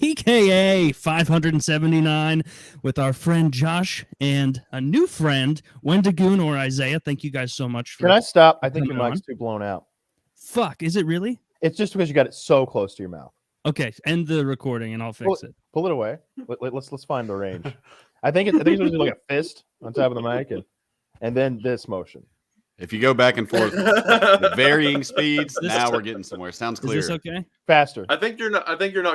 PKA 579 with our friend Josh and a new friend, Wendigoon or Isaiah. Thank you guys so much. Can I stop? I think your mic's too blown out. Fuck, is it really? It's just because you got it so close to your mouth. Okay, end the recording and I'll fix it. Pull it away. Let's find the range. I think it's supposed to be like a fist on top of the mic, and then this motion. If you go back and forth at varying speeds, now we're getting somewhere. Sounds clear. Is this okay? Faster. I think you're not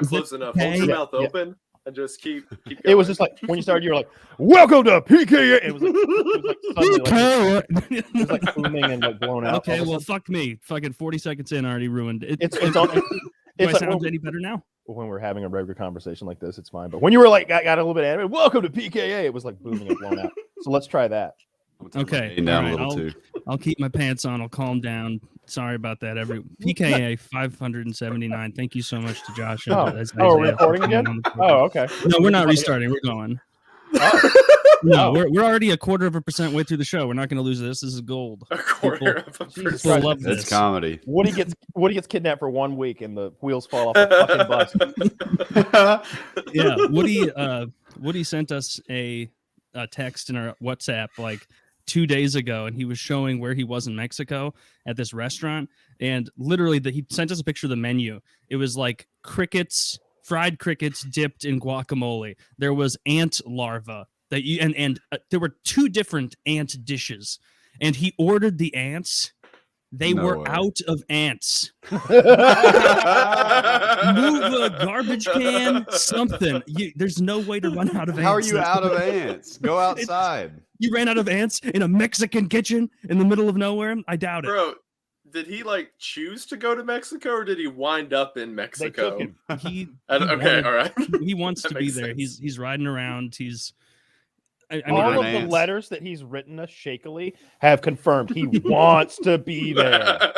close enough. Hold your mouth open and just keep going. It was just like when you started, you were like, "Welcome to PKA." It was like booming and like blown out. Okay, well, fuck me. Fucking 40 seconds in, already ruined it. It's Do I sound any better now? When we're having a regular conversation like this, it's fine. But when you were like, got a little bit animated, welcome to PKA, it was like booming and blown out. So let's try that. Okay. Down a little too. I'll keep my pants on. I'll calm down. Sorry about that. PKA 579. Thank you so much to Josh. We're recording again? Oh, okay. No, we're not restarting. We're going. Oh. No, we're already 1/4% way through the show. We're not going to lose this. This is gold. 1/4%. People love this. It's comedy. Woody gets kidnapped for 1 week and the wheels fall off the fucking bus. Yeah, Woody sent us a text in our WhatsApp like 2 days ago, and he was showing where he was in Mexico at this restaurant, and literally he sent us a picture of the menu. It was like fried crickets dipped in guacamole. There was ant larva that there were 2 different ant dishes, and he ordered the ants. They were out of ants. Move a garbage can, something. There's no way to run out of ants. How are you out of ants? Go outside. You ran out of ants in a Mexican kitchen in the middle of nowhere? I doubt it. Bro, did he like choose to go to Mexico or did he wind up in Mexico? They took him. All right. He wants to be there. Sense. He's riding around. All of the letters that he's written us shakily have confirmed he wants to be there.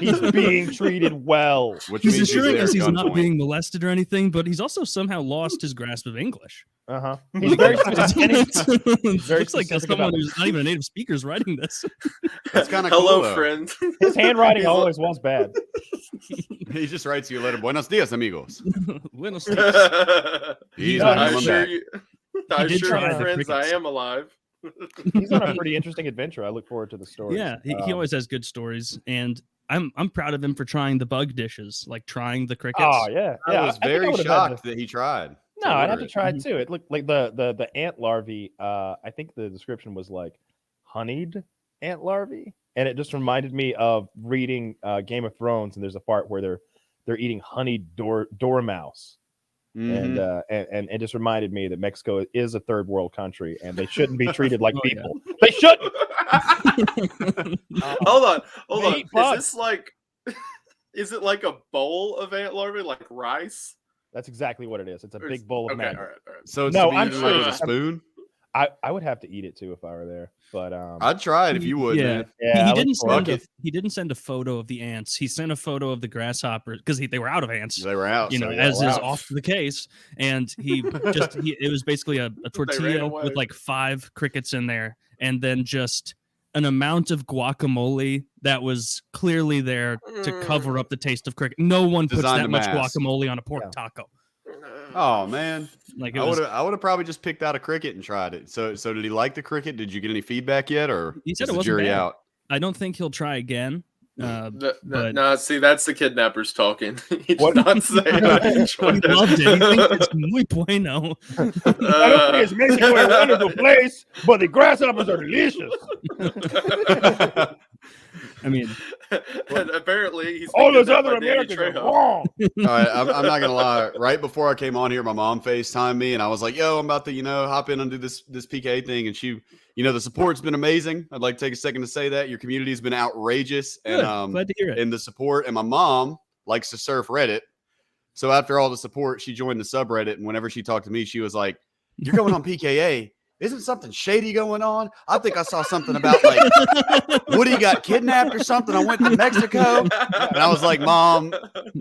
He's being treated well. He's assuring us he's not being molested or anything, but he's also somehow lost his grasp of English. He's very specific. Looks like someone who's not even a native speaker is writing this. That's kind of Hello, cool, friend. His handwriting always was bad. He just writes you a letter. Buenos dias, amigos. Buenos dias. He's not coming back. I assure you, friends, I am alive. He's on a pretty interesting adventure. I look forward to the story. Yeah, he always has good stories, and I'm proud of him for trying the bug dishes, like trying the crickets. Oh yeah, I was very shocked that he tried. No, I'd have to try it too. It looked like the ant larvae. I think the description was like honeyed ant larvae, and it just reminded me of reading Game of Thrones. And there's a part where they're eating honeyed dormouse. And it just reminded me that Mexico is a third world country and they shouldn't be treated like people. Yeah. They shouldn't. Hold on. Is it like a bowl of ant larvae, like rice? That's exactly what it is. It's a big bowl of okay, madness. all right. So it's I'm sure with a spoon. I would have to eat it too if I were there, but I'd try it if you would. Yeah, man. He didn't send a photo of the ants. He sent a photo of the grasshoppers because they were out of ants. They were out, as is often the case. And it was basically a tortilla with like 5 crickets in there, and then just an amount of guacamole that was clearly there to cover up the taste of cricket. No one puts that much guacamole on a pork taco. Oh man! Like I would have probably just picked out a cricket and tried it. So did he like the cricket? Did you get any feedback yet, or he said is the jury out? I don't think he'll try again. No, see, that's the kidnappers talking. He did not say that. He loved it. He thinks it's muy bueno. I don't think it's Mexico a wonderful place, but the grasshoppers are delicious. I mean, and apparently he's all those other Americans are wrong. All right, I'm not gonna lie. Right before I came on here, my mom FaceTimed me, and I was like, "Yo, I'm about to, hop in and do this PKA thing." And she, the support's been amazing. I'd like to take a second to say that your community has been outrageous, good. And glad to hear it. And the support. And my mom likes to surf Reddit, so after all the support, she joined the subreddit. And whenever she talked to me, she was like, "You're going on PKA. Isn't something shady going on? I think I saw something about like Woody got kidnapped or something. I went to Mexico." And I was like, "Mom,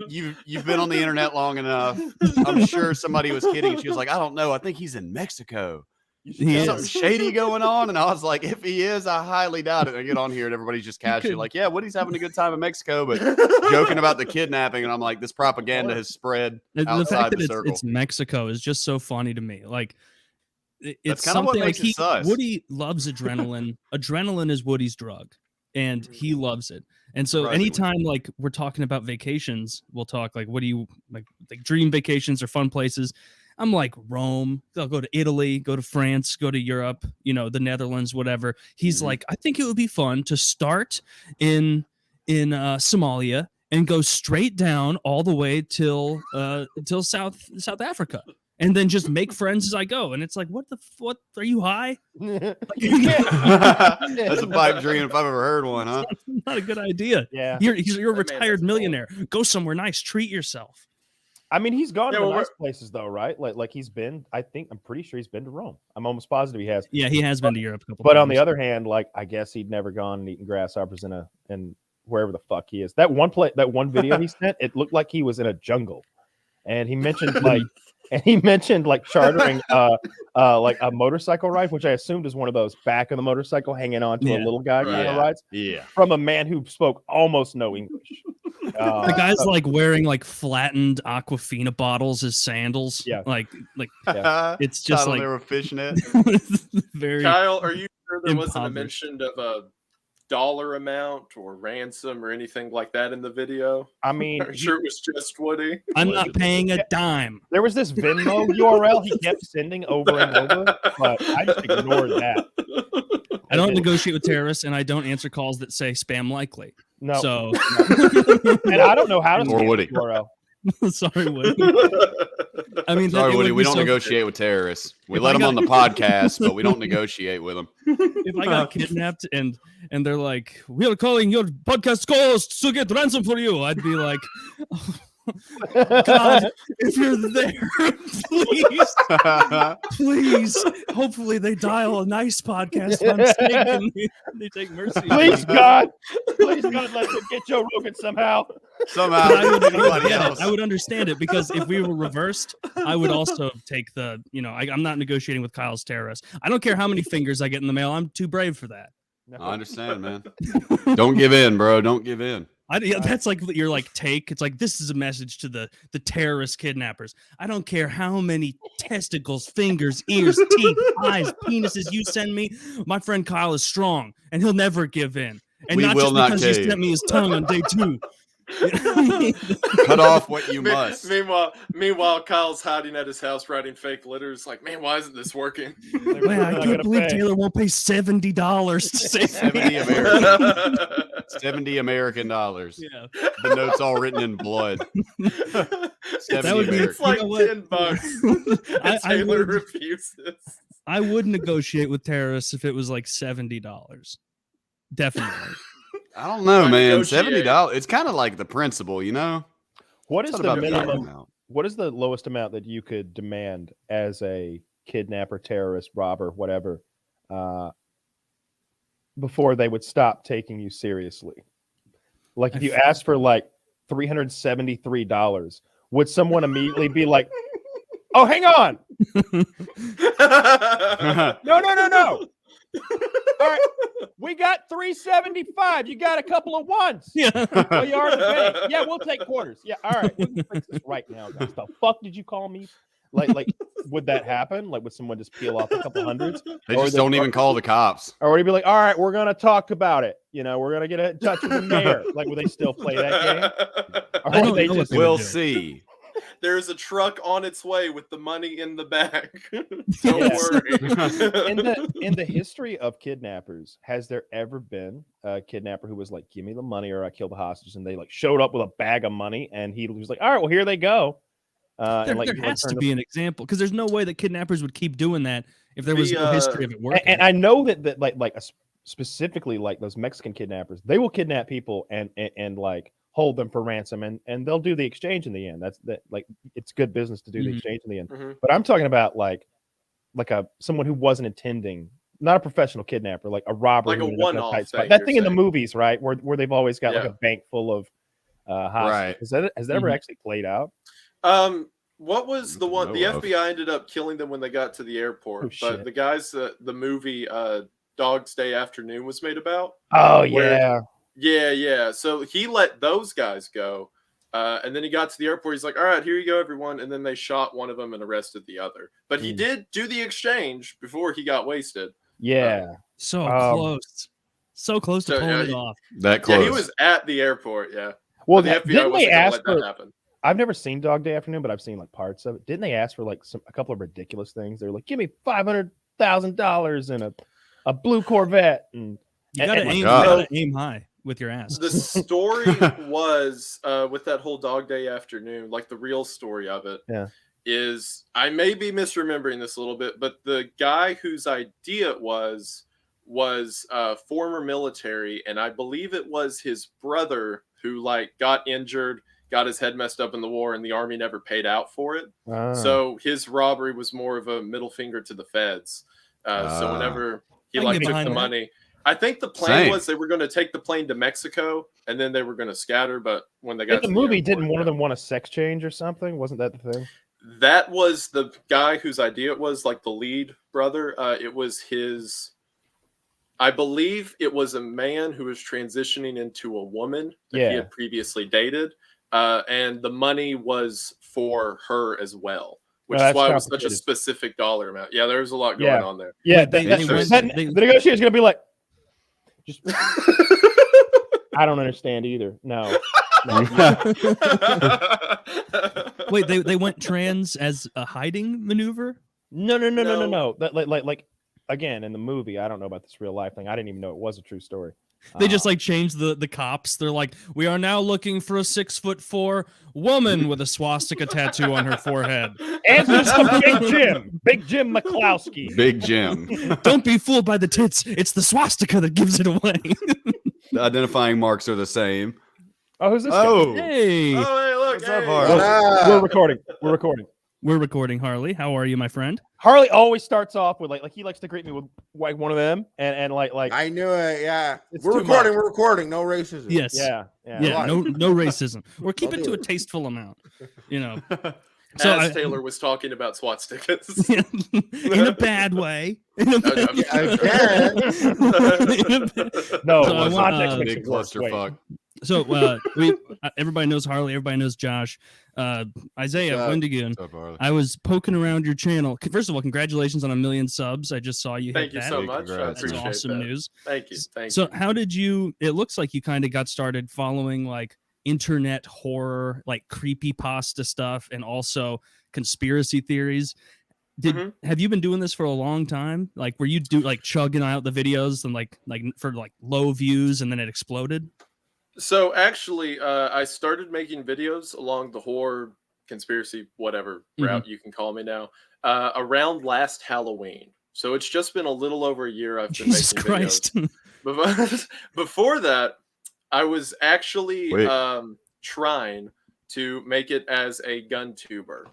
you've been on the internet long enough. I'm sure somebody was kidding." She was like, "I don't know. I think he's in Mexico." He Is is. something shady going on? And I was like, if he is, I highly doubt it. I get on here and everybody's just casually like, yeah, Woody's having a good time in Mexico, but joking about the kidnapping. And I'm like, this propaganda has spread The fact outside that the circle. it's Mexico is just so funny to me. Like, it's kinda what something like makes it sus. Woody loves adrenaline. Adrenaline is Woody's drug, and he loves it. And so Surprisingly. anytime like we're talking about vacations, we'll talk like, what do you like dream vacations or fun places? I'm like Rome. They'll go to Italy, go to France, go to Europe, the Netherlands, whatever. He's like, I think it would be fun to start in Somalia and go straight down all the way till South Africa, and then just make friends as I go. And it's like, what are you high? That's a pipe dream if I've ever heard one, huh? That's not a good idea. Yeah. You're a That man retired is millionaire. Go somewhere nice. Treat yourself. I mean, he's gone Yeah, to well, nice places though, right? Like he's been. I'm pretty sure he's been to Rome. I'm almost positive he has. Yeah, he has been to Europe a couple But times. on the other hand, like I guess he'd never gone and eaten grasshoppers in wherever the fuck he is. That one video he sent, it looked like he was in a jungle, and he mentioned like chartering like a motorcycle ride, which I assumed is one of those back of the motorcycle hanging on to a Yeah. little guy kind of Yeah. rides Yeah. from a man who spoke almost no English. The guy's like wearing like flattened Aquafina bottles as sandals. Yeah. Like Yeah. it's just Title like they were fishnet. very. Kyle, are you sure there wasn't a impoverished. mention of a dollar amount or ransom or anything like that in the video? I mean, I'm sure it was just Woody. I'm not paying a dime. there was this Venmo URL he kept sending over and over, but I just ignored that. I don't negotiate with terrorists, and I don't answer calls that say spam likely. No, So and I don't know how to Or scan Woody. the URL. sorry, Woody. I mean, Sorry, it would Woody. be We don't so- negotiate with terrorists. We If let I them got- on the podcast, but we don't negotiate with them. If I got kidnapped and they're like, "We are calling your podcast host to get ransom for you," I'd be like, God, if you're there, please. Hopefully, they dial a nice podcast. I'm mistaken. They take mercy. on Please, me. God, let them get Joe Rogan somehow. Somehow, But I would anybody get it. else. I would understand it, because if we were reversed, I would also take the. I'm not negotiating with Kyle's terrorists. I don't care how many fingers I get in the mail. I'm too brave for that. I understand, man. Don't give in, bro. Don't give in. That's like your take. It's like, this is a message to the terrorist kidnappers. I don't care how many testicles, fingers, ears, teeth, eyes, penises you send me. My friend Kyle is strong, and he'll never give in. And We not will just not because he cave. sent me his tongue on day 2. Cut off what you must. Meanwhile, Kyle's hiding at his house writing fake letters. Like, man, why isn't this working? Man, I can't believe Taylor won't pay $70 to save 70 me. American, 70 American dollars. Yeah. The note's all written in blood. 70 That would be- American. It's like You know what? $10. And I Taylor would- refuses. I would negotiate with terrorists if it was like $70. Definitely. I don't know, Why man. negotiate? $70. It's kind of like the principle, you know? What is It's the not about a dollar minimum? amount. What is the lowest amount that you could demand as a kidnapper, terrorist, robber, whatever, before they would stop taking you seriously? Like if you asked for like $373, would someone immediately be like, "Oh, hang on, no. All right, we got 375. You got a couple of ones. Yeah. Oh, you already paid. Yeah, we'll take quarters. Yeah, all right. We can fix this right now, guys. The fuck did you call me? Like, would that happen? Like, would someone just peel off a couple hundreds? They Or just they- don't even call the cops. Or would he be like, "All right, we're gonna talk about it. We're gonna get in touch with the mayor." Like, would they still play that game? Or I would don't they know what just they would We'll do. see. There's a truck on its way with the money in the back. Don't Yes. worry. in the history of kidnappers, has there ever been a kidnapper who was like, "Give me the money or I kill the hostages," and they like showed up with a bag of money and he was like, "All right, well, here they go." There he, has to turned be an example, because there's no way that kidnappers would keep doing that if there was The, no history of it working. and I know that specifically like those Mexican kidnappers, they will kidnap people and like hold them for ransom and they'll do the exchange in the end. That's like it's good business to do the Mhm. exchange in the end. Mhm. But I'm talking about like someone who wasn't intending, not a professional kidnapper, like a robber, Like who a ended up in one-off tight spot. thing, That you're thing in the saying. movies, right, where they've always got like Yeah. a bank full of hostages. Right. Has that ever Mhm. actually played out? What was the one? The FBI ended up killing them when they got to the airport. Oh, but shit. the guys that the movie Dog's Day Afternoon was made about. Oh where- yeah. Yeah. So he let those guys go. And then he got to the airport. He's like, all right, here you go, everyone. And then they shot one of them and arrested the other. But he did do the exchange before he got wasted. Yeah. So close. So close to pulling it off. That close. Yeah, he was at the airport. Yeah. Well, But the FBI didn't wasn't they gonna ask let for? that happen. I've never seen Dog Day Afternoon, but I've seen like parts of it. Didn't they ask for like a couple of ridiculous things? They were like, "Give me $500,000 and a blue Corvette." And You gotta and- aim. You God. gotta aim high with your ass. The story was with that whole Dog Day Afternoon, like the real story of it is, I may be misremembering this a little bit, but the guy whose idea it was former military, and I believe it was his brother who like got injured, got his head messed up in the war, and the army never paid out for it. So his robbery was more of a middle finger to the feds. So whenever he I can like get took behind the that. money, I think the plan Same. was they were going to take the plane to Mexico and then they were going to scatter. But when they got in the to movie, airport, didn't one of them want a sex change or something? Wasn't that the thing? that was the guy whose idea it was, like the lead brother. It was his. I believe it was a man who was transitioning into a woman that he had previously dated, and the money was for her as well, which is why it was such a specific dollar amount. Yeah, there's a lot going on there. Yeah, Wait, the negotiator's gonna be like, just I don't understand either. No. Wait, they went trans as a hiding maneuver? No. That like again in the movie. I don't know about this real life thing. I didn't even know it was a true story. They just like changed the cops. They're like, we are now looking for a 6'4" woman with a swastika tattoo on her forehead. Answers to Big Jim McCloskey. Big Jim. Don't be fooled by the tits. It's the swastika that gives it away. The identifying marks are the same. Oh, who's this? Oh, Hey, Oh, hey, look, What's up, hey. Harley? We're recording. We're recording. we're recording. Harley, how are you, my friend? Harley always starts off with like he likes to greet me with like one of them and like I knew it. Yeah, It's we're too recording. much. We're recording. No racism. Yes. yeah. Yeah. No racism. Or keep it to a tasteful amount. You know. So As Taylor was talking about swastikas. in a bad way. In a bad Again. No, So I want, context makes big it worse. Wait. clusterfuck. So everybody knows Harley. Everybody knows Josh. Isaiah What's up? Wendigoon. What's up, Harley? I was poking around your channel. First of all, congratulations on 1 million subs. I just saw you Thank hit you that. so Big much. I congrats, That's appreciate awesome that. news. Thank you. Thank So you. how did you? It looks like you kind of got started following like internet horror, like creepypasta stuff, and also conspiracy theories. Have you been doing this for a long time? Like, were you like chugging out the videos and like for like low views and then it exploded? So actually, I started making videos along the horror, conspiracy, whatever route you can call me now, around last Halloween. So it's just been a little over a year I've been Jesus making Christ. videos. Before that, I was actually trying to make it as a gun tuber.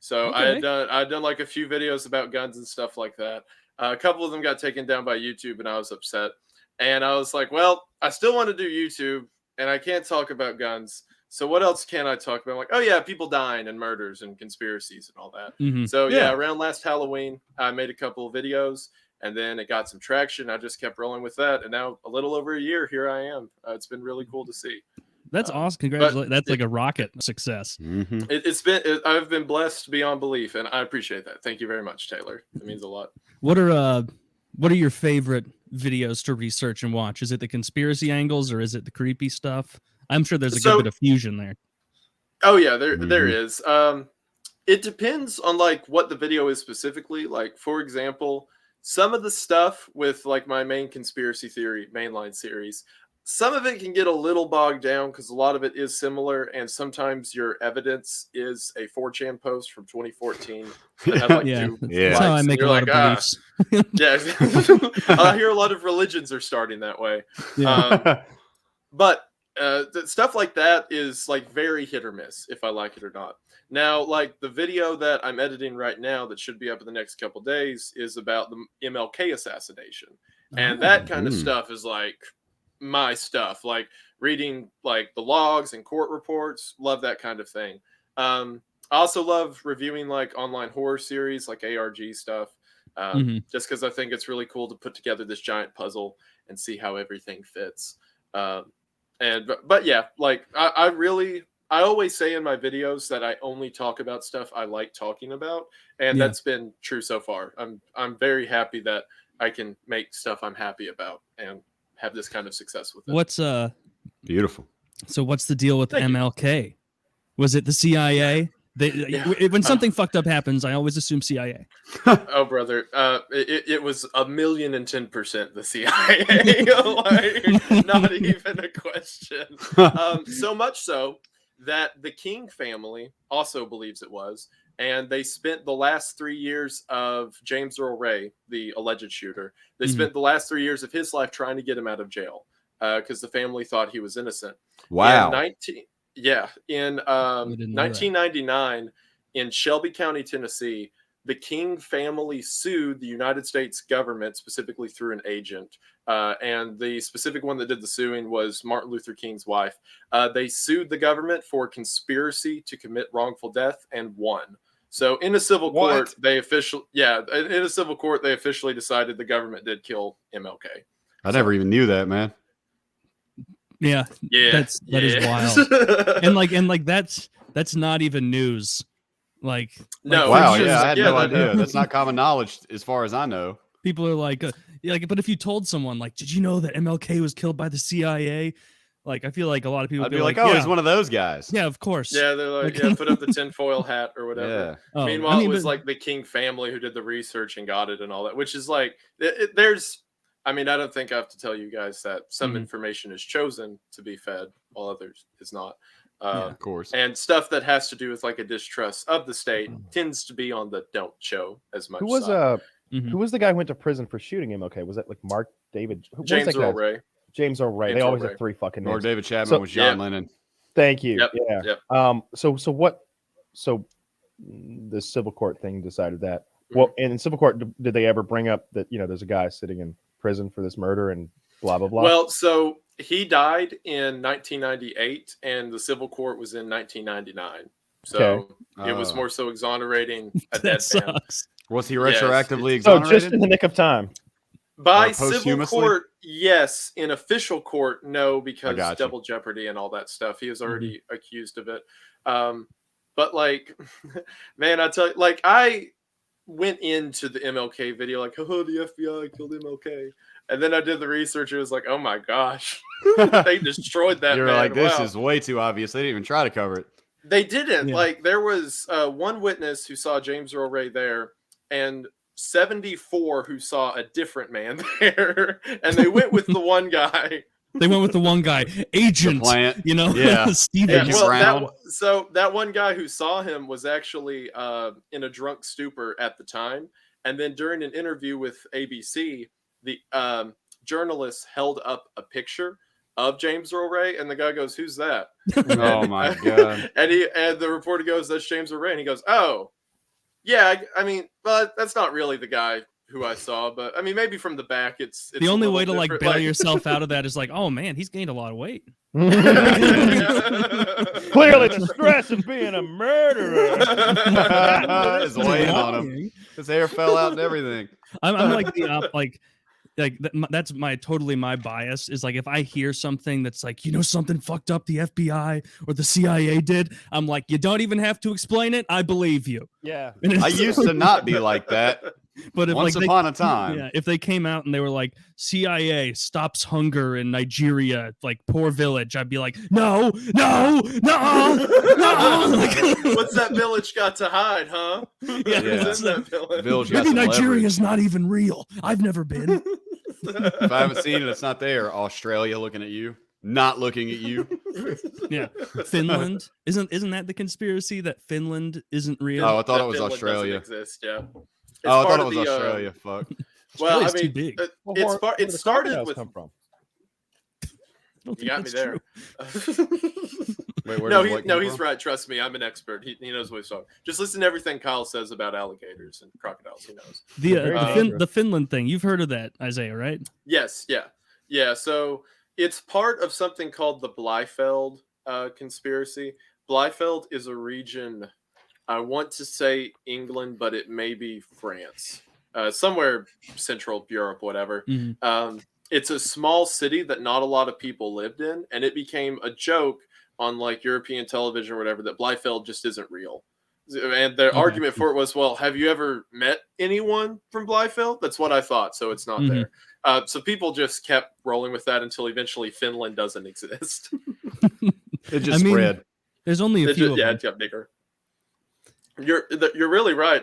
So Okay. I'd done like a few videos about guns and stuff like that. A couple of them got taken down by YouTube, and I was upset. And I was like, well, I still want to do YouTube, and I can't talk about guns. So what else can I talk about? I'm like, oh yeah, people dying and murders and conspiracies and all that. So yeah, around last Halloween, I made a couple of videos, and then it got some traction. I just kept rolling with that, and now a little over a year, here I am. It's been really cool to see. That's awesome. Congratulations. That's like a rocket success. I've been blessed beyond belief, and I appreciate that. Thank you very much, Taylor. It means a lot. What are your favorite videos to research and watch? Is it the conspiracy angles or is it the creepy stuff? I'm sure there's a good bit of fusion there. Oh yeah, there is. It depends on like what the video is specifically. Like for example, some of the stuff with like my main conspiracy theory mainline series, some of it can get a little bogged down because a lot of it is similar, and sometimes your evidence is a 4chan post from 2014 that had like two That's how I make a lot of beliefs. Yeah, I hear a lot of religions are starting that way. But stuff like that is like very hit or miss if I like it or not. Now, like the video that I'm editing right now that should be up in the next couple days is about the MLK assassination, and that kind of stuff is like my stuff. Like reading like the logs and court reports, love that kind of thing. I also love reviewing like online horror series, like ARG stuff, just because I think it's really cool to put together this giant puzzle and see how everything fits. But yeah, like I always say in my videos that I only talk about stuff I like talking about, and that's been true so far. I'm very happy that I can make stuff I'm happy about and have this kind of success with it. What's Beautiful. So what's the deal with Thank you. MLK? Was it the CIA? When something fucked up happens, I always assume CIA. Oh, brother, it was 1,010% the CIA. Like, not even a question. So much so that the King family also believes it was, and they spent the last 3 years of James Earl Ray, the alleged shooter. They spent the last 3 years of his life trying to get him out of jail because the family thought he was innocent. Wow. In 1999, in Shelby County, Tennessee, the King family sued the United States government, specifically through an agent. And the specific one that did the suing was Martin Luther King's wife. They sued the government for conspiracy to commit wrongful death and won. So in a civil court, they officially decided the government did kill MLK. I never even knew that, man. Yeah. That is wild. and that's not even news. Like no, wow, yeah, I had no idea. That's not common knowledge as far as I know. People are like, but if you told someone, like, did you know that MLK was killed by the CIA? Like, I feel like a lot of people would be like, oh, he's one of those guys. Yeah, of course. Yeah, they're like, put up the tinfoil hat or whatever. Yeah. Meanwhile, it was like the King family who did the research and got it and all that, which is like, there's, I mean, I don't think I have to tell you guys that some information is chosen to be fed while others is not. Of course. And stuff that has to do with like a distrust of the state tends to be on the don't show as much. Who was who was the guy who went to prison for shooting MLK? Was that like Mark David? James Earl Ray. James Earl Ray. They always have three fucking names. Or David Chapman was John Lennon. Thank you. Yep. Yeah. So the civil court thing decided that. Well, and in civil court, did they ever bring up that, there's a guy sitting in prison for this murder and blah, blah, blah? Well, so he died in 1998 and the civil court was in 1999. So it was more so exonerating a dead man. Was he retroactively exonerated? So just in the nick of time. By civil court, yes. In official court, no, because double jeopardy and all that stuff. He was already accused of it. But like, man, I tell you, like, I went into the MLK video like, oh, the FBI killed MLK. And then I did the research. It was like, oh my gosh, they destroyed that. You're like, this is way too obvious. They didn't even try to cover it. They didn't. Like, there was one witness who saw James Earl Ray there, and 74 who saw a different man there, and they went with the one guy. They went with the one guy, Agent. Steven. Well, that one guy who saw him was actually in a drunk stupor at the time, and then during an interview with ABC, the journalist held up a picture of James Earl Ray, and the guy goes, "Who's that?" Oh my god! and the reporter goes, "That's James Earl Ray," and he goes, "Oh, yeah. I mean, but that's not really the guy who I saw, but I mean, maybe from the back, it's the only way to like bail yourself out of that is like, oh man, he's gained a lot of weight. Clearly, the stress of being a murderer is weighing on him. His hair fell out and everything. I'm like that's my bias is like, if I hear something that's like, something fucked up the FBI or the CIA did, I'm like, you don't even have to explain it. I believe you. Yeah. I used to not be like that. But if, once upon a time, if they came out and they were like, CIA stops hunger in Nigeria, like poor village, I'd be like, no. What's that village got to hide, huh? That village. Maybe Nigeria's not even real. I've never been. If I haven't seen it, it's not there. Australia looking at you, not looking at you. Yeah, Finland isn't that the conspiracy that Finland isn't real? Oh, I thought it was Australia. Exist, yeah. I thought it was Australia. Fuck. Well, I mean, it started with. Come from? You got me there. Wait, where he's right. Trust me, I'm an expert. He knows what he's talking. Just listen to everything Kyle says about alligators and crocodiles. He knows. The Finland thing. You've heard of that, Isaiah, right? Yes. Yeah. So it's part of something called the Bielefeld conspiracy. Bielefeld is a region. I want to say England, but it may be France. Somewhere Central Europe, whatever. Mhm. It's a small city that not a lot of people lived in, and it became a joke on like European television or whatever that Bielefeld just isn't real. And the argument for it was, well, have you ever met anyone from Bielefeld? That's what I thought, so it's not there. So people just kept rolling with that until eventually Finland doesn't exist. It just spread. There's only a few of them. It got bigger. You're really right.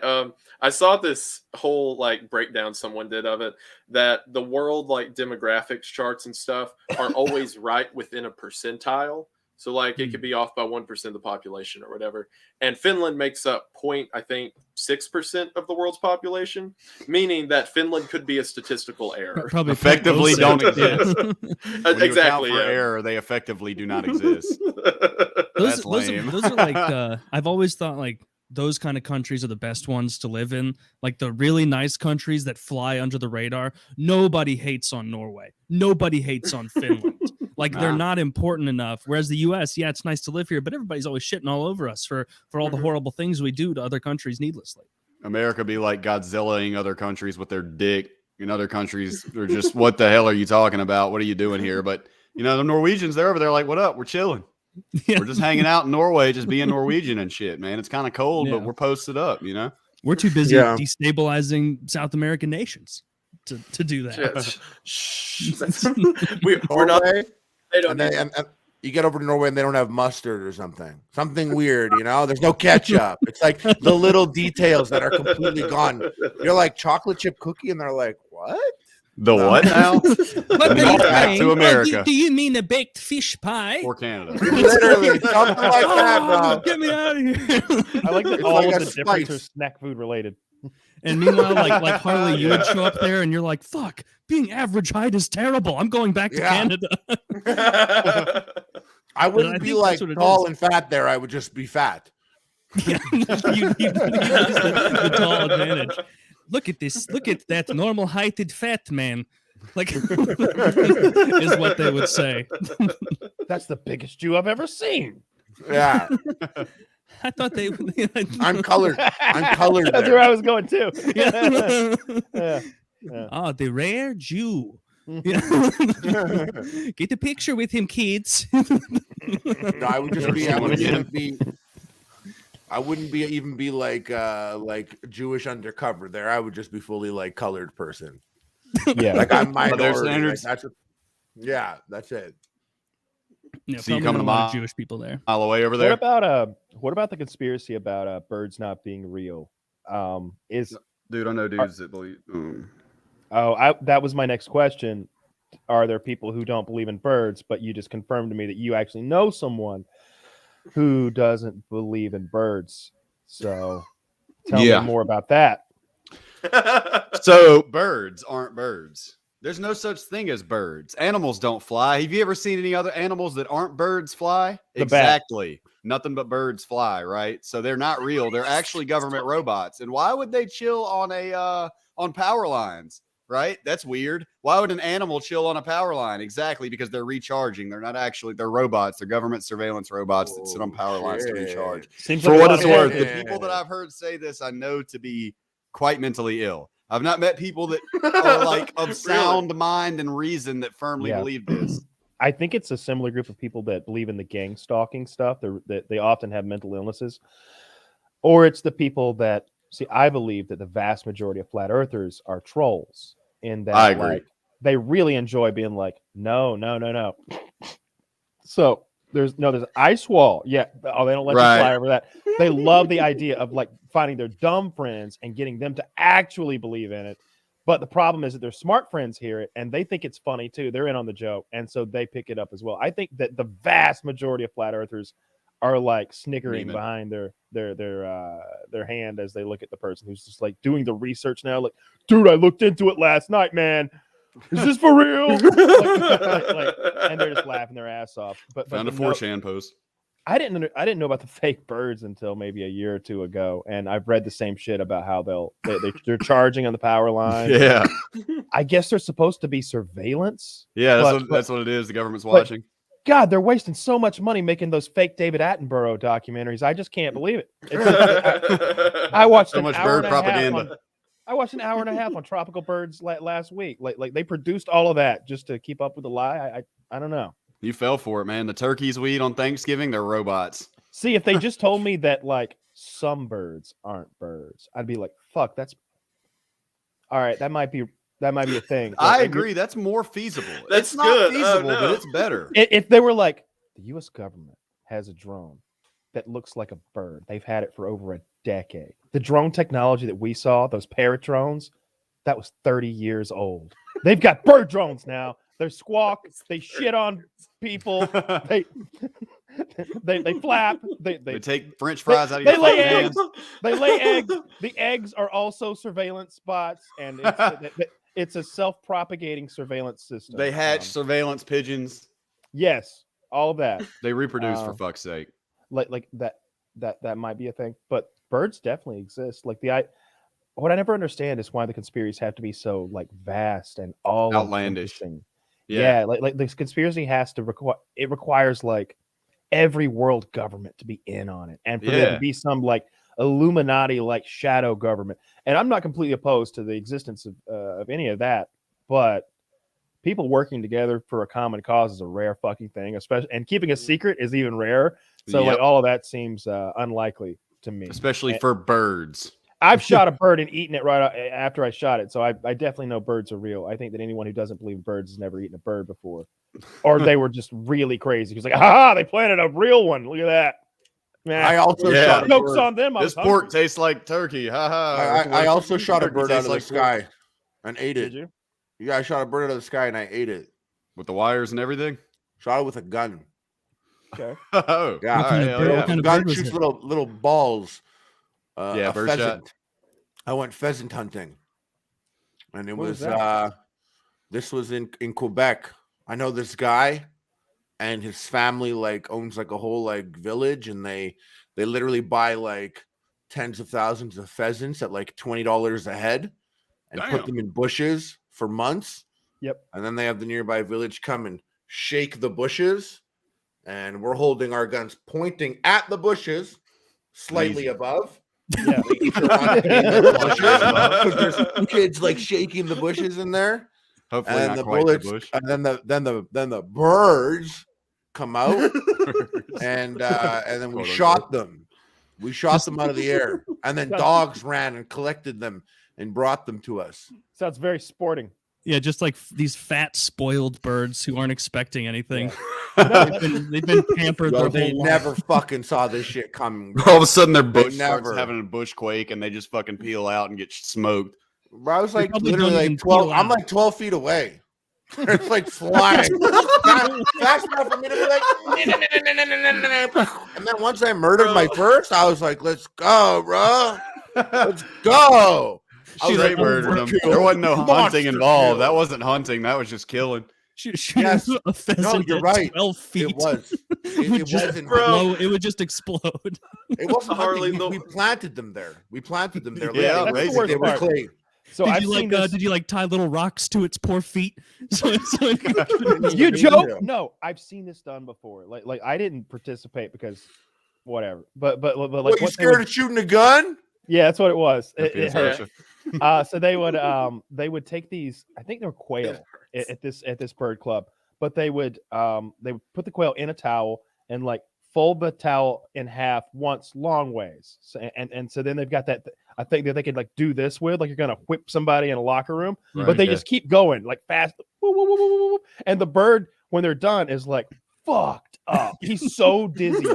I saw this whole like breakdown someone did of it, that the world like demographics charts and stuff are always right within a percentile. So like it could be off by 1% of the population or whatever. And Finland makes up 6% of the world's population, meaning that Finland could be a statistical error. Probably effectively don't exist. Exactly. For error, they effectively do not exist. That's lame. Those are like I've always thought like those kind of countries are the best ones to live in, like the really nice countries that fly under the radar. Nobody hates on Norway. Nobody hates on Finland. Like they're not important enough. Whereas the U.S., yeah, it's nice to live here, but everybody's always shitting all over us for all the horrible things we do to other countries needlessly. America be like Godzillaing other countries with their dick. In other countries, they're just, what the hell are you talking about? What are you doing here? But you know, the Norwegians, they're over there like, what up? We're chilling. Yeah. We're just hanging out in Norway, just being Norwegian and shit, man. It's kind of cold, but we're posted up, you know? We're too busy destabilizing South American nations to do that. We're not. They don't. And you get over to Norway and they don't have mustard or something weird, you know? There's no ketchup. It's like the little details that are completely gone. You're like chocolate chip cookie, and they're like, what? The what now? What back to America. Do you mean a baked fish pie? Or Canada. Literally, something like that, bro. Get me out of here. I like that It's all like of a the difference are spice. snack food related. And meanwhile, like Harley, you would show up there and you're like, fuck, being average height is terrible. I'm going back to Canada. I wouldn't be like tall and fat there. I would just be fat. Yeah, you use the tall advantage. Look at this. Look at that normal heighted fat man. Like, is what they would say. That's the biggest Jew I've ever seen. Yeah. I thought they. I'm colored. I'm colored. That's there. where I was going too. Yeah. Oh, the rare Jew. Yeah. Get a picture with him, kids. No, I would just be. I wouldn't be even be like Jewish undercover there. I would just be fully like colored person. Yeah, like I'm minority. standards. That's it. Yeah, So you probably come not to a lot of Jewish people there. Mile away over there. what about the conspiracy about birds not being real? Dude, I know dudes that believe. That was my next question. Are there people who don't believe in birds, but you just confirmed to me that you actually know someone who doesn't believe in birds? So tell me more about that. So birds aren't birds. There's no such thing as birds. Animals don't fly. Have you ever seen any other animals that aren't birds fly? Exactly. Nothing but birds fly, right? So they're not real. They're actually government robots. And why would they chill on on power lines? Right? That's weird. Why would an animal chill on a power line? Exactly, because they're recharging. They're not actually, they're robots. They're government surveillance robots that sit on power lines to recharge. Seems For like what it's worth, the Yeah. people that I've heard say this, I know to be quite mentally ill. I've not met people that are like of sound mind and reason that firmly believe this. I think it's a similar group of people that believe in the gang stalking stuff. They often have mental illnesses. Or it's the people that, see, I believe that the vast majority of flat earthers are trolls. In that, I agree. like, they really enjoy being like, no. So there's ice wall. Yeah. Oh, they don't let you fly over that. They love the idea of like finding their dumb friends and getting them to actually believe in it. But the problem is that their smart friends hear it and they think it's funny too. They're in on the joke. And so they pick it up as well. I think that the vast majority of flat earthers are like snickering behind their hand as they look at the person who's just like doing the research now. Like, dude, I looked into it last night, man. Is this for real? And they're just laughing their ass off. But Found a 4chan post. I didn't know about the fake birds until maybe a year or two ago, and I've read the same shit about how they're charging on the power line. Yeah, I guess they're supposed to be surveillance. yeah, that's what it is. The government's watching. God, they're wasting so much money making those fake David Attenborough documentaries. I just can't believe it. I watched So an much hour bird and a half propaganda. I watched an hour and a half on tropical birds last week. Like they produced all of that just to keep up with the lie. I don't know. You fell for it, man. The turkeys we eat on Thanksgiving, they're robots. See, if they just told me that like some birds aren't birds, I'd be like, fuck, that's all right. That might be a thing. I Like, agree. That's more feasible. That's it's not good. Oh, feasible, but no. it's better. If they were like, the U.S. government has a drone that looks like a bird. They've had it for over a decade. The drone technology that we saw, those parrot drones, that was 30 years old. They've got bird drones now. They squawk. They shit on people. They flap. They take French fries out of they your lay fucking eggs. hands. They lay eggs. The eggs are also surveillance spots, and it's a self-propagating surveillance system. They hatch surveillance pigeons. Yes, all of that. They reproduce for fuck's sake. Like that might be a thing, but birds definitely exist. Like what I never understand is why the conspiracies have to be so like vast and all Outlandish. Yeah, like this conspiracy has to requires like every world government to be in on it, and for there to be some like Illuminati like shadow government. And I'm not completely opposed to the existence of any of that, but people working together for a common cause is a rare fucking thing, especially, and keeping a secret is even rarer. So like all of that seems unlikely to me, especially for birds. I've shot a bird and eaten it right after I shot it, so I definitely know birds are real. I think that anyone who doesn't believe in birds has never eaten a bird before, or they were just really crazy. He's like, "Ha! They planted a real one. Look at that." Man, I also shot a jokes bird. on them. This pork tastes like turkey. Ha ha. I also shot a bird out of the like sky and ate it. Did you? Yeah, I shot a bird out of the sky and I ate it with the wires and everything. Shot it with a gun. Okay. Oh, yeah. What kind of gun bird was shoots it? little balls. Yeah, a bird pheasant. shot. I went pheasant hunting, and it What was is this was in Quebec. I know this guy, and his family like owns like a whole like village, and they literally buy like tens of thousands of pheasants at like $20 a head, and put them in bushes for months. Yep. And then they have the nearby village come and shake the bushes, and we're holding our guns pointing at the bushes, slightly above. Yeah. There's kids like shaking the bushes in there. Hopefully and not the quite bullets, the bush. and then the birds come out, and then we shot them. We shot them out of the air, and then dogs ran and collected them and brought them to us. Sounds very sporting. Yeah, just like these fat, spoiled birds who aren't expecting anything. Yeah. they've been pampered. They never fucking saw this shit coming. All of a sudden, their bush never starts having a bush quake, and they just fucking peel out and get smoked. Bro, I was like literally like 12. I'm like 12 feet away. It's like flying fast enough for me to be like, and then once I murdered my first, I was like, "Let's go, bro, let's go." Straight murdered them. There wasn't no hunting involved. That wasn't hunting. That was just killing. Yes. A pheasant no, you're right. 12 feet. It was. It wasn't. It would just explode. It wasn't Harley. We planted them there. We planted them there. Yeah, basically, they were clay. So did you like tie little rocks to its poor feet? You joke? No, I've seen this done before. Like I didn't participate because whatever. But like, what, you scared of shooting a gun? Yeah, that's what it was. It hurt. So they would take these. I think they were quail at this bird club, but they would put the quail in a towel and like fold the towel in half once long ways. So, and so then they've got that. I think that they could like do this with, like you're gonna whip somebody in a locker room, but they just keep going like fast. Woo, woo, woo, woo, woo. And the bird, when they're done, is like fucked up. He's so dizzy.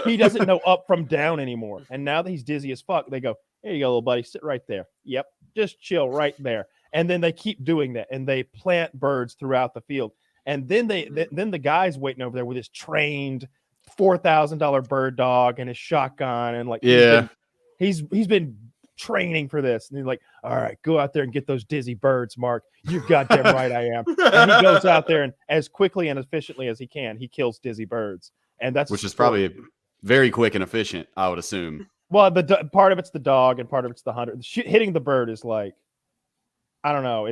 He doesn't know up from down anymore. And now that he's dizzy as fuck, they go, "Here you go, little buddy. Sit right there. Yep. Just chill right there." And then they keep doing that, and they plant birds throughout the field. And then then the guy's waiting over there with his trained $4,000 bird dog and his shotgun, and like he's been training for this. And he's like, "All right, go out there and get those dizzy birds, Mark. You're goddamn right I am." And he goes out there and as quickly and efficiently as he can, he kills dizzy birds. And that's which is probably very quick and efficient, I would assume. Well, the part of it's the dog and part of it's the hunter. Hitting the bird is like I don't know.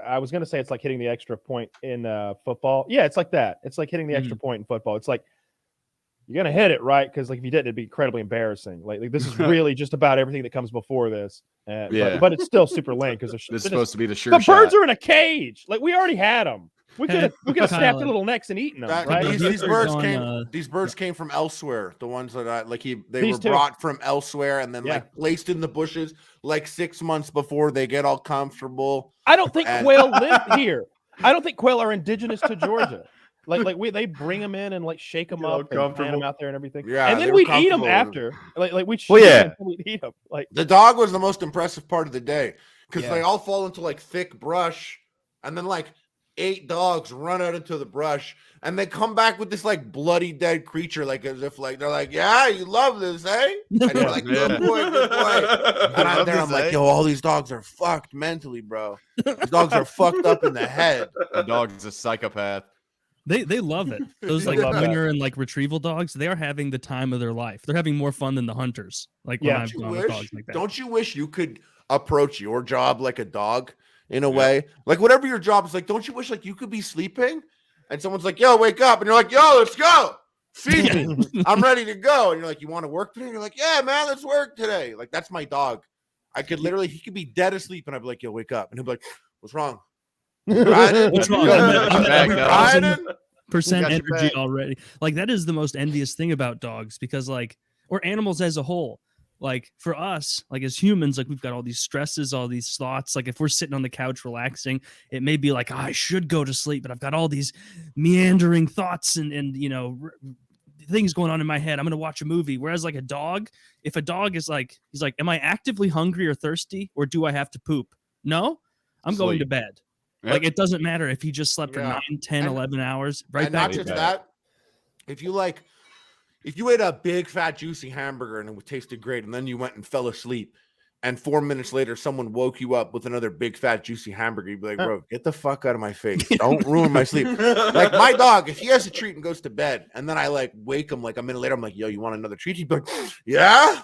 I was gonna say it's like hitting the extra point in football. Yeah, it's like that. It's like hitting the extra point in football. It's like you're gonna hit it right because like if you didn't, it'd be incredibly embarrassing. Like this is really just about everything that comes before this. But it's still super lame because This is supposed to be the sure the shot. birds are in a cage. Like we already had them. We could have snapped Kyle, their little necks and eaten them. That- Right? these birds on, came. These birds came from elsewhere. The ones that they These were two. brought from elsewhere and then Yeah. like placed in the bushes like 6 months before they get all comfortable. I don't think And- quail live here. I don't think quail are indigenous to Georgia. They bring them in and like shake them Get all up and plant them comfortable. out there and everything. Yeah, and they then were we'd eat them comfortable. after. Like we'd Well, shoot 'em yeah. and we'd eat them. Like The dog was the most impressive part of the day because Yeah. they all fall into like thick brush, and then like 8 dogs run out into the brush, and they come back with this like bloody dead creature, like as if like they're like, "Yeah, you love this, eh?" And you're like, "Good Yeah. boy, good boy." And I'm Love there, I'm this, like, eh? "Yo, all these dogs are fucked mentally, bro. These dogs are fucked up in the head." The dog's a psychopath. They love it. Those They like love that. winter and like retrieval dogs, they are having the time of their life. They're having more fun than the hunters. Like when Yeah. I've gone with dogs like that. Don't you wish you could approach your job like a dog in a way? Like whatever your job is like, don't you wish like you could be sleeping and someone's like, "Yo, wake up," and you're like, "Yo, let's go. Feed me. I'm ready to go." And you're like, "You want to work today?" And you're like, "Yeah, man, let's work today." Like that's my dog. I could literally, he could be dead asleep and I'd be like, "Yo, wake up." And he'll be like, "What's wrong? Riding? What's wrong? Yo, I'm at you back, riding?" percent Got your energy back. already. Like that is the most envious thing about dogs because like or animals as a whole. Like for us, like as humans, like we've got all these stresses, all these thoughts. Like if we're sitting on the couch relaxing, it may be like, "Oh, I should go to sleep, but I've got all these meandering thoughts and things going on in my head. I'm gonna watch a movie." Whereas like a dog, if a dog is like, he's like, "Am I actively hungry or thirsty, or do I have to poop?" No, I'm going to Sleep. bed. Yep. Like it doesn't matter if he just slept for Yeah. 9, 10, And- 11 hours. Right And back not to just bed. that, if you ate a big fat juicy hamburger and it tasted great, and then you went and fell asleep, and 4 minutes later someone woke you up with another big fat juicy hamburger, you'd be like, "Bro, get the fuck out of my face. Don't ruin my sleep." Like my dog, if he has a treat and goes to bed, and then I like wake him like a minute later, I'm like, "Yo, you want another treat?" He'd be like, "Yeah,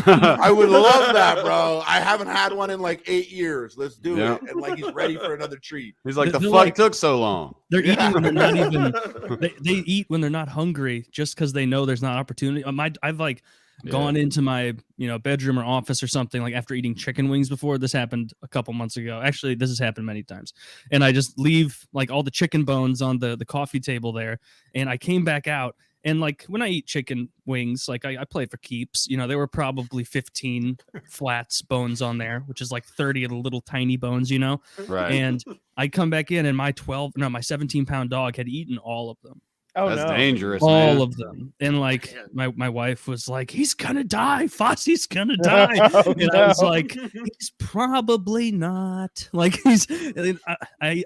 I would love that, bro. I haven't had one in like 8 years. Let's do Yeah. it." And like he's ready for another treat. He's like, the They're fuck like- took so long. They're Yeah. eating when they're not even. They eat when they're not hungry, just because they know there's not opportunity. I've like gone into my bedroom or office or something like after eating chicken wings before. This happened a couple months ago. Actually, this has happened many times, and I just leave like all the chicken bones on the coffee table there, and I came back out. And like when I eat chicken wings, like I play for keeps. There were probably 15 flats bones on there, which is like 30 of the little tiny bones. Right. And I come back in, and my 17-pound dog had eaten all of them. oh That's no. dangerous, All man. of them. And like Man. my wife was like, "He's gonna die. Fossey's gonna die." Oh, And I was no. like, "He's probably not." Like I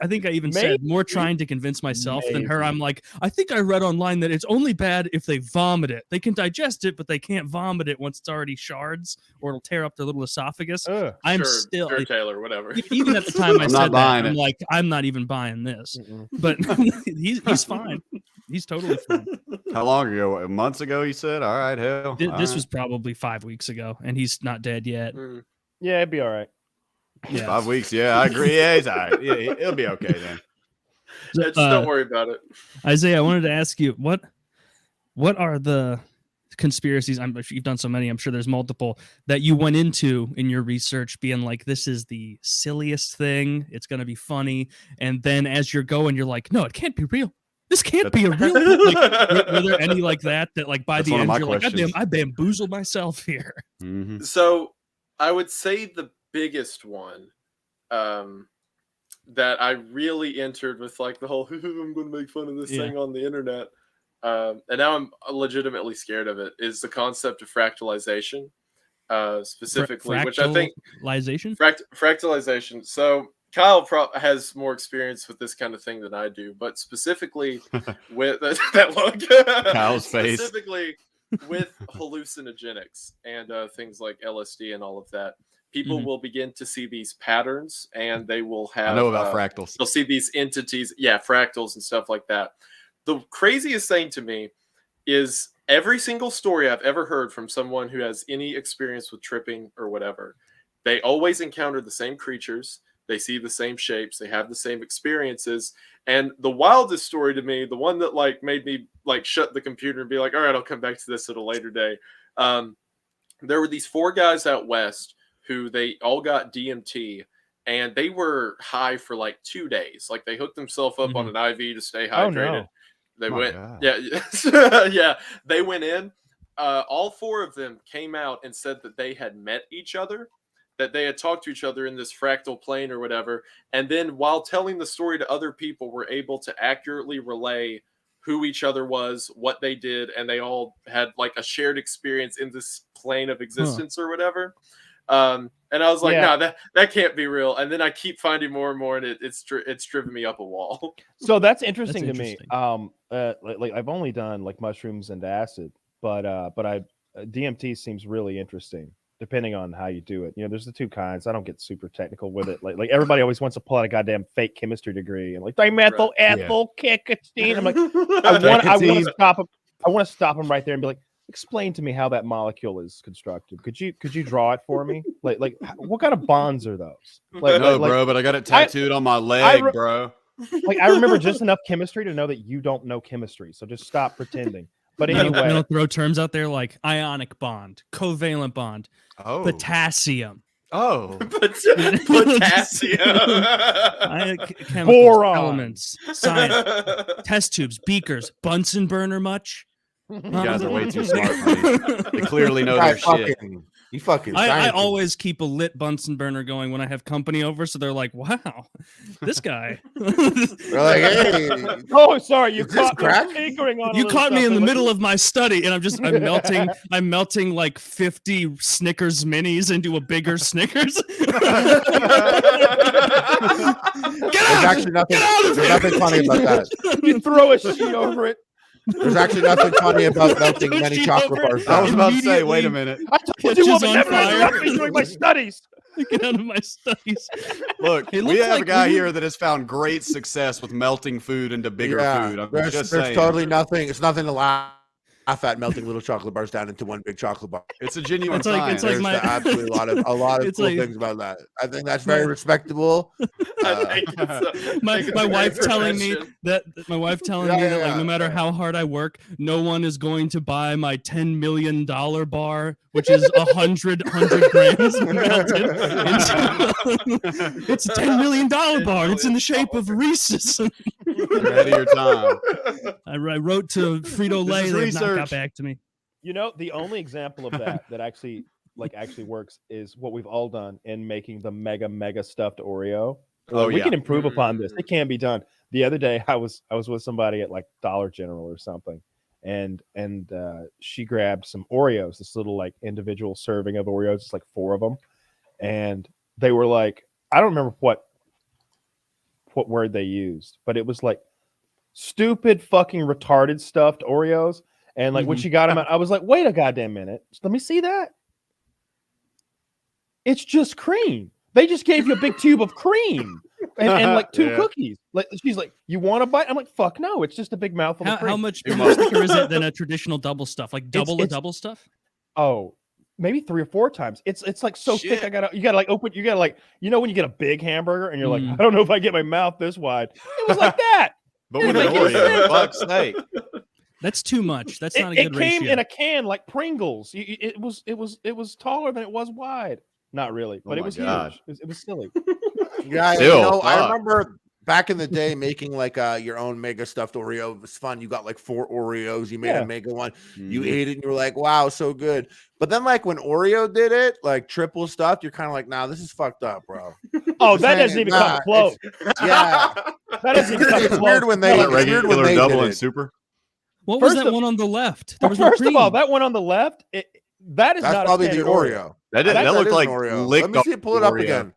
think I even said more trying to convince myself than her. I'm like, "I think I read online that it's only bad if they vomit it. They can digest it, but they can't vomit it once it's already shards or it'll tear up their little esophagus." Ugh. I'm Sure, still sure, Taylor, whatever. even at the time I I'm said not that, buying I'm it. like, I'm not even buying this. Mm-mm. But he's fine. He's totally fine. How long ago? Months ago, you said? All right, hell. This all right. was probably 5 weeks ago, and he's not dead yet. Mm. Yeah, it'd be all right. Yeah. 5 weeks. Yeah, I agree. Yeah, he's all right. Yeah, it'll be okay then. So, Just don't worry about it. Isaiah, I wanted to ask you what are the conspiracies? I'm sure you've done so many. I'm sure there's multiple that you went into in your research, being like, "This is the silliest thing. It's going to be funny," and then as you're going, you're like, "No, it can't be real. This can't be a real." Like, were there any like that like by That's the one of end my you're like, questions. "I bamboozled myself here." Mhm. So I would say the biggest one that I really entered with like the whole I'm going to make fun of this Yeah. thing on the internet. And now I'm legitimately scared of it, is the concept of fractalization, specifically, which I think Fractalization? fractalization. So Kyle has more experience with this kind of thing than I do, but specifically with that look, Kyle's face. specifically with hallucinogenics and things like LSD and all of that. People Mhm. will begin to see these patterns, and they will have. I know about fractals. They'll see these entities, fractals and stuff like that. The craziest thing to me is every single story I've ever heard from someone who has any experience with tripping or whatever, they always encounter the same creatures. They see the same shapes. They have the same experiences. And the wildest story to me, the one that like made me like shut the computer and be like, all right, I'll come back to this at a later day. There were these 4 guys out west who they all got DMT, and they were high for like 2 days. Like they hooked themselves up on an IV to stay hydrated. Oh, no. They My went, God. yeah, they went in. All 4 of them came out and said that they had met each other, that they had talked to each other in this fractal plane or whatever. And then while telling the story to other people, were able to accurately relay who each other was, what they did, and they all had like a shared experience in this plane of existence or whatever. And I was like, no, that can't be real. And then I keep finding more and more, and it's driven me up a wall. So that's interesting to me. Like I've only done like mushrooms and acid, but DMT seems really interesting, depending on how you do it. You know, there's the 2 kinds. I don't get super technical with it. Like everybody always wants to pull out a goddamn fake chemistry degree and like dimethyl ethyl kikatine. I'm like, I want to stop him. I want to stop him right there and be like, explain to me how that molecule is constructed. Could you draw it for me? Like what kind of bonds are those? Bro, but I got it tattooed on my leg, bro. Like I remember just enough chemistry to know that you don't know chemistry. So just stop pretending. But anyway, I'm gonna throw terms out there like ionic bond, covalent bond, potassium. Potassium. Boron. Elements, science, test tubes, beakers, Bunsen burner much? You guys are way too smart for me. They clearly know their shit. You fucking. I always keep a lit Bunsen burner going when I have company over, so they're like, "Wow, this guy." They're like, "Hey, oh, sorry, you is this caught crack? me tinkering on. You caught me in the middle of my study, and I'm melting like 50 Snickers minis into a bigger Snickers. Get out! There's nothing funny about that. You throw a sheet over it. There's actually nothing funny about melting many chocolate bars. I was about to say, wait a minute. I told you would never interrupt me during my studies. Get out of my studies. Look, we have a guy here that has found great success with melting food into bigger food. There's totally nothing. It's nothing to laugh at, melting little chocolate bars down into one big chocolate bar. It's a genuine science. There's absolutely a lot of cool things about that. I think that's very respectable. My wife telling me that like no matter how hard I work, no one is going to buy my $10 million bar, which is 100 grams melted. It's a $10 million bar. It's in the shape of Reese's. Ahead of your time. I wrote to Frito-Lay. They have not got back to me. You know, the only example of that actually works is what we've all done in making the mega stuffed Oreo. We can improve upon this. It can be done. The other day, I was with somebody at like Dollar General or something, and she grabbed some Oreos, this little like individual serving of Oreos, it's like 4 of them, and they were like, I don't remember what word they used, but it was like stupid fucking retarded stuffed Oreos. And like when she got them out, I was like, wait a goddamn minute, let me see that. It's just cream. They just gave you a big tube of cream and like 2 cookies. Like she's like, you want a bite? I'm like, fuck no, it's just a big mouthful of cream. How much thicker is it than a traditional double stuff? Like double stuff? Oh, maybe 3 or 4 times. It's like so thick. You gotta like open. You gotta like, you know when you get a big hamburger and you're like, I don't know if I get my mouth this wide. It was like that. But with an Oreo, fuck's sake. That's too much. That's not a good ratio. It came in a can like Pringles. It was taller than it was wide. Not really, but it was huge. It was silly. Yeah, I remember back in the day making like your own mega stuffed Oreo. It was fun. You got like 4 Oreos. You made a mega one. You ate it and you were like, wow, so good. But then like when Oreo did it, like triple stuffed, you're kind of like, nah, this is fucked up, bro. Oh, that doesn't even come close. Yeah. That doesn't even come close. Weird when they regular double and super. What was that one on the left? First of all, that one on the left, that's not probably the Oreo. That looked like Oreo. licked. Let me see it. Pull it up again.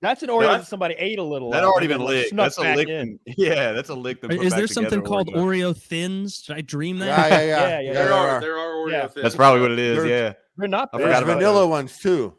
That's an Oreo that somebody ate a little. That already been licked. That's a lick. Yeah, that's a lick. Is there something called Oreo Thins? Did I dream that? Yeah. There are Oreo Thins. That's probably what it is. They're not. I forgot about vanilla ones too.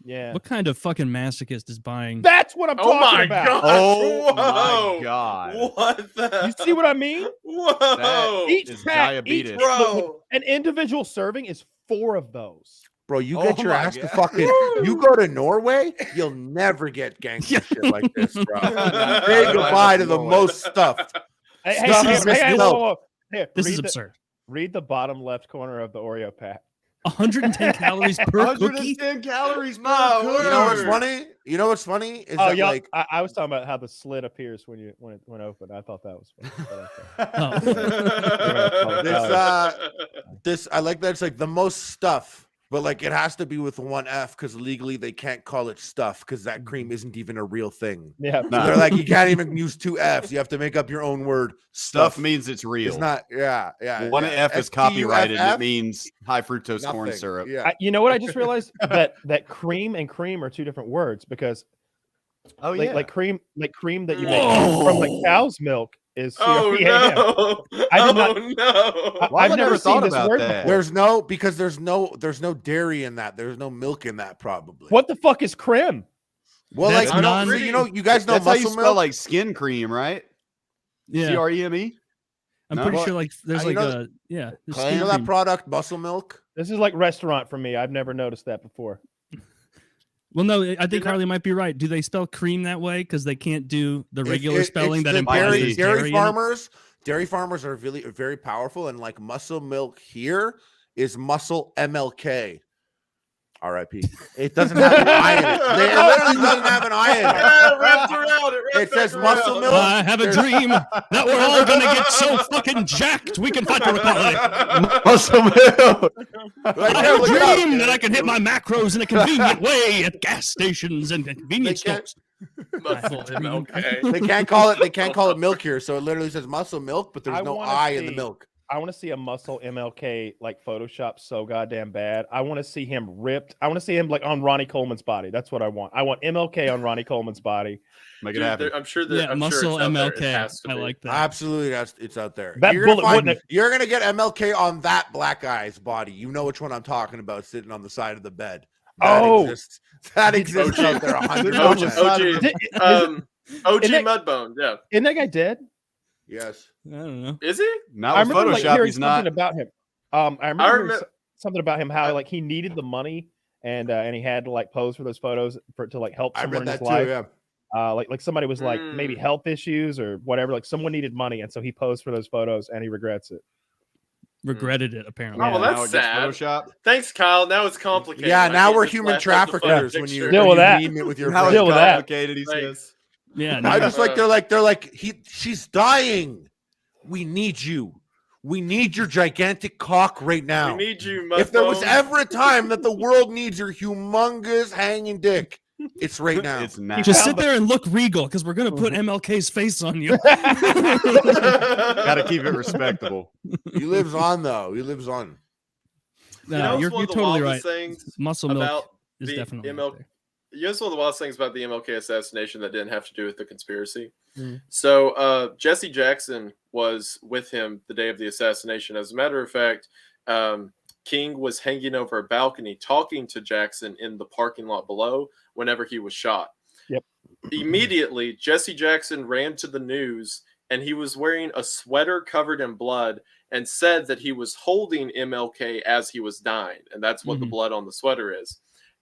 Yeah. What kind of fucking masochist is buying? That's what I'm talking about. Oh my god! What the? You see what I mean? Whoa! Each is pack, diabetes, bro. An individual serving is 4 of those. Bro, you Oh get your my ass to God. fucking. You go to Norway, you'll never get gangster shit like this, bro. Say goodbye to the most stuffed. Hey, Stuff hey, is hey, hey, missed out. whoa. Here, This is read the- absurd. Read the bottom left corner of the Oreo pack. 110 calories per cookie. 110 calories per My cookie. You know what's word. funny? You know what's funny is Oh, that yeah. like I was talking about how the slit appears when it open. I thought that was funny. this. I like that it's like the most stuff, but like it has to be with one F because legally they can't call it stuff because that cream isn't even a real thing. Yeah. So they're like, you can't even use two F's. You have to make up your own word. Stuff means it's real. It's not. Yeah, yeah. One yeah. F is copyrighted. STUFF? It means high fructose corn Nothing. syrup. Yeah. You know what I just realized? that cream and cream are two different words because Oh like cream that you make Whoa. from like cow's milk is Oh C-R-E-A-M. no! I did Oh not- no! Why I've have I never never seen thought this about word that? before. There's no dairy in that. There's no milk in that probably. What the fuck is creme? Well, That's like non- so you know, you guys know That's how you muscle spell milk. like skin cream, right? Yeah, CREME. I'm No? pretty Well, sure like there's you like know- a there's you skin know that cream. product, muscle milk. This is like restaurant for me. I've never noticed that before. Well, no, I think You're not- Harley might be right. Do they spell cream that way because they can't do the regular It's spelling that the implies dairy- there's dairy dairy in it? farmers. Dairy farmers are really very powerful, and like muscle milk here is muscle MLK. R.I.P. It doesn't have an I in it. It literally doesn't have an I in it. Yeah, it wrapped around. It, wrapped It says back muscle around. milk. I have a dream that we're all gonna get so fucking jacked we can fight for equality. Muscle milk. Like, I have a look it up. dream that I can hit my macros in a convenient way at gas stations and convenience They can't- stores. Muscle MLK. They can't call it. They can't call it milk here, so it literally says muscle milk, but there's I no wanna I in the see- milk. I want to see a muscle MLK like Photoshop so goddamn bad. I want to see him ripped. I want to see him like on Ronnie Coleman's body. That's what I want. I want MLK on Ronnie Coleman's body. Make it Dude, happen. I'm sure that Yeah, I'm muscle sure it's out there. It MLK. has to I be. like that. Absolutely, it's out there. That you're gonna bullet find- wouldn't You're gonna get MLK on that black guy's body. You know which one I'm talking about, sitting on the side of the bed. That Oh. exists. That exists OG. out there. 100%. OG Isn't that- Mudbone, yeah. Isn't that guy dead? Yes. I don't know. Is he? Not I with remember like Photoshop. hearing He's something not. about him. I remember hearing remem- something about him how like he needed the money and he had to like pose for those photos to like help I someone read in his that too. life. Yeah. Like somebody was like maybe health issues or whatever. Like someone needed money, and so he posed for those photos, and he regrets it. Regretted it apparently. Oh, well, Now that's it gets sad. Photoshopped. Thanks, Kyle. Now it's complicated. Yeah. I Now can't we're just human flash up the fucking traffickers when picture. you Deal with that. meme it with your Now friends. it's Deal with that. complicated. He says. Thanks. Yeah, I no, just like they're like she's dying. We need you. We need your gigantic cock right now. We need you, If there was Mudbone. ever a time that the world needs your humongous hanging dick, it's right now. It's not. just sit there and look regal because we're gonna put MLK's face on you. Got to keep it respectable. He lives on though. He lives on. No, You know what's you're one of the totally right. wildest things Muscle milk about is the definitely ML up there. You know, it's one of the wildest things about the MLK assassination that didn't have to do with the conspiracy. Mm. So Jesse Jackson was with him the day of the assassination. As a matter of fact, King was hanging over a balcony talking to Jackson in the parking lot below whenever he was shot. Yep. Immediately, Jesse Jackson ran to the news, and he was wearing a sweater covered in blood and said that he was holding MLK as he was dying. And that's what the blood on the sweater is.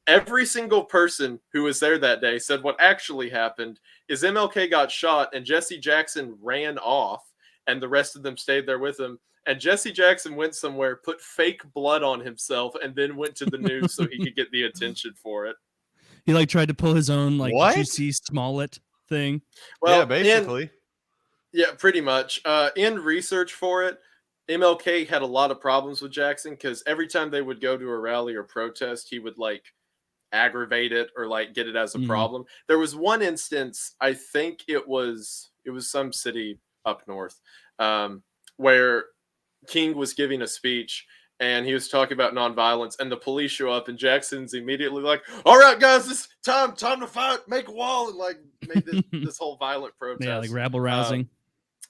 Every single person who was there that day said what actually happened is MLK got shot and Jesse Jackson ran off and the rest of them stayed there with him. And Jesse Jackson went somewhere, put fake blood on himself, and then went to the news so he could get the attention for it. He like tried to pull his own like What? juicy Smollett thing. Well, yeah, basically. Yeah, pretty much. In research for it, MLK had a lot of problems with Jackson because every time they would go to a rally or protest, he would like aggravate it or like get it as a problem. There was one instance, I think it was some city up north, where King was giving a speech and he was talking about nonviolence, and the police show up, and Jackson's immediately like, "All right, guys, it's time to fight, make a wall," and like made this whole violent protest. Yeah, like rabble rousing.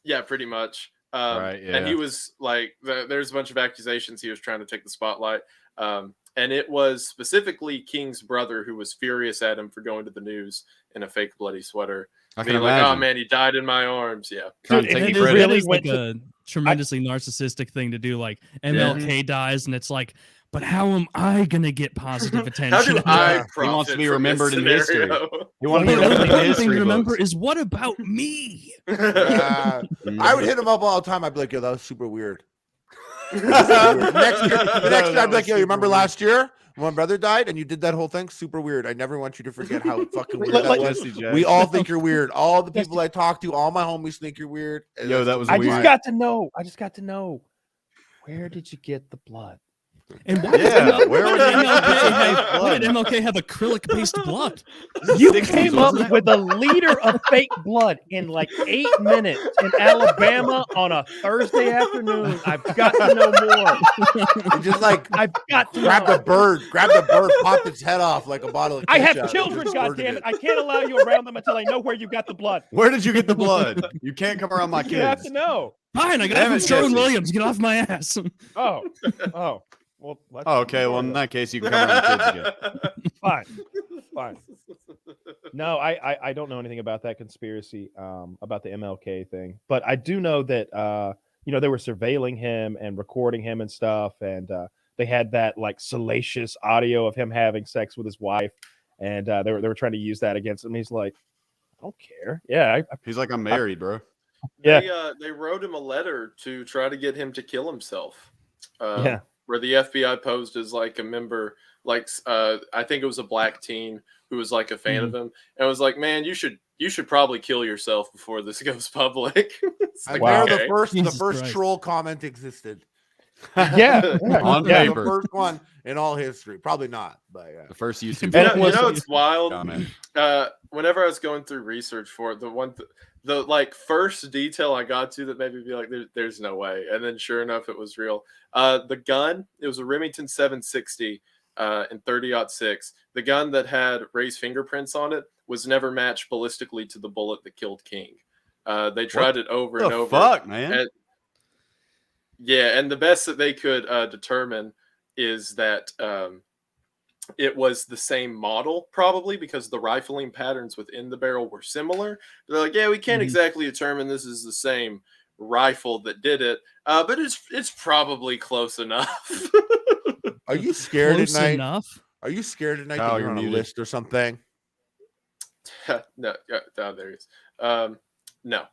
Yeah, pretty much. Right, And he yeah. was like, there's a bunch of accusations he was trying to take the spotlight. And it was specifically King's brother who was furious at him for going to the news in a fake bloody sweater. I can Being like, imagine. "Oh man, he died in my arms." Yeah. Trying Dude, to and take he credit. really That is went like a tremendously narcissistic thing to do. Like MLK dies, and it's like but how am I gonna get positive attention? How do I He wants to profit be from this remembered in history. scenario? You want The to be remembered in only thing history to remember books. is what about me? I would hit him up all the time. I'd be like, yo, that was super weird. The next year, I'd be like, yo, you remember last year when my brother died and you did that whole thing? Super weird. I never want you to forget how fucking weird that was. We all think you're weird. All the people I talk to, all my homies think you're weird. Yo, that was I weird. just got to know. Where did you get the blood? And why Yeah, did where would why did MLK have acrylic-based blood? You came up with a liter of fake blood in like 8 minutes in Alabama on a Thursday afternoon. I've got to know more. You just like I've got to grab know. the bird, pop its head off like a bottle of I have ketchup. children, Just murdered goddammit. I can't allow you around them until I know where you got the blood. Where did you get the blood? You can't come around my You have kids. to know. Fine, I got Damn it it, from Sherwin Jesse. Williams. Get off my ass. Oh. Well, Oh, okay. Well, in that case, you can come around the kids again. Fine. No, I don't know anything about that conspiracy, about the MLK thing, but I do know that they were surveilling him and recording him and stuff, and they had that like salacious audio of him having sex with his wife, and they were trying to use that against him. He's like, I don't care. Yeah, He's like, I'm married, bro. Yeah. They wrote him a letter to try to get him to kill himself. Yeah. Where the FBI posed as like a member, like I think it was a black teen who was like a fan of him, and was like, "Man, you should probably kill yourself before this goes public." Like, Wow. the Jesus first Christ. troll comment existed. Yeah. On Yeah, paper. the first one in all history. Probably not, but yeah. The first YouTube. And video. it was- It's wild. Comment. Whenever I was going through research for it, the like first detail I got to that made me be like, "There's no way," and then sure enough, it was real. The gun, it was a Remington 760 in 30-06. The gun that had Ray's fingerprints on it was never matched ballistically to the bullet that killed King. They tried it over and the over. fuck, man? And the best that they could determine is that it was the same model, probably because the rifling patterns within the barrel were similar. They're like, yeah, we can't exactly determine this is the same rifle that did it, but it's probably close enough. Are you scared Close at night? enough. Are you scared at night Oh, that you're you're on a muted. list or something? No, there he is. No.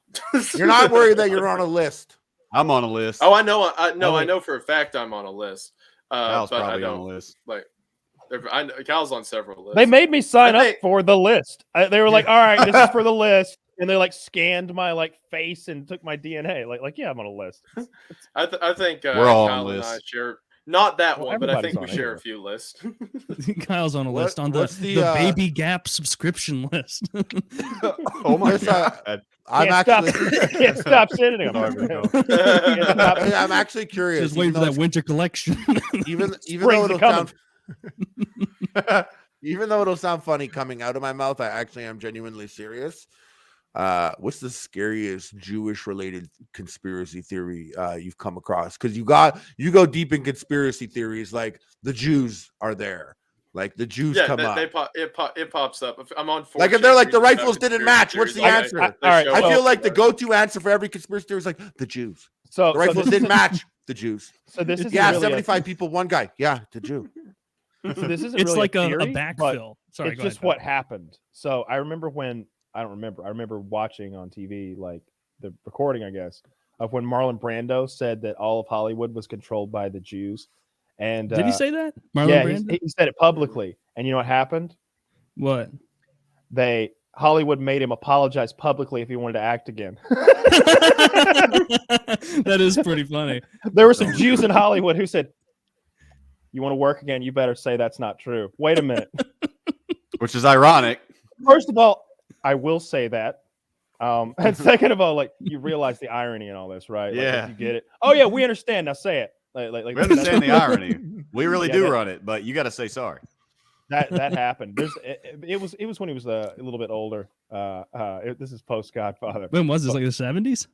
You're not worried that you're on a list. I'm on a list. Oh, I know. I wait. know for a fact I'm on a list. Kyle's But I probably on don't. a list. Like, Kyle's on several lists. They made me sign I up think- for the list. They were like, all right, this is for the list. And they like scanned my like face and took my DNA. Like, yeah, I'm on a list. I think We're all on Kyle and I lists. share not that Well, one, but I everybody's think we on it. share a few lists. Kyle's on a list on the what's the, Baby Gap subscription list. Oh my There's, god. I'm Can't actually can't stop sending them. I'm actually curious. Just waiting for that winter collection. Even though Spring's it'll coming. sound even though it'll sound funny coming out of my mouth, I actually am genuinely serious. What's the scariest Jewish related conspiracy theory you've come across? Because you go deep in conspiracy theories, like the Jews are there, like the Jews come up. It pops up. If I'm on 4chan, Like if they're like the reading about rifles didn't conspiracy match, what's the theories, answer? all right, I well- feel like the go-to answer for every conspiracy theory is like the Jews. So The rifles this didn't is- match. The Jews. So this is Yeah, really 75 people, one guy. Yeah, the Jew. So this isn't It's really like a theory, but backfill. Sorry, it's go just ahead, what happened. So I remember I remember watching on TV like the recording, I guess, of when Marlon Brando said that all of Hollywood was controlled by the Jews. And Did he say that? Marlon yeah, Brando? he said it publicly. And you know what happened? What? Hollywood made him apologize publicly if he wanted to act again. That is pretty funny. There were some Jews in Hollywood who said, "You want to work again? You better say that's not true." Wait a minute. Which is ironic. First of all, I will say that. And second of all, like you realize the irony in all this, right? Like, Yeah. you get it. Oh yeah, we understand. Now say it. Like We understand the irony. We really Yeah, do that- run it, but you got to say sorry. that happened. It was when he was a little bit older. This is post Godfather. When was this? Like the 70s?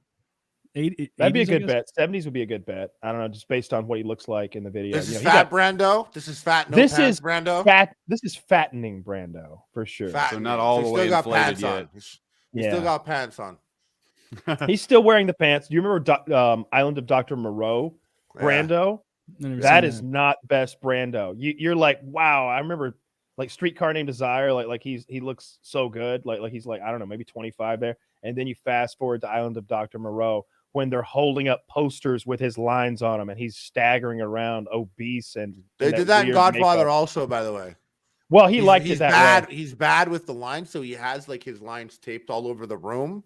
80s, That'd be a I good guess? bet. 70s would be a good bet. I don't know, just based on what he looks like in the video. This You is know, he fat got Brando. This is fat. No This pants is Brando. fat. This is fattening Brando for sure. Fat. So not all He's the still way got inflated pants yet. on. He's still got pants on. He's still wearing the pants. Do you remember Island of Dr. Moreau? Yeah. Brando? That is not best Brando. You're like, wow. I remember like Streetcar Named Desire. Like he looks so good. Like he's like, I don't know, maybe 25 there. And then you fast forward to Island of Dr. Moreau when they're holding up posters with his lines on them, and he's staggering around obese. And they did that in Godfather also, by the way. Well, he's bad. Way. He's bad with the lines, so he has like his lines taped all over the room,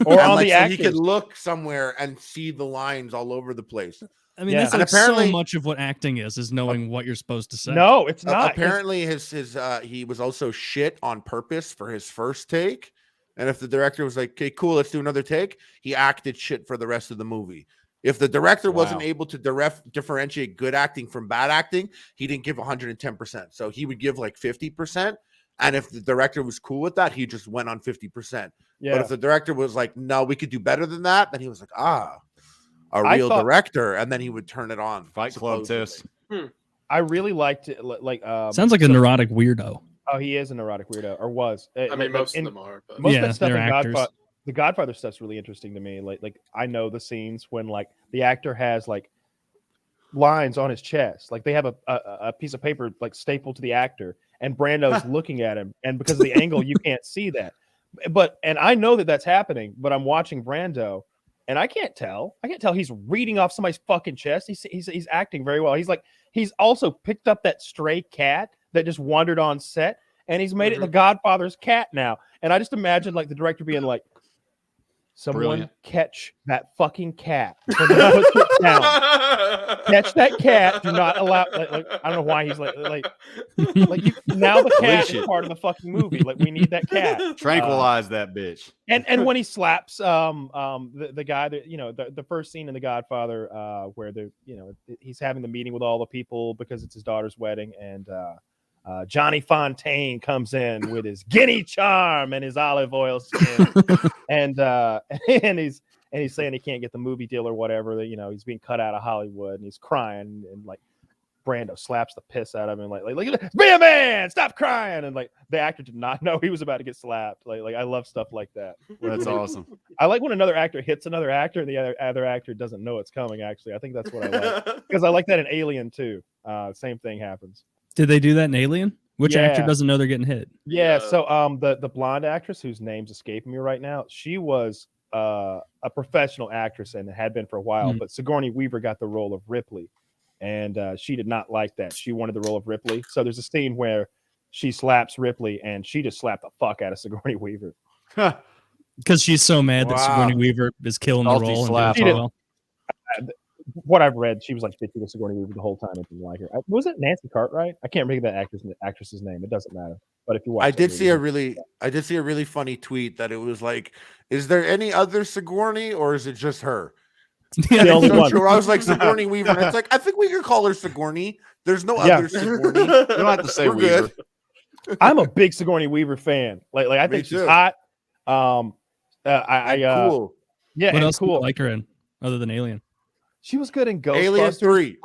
or on the actors. So he could look somewhere and see the lines all over the place. I mean, that's like apparently so much of what acting is knowing what you're supposed to say. No, it's not. Apparently, he was also shit on purpose for his first take. And if the director was like, okay, cool, let's do another take, he acted shit for the rest of the movie. If the director wasn't able to differentiate good acting from bad acting, he didn't give 110%. So he would give like 50%. And if the director was cool with that, he just went on 50%. Yeah. But if the director was like, no, we could do better than that, then he was like, a real director. And then he would turn it on. Fight Club test. I really liked it. Sounds like a neurotic weirdo. Oh, he is a neurotic weirdo, or was. I mean, most of them are. But. Most of that stuff in the Godfather stuff's really interesting to me. Like I know the scenes when like the actor has like lines on his chest, like they have a piece of paper like stapled to the actor, and Brando's looking at him, and because of the angle, you can't see that. And I know that that's happening, but I'm watching Brando, and I can't tell. He's reading off somebody's fucking chest. He's acting very well. He's also picked up that stray cat that just wandered on set, and he's made it the Godfather's cat now. And I just imagine like the director being like, someone catch that fucking cat. Put it down. Catch that cat. Do not allow. Like, I don't know why he's like now the cat is part of the fucking movie. Like we need that cat. Tranquilize that bitch. And when he slaps the guy that the first scene in The Godfather where he's having the meeting with all the people because it's his daughter's wedding, and Johnny Fontaine comes in with his guinea charm and his olive oil skin, and he's saying he can't get the movie deal or whatever. That he's being cut out of Hollywood, and he's crying, and like Brando slaps the piss out of him, like be a man, stop crying, and like the actor did not know he was about to get slapped. Like I love stuff like that. That's awesome. I like when another actor hits another actor, and the other actor doesn't know it's coming. Actually, I think that's what I like because I like that in Alien too. Same thing happens. Did they do that in Alien? Which actor doesn't know they're getting hit? Yeah. So the blonde actress whose name's escaping me right now, she was a professional actress and had been for a while, but Sigourney Weaver got the role of Ripley, and she did not like that. She wanted the role of Ripley. So there's a scene where she slaps Ripley, and she just slapped the fuck out of Sigourney Weaver. Because she's so mad that Sigourney Weaver is killing the role. What I've read, she was like bitching with Sigourney Weaver the whole time and didn't like her. Was it Nancy Cartwright? I can't remember that actress's name. It doesn't matter. But if you watch, I did see a really funny tweet that it was like, "Is there any other Sigourney, or is it just her?" The only one. I was like Sigourney Weaver, and it's like I think we could call her Sigourney. There's no other Sigourney. You don't have to say Weaver. Good. I'm a big Sigourney Weaver fan. Like I think she's hot. Cool. Yeah. What else cool. do you like her in other than Alien? She was good in Ghostbusters, Alien 3,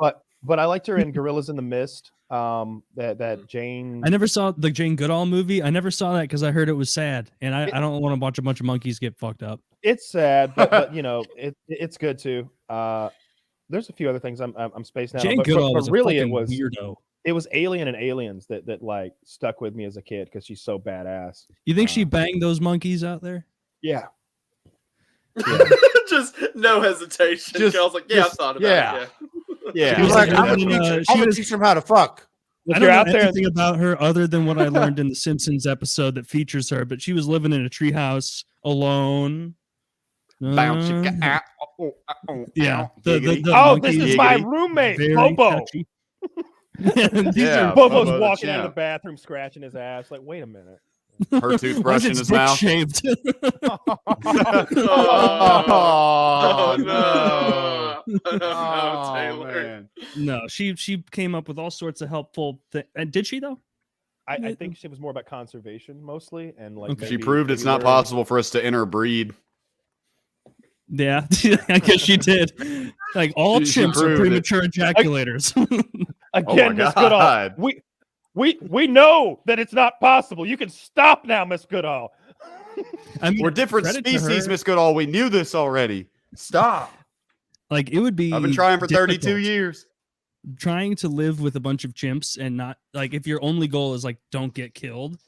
but I liked her in Gorillas in the Mist. That Jane. I never saw the Jane Goodall movie. I never saw that because I heard it was sad, and I don't want to watch a bunch of monkeys get fucked up. It's sad, but it's good too. There's a few other things I'm spacing out. Jane Goodall was really it was weirdo. It was Alien and Aliens that like stuck with me as a kid because she's so badass. You think she banged those monkeys out there? Yeah. Just no hesitation. I was like, I thought about it. Yeah. She was like, I'm gonna teach them how to fuck. I don't know anything about her other than what I learned in the Simpsons episode that features her, but she was living in a treehouse alone. Yeah. This is my roommate, Bobo. Bobo's walking out of the bathroom scratching his ass. Like, wait a minute. Her toothbrush in his mouth. Shaved. Oh no! Taylor. Man. No, she came up with all sorts of helpful things. And did she though? I think she was more about conservation mostly, and like she proved it's not possible for us to interbreed. Yeah, I guess she did. Like all chimps are premature ejaculators. Again, Miss Goodall, we know that it's not possible. You can stop now, Miss Goodall. I mean, we're different species, Miss Goodall. We knew this already. Stop. Like it would be. I've been trying for 32 years. trying to live with a bunch of chimps and not like if your only goal is like don't get killed.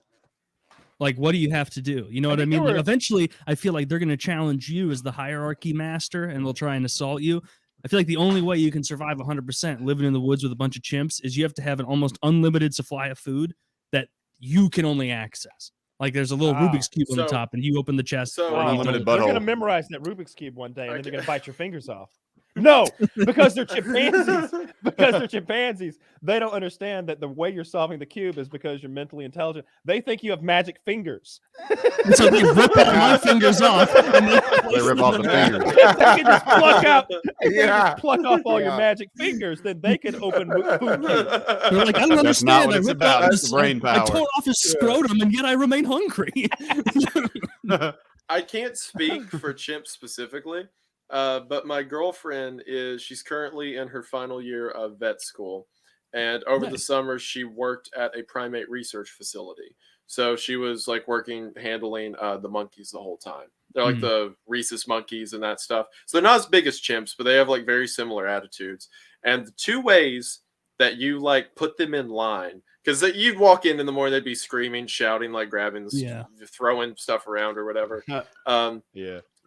Like, what do you have to do? You know what I mean? Like, eventually, I feel like they're going to challenge you as the hierarchy master, and they'll try and assault you. I feel like the only way you can survive 100% living in the woods with a bunch of chimps is you have to have an almost unlimited supply of food that you can only access. Like, there's a little Rubik's Cube on the top, and you open the chest. So they're going to memorize that Rubik's Cube one day, and then they're going to bite your fingers off. No, because they're chimpanzees. Because they're chimpanzees. They don't understand that the way you're solving the cube is because you're mentally intelligent. They think you have magic fingers. So they rip all my fingers off. And they rip off the fingers. They can just pluck out. Just pluck off all your magic fingers. Then they can open food cubes. They're like, I don't That's understand. not what it's about. It's brain power. I tore off his scrotum, and yet I remain hungry. I can't speak for chimps specifically. But my girlfriend she's currently in her final year of vet school. And over the summer, she worked at a primate research facility. So she was like handling the monkeys the whole time. They're like the rhesus monkeys and that stuff. So they're not as big as chimps, but they have like very similar attitudes. And the two ways that you like put them in line, because you'd walk in the morning, they'd be screaming, shouting, like grabbing, throwing stuff around or whatever.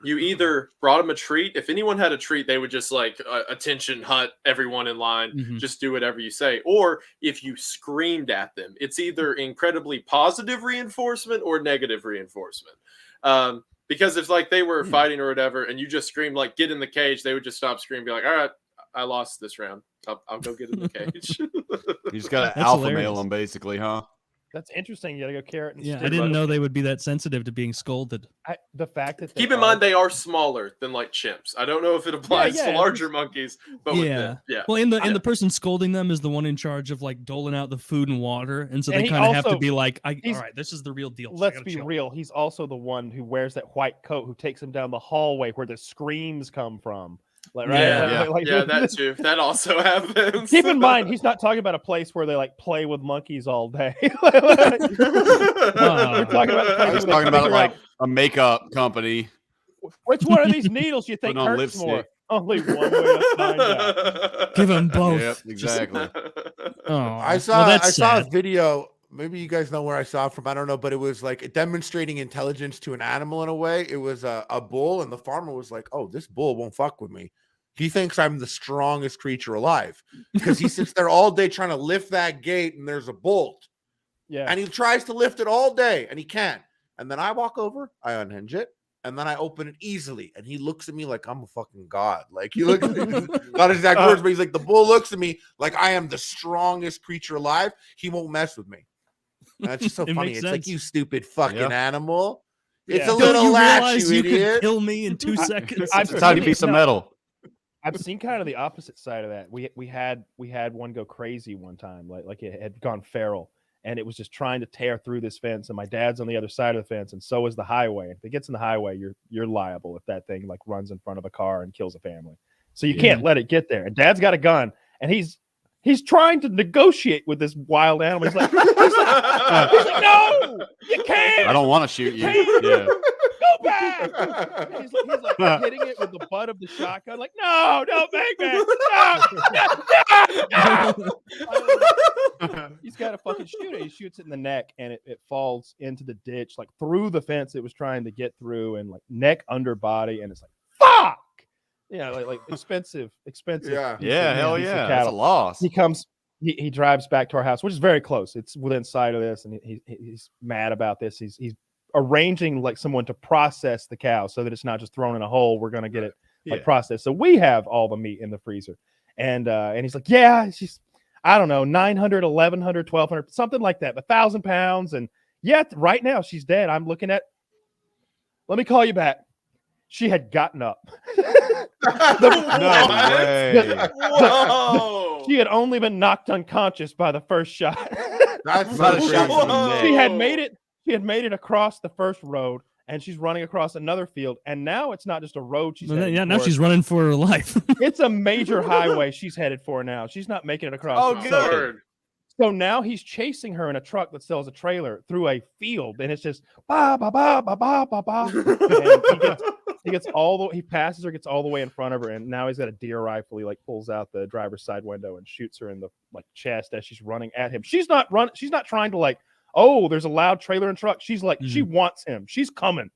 You either brought them a treat. If anyone had a treat, they would just like attention hut everyone in line, just do whatever you say. Or if you screamed at them, it's either incredibly positive reinforcement or negative reinforcement. Because if like they were fighting or whatever, and you just screamed like get in the cage, they would just stop screaming, be like, all right, I lost this round. I'll go get in the cage. You just got to alpha male them basically, huh? That's interesting. You got to go carrot and stick. I didn't know they would be that sensitive to being scolded. The fact that keep in mind they are smaller than like chimps. I don't know if it applies to larger monkeys, but with them, Well, and the person scolding them is the one in charge of like doling out the food and water, and so they kind of have to be like, all right, this is the real deal. Let's be real. He's also the one who wears that white coat who takes him down the hallway where the screams come from. Like, right? That too. That also happens. Keep in mind, he's not talking about a place where they like play with monkeys all day. We're talking about like a makeup company. Which one of these needles you think hurts lipstick. More? Only one way to find out. Give them both. Yep, exactly. I saw a video. Maybe you guys know where I saw it from. I don't know, but it was like demonstrating intelligence to an animal in a way. It was a bull, and the farmer was like, "Oh, this bull won't fuck with me. He thinks I'm the strongest creature alive because he sits there all day trying to lift that gate, and there's a bolt. Yeah, and he tries to lift it all day, and he can't. And then I walk over, I unhinge it, and then I open it easily, and he looks at me like I'm a fucking god. Like he looks, not exact words, but he's like the bull looks at me like I am the strongest creature alive. He won't mess with me." That's just so funny. It's like, you stupid fucking animal. It's a little latch, you idiot. Could kill me in 2 seconds. It's a tiny piece of metal. I've seen kind of the opposite side of that. We had one go crazy one time, like it had gone feral, and it was just trying to tear through this fence. And my dad's on the other side of the fence, and so is the highway. If it gets in the highway, you're liable if that thing like runs in front of a car and kills a family. So you can't let it get there. And Dad's got a gun, and he's trying to negotiate with this wild animal. He's like, no, you can't. I don't want to shoot you. Yeah. Go back. And he's like hitting it with the butt of the shotgun. Like, no, don't make me. No. He's got to fucking shoot it. He shoots it in the neck, and it falls into the ditch, like through the fence it was trying to get through, and like neck under body, and it's like, fuck. Yeah, like expensive. Yeah, hell yeah. That's a loss. He drives back to our house, which is very close. It's within sight of this, and he's mad about this. He's arranging like someone to process the cow so that it's not just thrown in a hole. We're gonna get it processed. So we have all the meat in the freezer, and he's like, yeah, she's, I don't know, 900, 1100, 1200, something like that, 1,000 pounds, and right now she's dead. I'm looking at. Let me call you back. She had gotten up. No way. Whoa. She had only been knocked unconscious by the first shot. That's not a shot from the neck. She had made it across the first road, and she's running across another field. And now it's not just a road. Now she's running for her life. It's a major highway she's headed for now. She's not making it across. Oh, good. So now he's chasing her in a truck that sells a trailer through a field, and it's just ba ba ba ba ba ba ba. he passes her, gets all the way in front of her, and now he's got a deer rifle. He like pulls out the driver's side window and shoots her in the like chest as she's running at him. She's not trying to like, oh, there's a loud trailer and truck. She's like, she wants him. She's coming.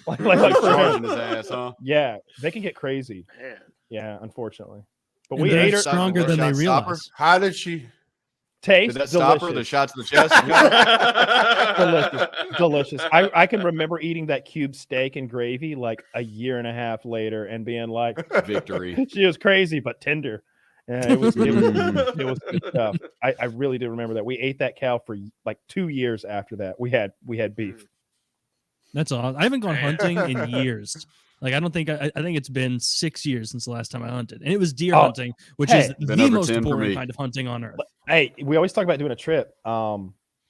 Like charging his ass, huh? Yeah, they can get crazy. Man. Yeah, unfortunately. But And we they're ate her. stronger than they Stop her? realize. How did she? Taste Did that stop her? The shots to the chest? delicious. I can remember eating that cube steak and gravy like a year and a half later and being like, victory. She was crazy but tender. And it was good stuff. I really do remember that. We ate that cow for like 2 years after that. We had beef. That's all. I haven't gone hunting in years. Like I think it's been 6 years since the last time I hunted, and it was deer hunting, which is the most boring kind of hunting on earth. Hey, we always talk about doing a trip.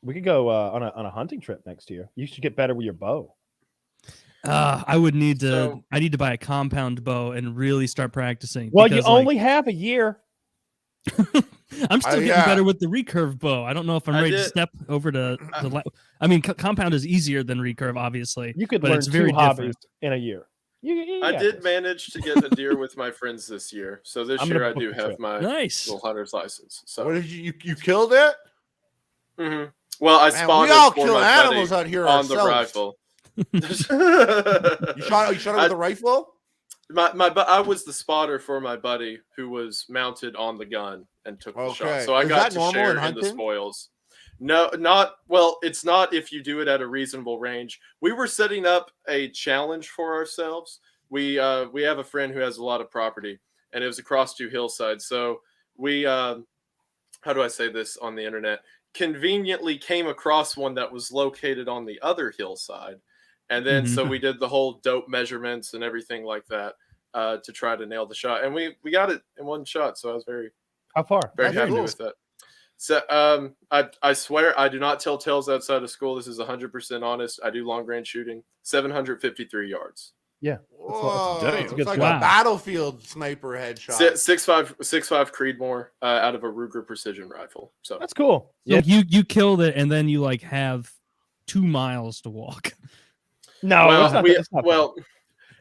We could go on a hunting trip next year. You should get better with your bow. I would need to. I need to buy a compound bow and really start practicing. Well, you only have a year. I'm still getting better with the recurve bow. I don't know if I'm ready to step over to the. I mean, compound is easier than recurve, obviously. You could but learn it's very two hobbies different. In a year. I did manage to get a deer with my friends this year, so this year I do have my little hunter's license. So what did you killed it? Mm-hmm. Well, I spotted. We all kill animals out here on ourselves. the rifle. You shot it with a rifle? I was the spotter for my buddy who was mounted on the gun and took the shot. So I got to share in the spoils. No, it's not if you do it at a reasonable range. We were setting up a challenge for ourselves. We have a friend who has a lot of property, and it was across 2 hillsides. So we, how do I say this on the internet? Conveniently came across one that was located on the other hillside. And then so we did the whole dope measurements and everything like that to try to nail the shot. And we got it in one shot. So I was very happy with that. So I swear I do not tell tales outside of school. This is 100% honest. I do long range shooting, 753 yards. Yeah, it's like a battlefield sniper headshot. 6.5 Creedmoor out of a Ruger precision rifle. So that's cool. So you killed it, and then you like have 2 miles to walk. No,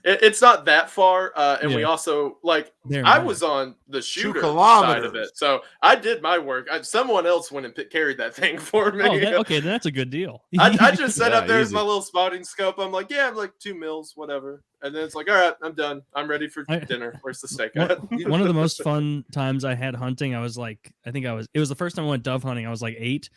it's not that far, and we also I was on the shooter side of it, so I did my work. Someone else went and carried that thing for me. Okay, then that's a good deal. I just set up there as my little spotting scope. I'm like, I'm like 2 mils, whatever, and then it's like, all right, I'm done. I'm ready for dinner. Where's the steak? One of the most fun times I had hunting, I was like, it was the first time I went dove hunting. I was like 8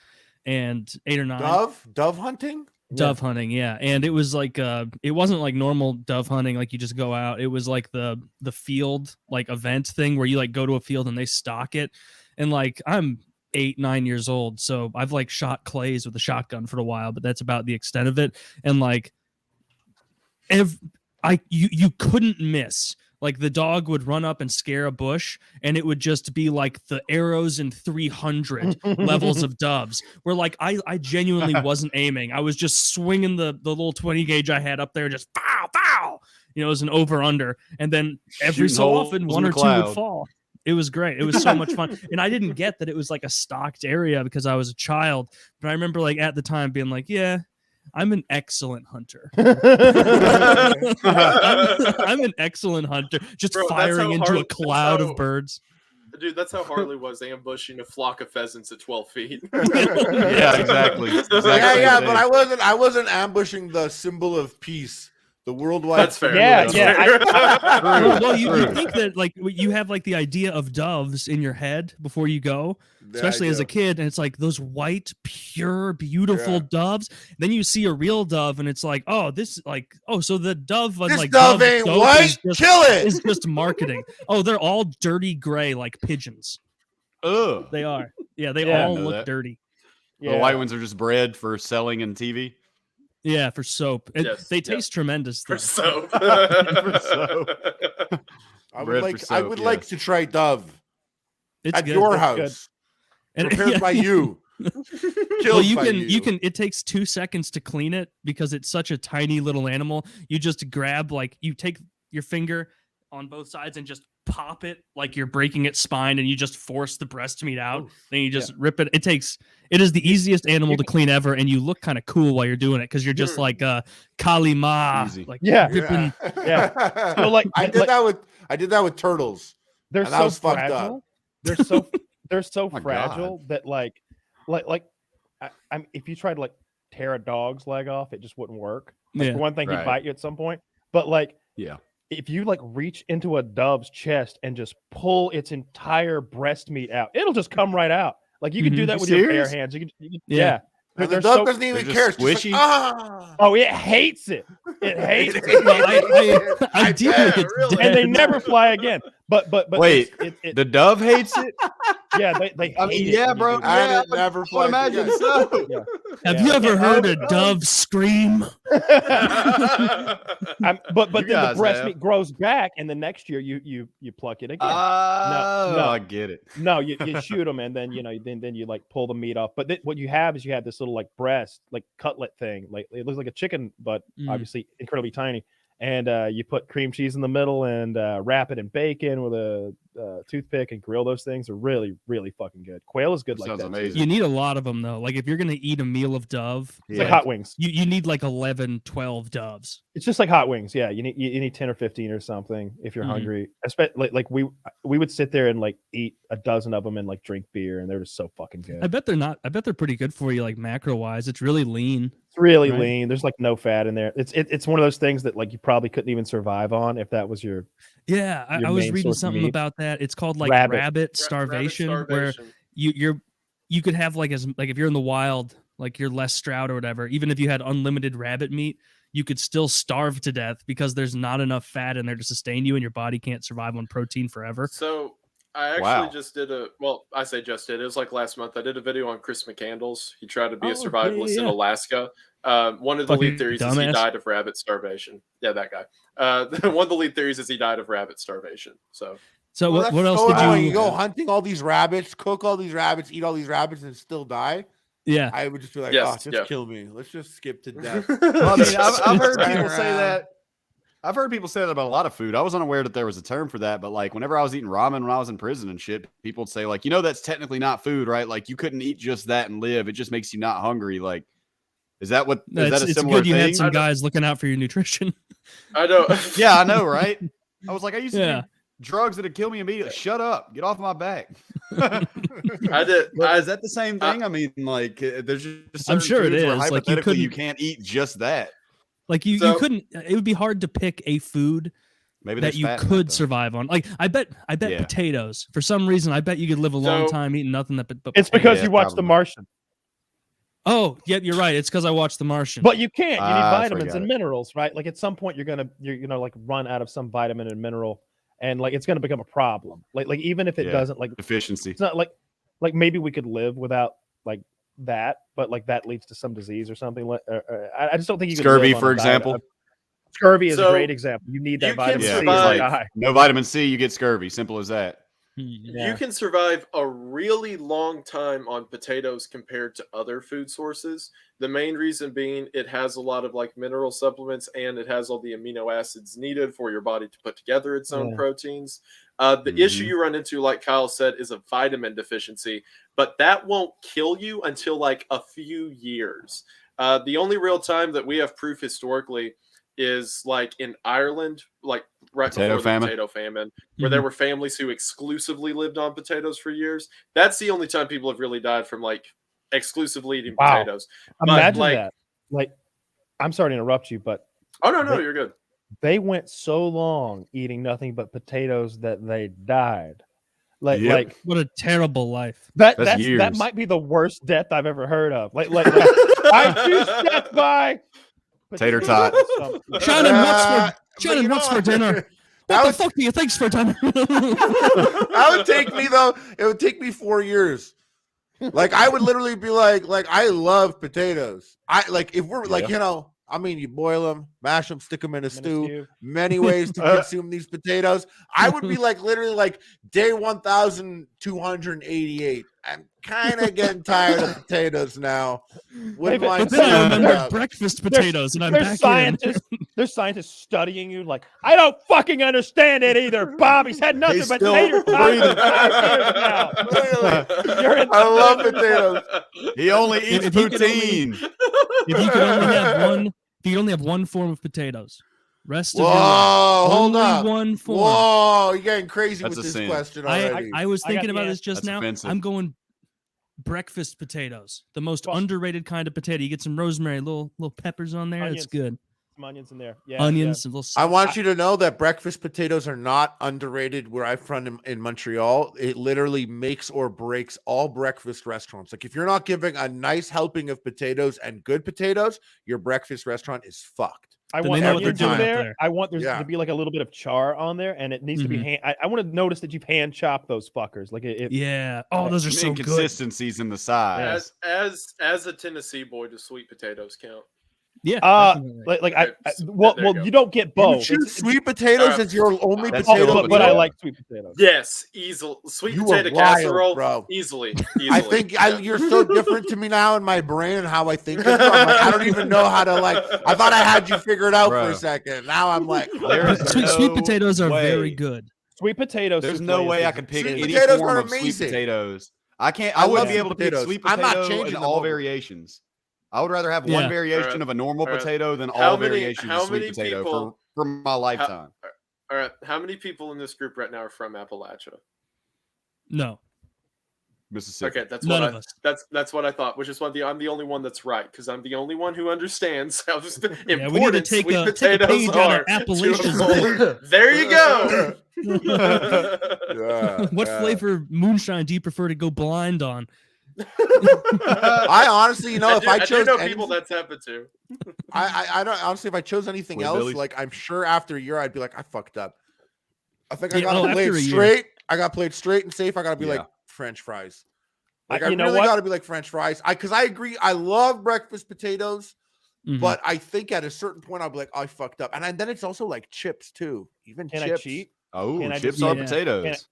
or 9. Dove hunting. Dove hunting, yeah, and it was like it wasn't like normal dove hunting, like you just go out. It was like the field like event thing where you like go to a field and they stock it, and like I'm 8-9 years old, so I've like shot clays with a shotgun for a while, but that's about the extent of it. And like, you couldn't miss. Like the dog would run up and scare a bush, and it would just be like the arrows in 300 levels of doves. Where like I genuinely wasn't aiming. I was just swinging the little 20 gauge I had up there, just pow pow. It was an over under, and then every so often 1 or 2 would fall. It was great. It was so much fun, and I didn't get that it was like a stocked area because I was a child. But I remember like at the time being like, yeah. I'm an excellent hunter. I'm an excellent hunter. Just firing into a cloud of birds. Dude, that's how Harley was ambushing a flock of pheasants at 12 feet. Yeah, exactly. But I wasn't ambushing the symbol of peace. The worldwide. That's fair. Well, you think that like you have like the idea of doves in your head before you go, especially as a kid, and it's like those white, pure, beautiful doves. Then you see a real dove, and it's like, so the dove, this like dove ain't white. Kill it. Is just marketing. Oh, they're all dirty gray like pigeons. Ugh. They are. Yeah, they all look dirty. The white ones are just bred for selling in TV. Yeah, for soap. They taste tremendous. For soap. For soap. I would like to try dove. It's at good. your house. And prepared by you. Well, you can. It takes 2 seconds to clean it because it's such a tiny little animal. You just grab you take your finger on both sides and just pop it like you're breaking its spine, and you just force the breast meat out. Then you just rip it. It is the easiest animal to clean ever, and you look kind of cool while you're doing it because you're just like Kalima, Easy. like Yeah. So like I did that with turtles. They're And that so was fucked fragile. up. They're so My fragile that like I'm if you tried to like tear a dog's leg off, it just wouldn't work. Like, Yeah. for one thing, he'd Right. bite you at some point. But like Yeah. if you like reach into a dove's chest and just pull its entire breast meat out, it'll just come right out. Like you can do Mhm. that You with your bare serious? hands. You can Yeah. And They're the dog so, doesn't even they're care. just It's just squishy? like, ah. oh, it hates it. It hates it. Well, ideally, bet, it's really. dead. And they never fly again. But Wait, it the dove hates it. yeah, they I mean, hate it yeah, when you bro. do that. And Yeah, it never I would flies imagine again. so. Yeah. Have Yeah. you ever Yeah. heard a Oh, dove scream? But You then the guys breast have. meat grows back, and the next year you pluck it again. Oh, no. I get it. No, you shoot them, and then then you like pull the meat off. But what you have is you have this little like breast, like cutlet thing, like it looks like a chicken, but obviously incredibly tiny. And you put cream cheese in the middle and wrap it in bacon with a toothpick and grill those things. Are really, really fucking good. Quail is good like Sounds that. amazing. You need a lot of them though. Like if you're gonna eat a meal of dove, It's like hot wings. you need like 11, 12 doves. It's just like hot wings. Yeah, you need 10 or 15 or something if you're Mhm. hungry. Like we would sit there and like eat a dozen of them and like drink beer, and they're just so fucking good. I bet they're pretty good for you, like macro wise. It's really lean. It's really Right. lean. There's like no fat in there. It's one of those things that like you probably couldn't even survive on if that was your Yeah, Your I was main reading source of something meat? about that. It's called like Rabbit. rabbit starvation, where starvation. you could have like if you're in the wild, like you're Les Stroud or whatever. Even if you had unlimited rabbit meat, you could still starve to death because there's not enough fat in there to sustain you, and your body can't survive on protein forever. So I actually Wow. just did I say just did. It was like last month. I did a video on Chris McCandles. He tried to be Oh, a survivalist in yeah. Alaska. One of the Fucking lead theories is he dumbass. died of rabbit starvation. Yeah, that guy. One of the lead theories is he died of rabbit starvation. So So Well, what that's else so did annoying. you? You go hunting all these rabbits, cook all these rabbits, eat all these rabbits, and still die. Yeah, I would just be like, Yes, oh, just yeah. kill me. Let's just skip to death. Well, I mean, I've heard Running people say around. that. I've heard people say that about a lot of food. I was unaware that there was a term for that, but like whenever I was eating ramen when I was in prison and shit, people would say like, that's technically not food, right? Like you couldn't eat just that and live. It just makes you not hungry. Like, is that what? No, Is that a it's similar good you had thing? some guys looking out for your nutrition. I know. Yeah, I know, right? I was like, I used to Yeah. do drugs that'd kill me immediately. Shut up, get off my back. I did. But is that the same thing? I mean, like, there's just I'm certain sure it foods where is. Like, you hypothetically you couldn't- can't eat just that. Like you So- couldn't. It would be hard to pick a food Maybe that there's you fat in could that, though. survive on. Like I bet Yeah. potatoes. For some reason, I bet you could live a long So- time eating nothing but It's potatoes. because Yeah, you watched The probably. Martian. Oh, yep, you're right. It's because I watched The Martian. But you can't. You need That's where I vitamins got and it. minerals, right? Like at some point you're gonna like run out of some vitamin and mineral, and like it's gonna become a problem. Like even if it Yeah. doesn't, like Deficiency. it's not like maybe we could live without like that, but like that leads to some disease or something. I just don't think you could Scurvy, live on for a diet example. of- Scurvy is a So, great example. You need that you can vitamin Yeah, C. survive- to like, die. no vitamin C, you get scurvy. Simple as that. Yeah. You can survive a really long time on potatoes compared to other food sources. The main reason being it has a lot of like mineral supplements and it has all the amino acids needed for your body to put together its own Yeah. proteins. The issue Mhm. you run into, like Kyle said, is a vitamin deficiency, but that won't kill you until like a few years. The only real time that we have proof historically is like in Ireland, like right Potato before famine? the potato famine, where there were families who exclusively lived on potatoes for years. That's the only time people have really died from like exclusively eating Wow. potatoes. But, Imagine like- that. Like, I'm sorry to interrupt you, but Oh no, They- you're good. they went so long eating nothing but potatoes that they died. Like, Yep. like What a terrible life. That's that years. might be the worst death I've ever heard of. Like I choose death by Tater potatoes tot. or something. Shannon, but Shannon, you what's know for dinner? That What would, the fuck do you think's for dinner? that would take me though. It would take me 4 years. Like I would literally be like I love potatoes. I like if we're like I mean, you boil them, mash them, stick them in a stew. Many ways to consume these potatoes. I would be like literally like day 1,288 I'm kind of getting tired of potatoes now. Wouldn't But mind But then I serving remembered up. breakfast potatoes, and I'm There's back scientists. There's scientists studying you. Like, I don't fucking understand it either. Bobby's had nothing He's but still tater tots breathing. for 5 years now. You're in- I love potatoes. He only eats if you could poutine. If you could only have one, if you could only have one form of potatoes, rest of your life, Whoa, hold only up. one form. Whoa, you're getting crazy That's with a this sin. question I already. was I got thinking the about this answer. just That's now. offensive. I'm going breakfast potatoes, the most Well- underrated kind of potato. You get some rosemary, little peppers on there. Onions. It's good. Some onions in there. Yeah, Onions, a little. I want you to know that breakfast potatoes are not underrated where I'm from in Montreal. It literally makes or breaks all breakfast restaurants. Like if you're not giving a nice helping of potatoes and good potatoes, your breakfast restaurant is fucked. I Then want they know what they're onions doing in out there. there. I want there Yeah. to be like a little bit of char on there, and it needs to be Mhm. hand. I want to notice that you've hand chopped those fuckers. Like it. Yeah. Oh, those are Some so good. inconsistencies in the size. As a Tennessee boy, do sweet potatoes count? Yeah. Uh, definitely. like Okay, well, there you go. you don't get You both. choose sweet potatoes as your only That's potato. still a but I potato. like sweet potatoes. Yes, easily. Sweet You potato were wild, casserole, bro. easily. I think Yeah. you're so different to me now in my brain and how I think of you. I'm like, I don't even know how to like. I thought I had you figured out for Bro. a second. Now I'm like, There's Sweet no potatoes are very way. good. Sweet potatoes. There's souffle no is- way I could pick Sweet any potatoes form are of sweet amazing. potatoes. I can't. I I wouldn't love be able to pick potatoes. sweet I'm not potato changing in them all over. variations. I would rather have Yeah. one variation Alright, of a normal alright. potato than How all many- variations how of sweet many potato people- for my lifetime. All right, how many people in this group right now are from Appalachia? No, Mississippi. Okay, that's none what of us. that's what I thought, which is why I'm the only one that's right because I'm the only one who understands how important Yeah, we need to take sweet a potatoes page out are. of Appalachia's to- There you go. Yeah, what yeah. flavor moonshine do you prefer to go blind on? I honestly, if I I do chose know anything, people that's happened to. I don't honestly. If I chose anything Squid else, billies. like I'm sure after a year, I'd be like, I fucked up. I think I Yeah, gotta play after it a year. straight. I gotta play it straight and safe. I gotta be Yeah. like French fries. Like I you know really what? gotta be like French fries. Because I agree. I love breakfast potatoes, Mhm. but I think at a certain point I'll be like, I fucked up. And then it's also like chips too. Even Can I chips. cheat? Oh, Can I chips just- are Yeah. potatoes.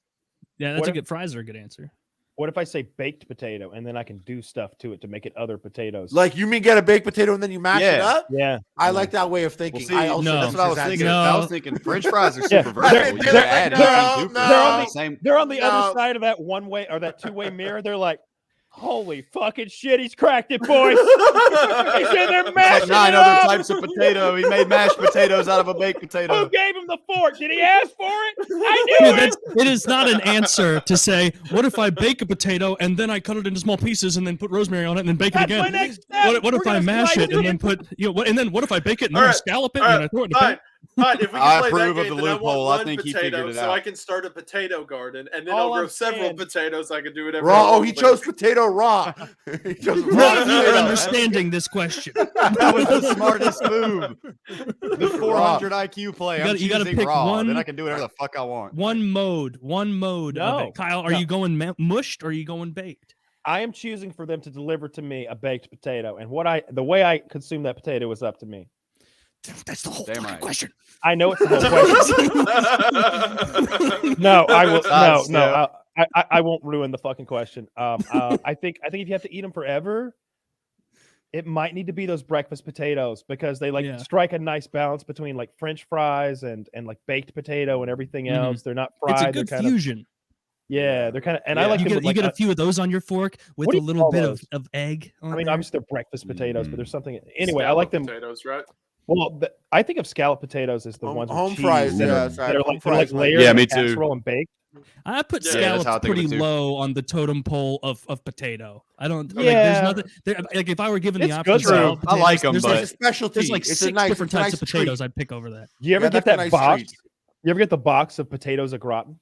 Yeah, that's What a if- good. Fries are a good answer. What if I say baked potato and then I can do stuff to it to make it other potatoes? Like you mean get a baked potato and then you mash it Yeah. up? yeah, I like that way of thinking. Well, see, I also no. that's what I was thinking. No. I was thinking French fries are Yeah. super versatile. You can They're- add no, anything to no. it. They're on The the- same. they're on the No. other side of that one way or that two-way mirror. They're like, holy fucking shit, he's cracked it, boys. He's in there It's mashing like 9 it other up. types of potato. He made mashed potatoes out of a baked Who potato. gave him the fork? Did he ask for it? I Yeah, knew it. it is not an answer to say, what if I bake a potato and then I cut it into small pieces and then put rosemary on it and then bake That's it my again? next step. What if We're I gonna mash slice it and then put, and then what if I bake it and then I Alright, scallop it alright, and then I throw it in the fine. pan? Fine, if we can I play that approve of game, the then loophole. I I want think one he figured potato, it so I out. can start a potato garden, and then All I'll grow I'm several saying- potatoes. I can do whatever. Raw. I Oh, want he with chose it. potato raw. He chose raw Not you potato. understanding this question. That was the smartest move. The 400 IQ play. You I'm gotta- you gotta choosing pick raw. one- Then I can do whatever the fuck I want. One mode of No. it. Kyle, are No. you going mushed or are you going baked? I am choosing for them to deliver to me a baked potato, and the way I consume that potato is up to me. That's the whole Damn fucking right. question. I know it's the whole question. No, I will. No, no, I won't ruin the fucking question. I think if you have to eat them forever, it might need to be those breakfast potatoes because they Yeah. strike a nice balance between like French fries and like baked potato and everything Mhm. else. They're not fried. It's a they're good kind of fusion. they're kind of and I Yeah. like You them get, with, like, you get a few of those on your fork with What do a you little call bit those? of egg. On I mean, there. obviously they're breakfast potatoes, but there's something. Anyway, I Scallop like them. potatoes, right? Well, I think of scallop potatoes as the Home- ones with home cheese fries, that yeah, are, sorry, that are home like, they're like fries, like- layered Yeah, in me a too. casserole and baked. I put Yeah, that's how I scallops think of it pretty too. low on the totem pole of potato. I don't like. Yeah. There's nothing. Like if I were given the It's option, good, of scallop though. I like potatoes, 'em, there's but- like, It's a specialty. there's like it's six a nice, different it's a types nice of potatoes treat. I'd pick over that. Do you ever Yeah, get that's a that nice box? treat. You ever get the box of potatoes au gratin from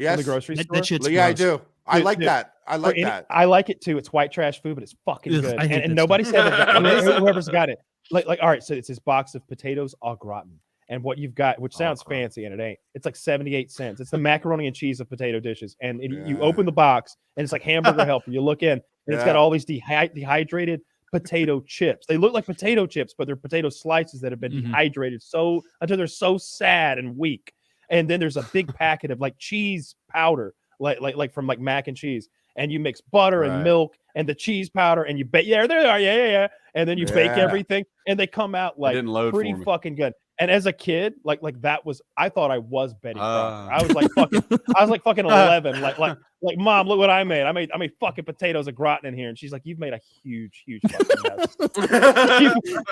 Yes. the grocery store? That shit's Yeah, I gross. do. I Dude, like dude, that. I like Or that. I like it too. It's white trash food, but it's fucking Ugh, good. I hate And that nobody stuff. said that. Whoever's got it. Like, all right, so it's this box of potatoes au gratin. And what you've got, which sounds gratin. fancy, and it ain't. It's like 78 cents. It's the macaroni and cheese of potato dishes. And you Yeah. open the box, and it's like Hamburger Helper. You look in, and it's got Yeah. all these dehydrated potato chips. They look like potato chips, but they're potato slices that have been Mhm. dehydrated until they're so sad and weak. And then there's a big packet of like cheese powder, like from like mac and cheese. and you mix butter and milk and the cheese powder and you bake. Yeah, there they are. Yeah. And then you bake everything, and they come out like pretty fucking good. And as a kid, like that was, I thought I was Betty Crocker. I was like fucking 11. Like mom, look what I made. I made fucking potatoes and gratin in here, and she's like, you've made a huge fucking mess.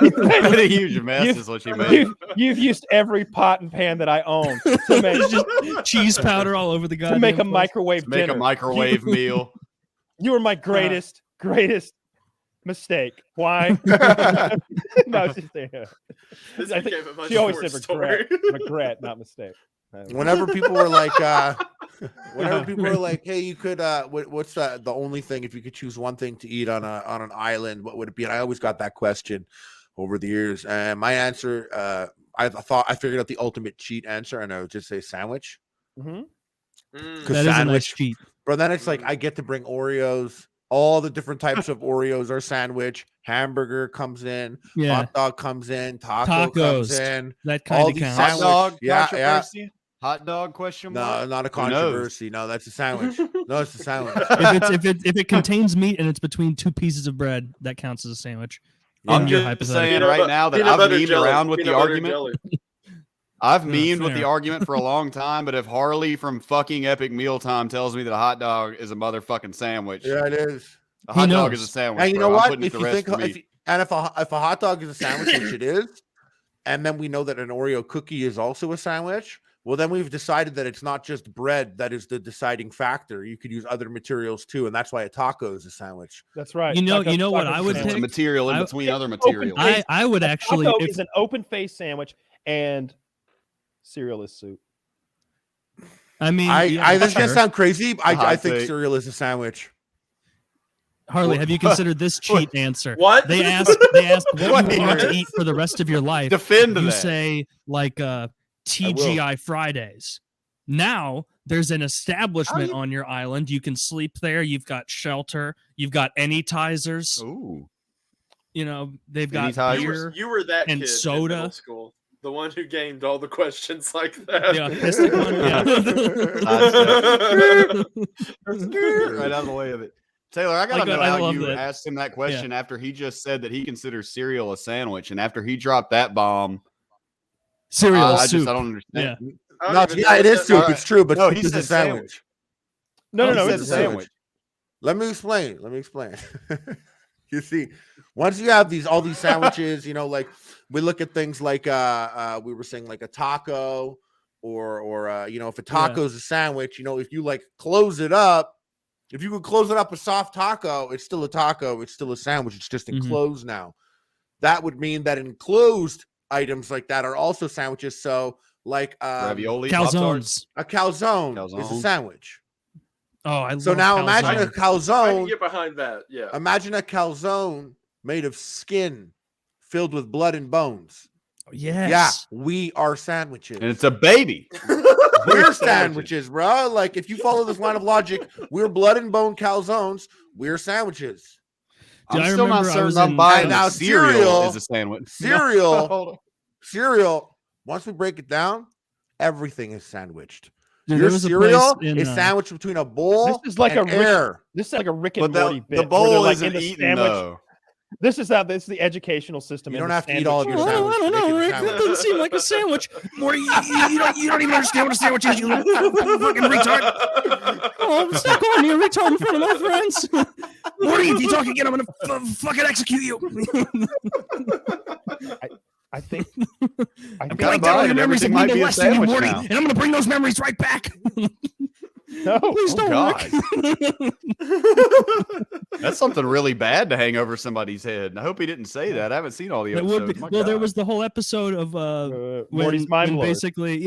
you've made a huge mess is what you made. You've used every pot and pan that I own to make just cheese powder all over the goddamn to make a place. microwave dinner. Make a microwave meal. You were my greatest mistake. Why? No, it's just I think she always said regret, not mistake. Whenever people were like, hey, you could, what's the only thing, if you could choose one thing to eat on an island, what would it be? And I always got that question over the years. And my answer, I figured out the ultimate cheat answer, and I would just say sandwich. That is a nice cheat. But then it's like I get to bring Oreos. All the different types of Oreos are sandwich. Hamburger comes in. Hot dog comes in. Tacos comes in. That kind of counts. Hot dog controversy? Hot dog question mark? No, not a controversy. No, that's a sandwich. No, it's a sandwich. if it contains meat and it's between two pieces of bread, that counts as a sandwich. I'm just saying right now that I've memed around with the argument. I've memed with the argument for a long time, but if Harley from fucking Epic Mealtime tells me that a hot dog is a motherfucking sandwich, yeah, it is. A hot dog is a sandwich. And you know what? If you think, if a hot dog is a sandwich, which it is, and then we know that an Oreo cookie is also a sandwich, well, then we've decided that it's not just bread that is the deciding factor. You could use other materials too, and that's why a taco is a sandwich. That's right. You know what I would pick? Material in between other materials. I would actually. Taco is an open face sandwich, and cereal is soup. I mean, this is gonna sound crazy. I think cereal is a sandwich. Harley, have you considered this cheat answer? What? They ask what you want to eat for the rest of your life. Defend you that. say like TGI Fridays. Now there's an establishment on your island. You can sleep there. You've got shelter. You've got anytizers. Ooh. You know, they've got beer. You were that and kid soda. In middle school. The one who gamed all the questions like that. Yeah, autistic one. Yeah. Right out of the way of it. Taylor, I gotta know how you asked him that question after he just said that he considers cereal a sandwich, and after he dropped that bomb, cereal soup. I don't understand. Yeah, it is soup. It's true, but no, he said a sandwich. No, it's a sandwich. Let me explain. You see, once you have all these sandwiches, you know, like we look at things like we were saying like a taco or you know, if a taco is a sandwich, you know, if you like close it up, if you could close it up a soft taco, it's still a taco, it's still a sandwich, it's just enclosed now. That would mean that enclosed items like that are also sandwiches. So like ravioli, calzones. A calzone is a sandwich. Oh, I so now imagine a calzone. I can get behind that. Yeah. Imagine a calzone made of skin filled with blood and bones. Yes. Yeah, we are sandwiches. And it's a baby. We're sandwiches, bro. Like if you follow this line of logic, we're blood and bone calzones. We're sandwiches. I'm still not certain I'm buying now. Cereal is a sandwich. Cereal. Once we break it down, everything is sandwiched. Your cereal is sandwiched between a bowl and air. This is like a Rick and Morty bit. The bowl isn't eaten, though. This is the educational system. You don't have to eat all of your sandwich. I don't know, Rick. That doesn't seem like a sandwich. Morty, you don't even understand what a sandwich is, you fucking retard. Oh, stop calling me a retard in front of my friends. Morty, if you talk again, I'm going to fucking execute you. I think I'm going down all your memories and mean less than you, Morty, and I'm going to bring those memories right back. No, please don't. God. That's something really bad to hang over somebody's head. And I hope he didn't say that. I haven't seen all the episodes. Well, there was the whole episode of Morty's mind blowers. Basically,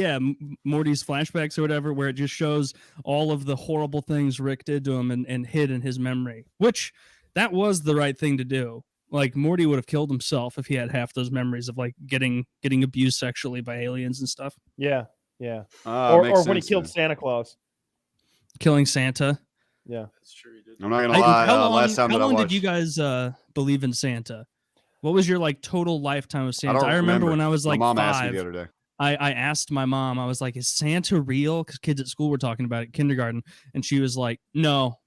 Morty's flashbacks or whatever, where it just shows all of the horrible things Rick did to him and hid in his memory, which that was the right thing to do. Like Morty would have killed himself if he had half those memories of like getting abused sexually by aliens and stuff. Yeah. Or when he killed Santa Claus. Killing Santa. Yeah, that's true. He did. I'm not gonna lie. Last time how that I long watched, did you guys believe in Santa? What was your like total lifetime of Santa? I remember when I was like my mom 5. asked me the other day. I asked my mom. I was like, "Is Santa real?" Because kids at school were talking about it, kindergarten, and she was like, "No."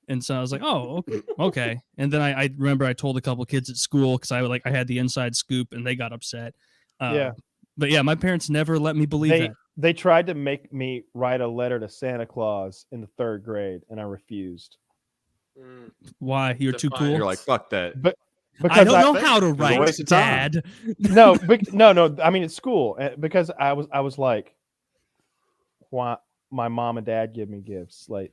And so I was like, oh, okay. And then I remember I told a couple kids at school because I had the inside scoop and they got upset. Yeah. But yeah, my parents never let me believe that. They tried to make me write a letter to Santa Claus in the 3rd grade, and I refused. Why? You're too cool? You're like, fuck that. But I don't know how to write, Dad. No. I mean, it's school because I was like, why my mom and dad give me gifts? Like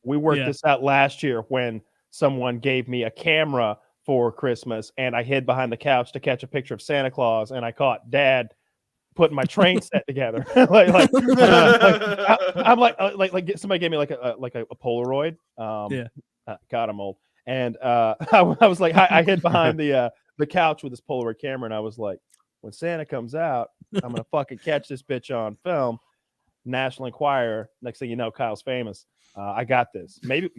we worked this out last year when someone gave me a camera for Christmas, and I hid behind the couch to catch a picture of Santa Claus, and I caught Dad putting my train set together. Like somebody gave me like a Polaroid. God, I'm old. And I was like, I hid behind the couch with this Polaroid camera, and I was like, when Santa comes out, I'm gonna fucking catch this bitch on film. National Enquirer. Next thing you know, Kyle's famous. I got this. Maybe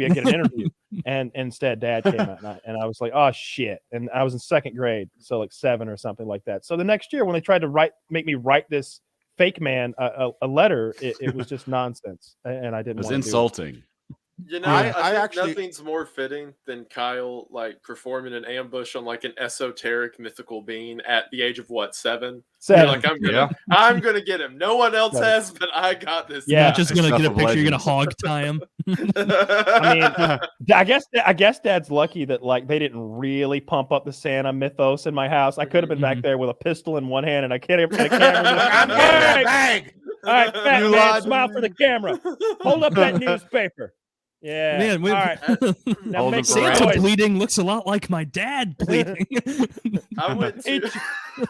I get an interview. And instead, Dad came out, and I was like, oh shit. And I was in 2nd grade, so like 7 or something like that. So the next year, when they tried to make me write this fake man a letter, it was just nonsense, and I didn't. It was insulting. You know, I actually nothing's more fitting than Kyle like performing an ambush on like an esoteric mythical being at the age of what, 7? You're like, I'm gonna get him. No one else has, but I got this. Yeah, not just gonna get a picture. You're gonna hog tie him. I mean, I guess Dad's lucky that like they didn't really pump up the Santa mythos in my house. I could have been back there with a pistol in one hand and a camera. Like, I'm bag. All right, fat man, smile for the camera. Hold up that newspaper. Yeah. Man, all right. Now make Santa bleeding looks a lot like my dad bleeding. I went to...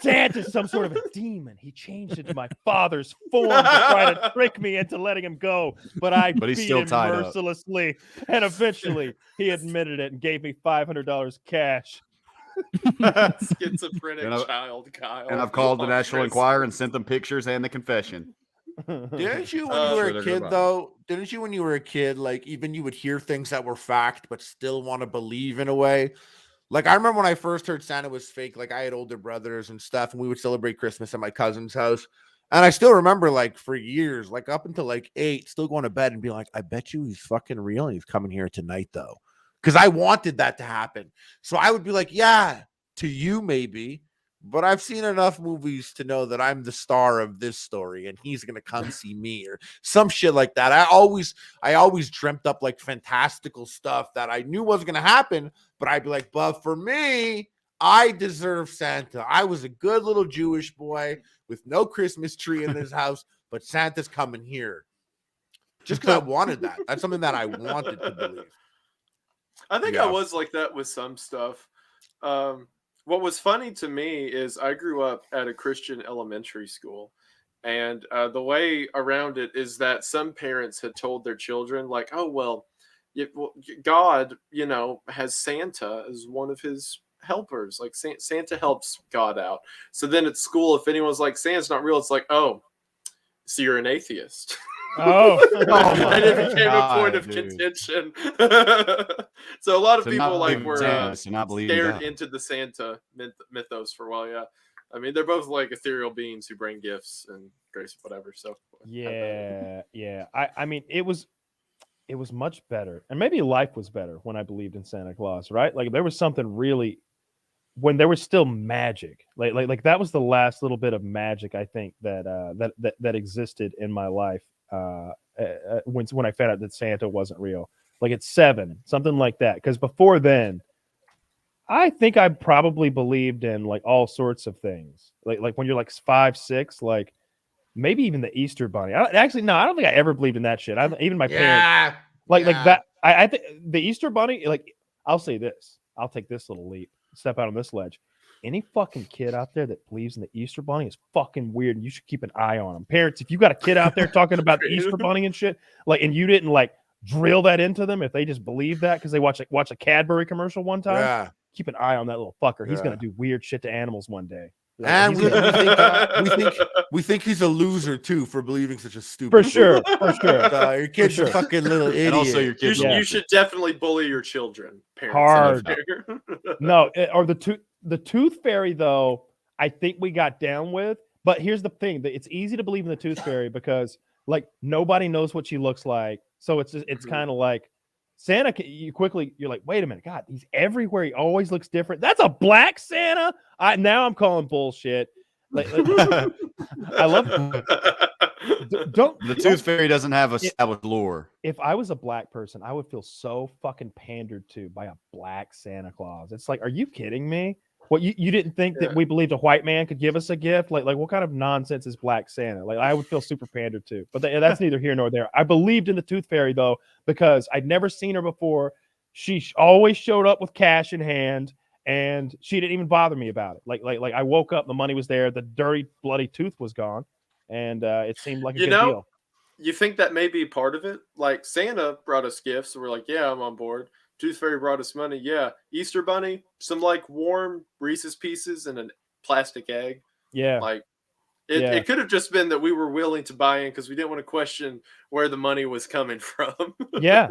Santa's some sort of a demon. He changed into my father's form to try to trick me into letting him go, but beat still him tied mercilessly. Up. And eventually, he admitted it and gave me $500 cash. Schizophrenic child, Kyle. And I've called the National Enquirer and sent them pictures and the confession. Didn't you when you were a kid though? Didn't you when you were a kid, like even you would hear things that were fact but still want to believe in a way? Like I remember when I first heard Santa was fake, like I had older brothers and stuff, and we would celebrate Christmas at my cousin's house. And I still remember like for years, like up until like 8, still going to bed and be like, I bet you he's fucking real and he's coming here tonight though. Because I wanted that to happen. So I would be like, yeah, to you maybe. But I've seen enough movies to know that I'm the star of this story and he's going to come see me or some shit like that. I always dreamt up like fantastical stuff that I knew wasn't going to happen, but I'd be like, but for me, I deserve Santa. I was a good little Jewish boy with no Christmas tree in his house, but Santa's coming here. Just because I wanted that. That's something that I wanted to believe. I think I was like that with some stuff. What was funny to me is I grew up at a Christian elementary school, and the way around it is that some parents had told their children, like, oh, well, God, has Santa as one of his helpers. Like Santa helps God out. So then at school, if anyone's like, Santa's not real, it's like, oh, so you're an atheist. Oh, and it became a point of contention. So a lot of people were scared into the Santa mythos for a while. Yeah, I mean they're both like ethereal beings who bring gifts and grace, whatever. So yeah. I mean it was much better, and maybe life was better when I believed in Santa Claus, right? Like there was something really when there was still magic, like that was the last little bit of magic I think that existed in my life. When I found out that Santa wasn't real, like at 7, something like that. Because before then, I think I probably believed in like all sorts of things. Like when you're like 5, 6, like maybe even the Easter Bunny. I don't think I ever believed in that shit. Even my parents, like that. I think the Easter Bunny. Like I'll say this. I'll take this little leap, step out on this ledge. Any fucking kid out there that believes in the Easter Bunny is fucking weird, and you should keep an eye on them. Parents, if you got a kid out there talking about the Easter Bunny and shit, like, and you didn't like drill that into them, if they just believe that because they watch a Cadbury commercial one time, keep an eye on that little fucker. He's gonna do weird shit to animals one day. Like, and we think he's a loser too for believing such a stupid. For sure. Your kid's a fucking little idiot. And also, your kids. You should definitely bully your children. Parents hard. No, or the tooth fairy though. I think we got down with. But here's the thing: that it's easy to believe in the tooth fairy because like nobody knows what she looks like, so it's kind of like Santa, you're like, wait a minute, God, he's everywhere. He always looks different. That's a black Santa. Now I'm calling bullshit. I love the Tooth Fairy doesn't have established lore. If I was a black person, I would feel so fucking pandered to by a black Santa Claus. It's like, are you kidding me? What, you didn't think that we believed a white man could give us a gift? Like what kind of nonsense is black Santa? Like, I would feel super pandered to. But that's neither here nor there. I believed in the Tooth Fairy though, because I'd never seen her before. She always showed up with cash in hand, and she didn't even bother me about it. Like I woke up, the money was there, the dirty, bloody tooth was gone, and it seemed like a good deal. You think that may be part of it? Like, Santa brought us gifts, so we're like, yeah, I'm on board. Tooth Fairy brought us money. Yeah. Easter Bunny, some like warm Reese's Pieces and a plastic egg. Yeah. Like, it could have just been that we were willing to buy in because we didn't want to question where the money was coming from. Yeah.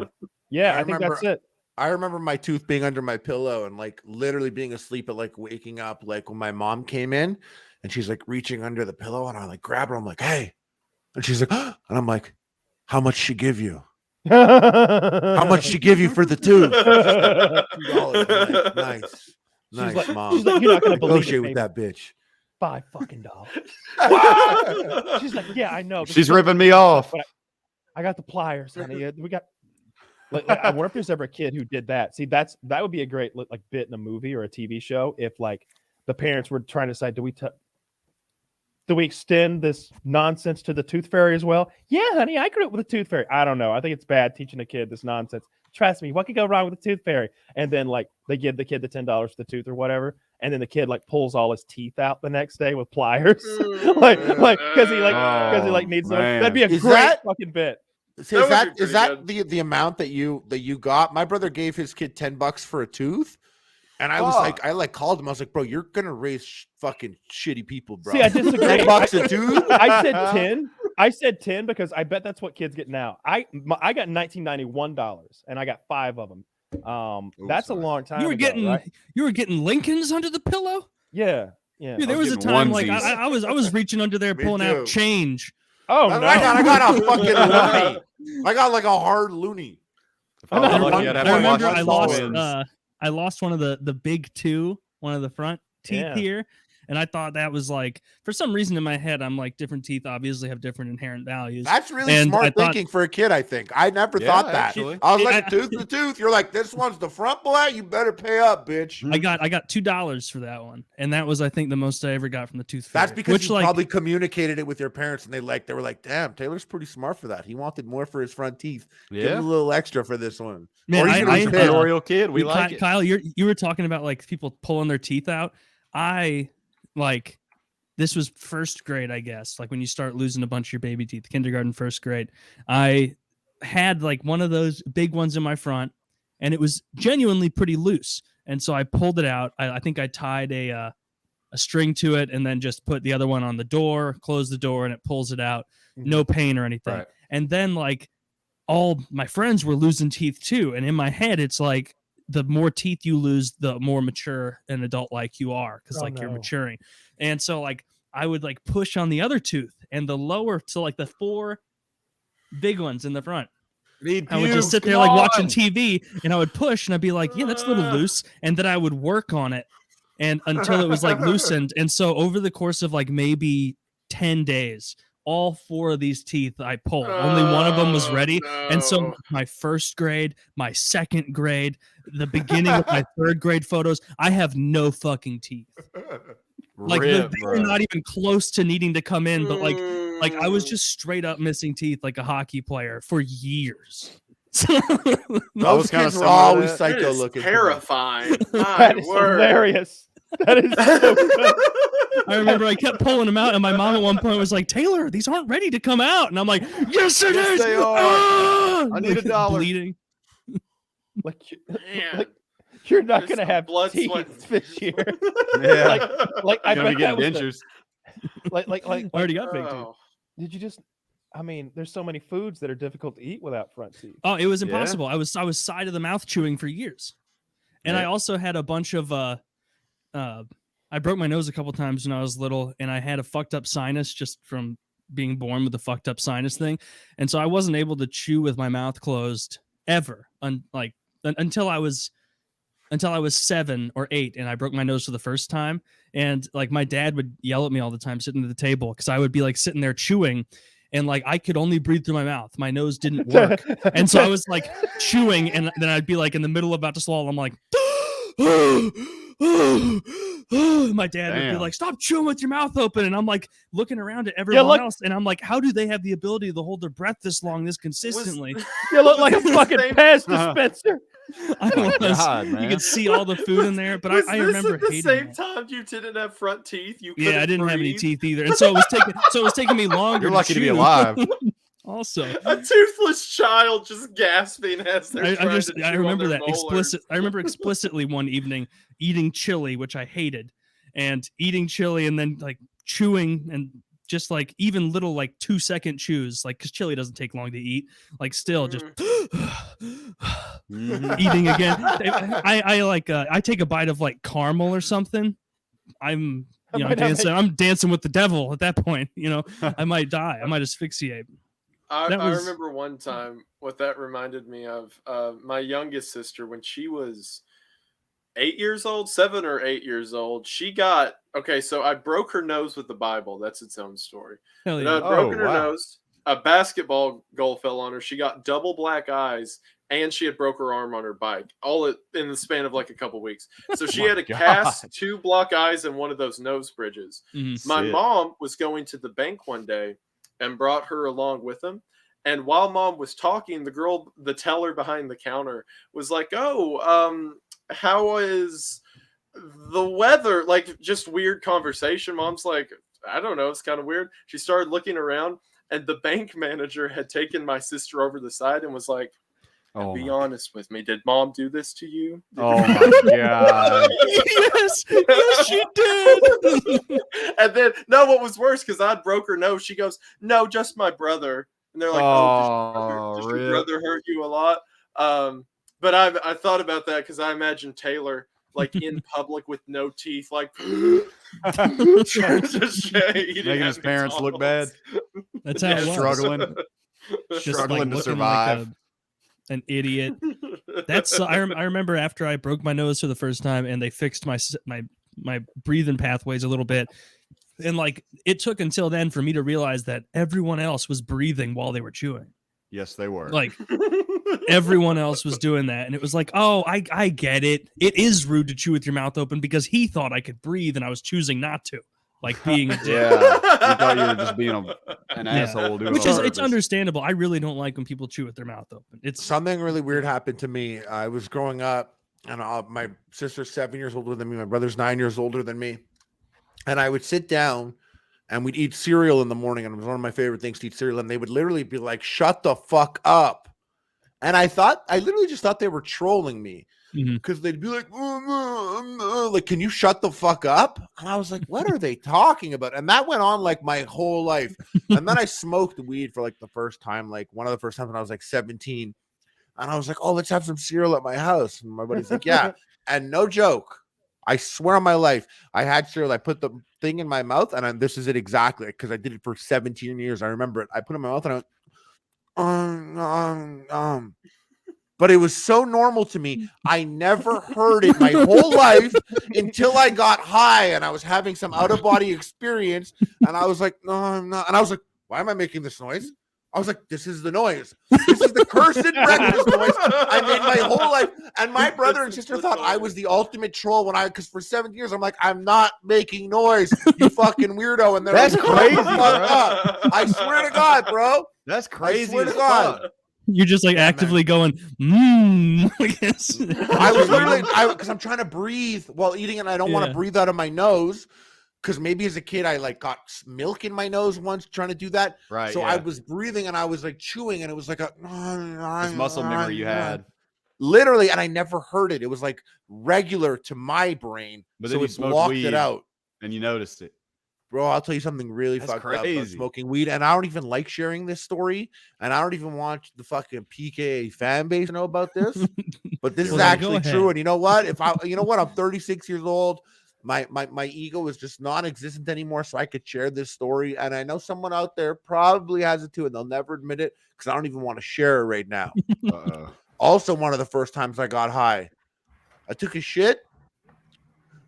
I think that's it. I remember my tooth being under my pillow and like literally being asleep, but like waking up like when my mom came in and she's like reaching under the pillow and I like grab her. I'm like, hey. And she's like, and I'm like, how much she give you? How much she give you for the tooth? $2. Nice. Nice, Mom. She's like, you're not gonna negotiate with that bitch. $5 fucking. She's like, yeah, I know. She's ripping me off. I got the pliers, honey. We got. Like, I wonder if there's ever a kid who did that. See, that would be a great like bit in a movie or a TV show if like the parents were trying to decide, do we extend this nonsense to the Tooth Fairy as well? Yeah, honey, I grew up with a Tooth Fairy. I don't know. I think it's bad teaching a kid this nonsense. Trust me, what could go wrong with the Tooth Fairy? And then like they give the kid the $10 for the tooth or whatever, and then the kid like pulls all his teeth out the next day with pliers, like because he needs them. That'd be a great fucking bit. See, is that the amount that you got? My brother gave his kid $10 for a tooth. And I was like, I called him. I was like, bro, you're gonna raise fucking shitty people, bro. See, I disagree. $10 a tooth. I said 10. I said 10 because I bet that's what kids get now. I got $1991 and I got 5 of them. That's a long time. You were getting Lincolns under the pillow. Yeah. Dude, there was a time like I was reaching under there pulling out change. Oh no! I got a fucking loony. I got like a hard loony. I remember I lost one of the big two, one of the front teeth here. And I thought that was like, for some reason in my head, I'm like, different teeth obviously have different inherent values. That's really smart thinking for a kid, I think. I never thought that. Actually. I was like, tooth to tooth. You're like, this one's the front boy. You better pay up, bitch. I got $2 for that one. And that was, I think, the most I ever got from the Tooth Fairy. That's because you probably communicated it with your parents and they were like, damn, Taylor's pretty smart for that. He wanted more for his front teeth. Yeah. Give him a little extra for this one. Man, or he's an Oreo kid. We like it. Kyle, you were talking about like people pulling their teeth out. This was first grade, I guess. Like when you start losing a bunch of your baby teeth, kindergarten, first grade. I had like one of those big ones in my front, and it was genuinely pretty loose. And so I pulled it out. I think I tied a string to it, and then just put the other one on the door, close the door, and it pulls it out. No pain or anything. Right. And then like all my friends were losing teeth too. And in my head, it's like the more teeth you lose, the more mature and adult like you are, because you're maturing. And so like I would like push on the other tooth and the lower, so like the 4 big ones in the front. I would just sit there like watching TV, and I would push and I'd be like, yeah, that's a little loose. And then I would work on it and until it was like loosened. And so over the course of like maybe 10 days, all 4 of these teeth I pulled. Only one of them was ready. No. And so my first grade, my second grade, the beginning of my third grade photos, I have no fucking teeth. Like they were not even close to needing to come in, but like I was just straight up missing teeth like a hockey player for years. Those kids were always psycho looking. Terrifying. That is hilarious. That is so good. I remember I kept pulling them out, and my mom at one point was like, "Taylor, these aren't ready to come out." And I'm like, "Yes, it is. They are. Ah! I need $1." Bleeding. You're not gonna have blood teeth this year. Yeah. like I bet get dentures. I already got big teeth. Did you just? I mean, there's so many foods that are difficult to eat without front teeth. Oh, it was impossible. I was side of the mouth chewing for years, and I also had a bunch of I broke my nose a couple times when I was little, and I had a fucked up sinus just from being born with a fucked up sinus thing. And so I wasn't able to chew with my mouth closed ever. Until I was 7 or 8, and I broke my nose for the first time. And like my dad would yell at me all the time sitting at the table because I would be like sitting there chewing, and like I could only breathe through my mouth. My nose didn't work, and so I was like chewing, and then I'd be like in the middle about to swallow. I'm like, my dad would be like, "Stop chewing with your mouth open," and I'm like looking around at everyone else, and I'm like, "How do they have the ability to hold their breath this long, this consistently?" You look like a fucking Pez dispenser. I don't know. God, You man. could see all the food in there, but I remember at the hating same that. time you didn't have front teeth. You Yeah, I couldn't didn't have any breathe. teeth either, and so it was taking me longer. You're lucky to be chew. alive. Also, A toothless child just gasping as they're trying to chew I on remember their that molars. I remember explicitly one evening eating chili, which I hated, and eating chili and then like chewing and just like even little like 2-second chews, like because chili doesn't take long to eat, like still just eating again. I take a bite of like caramel or something. I'm dancing with the devil at that point. You know, I might die. I might asphyxiate. I remember one time what that reminded me of. My youngest sister, when she was 8 years old, 7 or 8 years old, she got so I broke her nose with the Bible. That's its own story. Hell But yeah. I'd broken her nose. A basketball goal fell on her. She got double black eyes, and she had broke her arm on her bike, all in the span of like a couple weeks. So she had to cast 2 block eyes and one of those nose bridges. Mhm. My mom was going to the bank one day and brought her along with him. And while mom was talking, the teller behind the counter was like, "Oh, how is the weather?" Like just weird conversation. Mom's like, "I don't know. It's kind of weird." She started looking around, and the bank manager had taken my sister over the side and was like, "Be honest with me. Did mom do this to you?" Oh my god! yes, she did. And then what was worse, because I broke her nose. She goes, "No, just my brother." And they're like, does your brother hurt you a lot? But I thought about that because I imagine Taylor like in public with no teeth, like Making his parents look bad. That's how it was. Struggling Like, to survive. Like an idiot. That's I remember after I broke my nose for the first time and they fixed my breathing pathways a little bit. And like it took until then for me to realize that everyone else was breathing while they were chewing. Yes, they were. Like everyone else was doing that. And it was like, oh, I get it. It is rude to chew with your mouth open because he thought I could breathe and I was choosing not to. Like being a dick. Yeah. You thought you were just being an asshole. Which is it's understandable. I really don't like when people chew with their mouth open. It's something really weird happened to me. I was growing up and my sister's 7 years older than me. My brother's 9 years older than me. And I would sit down and we'd eat cereal in the morning. And it was one of my favorite things to eat cereal. And they would literally be like, "Shut the fuck up." And I literally just thought they were trolling me because they'd be like, "Can you shut the fuck up?" And I was like, what are they talking about? And that went on like my whole life. And then I smoked weed for like the first time, like one of the first times when I was like 17. And I was like, "Oh, let's have some cereal at my house." And my buddy's like, "Yeah." And no joke, I swear on my life, I had cereal. I put the thing in my mouth, and this is it exactly because I did it for 17 years. I remember it. I put it in my mouth, and I went, but it was so normal to me. I never heard it my whole life until I got high, and I was having some out of body experience, and I was like, "No, I'm not." And I was like, "Why am I making this noise?" I was like, "This is the noise. This is the cursed breakfast noise I made my whole life." And my brother and sister thought I was the ultimate troll because for 7 years I'm like, "I'm not making noise, you fucking weirdo." And they're That's like, crazy, "Fuck up." I swear to God, bro. That's crazy. I swear as to God. fuck. You're just like actively going, I guess. I was literally because I'm trying to breathe while eating, and I don't want to breathe out of my nose. Because maybe as a kid, I like got milk in my nose once trying to do that. Right. So yeah. I was breathing and I was like chewing, and it was like a this muscle memory you had. Literally, and I never heard it. It was like regular to my brain. But then so you it blocked weed it out. And you noticed it. Bro, I'll tell you something really fucked up about smoking weed. And I don't even like sharing this story. And I don't even want the fucking PKA fan base to know about this. But this is actually true. And you know what? I'm 36 years old. My ego is just non-existent anymore, so I could share this story. And I know someone out there probably has it too, and they'll never admit it because I don't even want to share it right now. Also, one of the first times I got high, I took a shit,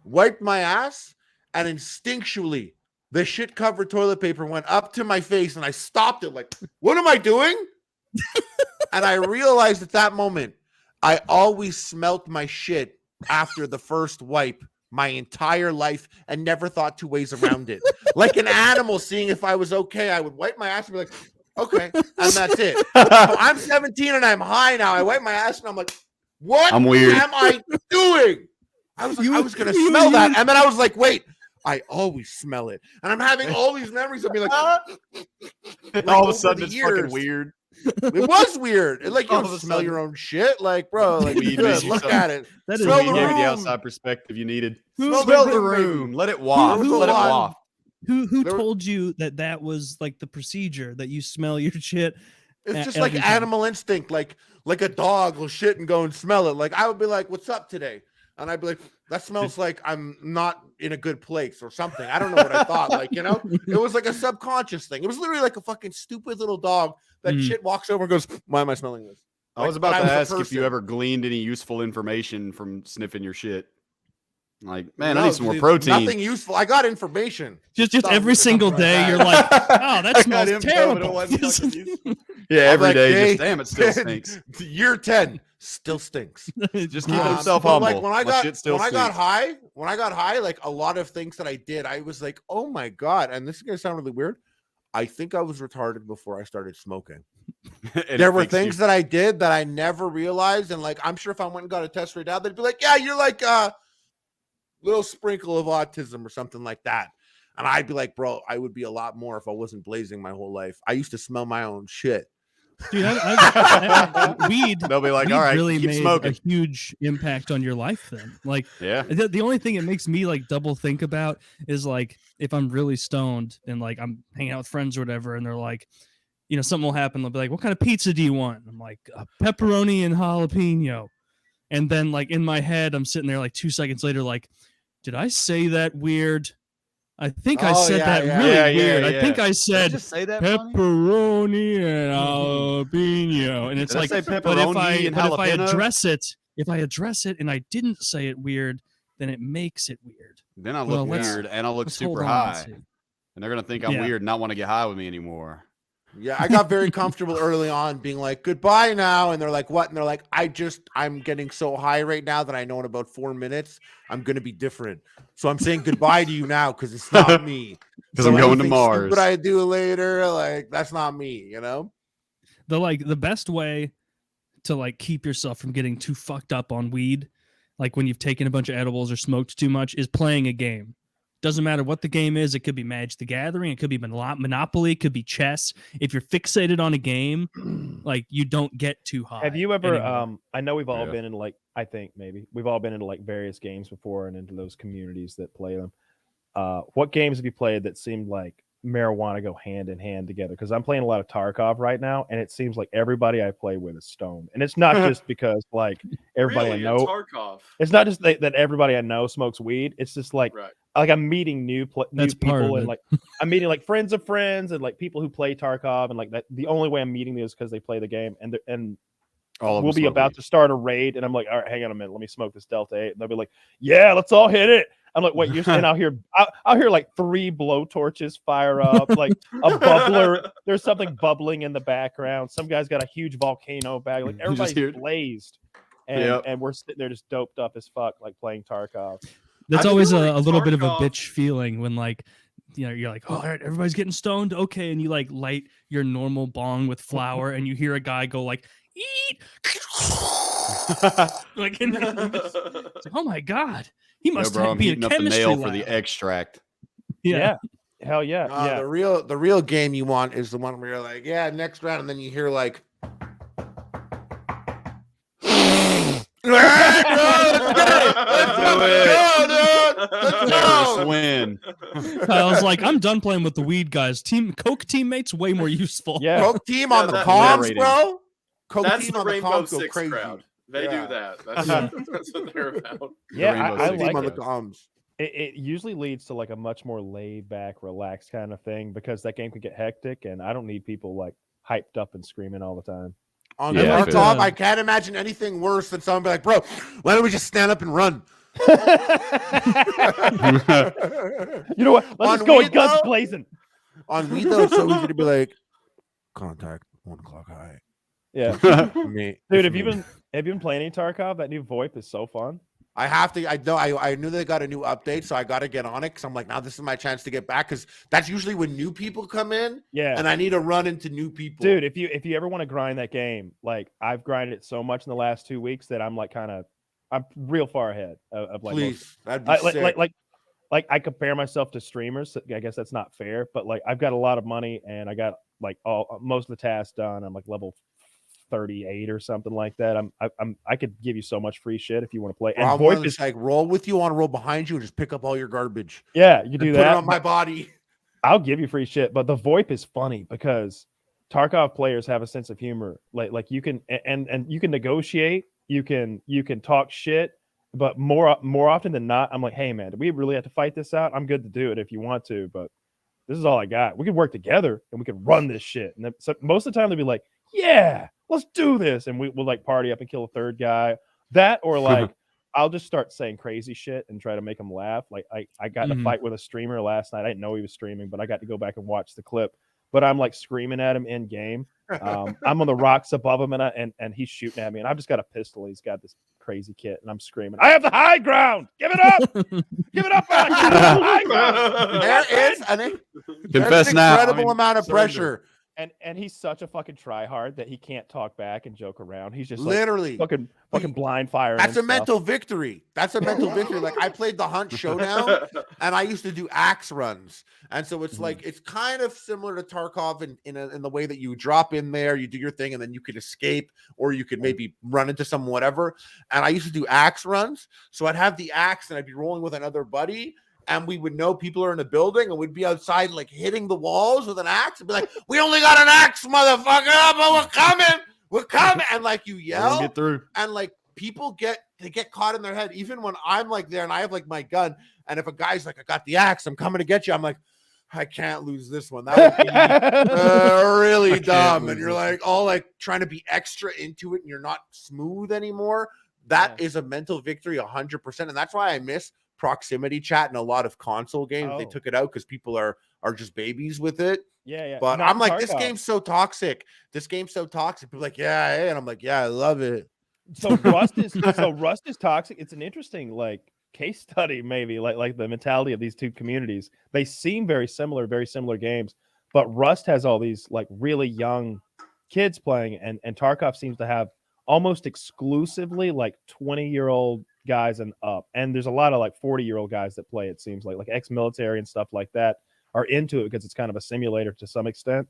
wiped my ass, and instinctually, the shit-covered toilet paper went up to my face, and I stopped it like, what am I doing? And I realized at that moment, I always smelt my shit after the first wipe my entire life and never thought two ways around it. Like an animal seeing if I was okay, I would wipe my ass and be like, okay, and that's it. So I'm 17 and I'm high now. I wipe my ass and I'm like, what I'm weird. am I doing? I was like, I was going to smell that. And then I was like, wait, I always smell it. And I'm having all these memories of being like, all of a sudden it's fucking weird. It was weird. It, like, you All don't of a smell sudden. your own shit. Like, bro, like, Weed good, makes you look something. at it. That is Smell Weed the gave you the room. outside perspective you needed. Smell Smell the the room, room. Let it waft. Who- Let it who- waft. Who There were- told you that was like the procedure, that you smell your shit? It's just every like time? animal instinct. Like a dog will shit and go and smell it. Like, I would be like, what's up today? And I'd be like, that smells like I'm not in a good place or something. I don't know what I thought. Like, you know, it was like a subconscious thing. It was literally like a fucking stupid little dog that shit walks over and goes, why am I smelling this? I was Like, about but to I was a ask if you person. ever gleaned any useful information from sniffing your shit. Like, man, I No, need some more dude, protein. Nothing useful. I got information. Just Stuff every with single something like day, that. you're like, oh, that I got smells info, but it terrible. wasn't fucking useful. Yeah, I'm every like, day, "Hey, just damn, it still stinks. Year 10 still stinks. Just keep himself But, humble. like, when I My shit still got stinks. high, like a lot of things that I did, I was like, oh my God. And this is gonna sound really weird. I think I was retarded before I started smoking. And There it were fixed you. things that I did that I never realized. And like, I'm sure if I went and got a test right now, they'd be like, yeah, you're like a little sprinkle of autism or something like that. And I'd be like, bro, I would be a lot more if I wasn't blazing my whole life. I used to smell my own shit. Dude, weed. They'll be like, weed all right, really keep made smoking. a huge impact on your life. Then, like, Yeah. the only thing it makes me like double think about is like if I'm really stoned and like I'm hanging out with friends or whatever, and they're like, you know, something will happen. They'll be like, "What kind of pizza do you want?" I'm like, "Pepperoni and jalapeno." And then like in my head, I'm sitting there like 2 seconds later, like, did I say that weird? I think I Oh, said yeah, that yeah. really Yeah, yeah, weird. yeah. I think I Did I said just say that funny? pepperoni and jalapeno, and it's Did I like, say but pepperoni and if I jalapeno? address it, and I didn't say it weird, then it makes it weird. Then I Well, look let's- weird and I look Let's hold super on and high. see. And they're going to think I'm Yeah. weird and not want to get high with me anymore. Yeah, I got very comfortable early on being like, goodbye now. And they're like, what? And they're like, I'm getting so high right now that I know in about 4 minutes, I'm going to be different. So I'm saying goodbye to you now because it's not me. Because I'm going to anything Mars. Stupid I do later, like, that's not me, you know? The best way to like keep yourself from getting too fucked up on weed, like when you've taken a bunch of edibles or smoked too much, is playing a game. Doesn't matter what the game is. It could be Magic the Gathering. It could be Monopoly. It could be chess. If you're fixated on a game, like you don't get too high. Have you ever? anymore. I know we've all Yeah. been in like I think maybe we've all been into like various games before and into those communities that play them. What games have you played that seemed like marijuana go hand in hand together? Because I'm playing a lot of Tarkov right now, and it seems like everybody I play with is stoned, and it's not just because like everybody really, I know. Tarkov. It's not just that everybody I know smokes weed. It's just like Right. like I'm meeting new That's part people of and it. like I'm meeting like friends of friends and like people who play Tarkov and like that. The only way I'm meeting them is because they play the game and All of we'll them be smoke about weed. to start a raid and I'm like, all right, hang on a minute, let me smoke this Delta 8. And they'll be like, yeah, let's all hit it. I'm like, wait, you're and I'll hear like 3 blowtorches fire up, like a bubbler. There's something bubbling in the background. Some guy's got a huge volcano bag. Like You just everybody's hear it. blazed. And Yep. and we're sitting there just doped up as fuck, like playing Tarkov. That's I always feel a like little bit of a Tarkov- bitch feeling when like, you know, you're like, oh, all right, everybody's getting stoned, okay, and you like light your normal bong with flour, and you hear a guy go like, eat, like, and it's like, oh my god, he Yo, must bro, I'm be a heating up the chemistry nail for lab. the extract. Yeah. Hell yeah. Yeah. The real game you want is the one where you're like, yeah, next round, and then you hear like, Terrorist win. Kyle's like, I'm done playing with the weed guys. Coke teammates way more useful. Yeah. Coke team on the that- comms, narrating. bro. Coke That's team the on the Rainbow comms go Six crazy. crowd. They Yeah. do that. That's, that's what they're about. Yeah, Rainbow I Six like team on it. the comms. It usually leads to like a much more laid back, relaxed kind of thing because that game can get hectic and I don't need people like hyped up and screaming all the time. On Yeah, I feel Tarkov, that. I can't imagine anything worse than someone be like, bro, why don't we just stand up and run? You know what? Let's On just go weed, with guns though? blazing. On weed, though, it's so easy to be like, contact 1 o'clock high. Yeah, Me, dude. it's Have you me. been playing any Tarkov? That new VoIP is so fun. I have to. I know. I knew they got a new update, so I got to get on it because I'm like, now this is my chance to get back because that's usually when new people come in, Yeah, and I need to run into new people. dude. If you ever want to grind that game, like I've grinded it so much in the last 2 weeks that I'm like I'm real far ahead of like please, that'd be most, sick. like I compare myself to streamers. I guess that's not fair, but like I've got a lot of money and I got like most of the tasks done. I'm like level 38 or something like that. I could give you so much free shit if you want to play. Bro, And I'm one of VoIP those, is like roll with you, on roll behind you, and just pick up all your garbage. yeah, you And do put it that. on my body. I'll give you free shit, but the VoIP is funny because Tarkov players have a sense of humor. Like you can and you can negotiate, you can talk shit, but more often than not, I'm like, hey man, do we really have to fight this out? I'm good to do it if you want to, but this is all I got. We could work together and we could run this shit. And then, so most of the time they'll be like, yeah, let's do this, and we'll like party up and kill a third guy. That or like I'll just start saying crazy shit and try to make them laugh. Like I got in a fight with a streamer last night. I didn't know he was streaming, but I got to go back and watch the clip. But I'm like screaming at him in game. I'm on the rocks above him, and he's shooting at me, and I've just got a pistol. He's got this crazy kit, and I'm screaming, "I have the high ground! Give it up! Give it up! Man. I have the high ground!" There is an Confess an now. incredible amount of surrender. pressure. And he's such a fucking tryhard that he can't talk back and joke around. He's just like Literally. fucking blind fire. That's a mental victory. That's a mental victory. Like I played the Hunt Showdown, and I used to do axe runs, and so it's like it's kind of similar to Tarkov in the way that you drop in there, you do your thing, and then you could escape, or you could maybe run into some whatever. And I used to do axe runs, so I'd have the axe, and I'd be rolling with another buddy. And we would know people are in the building, and we'd be outside like hitting the walls with an axe and be like, "We only got an axe, motherfucker, but we're coming, we're coming!" And like you yell, Get through. and like people get caught in their head. Even when I'm like there and I have like my gun, and if a guy's like, "I got the axe, I'm coming to get you," I'm like, I can't lose this one. That would be really dumb. And you're like all like trying to be extra into it, and you're not smooth anymore. That is a mental victory, 100%, and that's why I miss proximity chat in a lot of console games. They took it out because people are just babies with it. Yeah. But Not I'm like, Tarkov. this game's so toxic. This game's so toxic. People are like, yeah, hey. And I'm like, yeah, I love it. So Rust is toxic. It's an interesting like case study, maybe like the mentality of these two communities. They seem very similar games, but Rust has all these like really young kids playing, and Tarkov seems to have almost exclusively like 20-year-old guys and up. And there's a lot of like 40-year-old guys that play, it seems like ex-military and stuff like that are into it because it's kind of a simulator to some extent.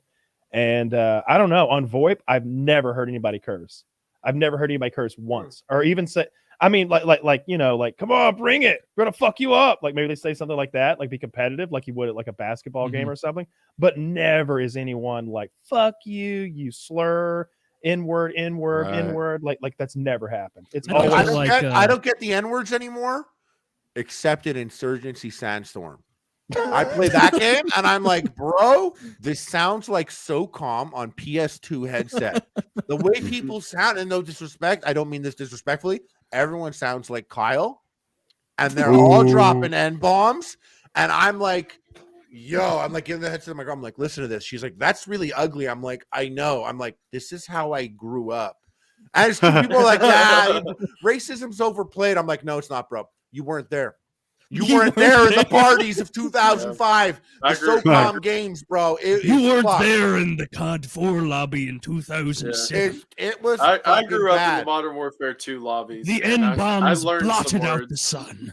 And I don't know, on VoIP, I've never heard anybody curse. I've never heard anybody curse once, or even say, I mean, like you know, like, come on, bring it, we're gonna fuck you up. Like maybe they say something like that, like be competitive, like you would at like a basketball game or something. But never is anyone like, fuck you, you slur, N-word, like that's never happened. It's always I don't get the N-words anymore, except in Insurgency Sandstorm. I play that game and I'm like, bro, this sounds like so calm on PS2 headset. The way people sound, and no disrespect, I don't mean this disrespectfully, everyone sounds like Kyle, and they're all dropping N-bombs, and I'm like, yo, I'm like giving the headset to my girl. I'm like, listen to this. She's like, that's really ugly. I'm like, I know. I'm like, this is how I grew up. And it's people are like, yeah, racism's overplayed. I'm like, no, it's not, bro. You weren't there. You weren't there in the parties of 2005. The SOCOM games, bro. You weren't there in the COD 4 lobby in 2006. It was. I grew up bad. in the Modern Warfare 2 lobbies. The N-bombs blotted out words. the sun.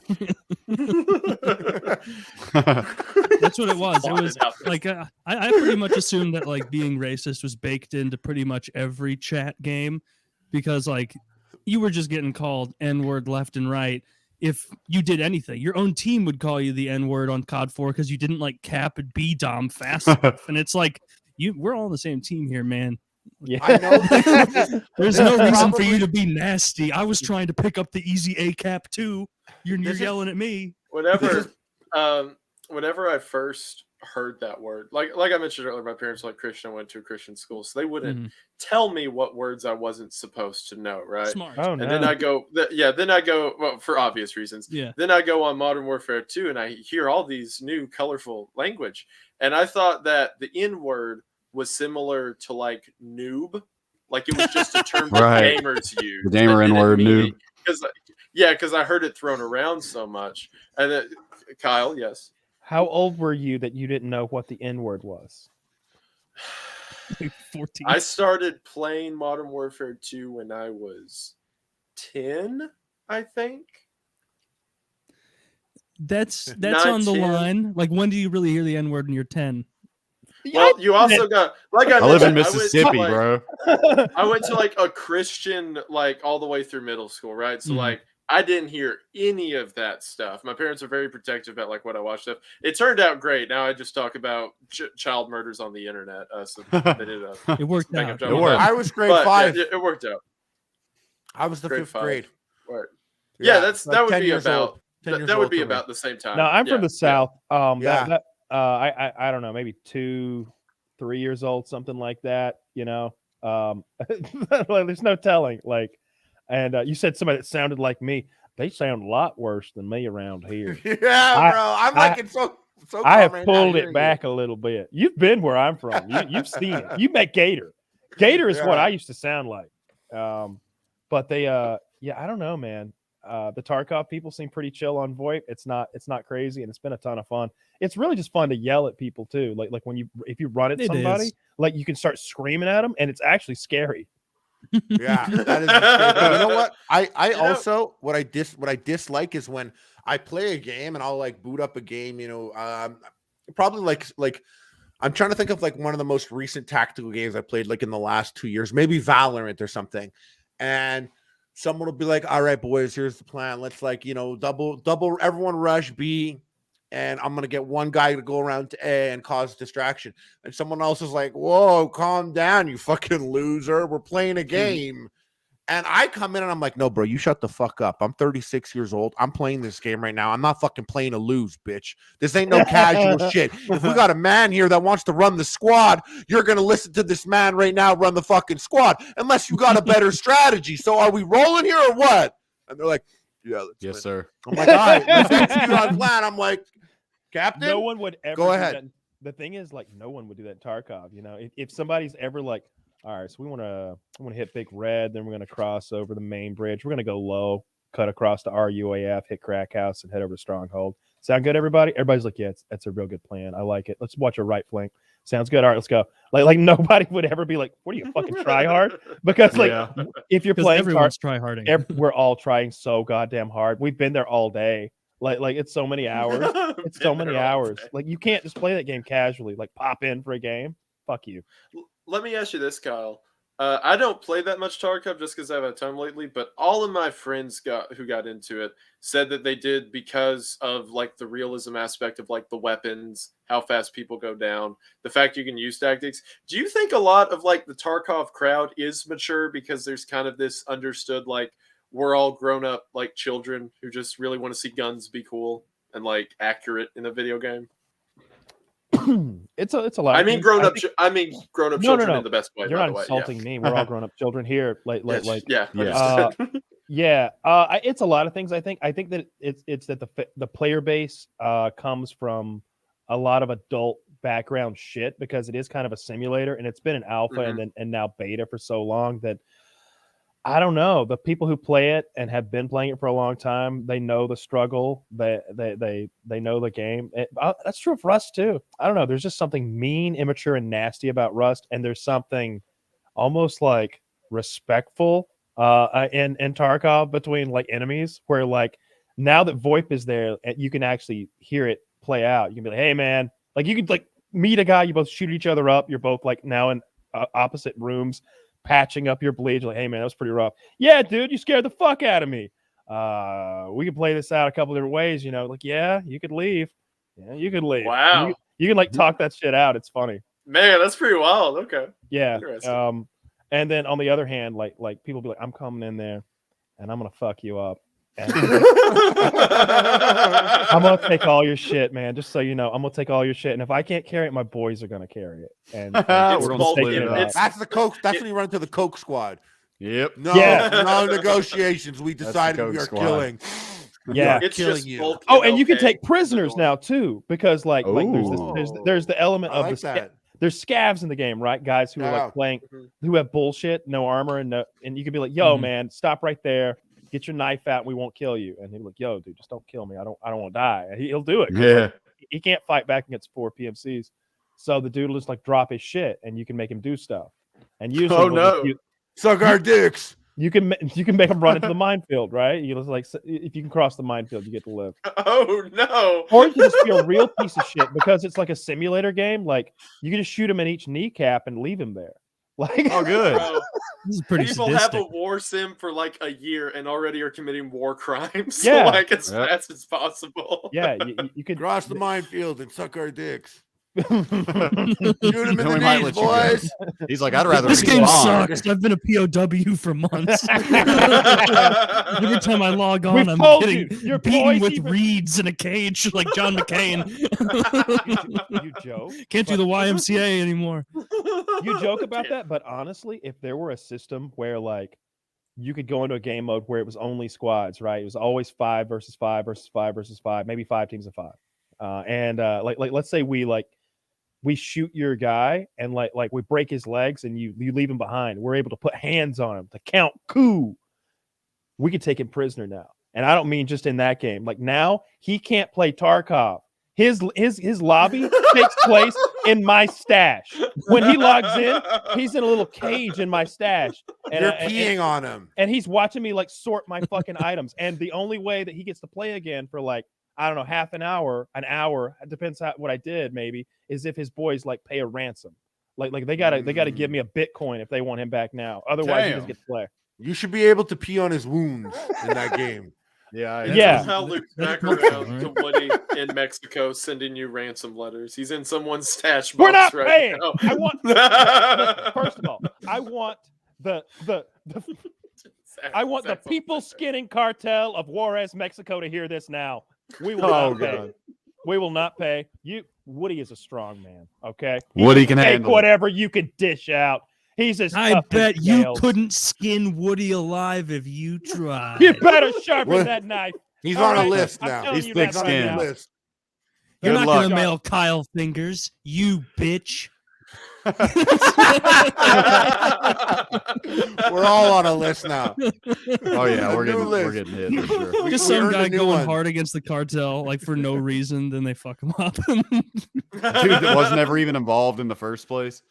That's what it was. It was like I pretty much assumed that like being racist was baked into pretty much every chat game, because like you were just getting called N-word left and right. If you did anything, your own team would call you the N-word on COD 4 because you didn't like cap and B-dom fast enough. And it's like, we're all on the same team here, man. Yeah, I know. There's no reason for you to be nasty. I was trying to pick up the easy A cap too. You're yelling at me. Whenever whenever I first heard that word, like I mentioned earlier, my parents were like Christian. I went to a Christian school, so they wouldn't tell me what words I wasn't supposed to know, right? Smart. Oh, And no. then I go, then I go, well, for obvious reasons. Yeah. Then I go on Modern Warfare 2, and I hear all these new colorful language, and I thought that the N word was similar to like noob, like it was just a term that Right. gamers use. The gamer N word, noob. Because I heard it thrown around so much. And then, Kyle, yes. How old were you that you didn't know what the N word was? Like 14. I started playing Modern Warfare 2 when I was 10, I think. That's 9, on the 10. line. Like, when do you really hear the N word when you're 10? Well, you also got, like I I live in mentioned, Mississippi, I went to, bro. I went to like a Christian, like all the way through middle school, right? So Mhm. like I didn't hear any of that stuff. My parents are very protective about like what I watched stuff. It turned out great. Now I just talk about child murders on the internet. So they did It worked make a out. joke It about worked. that. I was grade But, 5. Yeah, it worked out. I was the Grade 5th 5. grade. Right. Yeah, that like would 10 be years about old. 10 years that would old be for me. about the same time. No, I'm from the South. Yeah. I don't know, maybe 2-3 years old, something like that. You know, well, there's no telling. Like, and you said somebody that sounded like me. They sound a lot worse than me around here. Yeah, bro. I'm like, it's so I have calm right now pulled hearing it back a little bit. You've been where I'm from. You've seen it. You met Gator. Gator is what Yeah. I used to sound like. But they, yeah, I don't know, man. The Tarkov people seem pretty chill on VoIP. It's not crazy, and it's been a ton of fun. It's really just fun to yell at people too. Like when if you run at It somebody, is. like you can start screaming at them, and it's actually scary. Yeah, that is scary. But you know what? I You know- also what I dislike is when I play a game and I'll like boot up a game, probably like I'm trying to think of like one of the most recent tactical games I played like in the last 2 years, maybe Valorant or something. And someone will be like, "All right, boys, here's the plan. Let's like, double everyone rush B, and I'm gonna get one guy to go around to A and cause distraction." And someone else is like, "Whoa, calm down, you fucking loser. We're playing a game." And I come in and I'm like, "No, bro, you shut the fuck up. I'm 36 years old. I'm playing this game right now. I'm not fucking playing to lose, bitch. This ain't no casual shit. If we got a man here that wants to run the squad, you're going to listen to this man right now run the fucking squad, unless you got a better strategy. So are we rolling here or what?" And they're like, "Yeah, let's Yes, win." sir. I'm like, "All right, let's execute our plan." I'm like, "Captain, No one would ever go do ahead." that. The thing is, like, no one would do that in Tarkov. You know, if somebody's ever like, all right, so we want to hit Big Red, then we're going to cross over the main bridge. We're going to go low, cut across to RUAF, hit Crack House, and head over to Stronghold. Sound good, everybody? Everybody's like, yeah, that's a real good plan. I like it. Let's watch a right flank. Sounds good. All right, let's go. Like nobody would ever be like, what are you, fucking try hard? Because like, Yeah. if you're Because playing everyone's try harding. we're all trying so goddamn hard. We've been there all day. Like it's so many hours. It's so many hours. Like you can't just play that game casually. Like pop in for a game. Fuck you. Let me ask you this, Kyle. I don't play that much Tarkov just because I've had time lately, but all of my friends who got into it said that they did because of like the realism aspect of like the weapons, how fast people go down, the fact you can use tactics. Do you think a lot of like the Tarkov crowd is mature because there's kind of this understood like we're all grown up like children who just really want to see guns be cool and like accurate in a video game? It's a lot. I mean, grown up children No. in the best way. You're by not the way. insulting me. We're all grown up children here. Yeah. Yeah. It's a lot of things. I think that it's that the player base comes from a lot of adult background shit because it is kind of a simulator and it's been an alpha and now beta for so long that I don't know. The people who play it and have been playing it for a long time, they know the struggle. They know the game. That's true of Rust too. I don't know. There's just something mean, immature, and nasty about Rust, and there's something almost like respectful in Tarkov between like enemies, where like now that VoIP is there, you can actually hear it play out. You can be like, "Hey, man!" Like you could like meet a guy, you both shoot each other up. You're both like now in opposite rooms, patching up your bleed. You're like, "Hey, man, that was pretty rough." "Yeah, dude, you scared the fuck out of me. We could play this out a couple different ways, you know." Like, "Yeah, you could leave. Yeah, you could leave." Wow. You can like talk that shit out. It's funny. Man, that's pretty wild. Okay. Yeah. Interesting. And then on the other hand, like people be like, "I'm coming in there and I'm gonna fuck you up." And I'm gonna take all your shit, man. Just so you know, I'm gonna take all your shit, and if I can't carry it, my boys are gonna carry it. And We're gonna taking split it it up. out. That's the Coke. That's when you run into the Coke squad. Yep. No, Yeah. no negotiations. We That's the decided Coke we are squad. killing. Yeah. We are It's killing just you. bulk Oh, and you can MLK. take prisoners now too, because like Ooh. there's the element I of like the that. there's scavs in the game, right? Guys who are Yeah. like playing, Mhm. who have bullshit, no armor, and you can be like, yo, Mhm. man, stop right there, get your knife out, and we won't kill you. And he'll be like, yo, dude, just don't kill me. I don't want to die. And he'll do it. 'Cause, Yeah. like, he can't fight back against 4 PMCs. So the dude will just like drop his shit, and you can make him do stuff. And usually, Oh, no. Suck our dicks. you can make him run into the minefield, right? You just like, if you can cross the minefield, you get to live. Oh no! Or you can just be a real piece of shit because it's like a simulator game. Like you can just shoot him in each kneecap and leave him there. Like, Oh, good. Bro, This is pretty people sadistic. have a war sim for like a year and already are committing war crimes. Yeah. like as Yep. fast as possible. yeah, you could Cross the minefield and suck our dicks. Shoot Shoot him in Then the we might knees, let you go. boys. He's like, I'd rather This be game bombed. sucks. I've been a POW for months. Every time I log on, We've I'm told getting you, your beaten boys with even- reeds in a cage like John McCain. you joke. Can't do but- the YMCA anymore. You joke about that, but honestly, if there were a system where like you could go into a game mode where it was only squads, right? It was always 5 versus 5 versus 5 versus 5, maybe 5 teams of 5. Like let's say we shoot your guy and like we break his legs and you leave him behind. We're able to put hands on him to count coup. We could take him prisoner now. And I don't mean just in that game. Like now he can't play Tarkov. His lobby takes place in my stash. When he logs in, he's in a little cage in my stash. And, You're peeing on him. and he's watching me like sort my fucking items. And the only way that he gets to play again for like, I don't know, half an hour, it depends what I did, maybe, is if his boys like pay a ransom. Like they gotta give me a Bitcoin if they want him back now. Otherwise, he Damn. just gets to play. You should be able to pee on his wounds in that game. Yeah. This Yeah. is how Luke's back That's around helpful, to Woody in Mexico sending you ransom letters. He's in someone's stash box We're not right paying. now. I want. Look, first of all, I want the people skinning cartel of Juarez, Mexico, to hear this now. We will Oh, not pay. God. We will not pay. Woody is a strong man. Okay, Woody can take handle it. whatever you can dish out. He's as I tough as bet you nails. couldn't skin Woody alive if you tried. You better sharpen What? that knife. He's All on a right, list I'm now. telling He's you that right thick-skinned. now. List. You're Good not luck. gonna mail Kyle fingers, you bitch. We're all on a list now. Oh yeah, we're New getting list. hit for sure. Just we some earned a guy new going one. hard against the cartel, like for no reason, then they fuck him up. Dude that was never even involved in the first place.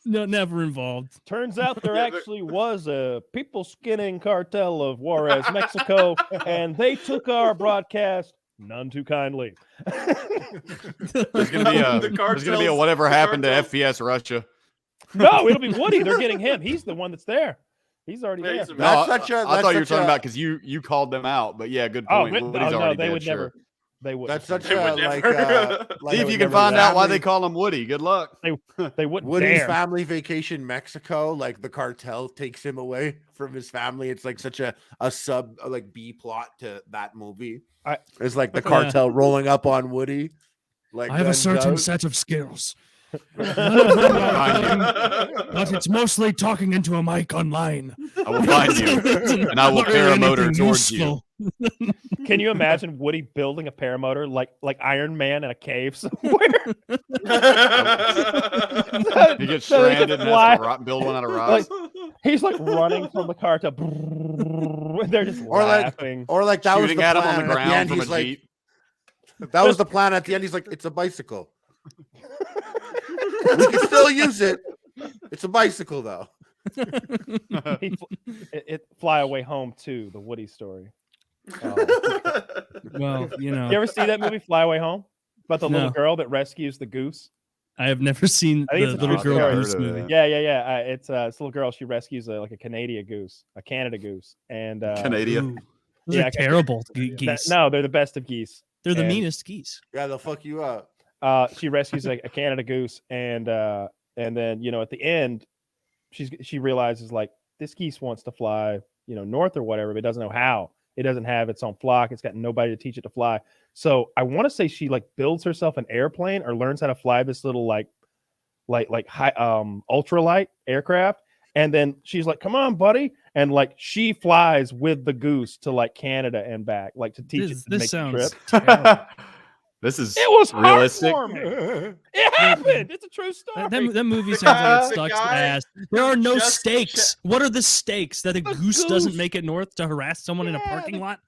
No, never involved. Turns out there Yeah, but- actually was a people skinning cartel of Juarez, Mexico, and they took our broadcast none too kindly. There's gonna be a The there's gonna be a cartels- whatever the happened to cartels- FPS Russia. No, it'll be Woody. They're getting him. He's the one that's there. He's already Yeah, there. he's a- No, That's I such a- I that's thought you were such talking a- about because you called them out, but yeah, good Oh, point. no, Woody's no, already they dead, would sure. never. They would. That's such They a would like, never. like See if would you can never find do out why family- they call him Woody. Good luck. They wouldn't Woody's dare. family vacation Mexico, like the cartel takes him away from his family. It's like such a sub like B plot to that movie. It's like the Yeah. cartel rolling up on Woody. Like I have a guns certain out. set of skills. But it's mostly talking into a mic online. I will find you, and I will Not really paramotor anything towards you. useful. Can you imagine Woody building a paramotor like Iron Man in a cave somewhere? He gets So he can stranded and fly. has to build one out of rocks. He's like running from the cartel. They're just Or like- laughing. Or like that was shooting the at him plan. on the At ground end, from a he's like, jeep. that was the plan. At the end, he's like, it's a bicycle. We can still use it. It's a bicycle though. It Fly Away Home too, the Woody story. Well, you know, You ever see that movie, Fly Away Home? About the little No. girl that rescues the goose? I have never seen I think the it's a little true girl story. goose Heard of movie. that. Yeah. It's this little girl. She rescues like a Canada goose. And Canadian. Ooh, those Yeah, are I can't- terrible that- geese. no, they're the best of geese. They're the and- meanest geese. Yeah, they'll fuck you up. She rescues a Canada goose, and then at the end, she realizes like this geese wants to fly north or whatever, but doesn't know how. It doesn't have its own flock. It's got nobody to teach it to fly. So I want to say she like builds herself an airplane or learns how to fly this little like high ultralight aircraft. And then she's like, "Come on, buddy," and like she flies with the goose to like Canada and back, like to teach it to make the trip. terrible. This is It was realistic. heartwarming. It happened. It's a true story. That movie sounds like it The sucks guy ass. There are no just stakes. What are the stakes? That a goose doesn't goose. make it north to harass someone in a Yeah, parking lot?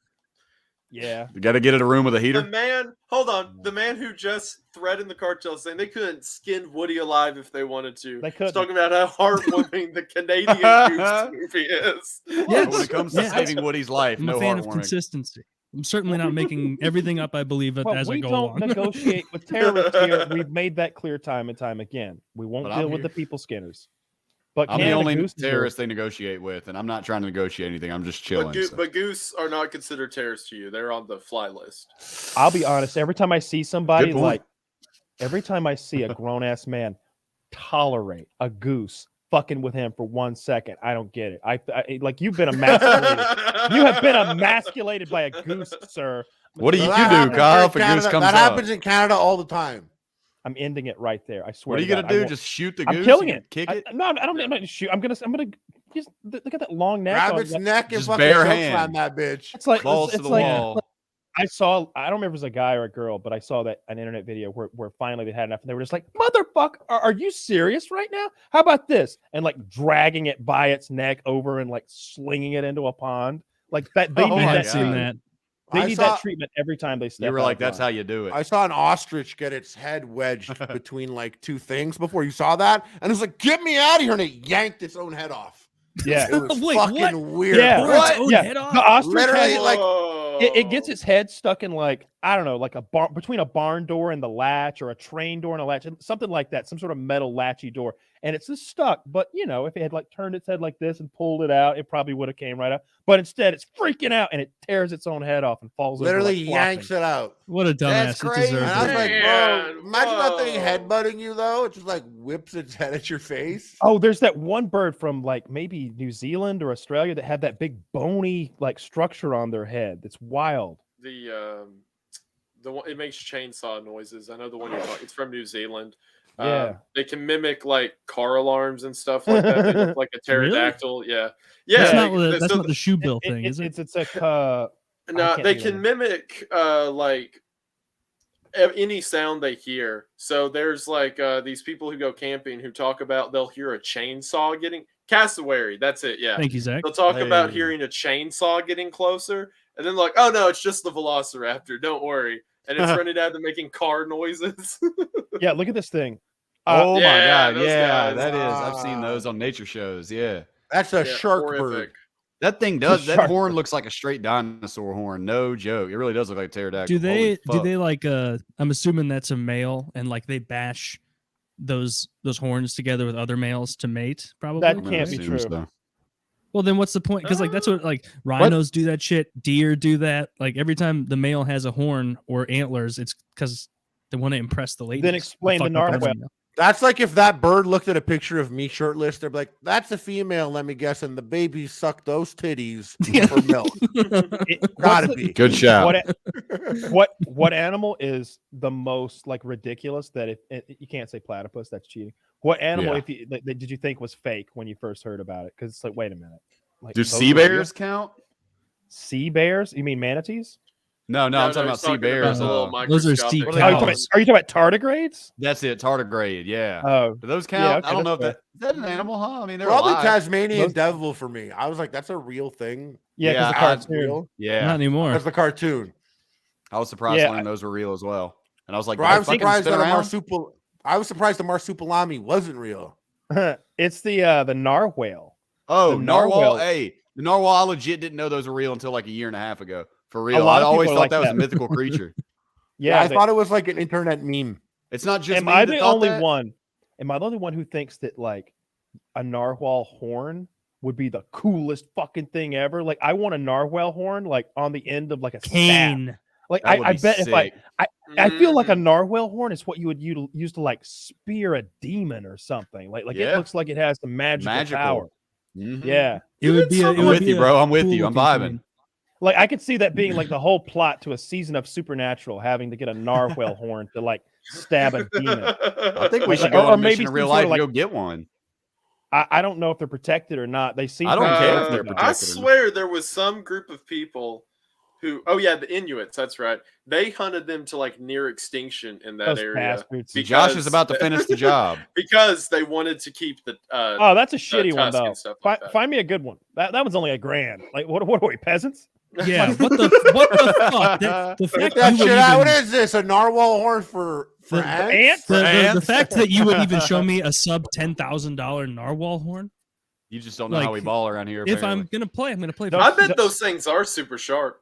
Yeah. You got to get in a room with a The heater. man, hold on. The man who just threatened the cartel saying they couldn't skin Woody alive if they wanted to. They He's couldn't. talking about how heartwarming the Canadian Goose movie is. But when it comes to Yes. saving Woody's life, I'm no a fan of heartwarming. consistency. I'm certainly not making everything up. I believe it Well, as I we go don't along. negotiate with terrorists here. We've made that clear time and time again. We won't But I'm deal with here. the people skinners. But I'm the Canada only Goose is terrorist they negotiate with, and I'm not trying to negotiate anything. I'm just chilling. so. But Goose are not considered terrorists to you. They're on the fly list. I'll be honest. Every time I see somebody, Good point. like, every time I see a grown ass man tolerate a goose fucking with him for 1 second, I don't get it. I like you've been emasculated. You have been emasculated by a goose, sir. What do So you that do, happens Kyle, in if a goose Canada- comes That up? happens in Canada all the time. I'm ending it right there. I swear. What are you to gonna God, I do? won't- Just shoot the I'm goose? killing You it. Kick it? No, I'm not shoot. I'm gonna just look at that long neck. Grab on its that- neck and Just fucking bare choke hand. slam that bitch. It's like Balls it's to the like, wall. I saw. I don't remember if it was a guy or a girl, but I saw that an internet video where finally they had enough, and they were just like, "Motherfucker, are you serious right now? How about this?" And like dragging it by its neck over and like slinging it into a pond, like that. They Oh need I my have that. God. seen Treatment. that. They I need saw- that treatment every time they step. You were out like, of that's line. how you do it. I saw an ostrich get its head wedged between like two things before. You saw that? And it was like, "Get me out of here." And it yanked its own head off. Yeah. It was Wait, fucking what? weird. Yeah. Tore its own Yeah. head off? The ostrich Literally, has, like, it gets its head stuck in like I don't know, like a barn between a barn door and the latch, or a train door and a latch, something like that, some sort of metal latchy door, and it's just stuck. But you know, if it had like turned its head like this and pulled it out, it probably would have came right out. But instead, it's freaking out and it tears its own head off and falls Literally over, like, yanks it out. What a That's dumbass. It crazy. deserves And I was it. like, Man, bro, imagine that thing whoa. headbutting you though. It just like whips its head at your face. Oh, there's that one bird from like maybe New Zealand or Australia that had that big bony like structure on their head. That's wild. The one, it makes chainsaw noises. I know the one you're talking. It's from New Zealand. Yeah. They can mimic like car alarms and stuff like that. They look like a pterodactyl. Yeah, yeah. That's not, like, that's so not the shoe bill thing, is it? It's a no, can't they think of can mimic like any sound they hear. So there's like these people who go camping who talk about they'll hear a chainsaw getting cassowary. That's it. Yeah. Thank you, Zach. They'll talk about Hey. hearing a chainsaw getting closer, and then like, oh no, it's just the Velociraptor. Don't worry. And it's running out and making car noises. Yeah, look at this thing. Oh my yeah, god, those yeah, guys. that is. I've seen those on nature shows. Yeah, That's a Yeah, shark bird. horrific. that thing does. That shark horn bird. looks like a straight dinosaur horn. No joke. It really does look like a pterodactyl. Do Holy they fuck. like I'm assuming that's a male, and like they bash those horns together with other males to mate, probably? That I'm gonna can't be assume true. so. Well, then what's the point? Because like that's what like rhinos do that shit, deer do that. Like every time the male has a horn or antlers, it's because they want to impress the ladies. Then explain the Fuck up narwhal. everyone. That's like if that bird looked at a picture of me shirtless, they're like, "That's a female, let me guess." And the baby sucked those titties for milk. Gotta what's the- be. Good shout. What animal is the most like ridiculous that if you can't say platypus, that's cheating. What animal Yeah. if you like, did you think was fake when you first heard about it? Because it's like, wait a minute. Like, Do those sea are real? bears count? Sea bears? You mean manatees? No, I'm talking about he's sea talking bears. the little Those are sea microscopic- Are you, talking cows. about, are you talking about tardigrades? That's it, tardigrade. Yeah. Oh, Do those yeah, count? okay, I don't know if that's that is that an animal, huh? I mean, they're Probably alive. Tasmanian Those- devil for me. I was like, "That's a real thing." yeah, because Yeah, the That's cartoon. real. Yeah, Not anymore. That's the cartoon. I was surprised Yeah, to learn those were real as well. And I was like, Bro, "Do they I was fucking surprised spin that around?" I was surprised the marsupilami wasn't real. It's the narwhal. Oh, the narwhal. narwhal. Hey, the narwhal. I legit didn't know those were real until like a year and a half ago. For real, lot I of always people are thought like that was a that. mythical creature. Yeah, I they- thought it was like an internet meme. It's not just am me I that the thought only that. one? Am I the only one who thinks that like a narwhal horn would be the coolest fucking thing ever? Like, I want a narwhal horn like on the end of like a staff. Cane. Like, That would I be bet if I sick. I feel like a Mm. narwhal horn is what you would use to like spear a demon or something. Like it Yeah. looks like it has some magical power. Mhm. Yeah. It would be. I'm It I'm would with be you, a bro. I'm with cool you. I'm looking vibing. cane. Like I could see that being like the whole plot to a season of Supernatural, having to get a narwhal horn to like stab a demon. I think we Like, should or- go or on a maybe mission in some real sort life of, and like- go get one. I don't know if they're protected or not. They seem. I don't pretty care if healthy, they're though. protected. I swear there was some group of people who, oh yeah, the Inuits, that's right. They hunted them to like near extinction in that Those area. bastards. Josh is about to finish the job. Because they wanted to keep the Oh, that's a shitty one tusk though. and stuff like that. Find me a good one. That one's only $1,000. Like what are we, peasants? Yeah, what the fuck? The fact That you would shit out. What even, is this? A narwhal horn for The- ants? the fact that you would even show me a sub $10,000 narwhal horn. You just don't know how we Like, ball around here. If I'm apparently. gonna play, I'm gonna play. Don't- I bet those things are super sharp.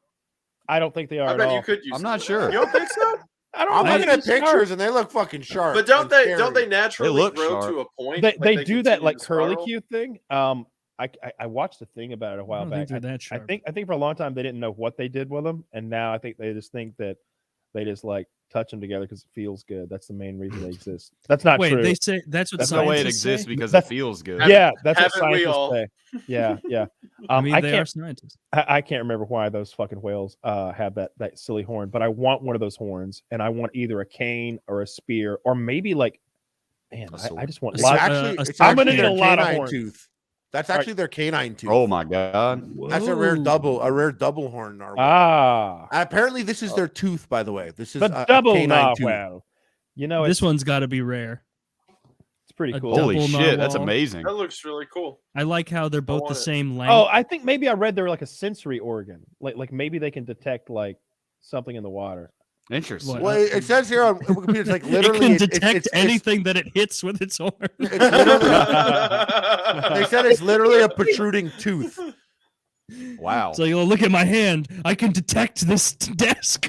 I don't think they are I at bet all. you could use I'm not them. sure. You don't think so? I don't I'm know. looking They at just are. pictures and they look fucking sharp. But don't and they scary. naturally look grow sharp. to a point? They do that continue like to spiral? curlicue thing. I watched a thing about it a I while don't back. think they're that I sharp. think for a long time they didn't know what they did with them, and now I think they just think that they just like touch them together because it feels good. That's the main reason they exist. That's not Wait, true. they say that's what That's the way it scientists say? exists because That's- it feels good. Yeah, that's what Haven't we scientists all? say. Yeah, yeah. I mean, they are can't. scientists. I can't remember why those fucking whales have that silly horn, but I want one of those horns, and I want either a cane or a spear, or maybe like, man, A I sword. just want A lots. sword. Actually, a it's I'm gonna actually need their a lot of canine horns. tooth. That's All right. actually their canine tooth. Oh my god. That's a rare Whoa. double horn narwhal. Ah, Apparently, this is their tooth. By the way, this is the a double canine tooth. narwhal. You know, This it's one's got to be rare. pretty a cool. double Holy shit, that's narwhal. amazing. That looks really cool. I like how they're both the want it. same length. Oh, I think maybe I read they're like a sensory organ. Like maybe they can detect like something in the water. Interesting. What? Well, it says here on Wikipedia, it's like it literally can it's- detect it's- anything that it hits with its horn. It's literally, they said it's literally a protruding tooth. Wow. So you'll look at my hand. I can detect this desk.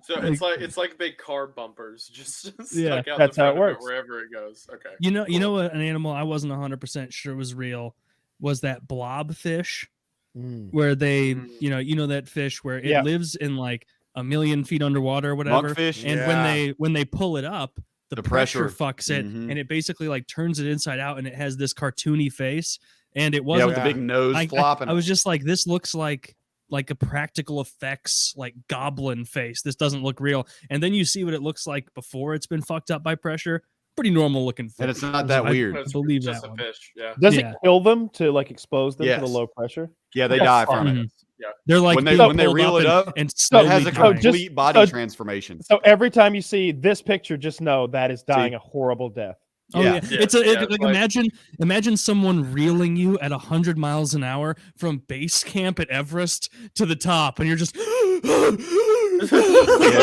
So it's like big car bumpers, just Yeah, stuck out that's the how front it of works. wherever it goes. Okay. you know cool. what? An animal I wasn't 100% sure was real was that blobfish, where they, you know that fish where it Yeah. lives in like 1,000,000 feet underwater or whatever. Monkfish. And Yeah. when they pull it up, the pressure pressure. fucks it, Mhm. and it basically like turns it inside out, and it has this cartoony face. And it Yeah, wasn't. with the big nose flopping. I was just like, this looks like a practical effects like goblin face. This doesn't look real. And then you see what it looks like before it's been fucked up by pressure. Pretty normal looking fish. And it's not that I weird. It's believe just that a one. fish. Yeah. Does Yeah. it kill them to like expose them to Yes. the low pressure? Yeah, they Yes. die from it. Mhm. Yeah. They're like When they- being when they pulled reel it and, up, and It slowly has a dying. just- complete body transformation. So every time you see this picture, just know that is dying a horrible death. Oh Yeah. yeah, Yeah, it's yeah, like, like- imagine someone reeling you at 100 miles an hour from base camp at Everest to the top, and you're just Yeah,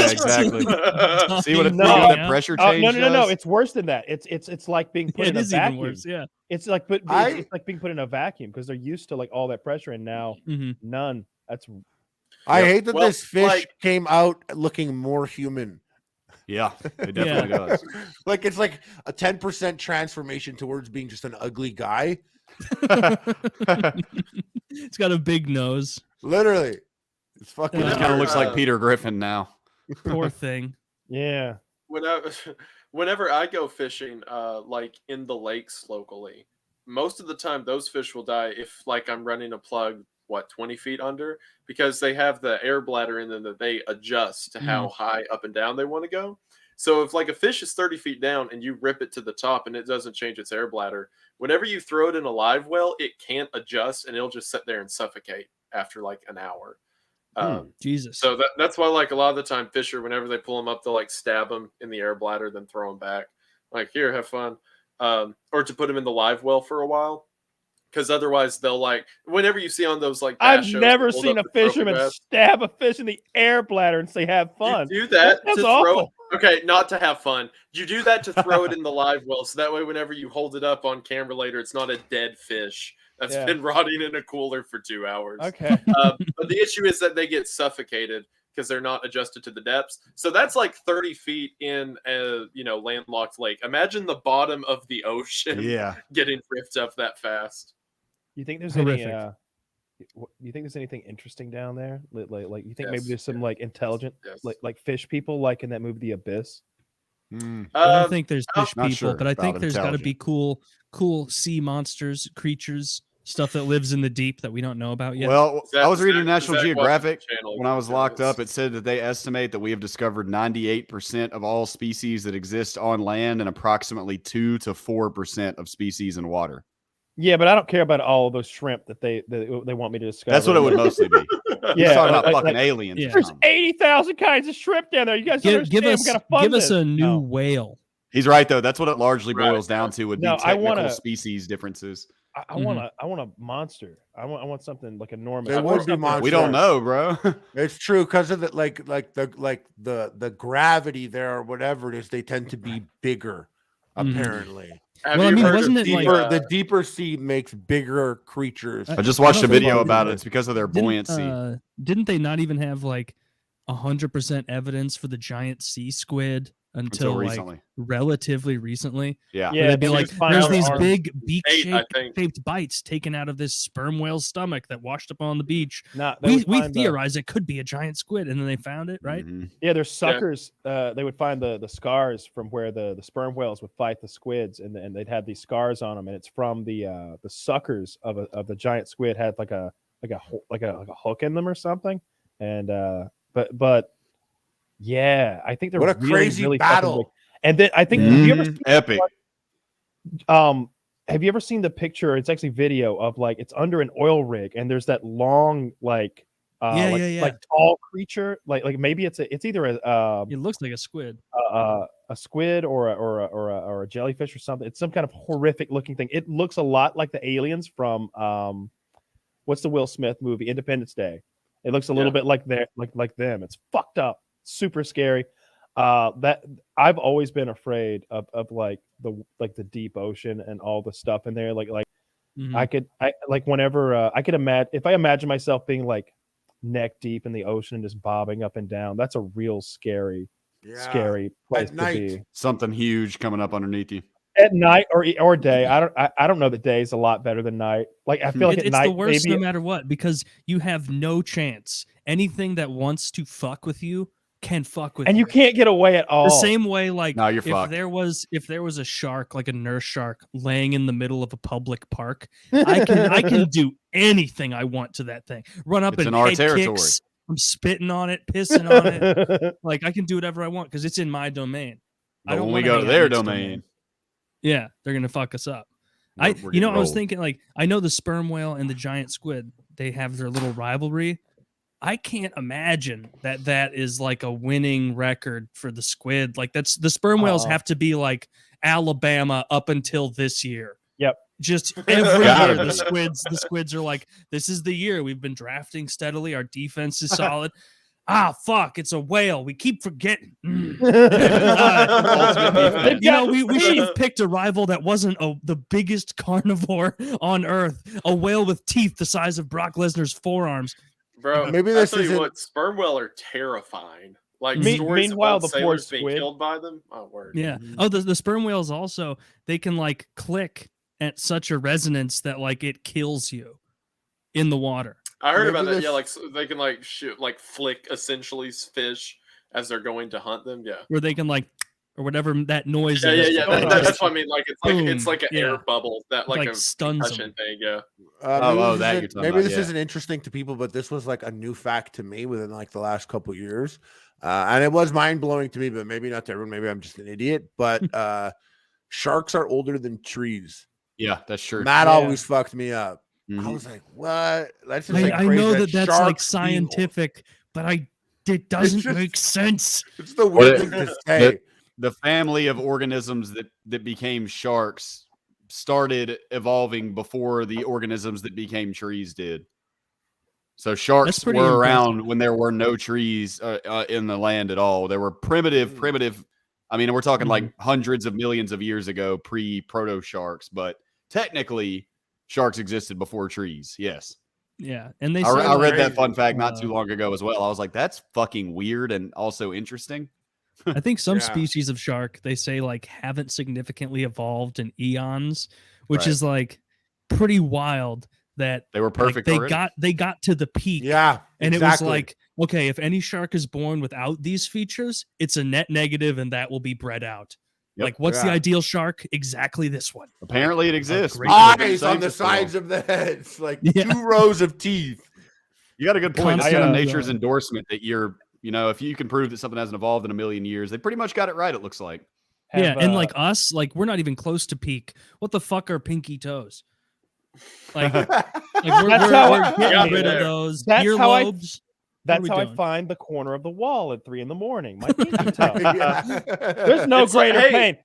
exactly. See what it No. feel that Yeah. pressure Oh, change no! does? It's worse than that. It's like being put It in a is even vacuum. worse. Yeah. It's like I- it's like being put in a vacuum because they're used to like all that pressure, and now Mhm. none. That's I Yep. hate that Well, this fish like- came out looking more human. Yeah, it definitely does. Like it's like a 10% transformation towards being just an ugly guy. It's got a big nose. Literally. It's fucking It Yeah. kind of looks like Uh, Peter Griffin now. Poor thing. yeah. Whenever I go fishing, like in the lakes locally, most of the time those fish will die if like I'm running a plug 20 feet under, because they have the air bladder in them that they adjust to how high up and down they want to go. So if like a fish is 30 feet down and you rip it to the top and it doesn't change its air bladder, whenever you throw it in a live well, it can't adjust and it'll just sit there and suffocate after like an hour. Jesus. So that's why, like, a lot of the time, fisher, whenever they pull them up, they'll like stab them in the air bladder, then throw them back. Like, here, have fun. Or to put them in the live well for a while, because otherwise they'll like. Whenever you see on those like, bass I've shows, never they hold seen a up the trophy fisherman bass, stab a fish in the air bladder and say "have fun." You do that That's to awful. throw. Okay, not to have fun. You do that to throw it in the live well, so that way, whenever you hold it up on camera later, it's not a dead fish that's Yeah. been rotting in a cooler for 2 hours. Okay. But the issue is that they get suffocated because they're not adjusted to the depths. So that's like 30 feet in a landlocked lake. Imagine the bottom of the ocean Yeah. getting ripped up that fast. You think there's Horrific. any? You think there's anything interesting down there? Like you think maybe Yes, there's some like intelligent Yes. like fish people like in that movie The Abyss? Mm. I don't Um, think there's I'm fish not people, sure but I think about there's got to be intelligent. cool sea monsters, creatures stuff that lives in the deep that we don't know about yet? Well, I was reading Zach National watches Geographic the channel when I was locked does. up. It said that they estimate that we have discovered 98% of all species that exist on land and approximately 2 to 4% of species in water. Yeah, but I don't care about all of those shrimp that they want me to discover. That's what it would mostly be. He's Yeah, talking about like- fucking like- aliens. Yeah. or There's something. 80,000 kinds of shrimp down there. You guys don't Give understand. us, We gotta fund give us this. a new No. whale. He's right though. That's what it largely Right, boils down to. Would be No, I technical wanna- species differences. I want a monster. I want something like enormous. They I want would be something- monsters. We don't know, bro. It's true because of the the gravity there or whatever it is. They tend to be bigger, Mhm. apparently. Have Well, I you mean, heard wasn't of it like- The deeper sea makes bigger creatures. I just I watched a don't think- video about it. It's because of their Didn't, buoyancy. didn't they not even have like 100% evidence for the giant sea squid until like recently. relatively recently? Yeah. Yeah, They'd be they like, just find there's out these arms. big I beak-shaped think. bites taken out of this sperm whale's stomach that washed up on the beach. Nah, they would We find theorized it could be a giant squid, and then they found it, right? Mhm. Yeah, there's suckers. They would find the scars from where the sperm whales would fight the squids, and they'd have these scars on them, and it's from the suckers of the giant squid had like a hook in them or something, and but yeah, I think they're What a really, crazy really fucking battle. big. And then I think have you ever Mhm. Epic. have you ever seen the picture? It's actually video of like it's under an oil rig, and there's that long like like tall creature, like maybe it's either It looks like a squid. a squid or a jellyfish or something. It's some kind of horrific looking thing. It looks a lot like the aliens from what's the Will Smith movie, Independence Day. It looks a little bit like like them. It's fucked up, super scary. That I've always been afraid of like the deep ocean and all the stuff in there. Like Mhm. I whenever I could imagine if I imagine myself being like neck deep in the ocean and just bobbing up and down. That's a real scary place to night. be. Something huge coming up underneath you. At night or day. I don't know that day is a lot better than night. Like I feel like at It's night the worst maybe no matter what, because you have no chance. Anything that wants to fuck with you can fuck with and you can't get away at all. The same way, like No, you're if fucked. there was a shark, like a nurse shark, laying in the middle of a public park, I can do anything I want to that thing. Run up It's and in our head territory. kicks. I'm spitting on it, pissing on it. Like I can do whatever I want because it's in my domain. I But don't when we wanna go hang to out their next to domain, them. Yeah, they're gonna fuck us up. we're I getting was rolled. thinking like I know the sperm whale and the giant squid, they have their little rivalry. I can't imagine that is like a winning record for the squid. Like that's the sperm whales have to be like Alabama up until this year. Yep. Just every Gotta year be. the squids are like, this is the year we've been drafting steadily. Our defense is solid. Fuck, it's a whale. We keep forgetting. We should have picked a rival that wasn't the biggest carnivore on earth. A whale with teeth the size of Brock Lesnar's forearms. Bro, Maybe I this tell you isn't- what, sperm whale are terrifying. Like Me- stories meanwhile, about the poor sailors being squid- killed by them. Oh, word. Yeah. Oh, the sperm whales also, they can like click at such a resonance that like it kills you in the water. I heard Maybe about that. this- Yeah, like they can like shoot, like flick essentially fish as they're going to hunt them. Yeah. Where they can like, or whatever that noise Yeah, is. yeah, yeah. Oh, That's just, what I mean. Like it's boom, like an yeah. air bubble that like a stuns concussion them. thing. Yeah. Maybe that you're talking maybe about, this yeah. isn't interesting to people, but this was like a new fact to me within like the last couple years, and it was mind blowing to me, but maybe not to everyone. Maybe I'm just an idiot. But sharks are older than trees. Yeah, that's true. That Yeah. always fucked me up. I Mhm. was like, "What? That's just like I crazy know that that's like sharks being- scientific, but it doesn't just- make sense. It's the Well, weird thing to say. The family of organisms that became sharks started evolving before the organisms that became trees did. So sharks pretty were impressive. around when there were no trees in the land at all. There were primitive. I mean, we're talking like hundreds of millions of years ago, pre-proto sharks, but technically sharks existed before trees. Yes. Yeah. And they I say, read like, that fun fact not too uh, long ago as well. I was like, that's fucking weird and also interesting. I think some Yeah. species of shark, they say like haven't significantly evolved in eons, which Right. is like pretty wild that They were like, perfect already. they got to the peak. Yeah, And exactly. it was like, okay, if any shark is born without these features, it's a net negative and that will be bred out. Yep. Like, what's the ideal shark? Exactly this one. Apparently, it exists. great Eyes on the sides of the heads, like 2 rows of teeth. You got a good point. It's kind of Constant, nature's endorsement that you're, if you can prove that something hasn't evolved in a million years, they pretty much got it right. It looks like. And like us, like we're not even close to peak. What the fuck are pinky toes? Like we're getting rid of those earlobes. That's how I find the corner of the wall at 3 a.m. My pinky toe. There's no greater pain.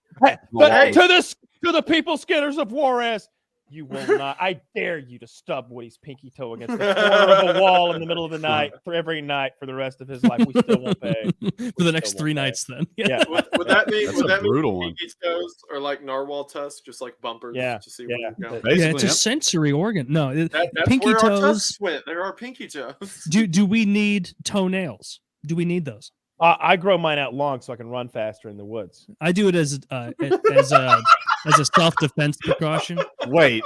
But to the people skinners of Juarez, you will not. I dare you to stub Woody's pinky toe against the corner of a wall in the middle of the night for every night for the rest of his life. We still won't pay. For the next 3 nights, then. Yeah. Would that mean brutal one. pinky toes or like narwhal tusks, just like bumpers? Yeah. To see where you're going? Yeah, it's a sensory organ. No, that's pinky where toes. Our tusks went. There are pinky toes. Do we need toenails? Do we need those? I grow mine out long so I can run faster in the woods. I do it as a self-defense precaution. Wait.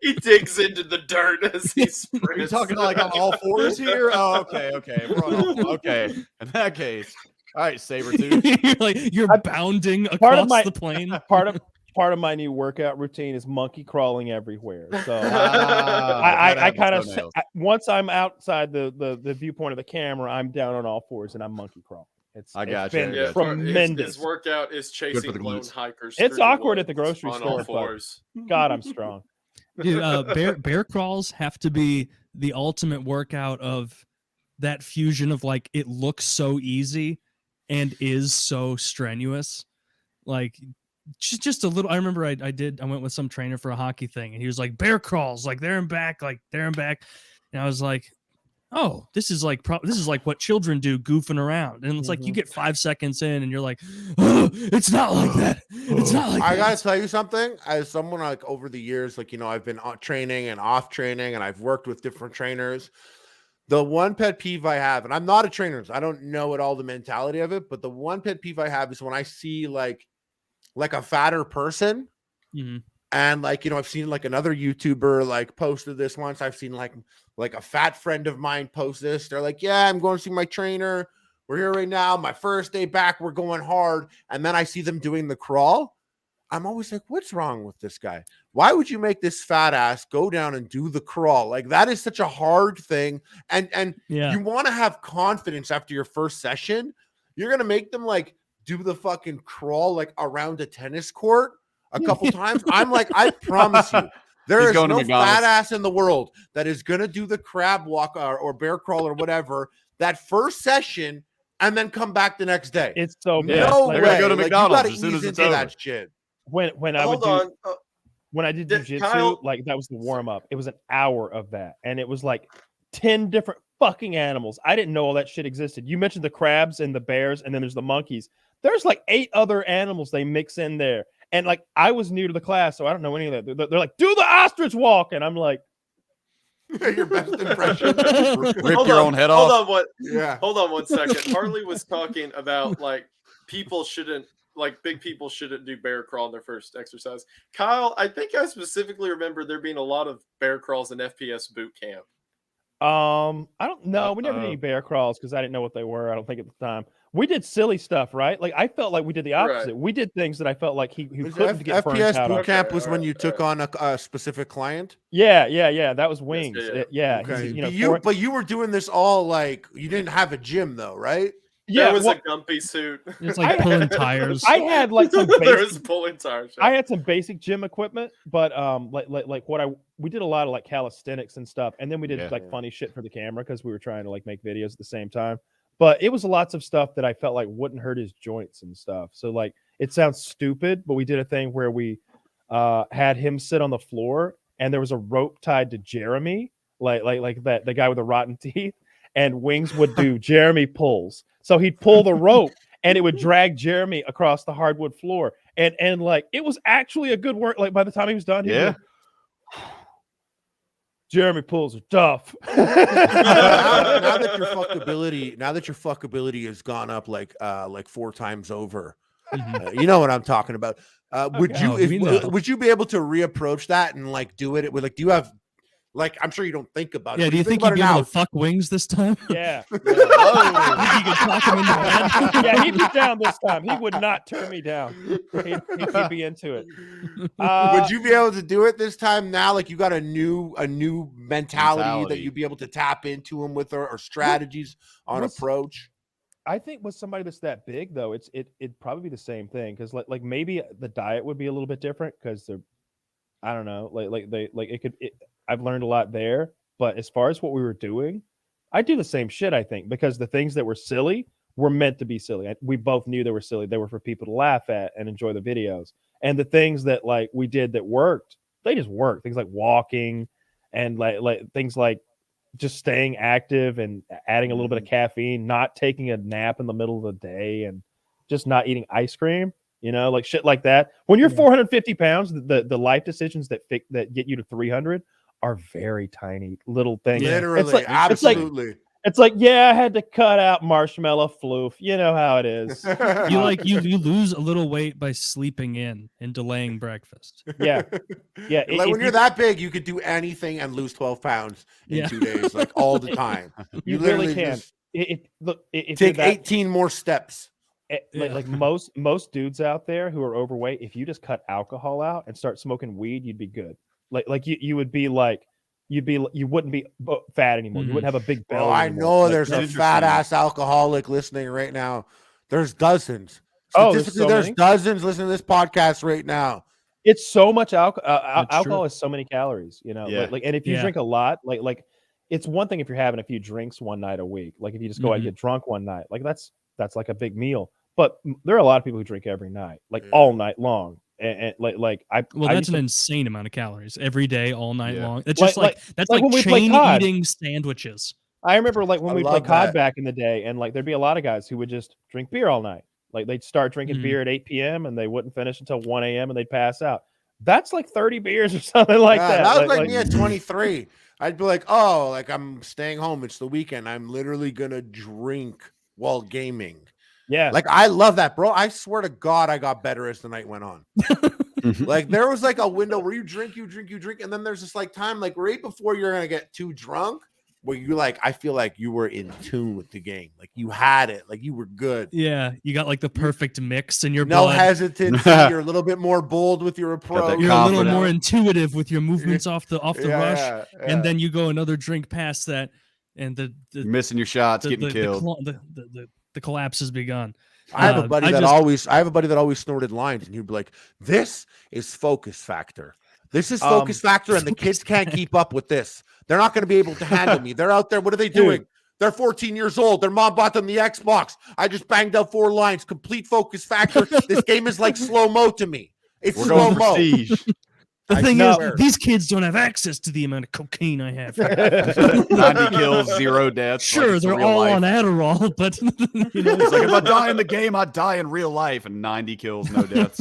He digs into the dirt as he sprints. Are you talking like on all fours here? Oh, okay. We're on all fours. Okay. In that case, all right, Sabretooth. you're bounding across the plane. Part of my new workout routine is monkey crawling everywhere. So I kind of once I'm outside the viewpoint of the camera, I'm down on all fours and I'm monkey crawling. It's been tremendous. His workout is chasing lone hikers. It's awkward at the grocery store. All fours. God, I'm strong. Dude, bear crawls have to be the ultimate workout of that fusion of like it looks so easy and is so strenuous. Like just a little. I remember I went with some trainer for a hockey thing, and he was like, bear crawls, like there and back, and I was like, oh, this is like what children do goofing around. And it's like you get 5 seconds in and you're like, oh, it's not like that. It's not like I that. gotta tell you something. As someone like over the years, like, I've been on training and off training and I've worked with different trainers. The one pet peeve I have, and I'm not a trainer, so I don't know all the mentality of it, but the one pet peeve I have is when I see like a fatter person. Mm-hmm. And like, I've seen like another YouTuber like posted this once. I've seen like a fat friend of mine post this. They're like, yeah, I'm going to see my trainer. We're here right now. My first day back, we're going hard. And then I see them doing the crawl. I'm always like, what's wrong with this guy? Why would you make this fat ass go down and do the crawl? Like that is such a hard thing. And you want to have confidence after your first session. You're going to make them like do the fucking crawl like around a tennis court a couple times. I'm like, I promise you, there is no fat ass in the world that is going to do the crab walk or bear crawl or whatever that first session and then come back the next day. It's so bad. No way. Go to McDonald's as soon as it's over. that shit. When I did jiu-jitsu, like that was the warm-up. It was an hour of that. And it was like 10 different fucking animals. I didn't know all that shit existed. You mentioned the crabs and the bears, and then there's the monkeys. There's like 8 other animals they mix in there. And like I was new to the class, so I don't know any of that. They're like, do the ostrich walk, and I'm like, your best impression. Rip your own head off. Hold on 1 second. Harley was talking about like people shouldn't, like big people shouldn't do bear crawl in their first exercise. Kyle, I think I specifically remember there being a lot of bear crawls in FPS Bootcamp. I don't know. We never did any bear crawls because I didn't know what they were. I don't think at the time. We did silly stuff, right? Like I felt like we did the opposite. Right. We did things that I felt like he couldn't get burnt FPS out of. Bootcamp was when you took on a specific client. Yeah. That was Wings. Yeah. Okay. But you were doing this all like you didn't have a gym though, right? Yeah, it was a gumpy suit. It's like pulling tires. I had like some there was pulling tires. I had some basic gym equipment, but like we did a lot of like calisthenics and stuff, and then we did like funny shit for the camera because we were trying to like make videos at the same time. But it was lots of stuff that I felt like wouldn't hurt his joints and stuff. So like it sounds stupid, but we did a thing where we had him sit on the floor, and there was a rope tied to Jeremy, like that the guy with the rotten teeth, and Wings would do Jeremy pulls. So he'd pull the rope and it would drag Jeremy across the hardwood floor. And like it was actually a good work. Like by the time he was done, he'd like, Jeremy pulls are tough. now that your fuckability has gone up like 4 times over, you know what I'm talking about. Would you be able to reapproach that and like do it with like, do you have Like, I'm sure you don't think about it. Yeah, but do you think think about you'd it be able now? to fuck wings this time? Yeah. Think you could talk him into bed? Yeah, he'd be down this time. He would not turn me down. He'd be into it. Would you be able to do it this time now? Like, you got a new mentality that you'd be able to tap into him with, or strategies on approach? I think with somebody that's that big though, it'd probably be the same thing, because like maybe the diet would be a little bit different, because they're, I don't know, I've learned a lot there, but as far as what we were doing, I do the same shit, I think, because the things that were silly were meant to be silly. We both knew they were silly. They were for people to laugh at and enjoy the videos. And the things that like we did that worked, they just worked. Things like walking and like things like just staying active and adding a little bit of caffeine, not taking a nap in the middle of the day, and just not eating ice cream, like shit like that. When you're 450 pounds, the life decisions that get you to 300 are very tiny little things. Literally, absolutely. It's like, yeah, I had to cut out marshmallow floof. You know how it is. You lose a little weight by sleeping in and delaying breakfast. Yeah. Like, when you're that big, you could do anything and lose 12 pounds in 2 days, like all the time. You really can. If take 18 more steps. Like most dudes out there who are overweight, if you just cut alcohol out and start smoking weed, you'd be good. Like you would be like, you wouldn't be fat anymore. You wouldn't have a big belly. I anymore. know there's a fat ass alcoholic listening right now. There's dozens. Statistically, there's dozens listening to this podcast right now. It's so much alcohol. Alcohol is so many calories, and if you drink a lot, like it's one thing if you're having a few drinks one night a week. Like if you just go out and get drunk one night, like that's like a big meal. But there are a lot of people who drink every night, like all night long. And that's an insane amount of calories every day, all night long. It's just that's like like when we play chain COD. eating sandwiches. I remember like when we played COD back in the day, and like there'd be a lot of guys who would just drink beer all night. Like they'd start drinking beer at 8 p.m. and they wouldn't finish until 1 a.m. and they'd pass out. That's like 30 beers or something like that. That was like me at 23. I'd be like, oh, like I'm staying home. It's the weekend. I'm literally gonna drink while gaming. Yeah. Like, I love that, bro. I swear to God, I got better as the night went on. Like, there was like a window where you drink, and then there's this like time, like right before you're going to get too drunk, where you like, I feel like you were in tune with the game. Like, you had it. Like, you were good. Yeah. You got like the perfect mix in your no blood. hesitancy. You're a little bit more bold with your approach. You're a little more intuitive with your movements off the rush. Yeah. And then you go another drink past that, and you're missing your shots, getting killed. The collapse has begun. I have a buddy that always snorted lines, and he'd be like, "This is focus factor. This is focus factor, and the kids can't keep up with this. They're not going to be able to handle me. They're out there. What are they doing? They're 14 years old. Their mom bought them the Xbox. I just banged out 4 lines. Complete focus factor. This game is like slow-mo to me. It's slow-mo." The thing is, these kids don't have access to the amount of cocaine I have. 90 kills, 0 deaths. Sure, they're all on Adderall, but it's like, if I die in the game, I die in real life, and 90 kills, no deaths.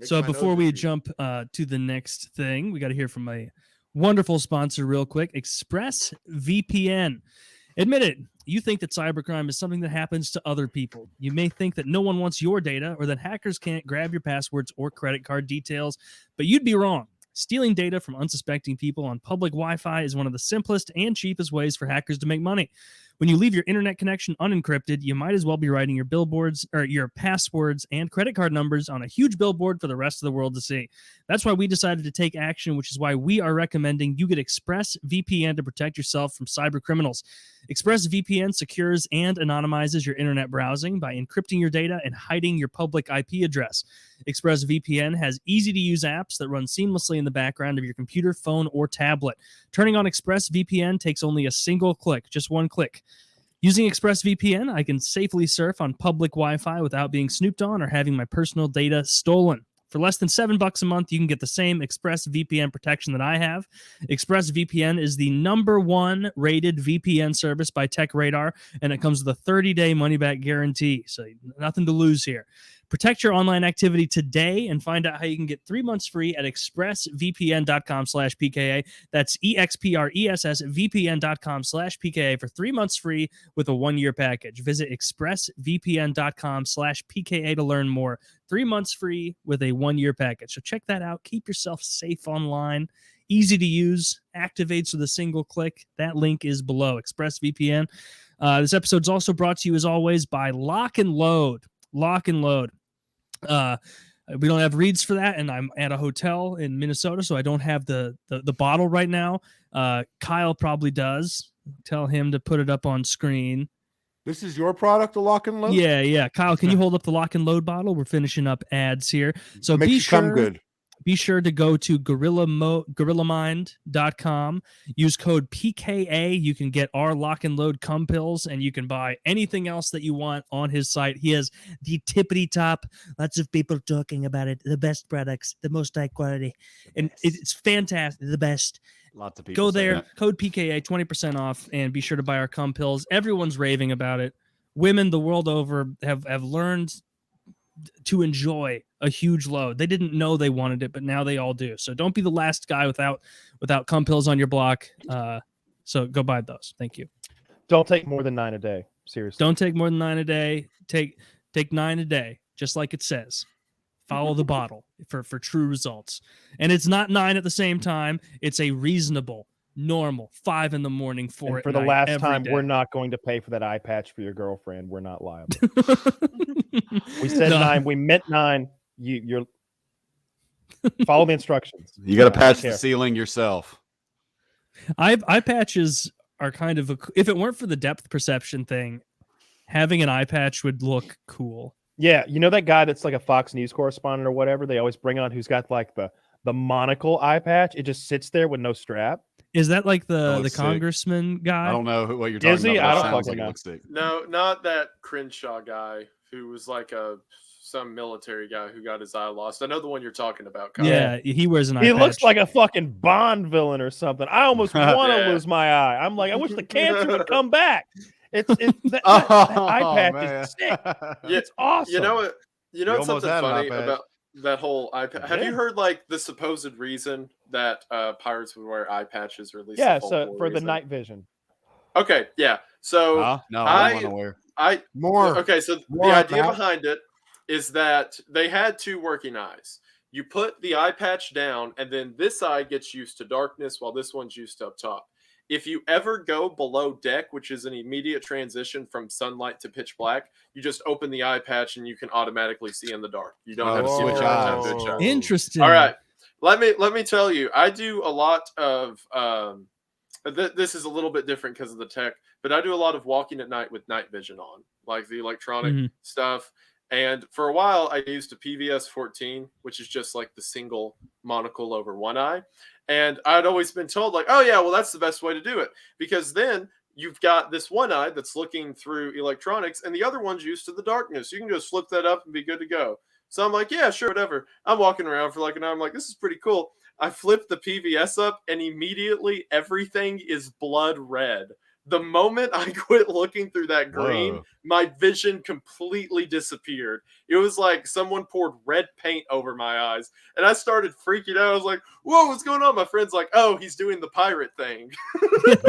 So before we jump to the next thing, we got to hear from a wonderful sponsor real quick, ExpressVPN. Admit it, you think that cybercrime is something that happens to other people. You may think that no one wants your data, or that hackers can't grab your passwords or credit card details, but you'd be wrong. Stealing data from unsuspecting people on public Wi-Fi is one of the simplest and cheapest ways for hackers to make money. When you leave your internet connection unencrypted, you might as well be writing your billboards or your passwords and credit card numbers on a huge billboard for the rest of the world to see. That's why we decided to take action, which is why we are recommending you get ExpressVPN to protect yourself from cyber criminals. ExpressVPN secures and anonymizes your internet browsing by encrypting your data and hiding your public IP address. ExpressVPN has easy-to-use apps that run seamlessly in the background of your computer, phone, or tablet. Turning on ExpressVPN takes only a single click, just one click. Using ExpressVPN, I can safely surf on public Wi-Fi without being snooped on or having my personal data stolen. For less than $7 a month, you can get the same ExpressVPN protection that I have. ExpressVPN is the #1 rated VPN service by TechRadar, and it comes with a 30-day money-back guarantee, so nothing to lose here. Protect your online activity today and find out how you can get 3 months free at expressvpn.com/PKA. That's expressvpn.com/PKA for 3 months free with a 1-year package. Visit expressvpn.com/PKA to learn more. 3 months free with a 1-year package. So check that out. Keep yourself safe online. easy to use, activates with a single click. That link is below. ExpressVPN. This episode's also brought to you, as always, by Lock and Load. Lock and Load. We don't have reads for that, and I'm at a hotel in Minnesota, so I don't have the bottle right now. Kyle probably does. Tell him to put it up on screen. This is your product, the Lock and Load? Yeah. Kyle, can you hold up the Lock and Load bottle? We're finishing up ads here. So Makes be you come sure, good. be sure to go to GorillaMind.com. Use code PKA. You can get our Lock and Load cum pills, and you can buy anything else that you want on his site. He has the tippity top. Lots of people talking about it. The best products, the most high quality, and it's fantastic. The best. Lots of people Go say there, that. code PKA, 20% off, and be sure to buy our cum pills. Everyone's raving about it. Women the world over have learned to enjoy a huge load. They didn't know they wanted it, but now they all do. So don't be the last guy without cum pills on your block. So go buy those. Thank you. Don't take more than 9 a day. Seriously. Don't take more than 9 a day. Take 9 a day, just like it says. Follow the bottle for true results. And it's not 9 at the same time. It's a reasonable, normal 5 in the morning, 4 And for at the night, last every time, day. we're not going to pay for that eye patch for your girlfriend. We're not liable. We said No. 9. We meant 9. You're follow the instructions. You got to I don't patch the care. ceiling yourself. Eye patches are kind of if it weren't for the depth perception thing, having an eye patch would look cool. Yeah, you know that guy that's like a Fox News correspondent or whatever they always bring on, who's got like the monocle eye patch. It just sits there with no strap. Is that like the looks sick. congressman guy? I don't know what you're Is talking he? about. I But it don't sounds fucking like it know. looks sick. No, not that Crenshaw guy who was like some military guy who got his eye lost. I know the one you're talking about, Kyle. Yeah, he wears an eye He patch. looks like a fucking Bond villain or something. I almost want to Yeah. lose my eye. I'm like, I wish the cancer would come back. It's that Oh, eye patch man. is sick. Yeah, It's awesome. You know what? You know You what's almost something had an eye funny patch. about that whole eye patch? Have you did. heard like the supposed reason that pirates would wear eye patches, or at least Yeah, the so folklore for the reason? night vision. Okay, yeah. So Huh? No, I'm I- unaware. More. okay, so more the on idea that. behind it is that they had 2 working eyes. You put the eye patch down, and then this eye gets used to darkness while this one's used to up top. If you ever go below deck, which is an immediate transition from sunlight to pitch black, you just open the eye patch and you can automatically see in the dark. You don't have to switch switch every time eyes. to adjust. Interesting. All right, let me tell you, I do a lot of this is a little bit different because of the tech, but I do a lot of walking at night with night vision on, like the electronic Mhm. stuff. And for a while, I used a PVS 14, which is just like the single monocle over one eye. And I'd always been told, like, oh yeah, well, that's the best way to do it, because then you've got this one eye that's looking through electronics, and the other one's used to the darkness. You can just flip that up and be good to go. So I'm like, yeah, sure, whatever. I'm walking around for like an hour. I'm like, this is pretty cool. I flip the PVS up, and immediately everything is blood red. The moment I quit looking through that green, Whoa. my vision completely disappeared. It was like someone poured red paint over my eyes, and I started freaking out. I was like, whoa, what's going on? My friend's like, oh, he's doing the pirate thing.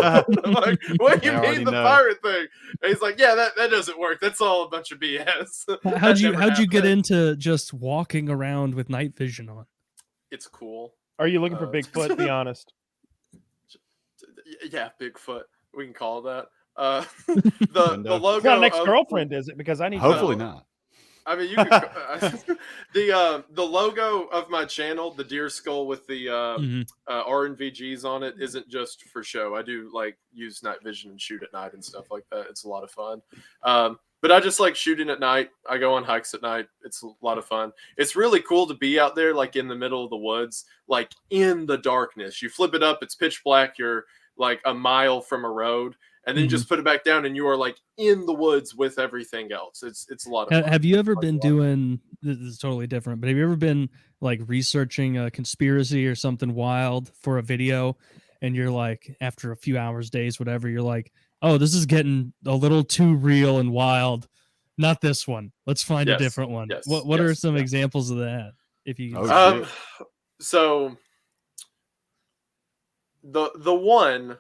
I'm like, what do you They already mean the know. pirate thing? And he's like, yeah, that doesn't work. That's all a bunch of BS. How'd That you never get happened. into just walking around with night vision on? It's cool. Are you looking for Uh, Bigfoot? Be honest. Yeah, Bigfoot. We can call it that. The Window. logo. It's not an of- ex-girlfriend, is it? Because I need. Hopefully to know. not. I mean, you could the logo of my channel, the deer skull with the Mhm. RNVGs on it, isn't just for show. I do like use night vision and shoot at night and stuff like that. It's a lot of fun. But I just like shooting at night. I go on hikes at night. It's a lot of fun. It's really cool to be out there, like in the middle of the woods, like in the darkness. You flip it up, it's pitch black. You're like a mile from a road, and then you Mhm. just put it back down, and you are like in the woods with everything else. It's a lot of fun. Have you ever Like been a lot. doing? This is totally different, but have you ever been like researching a conspiracy or something wild for a video, and you're like, after a few hours, days, whatever, you're like, oh, this is getting a little too real and wild. Not this one. Let's find a Yes, different one. yes, What are yes, some yeah. examples of that? If you can Oh, say? shit. So the one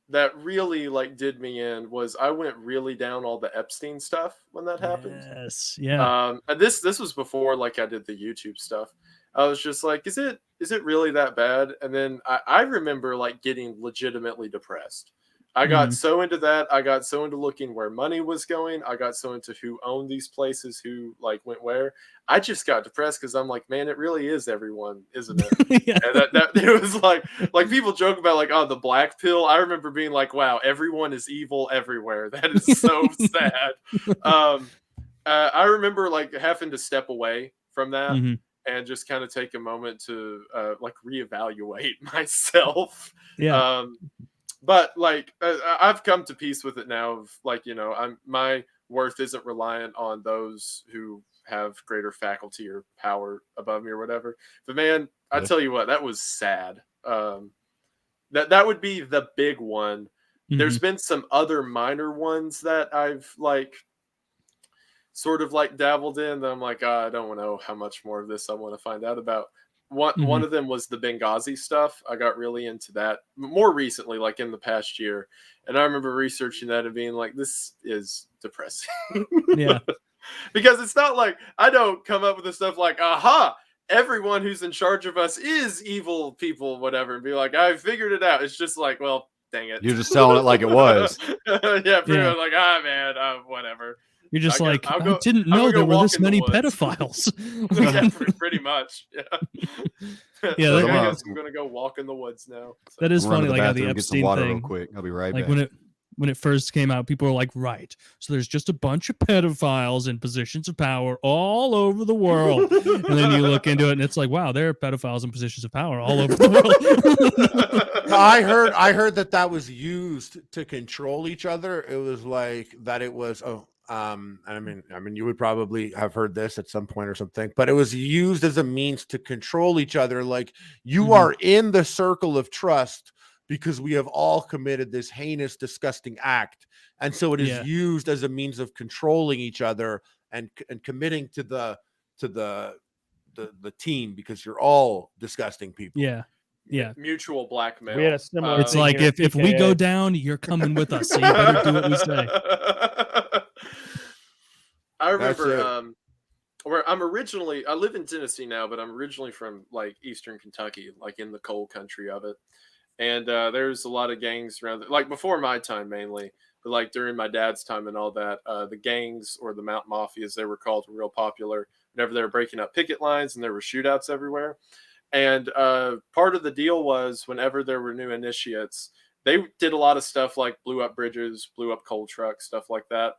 that really like did me in was I went really down all the Epstein stuff when that happened. Yes, yeah. And this was before like I did the YouTube stuff. I was just like, is it really that bad? And then I remember like getting legitimately depressed. I got so into that. I got so into looking where money was going. I got so into who owned these places, who like went where. I just got depressed because I'm like, man, it really is everyone, isn't it? Yeah. And that it was like people joke about like, oh, the black pill. I remember being like, wow, everyone is evil everywhere. That is so sad. I remember like having to step away from that and just kind of take a moment to like reevaluate myself. Yeah. But like I've come to peace with it now. Of like, you know, my worth isn't reliant on those who have greater faculty or power above me or whatever. But man, I tell you what, that was sad. That would be the big one. There's been some other minor ones that I've like sort of like dabbled in that I'm like, I don't know how much more of this I want to find out about. One of them was the Benghazi stuff. I got really into that more recently, like in the past year. And I remember researching that and being like, this is depressing. Yeah. Because it's not like I don't come up with this stuff like, aha, everyone who's in charge of us is evil people, whatever, and be like, I figured it out. It's just like, well, dang it. You're just telling it like it was. Yeah, pretty much like, man, whatever. You're just I didn't know there were this many pedophiles. Yeah, pretty much. Yeah. Yeah, Like, I guess I'm gonna go walk in the woods now. So. That is funny. Like the get some Epstein water thing. real quick. I'll be right like back. when it first came out, people were like, right, so there's just a bunch of pedophiles in positions of power all over the world. And then you look into it and it's like, wow, there are pedophiles in positions of power all over the world. I heard that was used to control each other. It was like that. It was I mean, you would probably have heard this at some point or something, but it was used as a means to control each other. Like you are in the circle of trust because we have all committed this heinous, disgusting act, and so it is used as a means of controlling each other and committing to the team because you're all disgusting people. Yeah. Mutual blackmail. We had a similar. It's like if we go down, you're coming with us. So you better do what we say. I remember where I live in Tennessee now, but I'm originally from like Eastern Kentucky, like in the coal country of it. And there's a lot of gangs around there, like before my time mainly, but like during my dad's time and all that, the gangs or the mountain mafia, as they were called, were real popular whenever they were breaking up picket lines and there were shootouts everywhere. And part of the deal was whenever there were new initiates, they did a lot of stuff like blew up bridges, blew up coal trucks, stuff like that.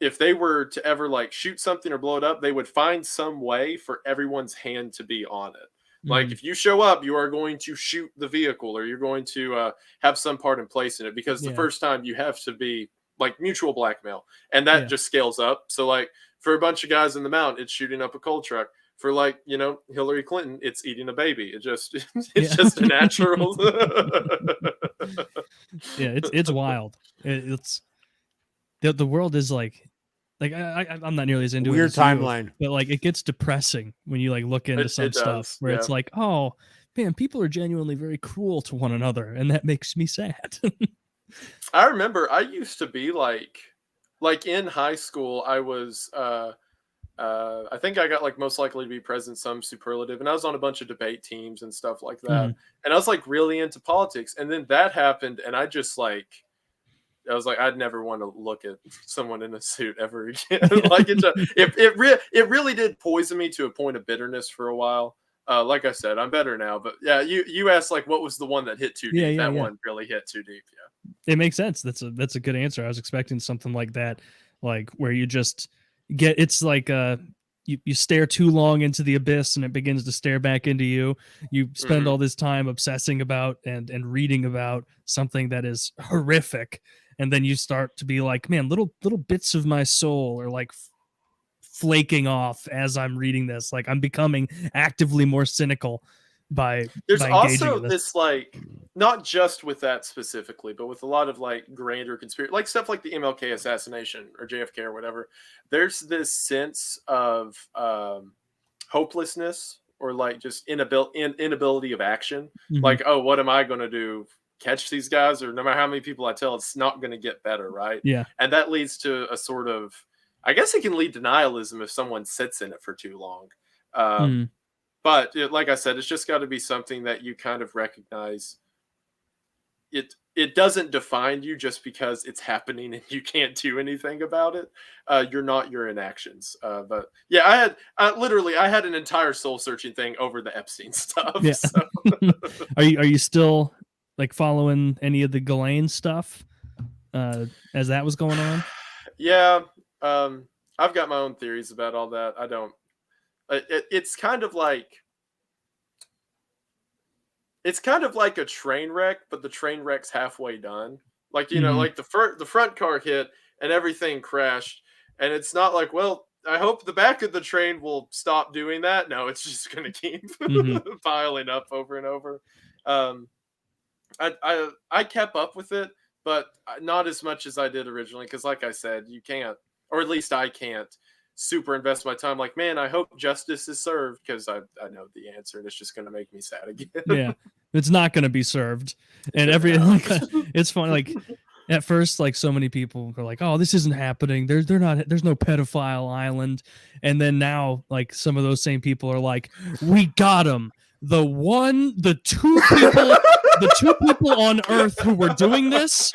If they were to ever like shoot something or blow it up, they would find some way for everyone's hand to be on it. Like if you show up, you are going to shoot the vehicle or you're going to have some part in place in it because the first time you have to be like mutual blackmail and that just scales up. So like for a bunch of guys in the mountain, it's shooting up a coal truck. For like, you know, Hillary Clinton, it's eating a baby. It's just a natural. It's wild. It's the world is like I'm not nearly as into weird it as you, timeline, but like it gets depressing when you like look into some stuff where it's like, oh man, people are genuinely very cruel to one another, and that makes me sad. I remember I used to be like in high school, I was I think I got like most likely to be president, some superlative, and I was on a bunch of debate teams and stuff like that. And I was like really into politics, and then that happened, and I was like, I'd never want to look at someone in a suit ever again. Like it really did poison me to a point of bitterness for a while. Like I said, I'm better now, but yeah, you asked like what was the one that hit too deep? That one really hit too deep. Yeah, it makes sense. That's a good answer. I was expecting something like that, like where you just it's like you stare too long into the abyss and it begins to stare back into you. You spend all this time obsessing about and reading about something that is horrific, and then you start to be like, man, little bits of my soul are like flaking off as I'm reading this. Like I'm becoming actively more cynical there's by also this like not just with that specifically, but with a lot of like grander conspiracy, like stuff like the MLK assassination or JFK or whatever. There's this sense of hopelessness or like just inability of action. Like, oh, what am I going to do? Catch these guys? Or no matter how many people I tell, it's not going to get better, right? Yeah. And that leads to a sort of, I guess it can lead to nihilism if someone sits in it for too long. But like I said, it's just got to be something that you kind of recognize. It doesn't define you just because it's happening and you can't do anything about it. You're not your inactions. But yeah, I had an entire soul searching thing over the Epstein stuff. Yeah. So. Are you still like following any of the Ghislaine stuff as that was going on? Yeah. I've got my own theories about all that. I don't. It's kind of like a train wreck, but the train wreck's halfway done. Like, you know, like the front car hit and everything crashed, and it's not like, well, I hope the back of the train will stop doing that. No, it's just going to keep piling up over and over. I kept up with it, but not as much as I did originally, because like I said, you can't, or at least I can't, super invest my time. Like, man, I hope justice is served, because I know the answer, and it's just going to make me sad again. Yeah, it's not going to be served. And it's funny. Like at first, like so many people are like, "Oh, this isn't happening. There's no pedophile island." And then now, like some of those same people are like, "We got him. The two people on Earth who were doing this,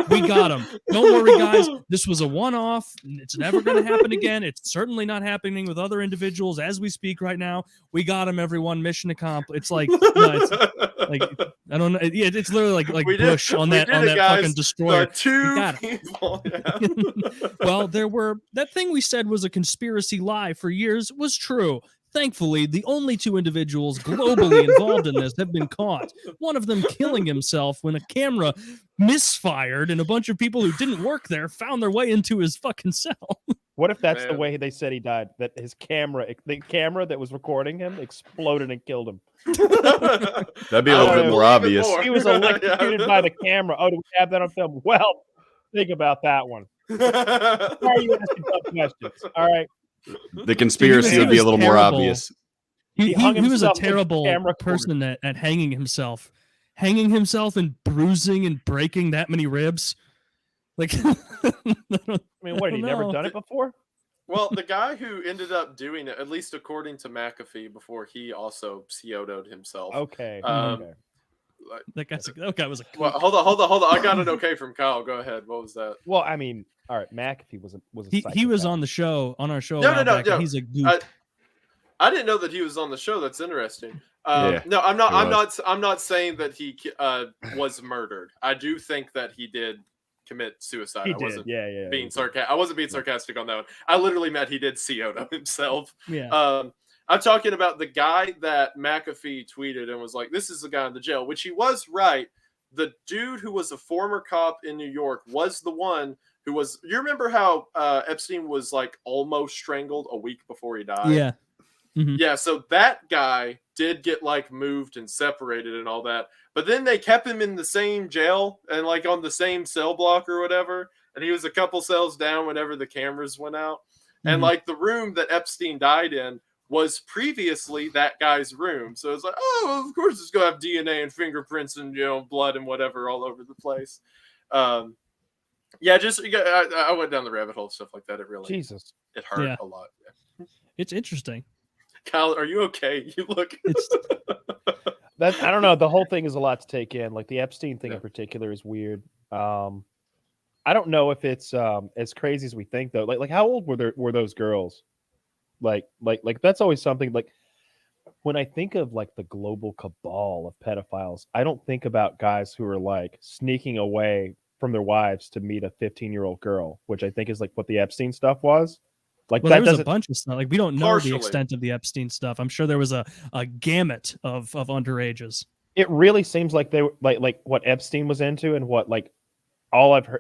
we got them. Don't worry, guys. This was a one-off. It's never going to happen again. It's certainly not happening with other individuals as we speak right now. We got them, everyone. Mission accomplished." It's like, no, it's like I don't know. Yeah, it's literally like Bush on that fucking destroyer. Two people. Yeah. Well, that thing we said was a conspiracy lie for years was true. Thankfully, the only two individuals globally involved in this have been caught. One of them killing himself when a camera misfired and a bunch of people who didn't work there found their way into his fucking cell. What if that's the way they said he died? That the camera that was recording him exploded and killed him. That'd be a little bit more obvious. He was electrocuted by the camera. Oh, do we have that on film? Well, think about that one. Why are you asking tough questions? All right. The conspiracy would be a little more obvious. He was a terrible person at hanging himself. Hanging himself and bruising and breaking that many ribs. Like, I mean, what, had he never done it before? Well, the guy who ended up doing it, at least according to McAfee, before he also CO'd himself. Okay. That guy was a well, hold on. I got an okay from Kyle. Go ahead. What was that? Well, I mean, all right, McAfee was a he was on our show. No. He's a goof. I didn't know that he was on the show. That's interesting. No, I'm not saying that he was murdered. I do think that he did commit suicide. I wasn't being sarcastic on that one. I literally meant he did CO himself. Yeah. I'm talking about the guy that McAfee tweeted and was like, "This is the guy in the jail," which he was right. The dude who was a former cop in New York was the one who was. You remember how Epstein was like almost strangled a week before he died? Yeah. Mm-hmm. Yeah, so that guy did get like moved and separated and all that, but then they kept him in the same jail and like on the same cell block or whatever, and he was a couple cells down whenever the cameras went out. Mm-hmm. And like the room that Epstein died in was previously that guy's room, so it's like, oh, of course it's gonna have DNA and fingerprints and blood and whatever all over the place. Yeah, just I went down the rabbit hole, stuff like that. It really it hurt a lot. Yeah. It's interesting. Kyle, are you okay? You look. I don't know. The whole thing is a lot to take in. Like the Epstein thing in particular is weird. I don't know if it's as crazy as we think though. Like how old were those girls? Like that's always something. Like when I think of like the global cabal of pedophiles, I don't think about guys who are like sneaking away from their wives to meet a 15-year-old girl, which I think is like what the Epstein stuff was. Like there was a bunch of stuff. Like we don't know the extent of the Epstein stuff. I'm sure there was a gamut of underages. It really seems like they were like what Epstein was into and what like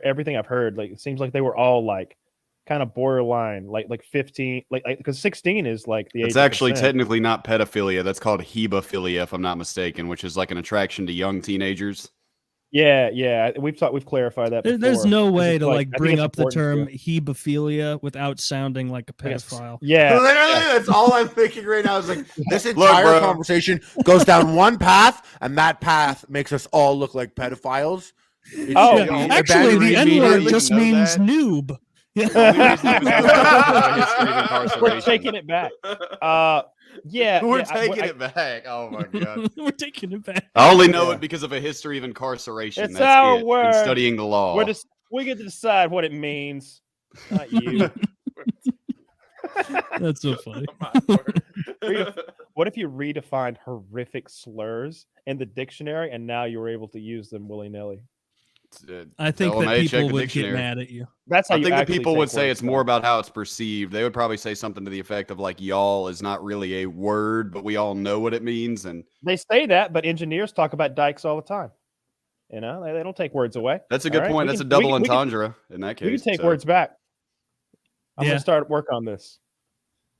everything I've heard. Like it seems like they were all like kind of borderline, like 15, like because 16 is like the age. It's actually technically not pedophilia. That's called hebephilia, if I'm not mistaken, which is like an attraction to young teenagers. Yeah. We've clarified that before. There's no way to like bring up the term hebephilia without sounding like a pedophile. Yeah, literally, that's all I'm thinking right now. Is like this entire conversation goes down one path, and that path makes us all look like pedophiles. Actually, the N-word just means noob. We're taking it back. Yeah, We're yeah, taking it back. Oh my god. We're taking it back. I only know Yeah. it because of a history of incarceration. It's That's our it. word. And studying the law. We get to decide what it means, not you. That's so funny. What if you redefined horrific slurs in the dictionary and now you were able to use them willy-nilly? I think Tell them, that "Hey, check people the would dictionary." get mad at you. That's how I you think the actually people take would say words it's more back. about how it's perceived. They would probably say something to the effect of like "y'all" is not really a word, but we all know what it means. And They say that, but engineers talk about dykes all the time. You know, they don't take words away. that's a good All right? point. We That's can- a double we can- entendre in that We case. can take so. words back. I'm Yeah. gonna start work on this.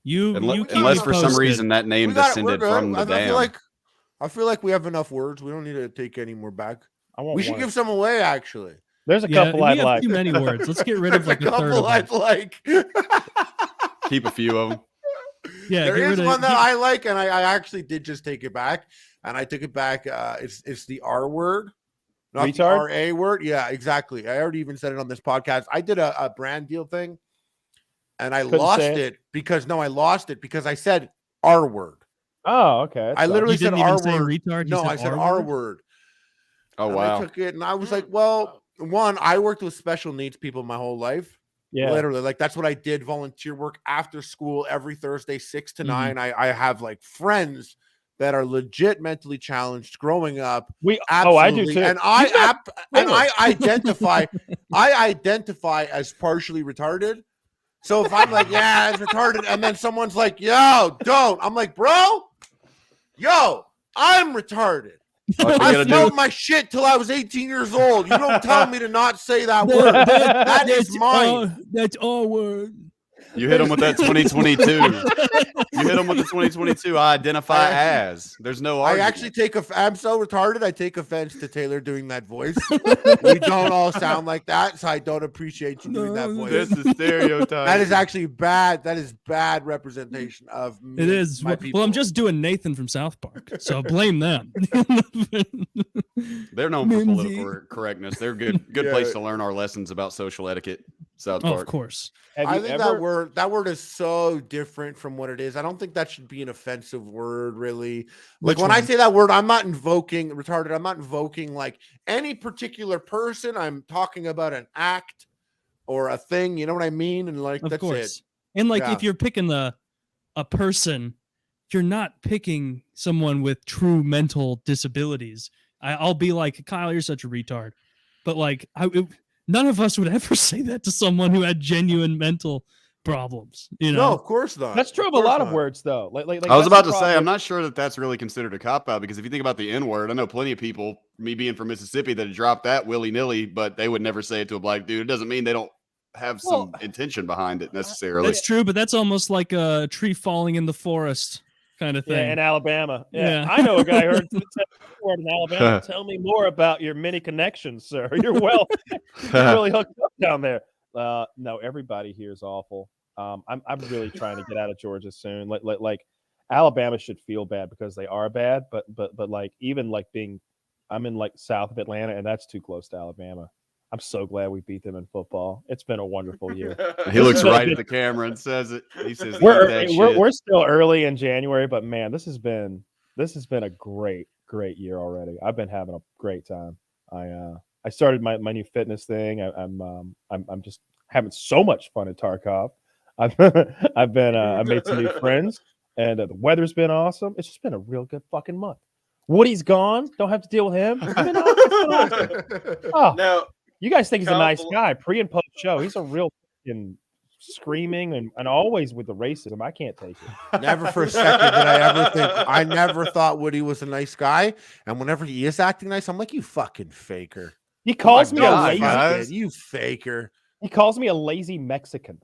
You keep Unless me for some posted. reason that name We got it, descended we're good. from the I dam. feel like we have enough words. We don't need to take any more back. I want We should one. give some away, actually. There's a Yeah, couple we I'd have like. too many words. Let's get rid of There's like a third of I'd them. like. Keep a few of them. Yeah, There get is rid of- one that I like, and I actually did just take it back, and I took it back. It's the R word, not the Retard? RA word. Yeah, exactly. I already even said it on this podcast. I did a brand deal thing, and I Couldn't lost say it because I said R word. Oh, okay. I literally You said didn't even R say word. retard. You No, said I said R R word? word. Oh And wow. I took it, and I was like, well, one, I worked with special needs people my whole life. Yeah. Literally, like that's what I did. Volunteer work after school every Thursday, 6 to 9. I have like friends that are legit mentally challenged growing up. I do too. And I identify as partially retarded. So if I'm like, yeah, it's retarded, and then someone's like, yo, don't. I'm like, bro, yo, I'm retarded. I smelled my shit till I was 18 years old. You don't tell me to not say that word. That is mine. That's our word. You hit them with that 2022. You hit them with the 2022. I identify as. There's no I argument. actually I'm so retarded. I take offense to Taylor doing that voice. We don't all sound like that, so I don't appreciate you doing that voice. This is stereotype. That is actually bad. That is bad representation of me. It is. My Well, people. I'm just doing Nathan from South Park, so blame them. They're known for Mimsy. political correctness. They're good Yeah. place to learn our lessons about social etiquette. South Oh, Park. of course. I think that word is so different from what it is. I don't think that should be an offensive word, really. Like Which when I one? say that word, I'm not invoking retarded. I'm not invoking like any particular person. I'm talking about an act or a thing. You know what I mean? And like Of that's course. it. And like Yeah. if you're picking a person, you're not picking someone with true mental disabilities. I'll be like, Kyle, you're such a retard. But like none of us would ever say that to someone who had genuine mental problems. You know? No, of course not. That's true of a course lot of not. words, though. Like I was that's about the to say, problem I'm with- not sure that that's really considered a cop out because if you think about the N word, I know plenty of people, me being from Mississippi, that drop that willy nilly, but they would never say it to a black dude. It doesn't mean they don't have some intention behind it necessarily. That's true, but that's almost like a tree falling in the forest kind of thing. Yeah, in Alabama. Yeah. I know a guy who heard the word in Alabama. Tell me more about your many connections, sir. You're really hooked up down there. No, everybody here is awful. I'm really trying to get out of Georgia soon. Like Alabama should feel bad because they are bad, but like even like I'm in like south of Atlanta and that's too close to Alabama. I'm so glad we beat them in football. It's been a wonderful year. He looks right at the camera and says it. He says, "Eat We're that shit." we're still early in January, but man, this has been a great year already. I've been having a great time. I started my new fitness thing. I'm just having so much fun at Tarkov. I made some new friends, and the weather's been awesome. It's just been a real good fucking month. Woody's gone. Don't have to deal with him. It's been awesome. Oh, Now, you guys think he's a nice Couple- guy. Pre and post show, he's a real fucking screaming and always with the racism. I can't take it. Never for a second did I ever think. I never thought Woody was a nice guy. And whenever he is acting nice, I'm like, you fucking faker. He calls me a God, lazy. guys. You faker. He calls me a lazy Mexican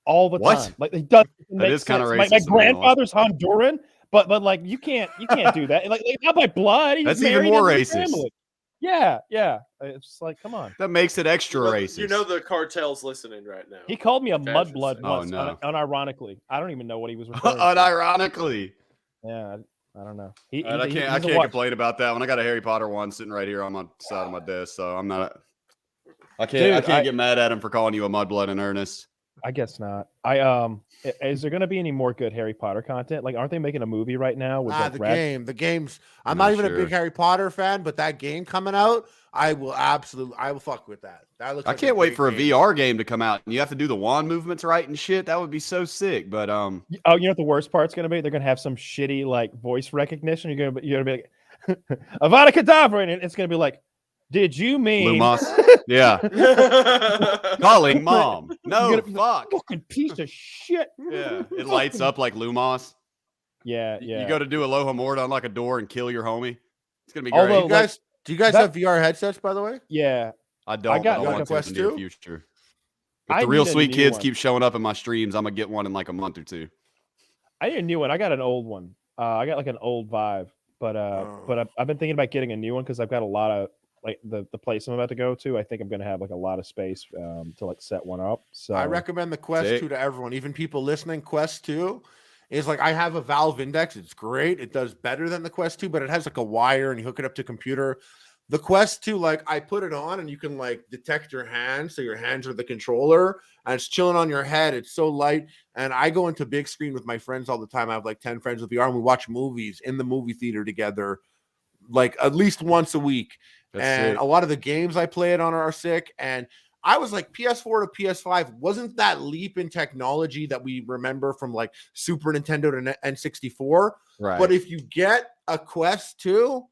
all the What? time. Like he does. That is kinda My racist to me, grandfather's Honduran, but like you can't do that. Like not by blood. He's That's even married more into the racist. family. Yeah. It's just like, come on. That makes it extra racist. You know the cartel's listening right now. He called me a Interesting. mudblood Oh, once, no. unironically. I don't even know what he was referring to. Unironically. Yeah, I don't know. I can't complain about that one. I got a Harry Potter one sitting right here on my side of my desk, so I'm not. I can't Dude, get mad at him for calling you a mudblood in earnest. I guess not. Is there going to be any more good Harry Potter content? Like, aren't they making a movie right now with like the games. I'm Not not even a sure. big Harry Potter fan, but that game coming out, I will fuck with that. That looks. I like can't wait great for a game. VR game to come out and you have to do the wand movements right and shit. That would be so sick. But Oh, you know what the worst part's going to be? They're going to have some shitty like voice recognition. You're going to be like Avada Kedavra, and it's going to be like, did you mean Lumos. Yeah. Calling mom. No, be fuck. fucking piece of shit? Yeah. It lights up like Lumos. Yeah. You go to do Aloha Mort on like a door and kill your homie. It's gonna be great. Although, Do you guys have VR headsets, by the way? Yeah. I don't. got but I like want a to in Quest the near 2? future. If I the real need a sweet new kids one. keep showing up in my streams, I'm gonna get one in like a month or two. I need a new one. I got an old one. I got like an old Vive, but I've been thinking about getting a new one because I've got a lot of like the place I'm about to go to. I think I'm gonna have like a lot of space to like set one up. So I recommend the Quest Sick. 2 to everyone, even people listening. Quest 2 is like, I have a Valve Index. It's great. It does better than the Quest 2, but it has like a wire and you hook it up to computer. The Quest 2, like I put it on and you can like detect your hands. So your hands are the controller and it's chilling on your head. It's so light. And I go into big screen with my friends all the time. I have like 10 friends with VR and we watch movies in the movie theater together, like at least once a week. That's and sick. a lot of the games I play it on are sick. And I was like, PS4 to PS5 wasn't that leap in technology that we remember from like Super Nintendo to N64. Right. But if you get a Quest 2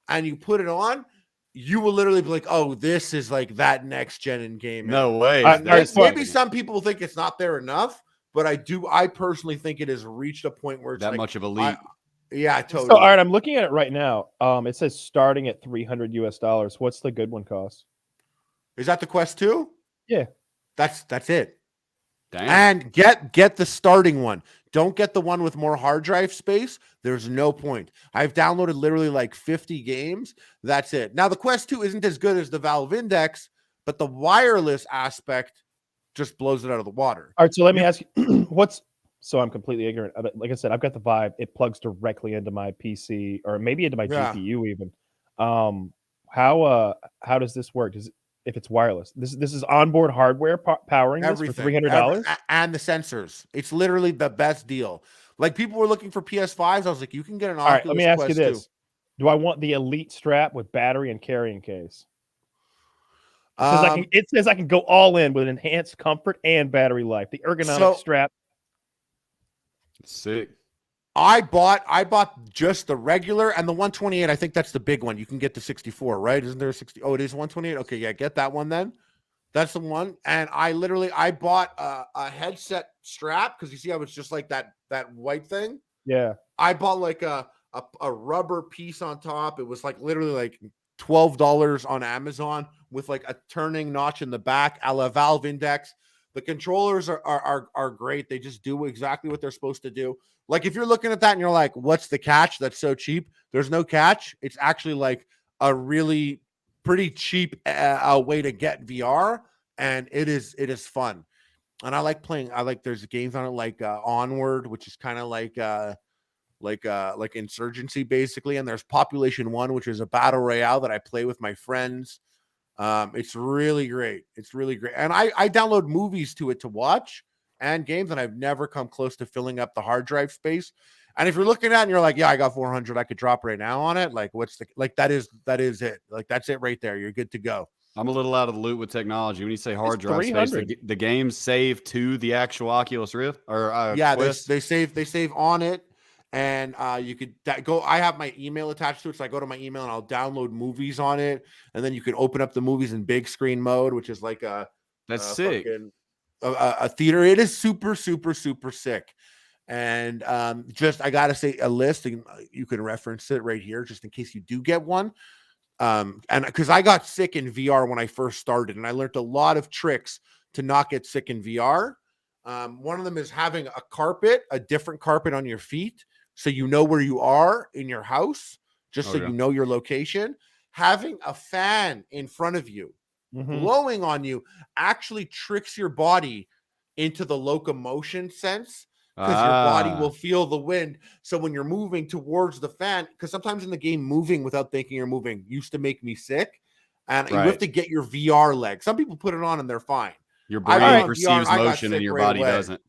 and you put it on, you will literally be like, oh, this is like that next gen in gaming. No way. Maybe some people think it's not there enough, but I personally think it has reached a point where it's that like, much of a leap. yeah, totally. So, all right, I'm looking at it right now. It says starting at $300 US. What's the good one cost? Is that the Quest 2? Yeah. That's it. Damn. And get the starting one. Don't get the one with more hard drive space. There's no point. I've downloaded literally like 50 games. That's it. Now the Quest 2 isn't as good as the Valve Index, but the wireless aspect just blows it out of the water. All right, so let me ask you, so I'm completely ignorant. Like I said, I've got the Vive. It plugs directly into my PC or maybe into my GPU even. How does this work? If it's wireless, this is onboard hardware powering Everything, this for $300 and the sensors. It's literally the best deal. Like people were looking for PS5s. I was like, you can get an Oculus All right, let me ask Quest you this: 2. Do I want the Elite strap with battery and carrying case? It says I can go all in with enhanced comfort and battery life. The ergonomic strap. Sick. I bought just the regular and the 128. I think that's the big one. You can get the 64, right? Isn't there a 60? Oh, it is 128. Okay, yeah, get that one then. That's the one. And I bought a headset strap because you see, I was just like that white thing. Yeah. I bought like a rubber piece on top. It was like literally like $12 on Amazon with like a turning notch in the back, a la Valve Index. The controllers are great. They just do exactly what they're supposed to do. Like if you're looking at that and you're like, what's the catch? That's so cheap. There's no catch. It's actually like a really pretty cheap way to get VR. And it is fun. And I like playing. There's games on it like Onward, which is kind of like Insurgency basically. And there's Population 1, which is a battle royale that I play with my friends. It's really great. It's really great. And I download movies to it to watch and games, and I've never come close to filling up the hard drive space. And if you're looking at it and you're like, yeah, I got 400, I could drop right now on it. Like, that is it. Like, that's it right there. You're good to go. I'm a little out of the loop with technology. When you say hard drive space, the games save to the actual Oculus Rift or yeah, Quest? they save on it. And you could go. I have my email attached to it, so I go to my email and I'll download movies on it, and then you can open up the movies in big screen mode, which is like that's sick. A theater. It is super sick. And just I gotta say a list, and you can reference it right here, just in case you do get one. And because I got sick in VR when I first started, and I learned a lot of tricks to not get sick in VR. One of them is having a different carpet on your feet, so you know where you are in your house, just you know your location. Having a fan in front of you, blowing on you, actually tricks your body into the locomotion sense, because your body will feel the wind. So when you're moving towards the fan, because sometimes in the game, moving without thinking you're moving used to make me sick. And you have to get your VR leg. Some people put it on and they're fine. Your I brain got perceives VR, I got motion and sick your right body away. doesn't.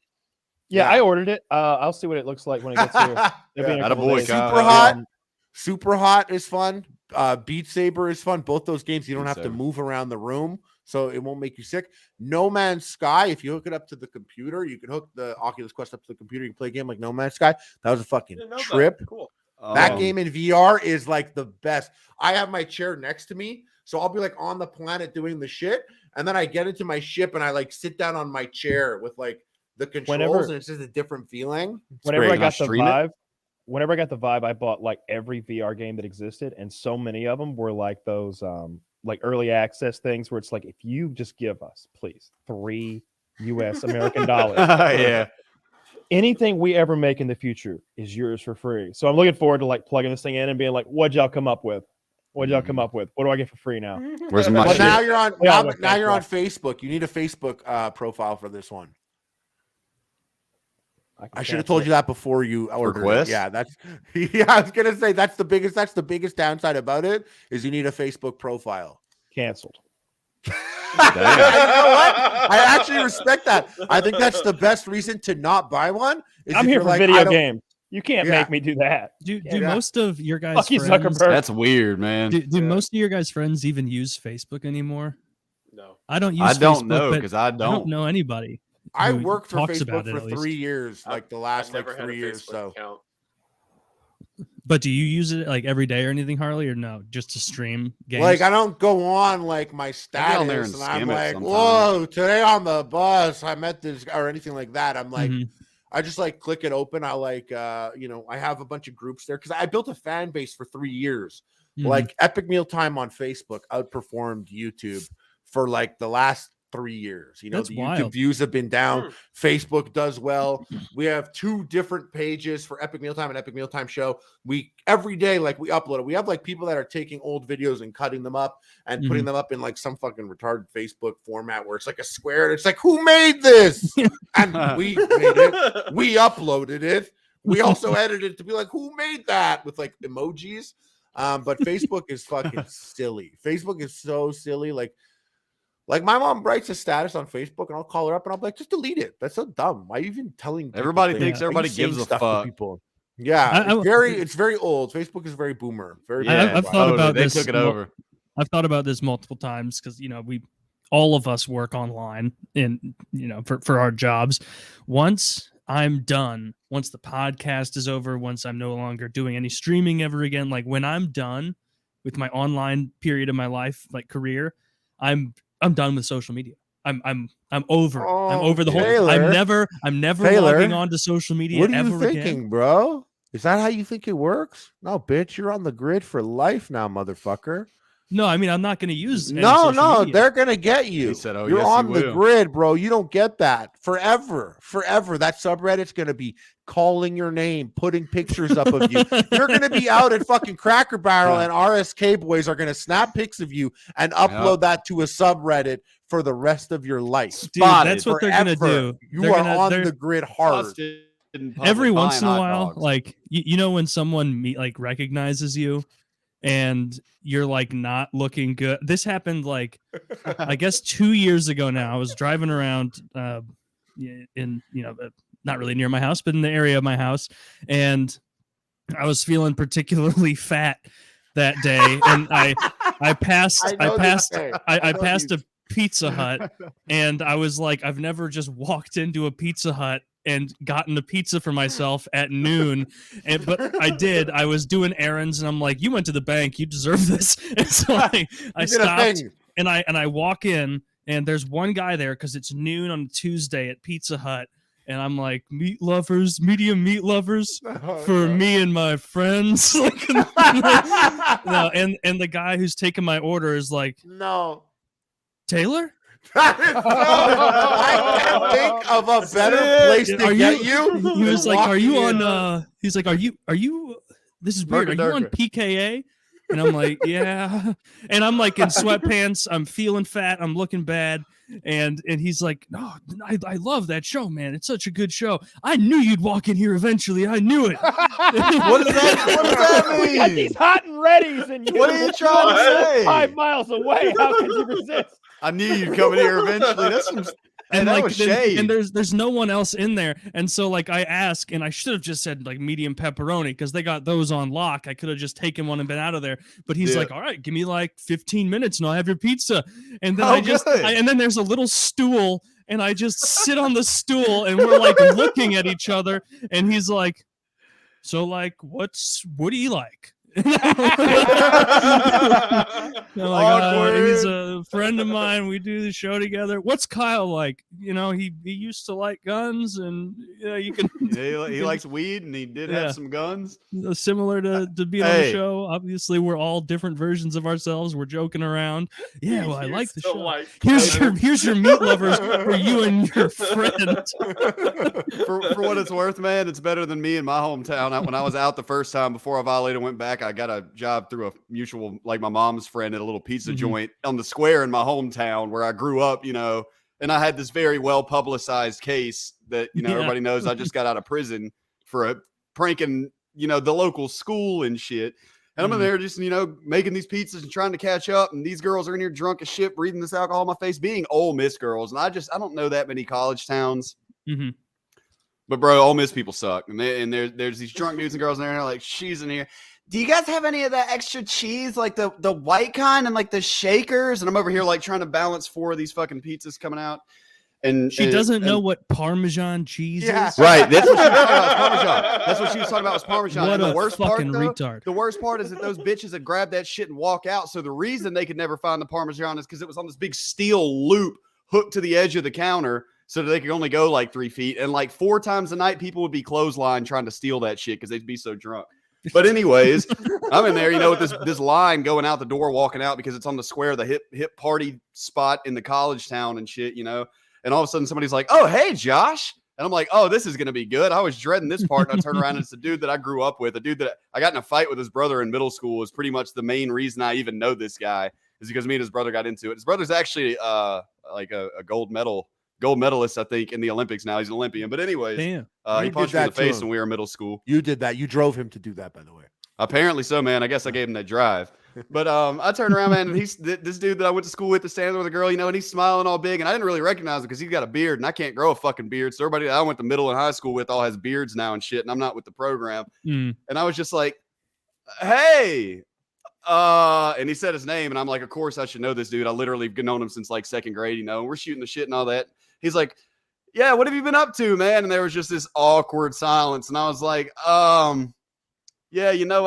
Yeah, Yeah. I ordered it. I'll see what it looks like when it gets here. It'll be in a couple Attaboy, days. Kyle. Super hot. Super hot is fun. Beat Saber is fun. Both those games you don't Beat have to Saber. move around the room, so it won't make you sick. No Man's Sky, if you hook it up to the computer, you can hook the Oculus Quest up to the computer. You can play a game like No Man's Sky. That was a fucking Didn't know that. trip. Cool. That game in VR is like the best. I have my chair next to me, so I'll be like on the planet doing the shit, and then I get into my ship and I like sit down on my chair with like the controls, and it's just a different feeling. Whenever great. I got Can I the stream it? Vive, whenever I got the Vive, I bought like every VR game that existed, and so many of them were like those like early access things where it's like, if you just give us, please, $3 American dollars, Yeah. anything we ever make in the future is yours for free. So I'm looking forward to like plugging this thing in and being like, what'd y'all come up with? What'd y'all come up with? What do I get for free now? Where's my But shit? now you're on Yeah, now you're on Facebook. You need a Facebook profile for this one. I should have told you that before you ordered it. Quest? Yeah, that's I was gonna say that's the biggest downside about it is you need a Facebook profile. Canceled. You know what? I actually respect that. I think that's the best reason to not buy one. Is I'm if here you're for like, video I don't- games. You can't Yeah. make me do that. Do Yeah. most of your guys' Fuck you, friends, Zuckerberg. That's weird, man. do most of your guys' friends even use Facebook anymore? No. I don't use I don't Facebook, know but because I I don't don't. know anybody. I who worked for talks Facebook about it, for at least. 3 years, like the last I've like never had a 3 years. Facebook So account. But do you use it like every day or anything, Harley, or no? Just to stream games? like I don't go on like my get status on there and and I'm skim it like, sometimes. whoa, today on the bus I met this guy or anything like that. I'm like, Mhm. I just like click it open. I like I have a bunch of groups there because I built a fan base for 3 years. Mhm. Like Epic Mealtime on Facebook outperformed YouTube for like the last 3 years. You know, That's the wild. YouTube views have been down. Facebook does well. We have 2 different pages for Epic Mealtime and Epic Mealtime Show. We every day, like we upload it. We have like people that are taking old videos and cutting them up and putting them up in like some fucking retarded Facebook format where it's like a square and it's like, who made this? And we made it. We uploaded it. We also edited it to be like, who made that with like emojis? But Facebook is fucking silly. Facebook is so silly. Like my mom writes a status on Facebook and I'll call her up and I'll be like, just delete it. That's so dumb. Why are you even telling people Everybody things? thinks Why are you everybody saying gives a stuff to fuck. people? Yeah, I- it's very old. Facebook is very boomer. Very Yeah, I've thought about they this. took it over. I've thought about this multiple times because we all of us work online and for our jobs. Once I'm done, once the podcast is over, once I'm no longer doing any streaming ever again, like when I'm done with my online period of my life, like career, I'm done with social media. I'm over. I'm Oh, over the whole. Taylor. I'm never Taylor, logging on to social media. What are you ever thinking, again. bro? Is that how you think it works? No, bitch, you're on the grid for life now, motherfucker. No, I mean I'm not going to use. any No, social no, media. they're gonna get you. He said, "Oh, You're yes, he on the will." grid, bro. You don't get that forever. That subreddit's gonna be calling your name, putting pictures up of you. You're gonna be out at fucking Cracker Barrel, and RSK boys are gonna snap pics of you and upload that to a subreddit for the rest of your life. Dude, Spotted that's what they're gonna Forever. do. You They're are gonna- on they're- the grid hard. Busted in public every once in a buying hot while, dogs. like when someone recognizes you and you're like not looking good. This happened like I guess 2 years ago now. I was driving around in not really near my house, but in the area of my house, and I was feeling particularly fat that day, and I passed a Pizza Hut, and I was like, I've never just walked into a Pizza Hut and gotten a pizza for myself at noon, but I did. I was doing errands, and I'm like, you went to the bank, you deserve this. And so I stopped, and I walk in, and there's one guy there because it's noon on Tuesday at Pizza Hut, and I'm like, meat lovers, medium meat lovers for me and my friends. No, and the guy who's taking my order is like, No. Taylor? I can't think of a better place to get you. He was than like, "Are you walking on?" He's like, "Are you?" This is weird. Are you on PKA? And I'm like, "Yeah." And I'm like in sweatpants. I'm feeling fat. I'm looking bad. And he's like, "No, I love that show, man. It's such a good show. I knew you'd walk in here eventually. I knew it." What does that We got mean? these hot and readies, and you What are you trying to say? 5 miles away. How could you resist? I knew you'd come in here eventually. And that like, was shade. and there's no one else in there, and so like I ask, and I should have just said like medium pepperoni because they got those on lock. I could have just taken one and been out of there, but he's like, all right, give me like 15 minutes and I'll have your pizza. And then and then there's a little stool, and I just sit on the stool, and we're like looking at each other, and he's like, so like, what do you like? He's a friend of mine. We do the show together. What's Kyle like? You know, he used to like guns, and you can. He likes weed, and he did have some guns. Similar to being on the show. Obviously, we're all different versions of ourselves. We're joking around. Yeah, well, I like the show. Here's your meat lovers for you and your friend. For what it's worth, man, it's better than me in my hometown. When I was out the first time before I violated, went back. I got a job through a mutual, like my mom's friend, at a little pizza joint on the square in my hometown where I grew up, you know, and I had this very well publicized case that, you know, everybody knows I just got out of prison for pranking, you know, the local school and shit. And I'm in there just, you know, making these pizzas and trying to catch up. And these girls are in here drunk as shit, breathing this alcohol in my face, being Ole Miss girls. And I don't know that many college towns. But bro, Ole Miss people suck. And there's these drunk dudes and girls in there, and they're like, she's in here. Do you guys have any of that extra cheese, like the white kind and like the shakers? And I'm over here like trying to balance 4 of these fucking pizzas coming out. And she doesn't know what Parmesan cheese is. Right. That's what she was talking about. Parmesan. That's what she was talking about was Parmesan. What and the a worst fucking part, though, retard. the worst part is that those bitches had grabbed that shit and walk out. So the reason they could never find the Parmesan is because it was on this big steel loop hooked to the edge of the counter, so that they could only go like 3 feet. And like 4 times a night, people would be clothesline trying to steal that shit because they'd be so drunk. But anyways, I'm in there, you know, with this line going out the door, walking out because it's on the square, the hip party spot in the college town and shit, you know. And all of a sudden somebody's like, oh, hey, Josh. And I'm like, oh, this is going to be good. I was dreading this part. And I turn around and it's the dude that I grew up with, a dude that I got in a fight with his brother in middle school was pretty much the main reason I even know this guy is because me and his brother got into it. His brother's actually like a gold medalist, I think, in the Olympics now. He's an Olympian. But anyways, he punched me in the face when we were in middle school. You did that. You drove him to do that, by the way. Apparently so, man. I guess I gave him that drive. But I turned around, man, and he's this dude that I went to school with, standing with a girl, you know, and he's smiling all big. And I didn't really recognize him because he's got a beard, and I can't grow a fucking beard. So everybody that I went to middle and high school with all has beards now and shit, and I'm not with the program. And I was just like, hey. And he said his name, and I'm like, of course I should know this dude. I literally have known him since like 2nd grade, you know, and we're shooting the shit and all that. He's like, yeah, what have you been up to, man? And there was just this awkward silence. And I was like, yeah, you know,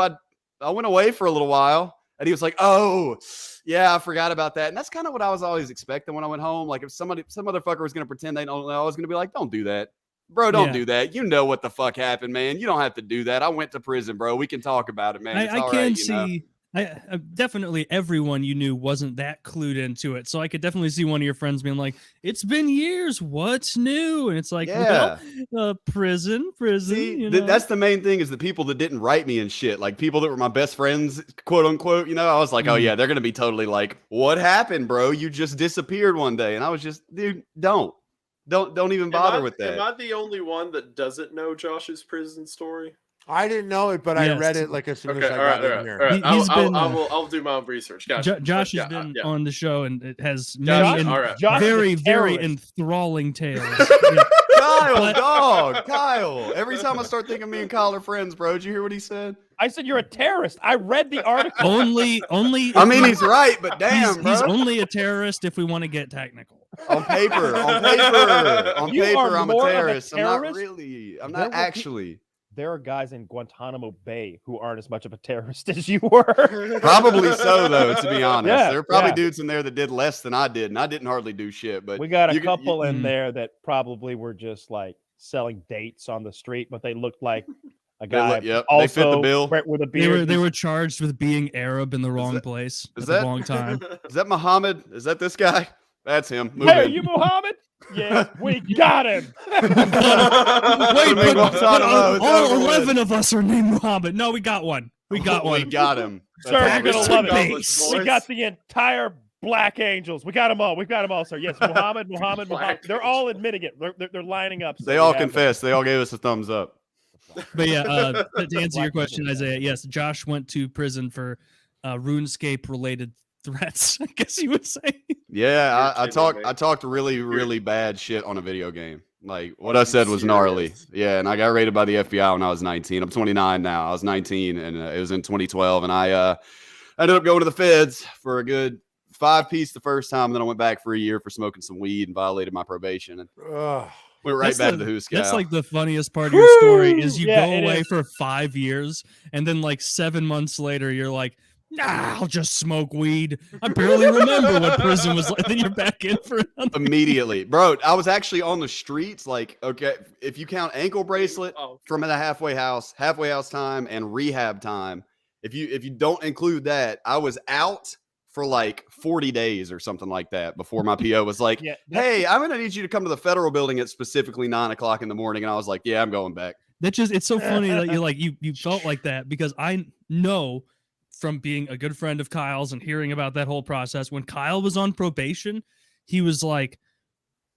I went away for a little while. And he was like, oh, yeah, I forgot about that. And that's kind of what I was always expecting when I went home. Like if some motherfucker was going to pretend they don't know, I was going to be like, don't do that. Bro, don't do that. You know what the fuck happened, man. You don't have to do that. I went to prison, bro. We can talk about it, man. I can see. I definitely everyone you knew wasn't that clued into it. So I could definitely see one of your friends being like, it's been years. What's new? And it's like, prison. See, you know? That's the main thing is the people that didn't write me and shit. Like people that were my best friends, quote unquote, you know, I was like, oh yeah, they're going to be totally like, what happened, bro? You just disappeared one day. And I was just, dude, don't even bother with that. Am I the only one that doesn't know Josh's prison story? I didn't know it, but I read it like as soon as I got in here. All right. I'll do my own research. Gotcha. Josh has been on the show, and it has many very enthralling tales. Kyle. Every time I start thinking me and Kyle are friends, bro. Did you hear what he said? I said you're a terrorist. I read the article. Only. I mean, he's right, but damn, he's only a terrorist if we want to get technical. On paper, I'm a terrorist. I'm not really. I'm not actually. There are guys in Guantanamo Bay who aren't as much of a terrorist as you were. Probably so, though, to be honest. There are probably dudes in there that did less than I did, and I didn't hardly do shit. But we got a couple in there that probably were just like selling dates on the street, but they looked like a guy. They fit the bill. With a beard. They were charged with being Arab in the wrong place at the wrong time. Is that Muhammad? Is that this guy? That's him. Hey, are you Muhammad? Yeah, we got him. Wait, but all 11 of us are named Muhammad. No, we got one. We got him. Sir, you're going to love it. We got the entire Black Angels. We got them all. We've got them all, sir. Yes, Muhammad. They're all admitting it. They're lining up. So they all confessed. They all gave us a thumbs up. But yeah, to answer your question, Isaiah, yes, Josh went to prison for RuneScape-related threats, I guess you would say. Yeah, I Irritating me. talked really bad shit on a video game. Like what Are I you said was gnarly. serious? Yeah, and I got raided by the FBI when I was 19. I'm 29 now. I was 19, and it was in 2012, and I ended up going to the feds for a good 5-piece the first time. And then I went back for a year for smoking some weed and violated my probation, and went right back to the Hoos Cow. That's like the funniest part of your story is you Yeah, go it away is. for 5 years, and then like 7 months later, you're like, nah, I'll just smoke weed. I barely remember what prison was like. Then you're back in for another. Immediately, bro. I was actually on the streets. Like, okay, if you count ankle bracelet Oh, from the halfway house time, and rehab time, if you don't include that, I was out for like 40 days or something like that before my PO was like, Yeah, hey, I'm gonna need you to come to the federal building at specifically 9:00 in the morning. And I was like, yeah, I'm going back. That just, it's so funny that you're like, you felt like that, because I know from being a good friend of Kyle's and hearing about that whole process, when Kyle was on probation, he was like,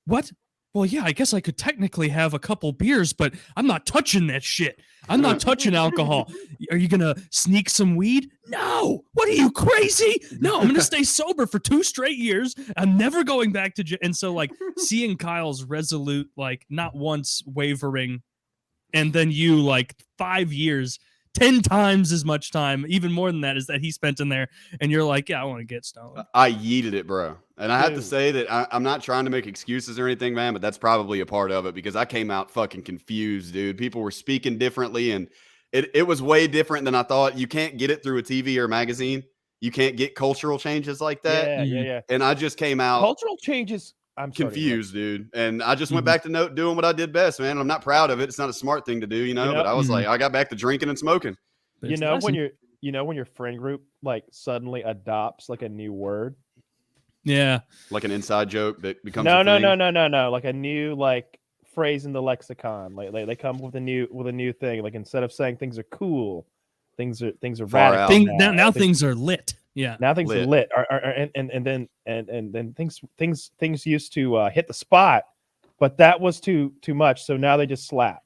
what? Well, yeah, I guess I could technically have a couple beers, but I'm not touching that shit. I'm not touching alcohol. Are you going to sneak some weed? No. What are you, crazy? No, I'm going to stay sober for 2 straight years. I'm never going back to jail. And so, like, seeing Kyle's resolute, like, not once wavering, and then you, like, 5 years, 10 times as much time, even more than that, is that he spent in there, and you're like, yeah, I want to get stoned. I yeeted it, bro. And I have to Dude. say that I'm not trying to make excuses or anything, man, but that's probably a part of it, because I came out fucking confused, dude. People were speaking differently, and it was way different than I thought. You can't get it through a TV or a magazine. You can't get cultural changes like that. Yeah. And I just came out Cultural changes. I'm sorry, confused, dude. And I just went back to doing what I did best, man. I'm not proud of it. It's not a smart thing to do, but I was like, I got back to drinking and smoking. But You it's know nice when and- when your friend group like suddenly adopts like a new word. yeah. Like an inside joke that becomes No, a thing. like a new like phrase in the lexicon. Like they come with a new thing. Like instead of saying things are cool, things are Far radical. out. Now things are lit. Yeah. Now things are lit. And then things used to hit the spot, but that was too much. So now they just slap.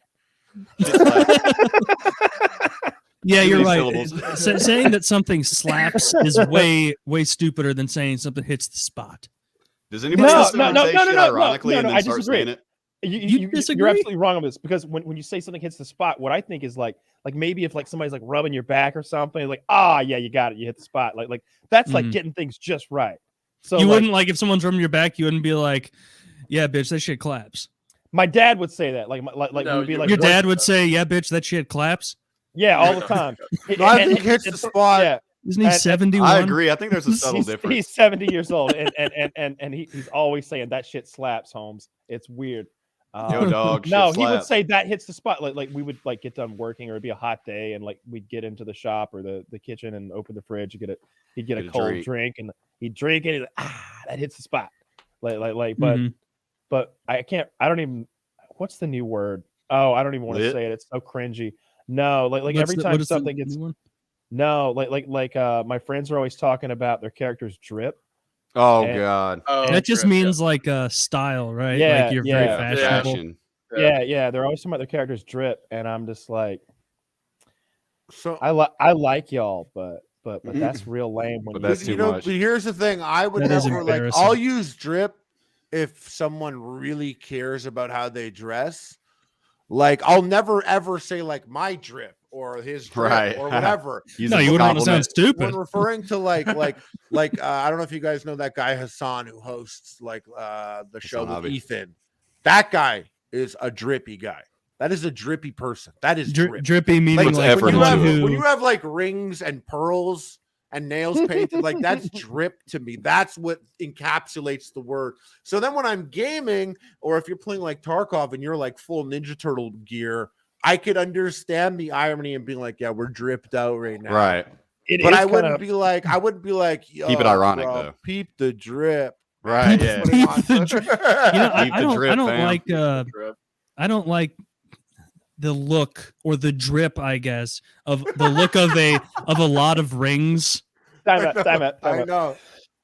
Yeah, Too you're many right. syllables. Saying that something slaps is way stupider than saying something hits the spot. Does anybody else No, say shit ironically and then I start disagree. saying it? You disagree? You're absolutely wrong on this, because when you say something hits the spot, what I think is like maybe if like somebody's like rubbing your back or something, like yeah, you got it, you hit the spot. Like that's like getting things just right. So you wouldn't like if someone's rubbing your back, you wouldn't be like, yeah, bitch, that shit claps. My dad would say that. Like No, we'd be like, Your dad would say, yeah, bitch, that shit claps. yeah, all the time. No, I think hits the spot. Yeah, Isn't he And- 71? I agree. I think there's a subtle difference. he's 70 years old, and he's always saying that shit slaps, Holmes. It's weird. Yo, dog. No, shit he would slaps. say that hits the spot. Like we would like get done working, or it'd be a hot day, and like we'd get into the shop or the kitchen and open the fridge. He'd get a cold drink, and he'd drink it. And that hits the spot. But I don't even. What's the new word? Oh, I don't even want to Lit? say it. It's so cringy. No, like What's every the- time what is the something gets new one? no, my friends are always talking about their characters drip. Oh and- God. Oh, That just drip, means like style, right? Yeah, like you're very yeah. fashionable. Fashion. Yeah, they're always talking about their characters drip, and I'm just like, So I like y'all, but that's real lame. When But you- that's too much. But here's the thing: I would That is never like. embarrassing. I'll use drip if someone really cares about how they dress. Like, I'll never ever say like my drip or his drip Right. or whatever. Use No, it you for wouldn't want to sound compliment. When stupid. referring to I don't know if you guys know that guy Hassan who hosts the show Hassan with Abi. Ethan. That guy is a drippy guy. That is a drippy person. That is drip. Drippy meaning What's like effort when you, into have, it? when you have like rings and pearls and nails painted, like that's drip to me. That's what encapsulates the word. So then when I'm gaming, or if you're playing like Tarkov and you're like full Ninja Turtle gear, I could understand the irony and being like, yeah, we're dripped out right now. Right. But I wouldn't be like, Yo, Keep it ironic, bro, though. Peep the drip. Right. Yeah. Putting on- the drip. You know, Keep the drip, I don't fam. like Drip. I don't like the look or the drip, I guess, of the look of a lot of rings. Time out. I know.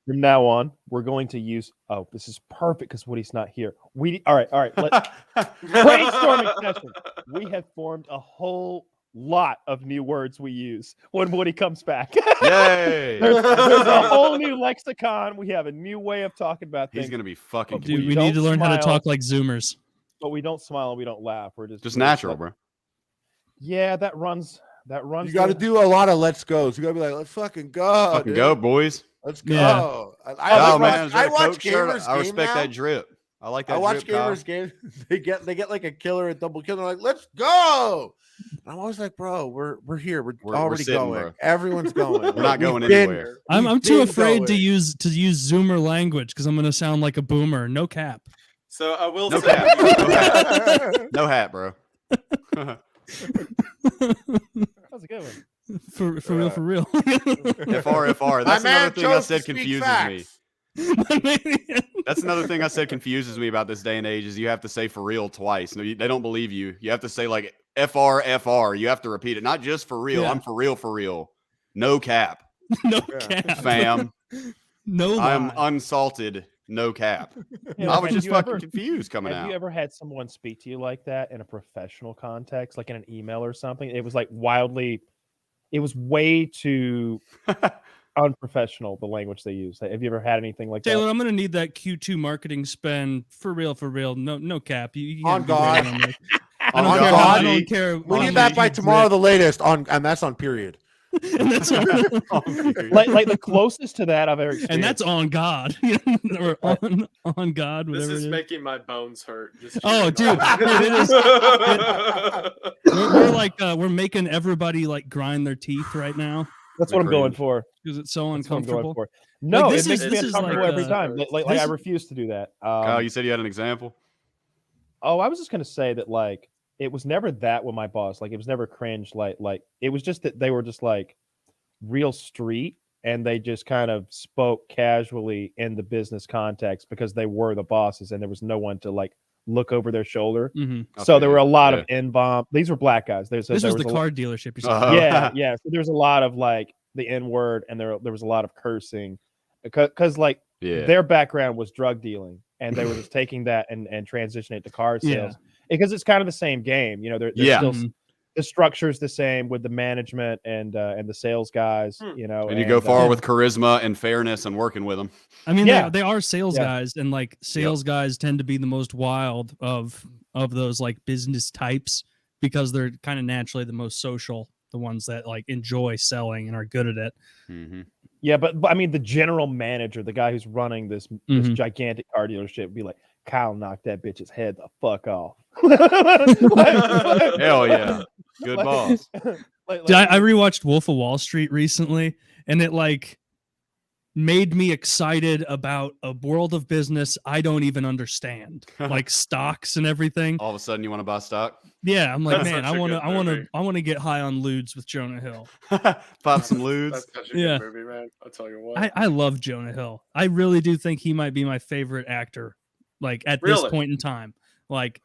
From now on, we're going to use. Oh, this is perfect because Woody's not here. All right. Brainstorming session. We have formed a whole lot of new words we use when Woody comes back. Yay! there's a whole new lexicon. We have a new way of talking about things. He's gonna be fucking. Dude, We we need to don't learn how to smile. talk like Zoomers. But we don't smile and we don't laugh. We're Just natural, bro. Yeah, that runs. You got to do a lot of let's goes. You got to be like, let's fucking go. Fucking dude. go, boys. Let's Yeah. go. Oh man, I watch shirt? gamers. I respect game that drip. I like that. I watch drip, Kyle. gamers game. They get like a killer, a double kill. They're like, let's go. And I'm always like, bro, we're here. We're already sitting, going. bro. Everyone's going. We're not going We've been- anywhere. I'm too been afraid to going. use Zoomer language because I'm gonna sound like a boomer. No cap. So I will No say, cap. No hat, bro. That was a good one. For real, for real. FR. That's My man another thing I chose to said speak confuses facts. me. That's another thing I said confuses me about this day and age is you have to say for real twice. No, they don't believe you. You have to say like FR. You have to repeat it, not just for real. Yeah. I'm for real. No cap, No Yeah. cap. fam. No I'm lie. unsalted. No cap. Yeah, I was have just you fucking ever- confused coming Have out. you ever had someone speak to you like that in a professional context, like in an email or something? It was like wildly. It was way too unprofessional, the language they use. Have you ever had anything like Taylor, that? I'm gonna need that Q2 marketing spend for real. No cap. You On can't be bragging God. on me. On I don't care. God. I don't care. We on need that the by drip. tomorrow, the latest. And that's on period. And that's like the closest to that I've ever experienced. and that's on God. Or on God, this whatever is it is. making my bones hurt. Just Oh, hearing dude, all it is. that. We're like we're making everybody like grind their teeth right now That's what I'm going cringe. for. because it's so That's what I'm going uncomfortable. for. No, this it makes is- me this is uncomfortable like, every time. Like I this- refuse to do that. Kyle, you said you had an example. Oh, I was just gonna say that like it was never that with my boss. Like it was never cringe. Like it was just that they were just like real street and they just kind of spoke casually in the business context because they were the bosses and there was no one to like look over their shoulder. Mhm. So there were a lot Yeah. of N-bomb. These were black guys. This was the a car dealership. You said. Uh-huh. yeah. So there's a lot of like the N-word and there was a lot of cursing because like Yeah. their background was drug dealing and they were just taking that and transitioning it to car Yeah. sales because it's kind of the same game. You know, they're Yeah. still Mhm. the structure's the same with the management and the sales guys. You know, And you go far uh, with charisma and fairness and working with them. I mean, Yeah. they are sales Yeah. guys, and like sales guys tend to be the most wild of those like business types because they're kind of naturally the most social, the ones that like enjoy selling and are good at it. Mm-hmm. Yeah, but I mean, the general manager, the guy who's running this Mhm. gigantic car dealership, would be like, Kyle knocked that bitch's head the fuck off. Hell yeah. Good boss. Dude, I rewatched Wolf of Wall Street recently, and it like made me excited about a world of business I don't even understand, like stocks and everything. All of a sudden, you want to buy stock? Yeah, I'm like, That's man, such a good movie. I want to get high on lewds with Jonah Hill. Pop some lewds. That's such a Yeah. good movie, man. I'll tell you what. I love Jonah Hill. I really do think he might be my favorite actor, like at this Really? point in time. Like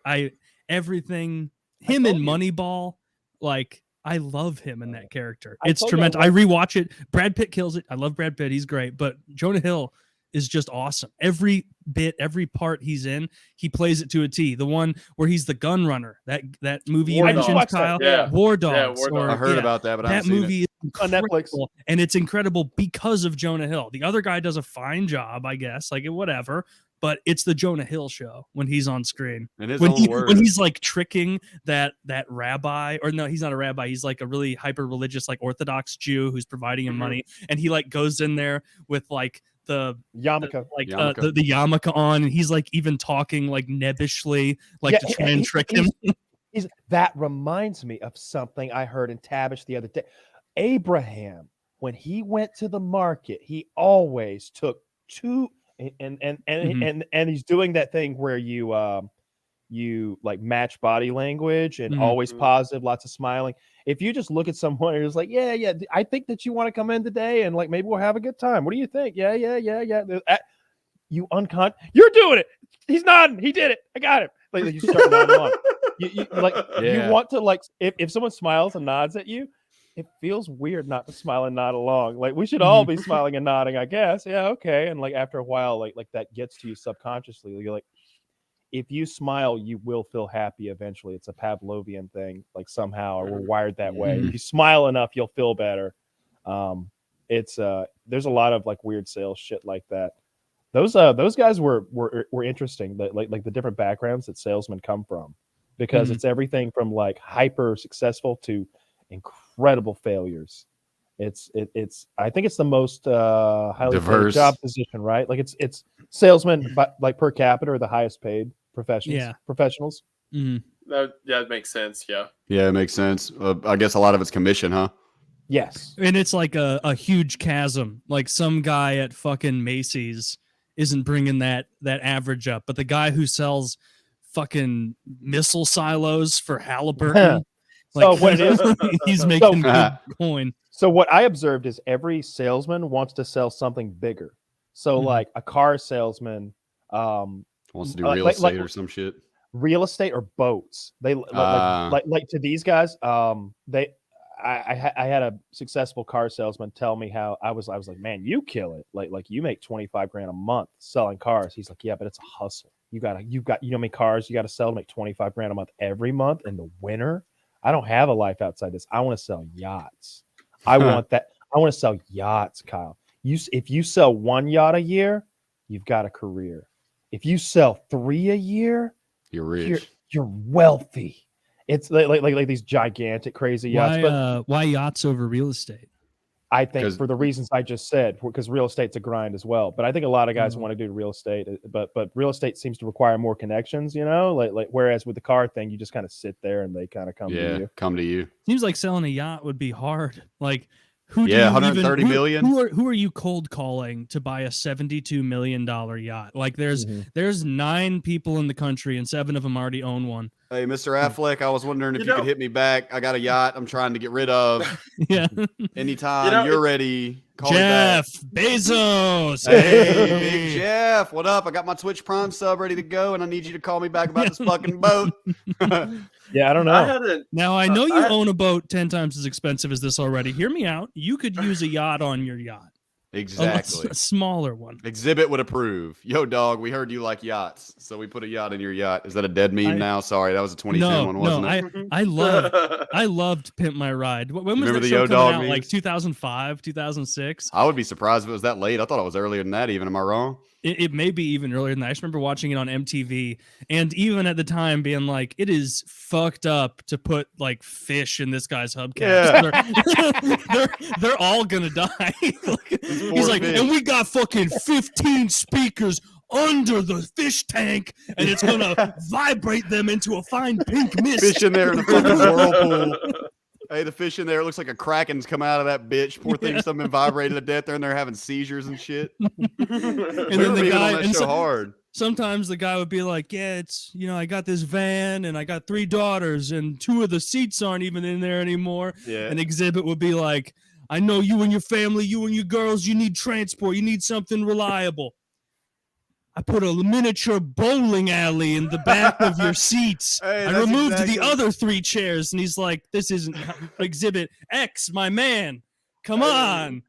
everything, him in told Moneyball, like I love him in that character. I It's told you I tremendous. I rewatch it. Brad Pitt kills it. I love Brad Pitt. He's great, but Jonah Hill is just awesome. Every bit, every part he's in, he plays it to a T. The one where he's the gun runner, that movie you War mentioned, Dogs. Kyle, Yeah. War Yeah, Dogs. War or- Dogs. I heard yeah, about that, but I that haven't seen movie is On Netflix. incredible, and it's incredible because of Jonah Hill. The other guy does a fine job, I guess, like whatever. But it's the Jonah Hill show when he's on screen. it. In his When, own words. when he's like tricking that rabbi, or no, he's not a rabbi. He's like a really hyper religious, like Orthodox Jew who's providing him Mhm. money, and he like goes in there with like the Yarmulke. like Yarmulke. the yarmulke on, and he's like even talking like nebbishly, like Yeah, to try and trick him. That reminds me of something I heard in Tabish the other day. Abraham, when he went to the market, he always took two and he's doing that thing where you like match body language and Mhm. always Mhm. positive, lots of smiling. If you just look at someone who's like, yeah, I think that you want to come in today and like maybe we'll have a good time. What do you think? Yeah. You you're doing it. He's nodding. He did it. I got him. Like you start nodding along. You like Yeah. you want to like if someone smiles and nods at you, it feels weird not to smile and nod along. Like we should all be smiling and nodding, I guess. Yeah, okay. And like after a while, like that gets to you subconsciously. You're like, if you smile, you will feel happy eventually. It's a Pavlovian thing, like somehow, or we're wired that way. Mhm. If you smile enough, you'll feel better. There's a lot of like weird sales shit like that. Those guys were interesting. Like the different backgrounds that salesmen come from, because Mhm. it's everything from like hyper successful to incredible failures. It's I think it's the most highly paid Diverse. job position, right? Like it's salesmen, but like per capita are the highest paid professionals. Mhm. That makes sense. Yeah. Yeah, it makes sense. I guess a lot of it's commission, huh? Yes. And it's like a huge chasm. Like some guy at fucking Macy's isn't bringing that average up, but the guy who sells fucking missile silos for Halliburton, So what it is, he's making good coin. So what I observed is every salesman wants to sell something bigger. So Mhm. like a car salesman Wants to do real estate or some shit. real estate or boats. They like to these guys. I had a successful car salesman tell me how I was like, man, you kill it. Like you make 25 grand a month selling cars. He's like, yeah, but it's a hustle. You know how many cars you got to sell to make 25 grand a month every month in the winter. I don't have a life outside this. I want to sell yachts. I want that. I want to sell yachts, Kyle. If you sell one yacht a year, you've got a career. If you sell 3 a year, you're rich. You're wealthy. It's like these gigantic, crazy yachts. Why yachts over real estate? I think for the reasons I just said, because real estate's a grind as well. But I think a lot of guys want to do real estate, but real estate seems to require more connections, you know. Like whereas with the car thing, you just kind of sit there and they kind of come to you. Seems like selling a yacht would be hard. Like who? Yeah, 130 million. Who are you cold calling to buy a $72 million yacht? Like there's 9 people in the country and 7 of them already own one. Hey, Mr. Affleck, I was wondering if you could hit me back. I got a yacht I'm trying to get rid of. Yeah. Anytime you're ready, call Jeff me back. Bezos. Hey, Big Jeff, what up? I got my Twitch Prime sub ready to go, and I need you to call me back about this fucking boat. Yeah, I don't know. Now, I know you own a boat 10 times as expensive as this already. Hear me out. You could use a yacht on your yacht. Exactly. A smaller one. Exhibit would approve. Yo, dog, we heard you like yachts, so we put a yacht in your yacht. Is that a dead meme now? Sorry, that was a 2010 one, wasn't it? I loved Pimp My Ride. When was Remember that the show Yo coming Dog out? memes? Like 2005, 2006? I would be surprised if it was that late. I thought it was earlier than that even. Am I wrong? It may be even earlier than that. I just remember watching it on MTV, and even at the time being like, it is fucked up to put like fish in this guy's hubcap. Yeah. They're all gonna die. He's like, and we got fucking 15 speakers under the fish tank, and it's gonna vibrate them into a fine pink mist. Fish in there in a fucking whirlpool. Hey, the fish in there, it looks like a kraken's come out of that bitch. Poor thing, something vibrated to death. They're in there having seizures and shit. And then the guy, on that show hard. Sometimes the guy would be like, yeah, it's, I got this van and I got 3 daughters and 2 of the seats aren't even in there anymore. Yeah. And Exhibit would be like, I know you and your family, you and your girls, you need transport. You need something reliable. I put a miniature bowling alley in the back of your seats. Hey, I removed the other 3 chairs. And he's like, this isn't Exhibit X, my man. Come on.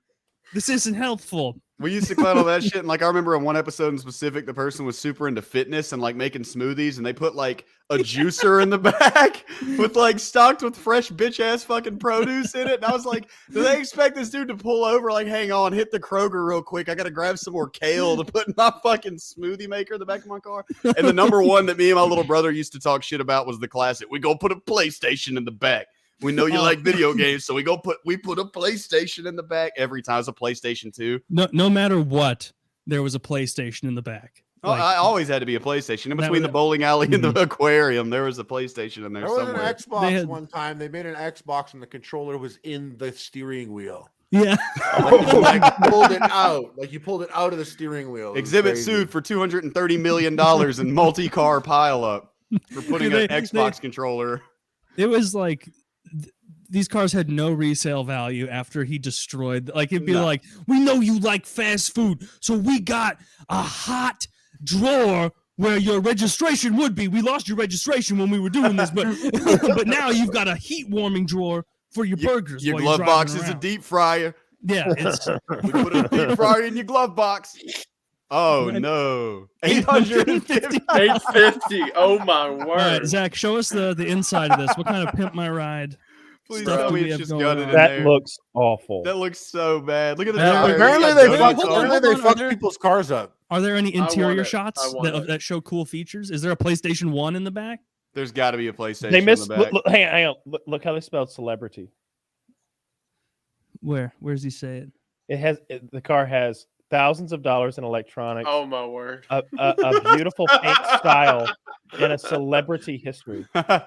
This isn't helpful. We used to clown all that shit. And like, I remember in one episode in specific, the person was super into fitness and like making smoothies. And they put like a juicer in the back with like stocked with fresh bitch ass fucking produce in it. And I was like, do they expect this dude to pull over? Like, hang on, hit the Kroger real quick. I got to grab some more kale to put in my fucking smoothie maker in the back of my car. And the number one that me and my little brother used to talk shit about was the classic. We go put a PlayStation in the back. We know you like video games, so we put a PlayStation in the back every time. It's a PlayStation 2. No matter what, there was a PlayStation in the back. Like, I always had to be a PlayStation. In between the bowling alley and the aquarium, there was a PlayStation in there somewhere. There was an Xbox one time. They made an Xbox and the controller was in the steering wheel. Yeah. Like pulled it out. Like you pulled it out of the steering wheel. Exhibit sued for $230 million in multi-car pileup for putting an Xbox controller. It was like... These cars had no resale value after he destroyed. Like it'd be like, we know you like fast food, so we got a hot drawer where your registration would be. We lost your registration when we were doing this, but but now you've got a heat warming drawer for your burgers. Your glove box is a deep fryer. Yeah, it's we put a deep fryer in your glove box. Oh Right. no, 850. 850. Oh my All right, word. Zach, show us the inside of this. What kind of Pimp My Ride? Please stuff tell do me we it's have just going gutted on? in That there. looks awful. That looks so bad. Look at the Are there- tires. Apparently It's they got fuck. donuts on Apparently it. they Hold on, fuck are there- people's cars up. Are there any want interior it. shots I want it. that show cool features? Is there a PlayStation 1 in the back? There's got to be a PlayStation They in miss. the back. Look, hang on. Look how they spelled celebrity. Where does he say it? The car has thousands of dollars in electronics, Oh my word. a beautiful paint style, and a celebrity history. Oh,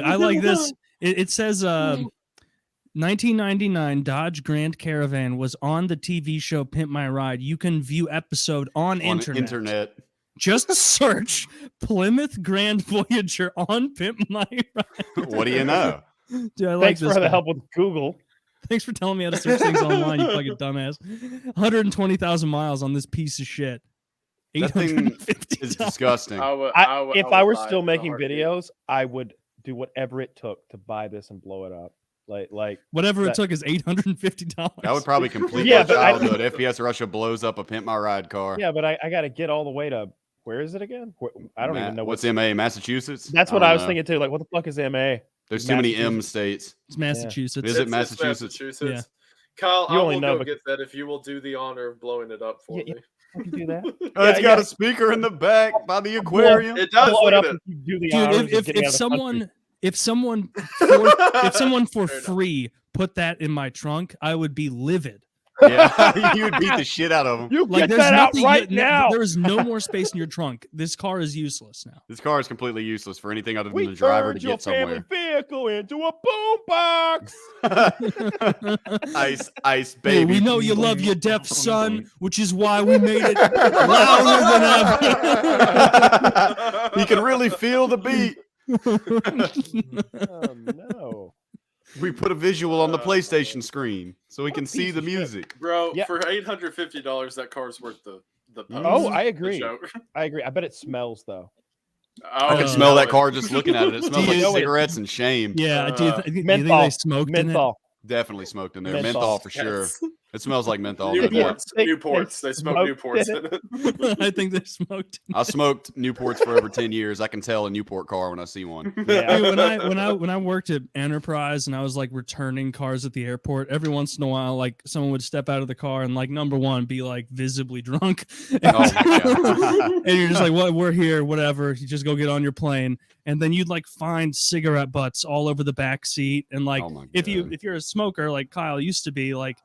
I like this. It says 1999 Dodge Grand Caravan was on the TV show Pimp My Ride. You can view episode on internet. Just search Plymouth Grand Voyager on Pimp My Ride. What do you know? Dude, I like Thanks this for the guy. help with Google. Thanks for telling me how to search things online, you fucking dumbass. 120,000 miles on this piece of shit. That thing is $850. disgusting. If I would were buy still it in a making heartbeat. videos, I would do whatever it took to buy this and blow it up. Like Whatever it that- took is $850. That would probably complete Yeah, my but I- childhood. FPS Russia blows up a Pimp My Ride car. yeah, but I got to get all the way to where is it again? I don't even know What's MA, Massachusetts? That's what don't I was know. thinking too. Like, what the fuck is MA? There's too many M Massachusetts. states. It's Massachusetts. Is it It's Massachusetts? Yeah. Kyle, You I only will know go bec- get that if you will do the honor of blowing it up for Yeah, me. You can do that. Oh, it's Yeah, got yeah. a speaker in the back by the aquarium. It does. Blow Look it up at it. if you do the honors Dude, of getting out of the country. if someone for Fair enough. free put that in my trunk, I would be livid. Yeah, you would beat the shit out of them. You Like get there's that out nothing right now. There is no more space in your trunk. This car is useless now. This car is completely useless for anything other than We the driver to turned your get family somewhere. vehicle into a boombox. Ice, Hey, baby. we know you love your deaf son, which is why we made it louder than ever. You can really feel the beat. Oh no! We put a visual on the PlayStation screen so we can see piece the of shit. music. Bro, Yeah. for $850, that car's worth the post, Oh, I the agree. show. I agree. I bet it smells though. I can Oh, smell that it. car just looking at it. It smells Do like you- cigarettes and shame. Yeah, do you think they Menthol. smoked in it? Menthol. Definitely smoked in there. Menthol. Menthol for sure. Yes. It smells like menthol. no doubt. Newports. They Newports. They smoke smoked Newports in in it. I think they smoked. I smoked Newports for over 10 years. I can tell a Newport car when I see one. Yeah. Dude, when I worked at Enterprise and I was like returning cars at the airport, every once in a while, like someone would step out of the car and like number one be like visibly drunk, Oh my God. and you're just like, "What? We're here, whatever." You just go get on your plane, and then you'd like find cigarette butts all over the back seat, and like Oh my if God. you're a smoker like Kyle used to be, like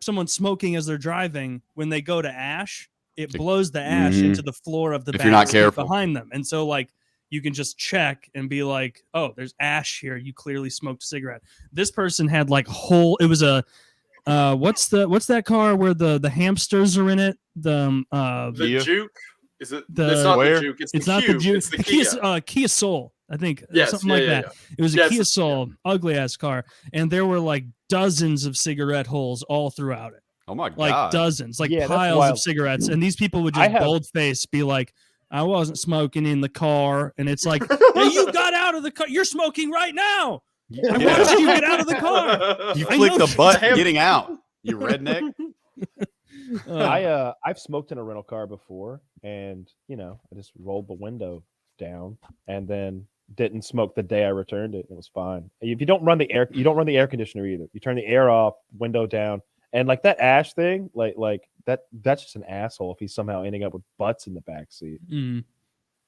someone smoking as they're driving, when they go to ash, it blows the ash Mhm. into the floor of the If back you're not seat careful. behind them, and so like you can just check and be like, oh, there's ash here. You clearly smoked a cigarette. This person had like it was a what's that car where the hamsters are in it? The Kia? Juke? Is it? The- It's not Where? the Juke. It's the not Q. the Juke. It's the The Kia. Kia Soul, I think. Yes, Something yeah, like yeah, that. It was a Yes, Kia it's- Soul, ugly ass car, and there were like dozens of cigarette holes all throughout it. Oh my Like God. dozens, like Yeah, that's piles of wild. cigarettes, and these people would I just have- bold face be like, I wasn't smoking in the car, and it's like, hey, you got out of the car, you're smoking right now. I Yeah. watched you get out of the car. You I flick know the shit. butt getting out. You redneck. I've smoked in a rental car before, and I just rolled the window down and then didn't smoke the day I returned it. It was fine. If you don't run the air, you don't run the air conditioner either. You turn the air off, window down, and like that ash thing, like that's just an asshole if he's somehow ending up with butts in the back seat. Mm.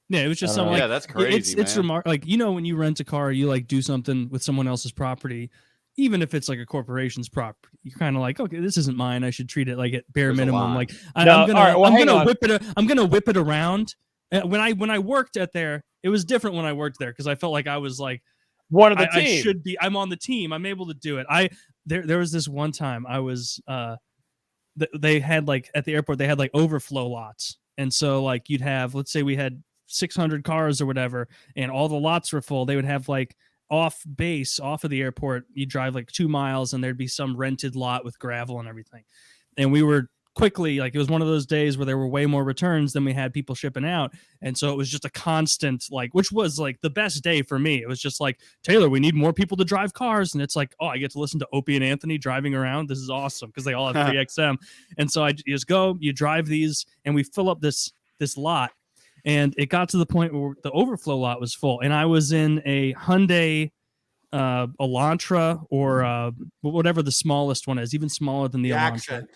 Yeah, it was just I don't something know. like Yeah, that's crazy, it's man. like when you rent a car, you like do something with someone else's property, even if it's like a corporation's property. You're kind of like, okay, this isn't mine. I should treat it like at bare There's a minimum. line. Like No, I'm all gonna right, well, I'm hang gonna on. whip it around. When I worked at there, it was different when I worked there because I felt like I was like One of the I team. should be. I'm on the team. I'm able to do it. There was this one time I was they had like at the airport they had like overflow lots, and so like you'd have, let's say we had 600 cars or whatever, and all the lots were full. They would have like off of the airport, you drive like 2 miles and there'd be some rented lot with gravel and everything, and we were quickly, like it was one of those days where there were way more returns than we had people shipping out, and so it was just a constant, like, which was like the best day for me. It was just like, Taylor, we need more people to drive cars, and it's like, oh, I get to listen to Opie and Anthony driving around. This is awesome because they all have free XM, and so you just go, you drive these, and we fill up this lot, and it got to the point where the overflow lot was full, and I was in a Hyundai Elantra or whatever the smallest one is, even smaller than the Elantra. Accent.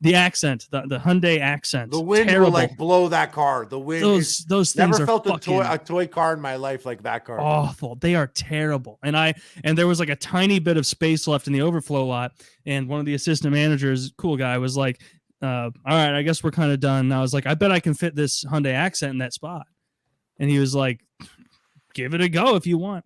The Accent, the Hyundai Accent. The wind will like blow that car. The wind. Those things never are felt fucking a toy car in my life like that car. awful. They are terrible. And there was like a tiny bit of space left in the overflow lot. And one of the assistant managers, cool guy, was like, all right, I guess we're kind of done. And I was like, I bet I can fit this Hyundai Accent in that spot. And he was like, give it a go if you want.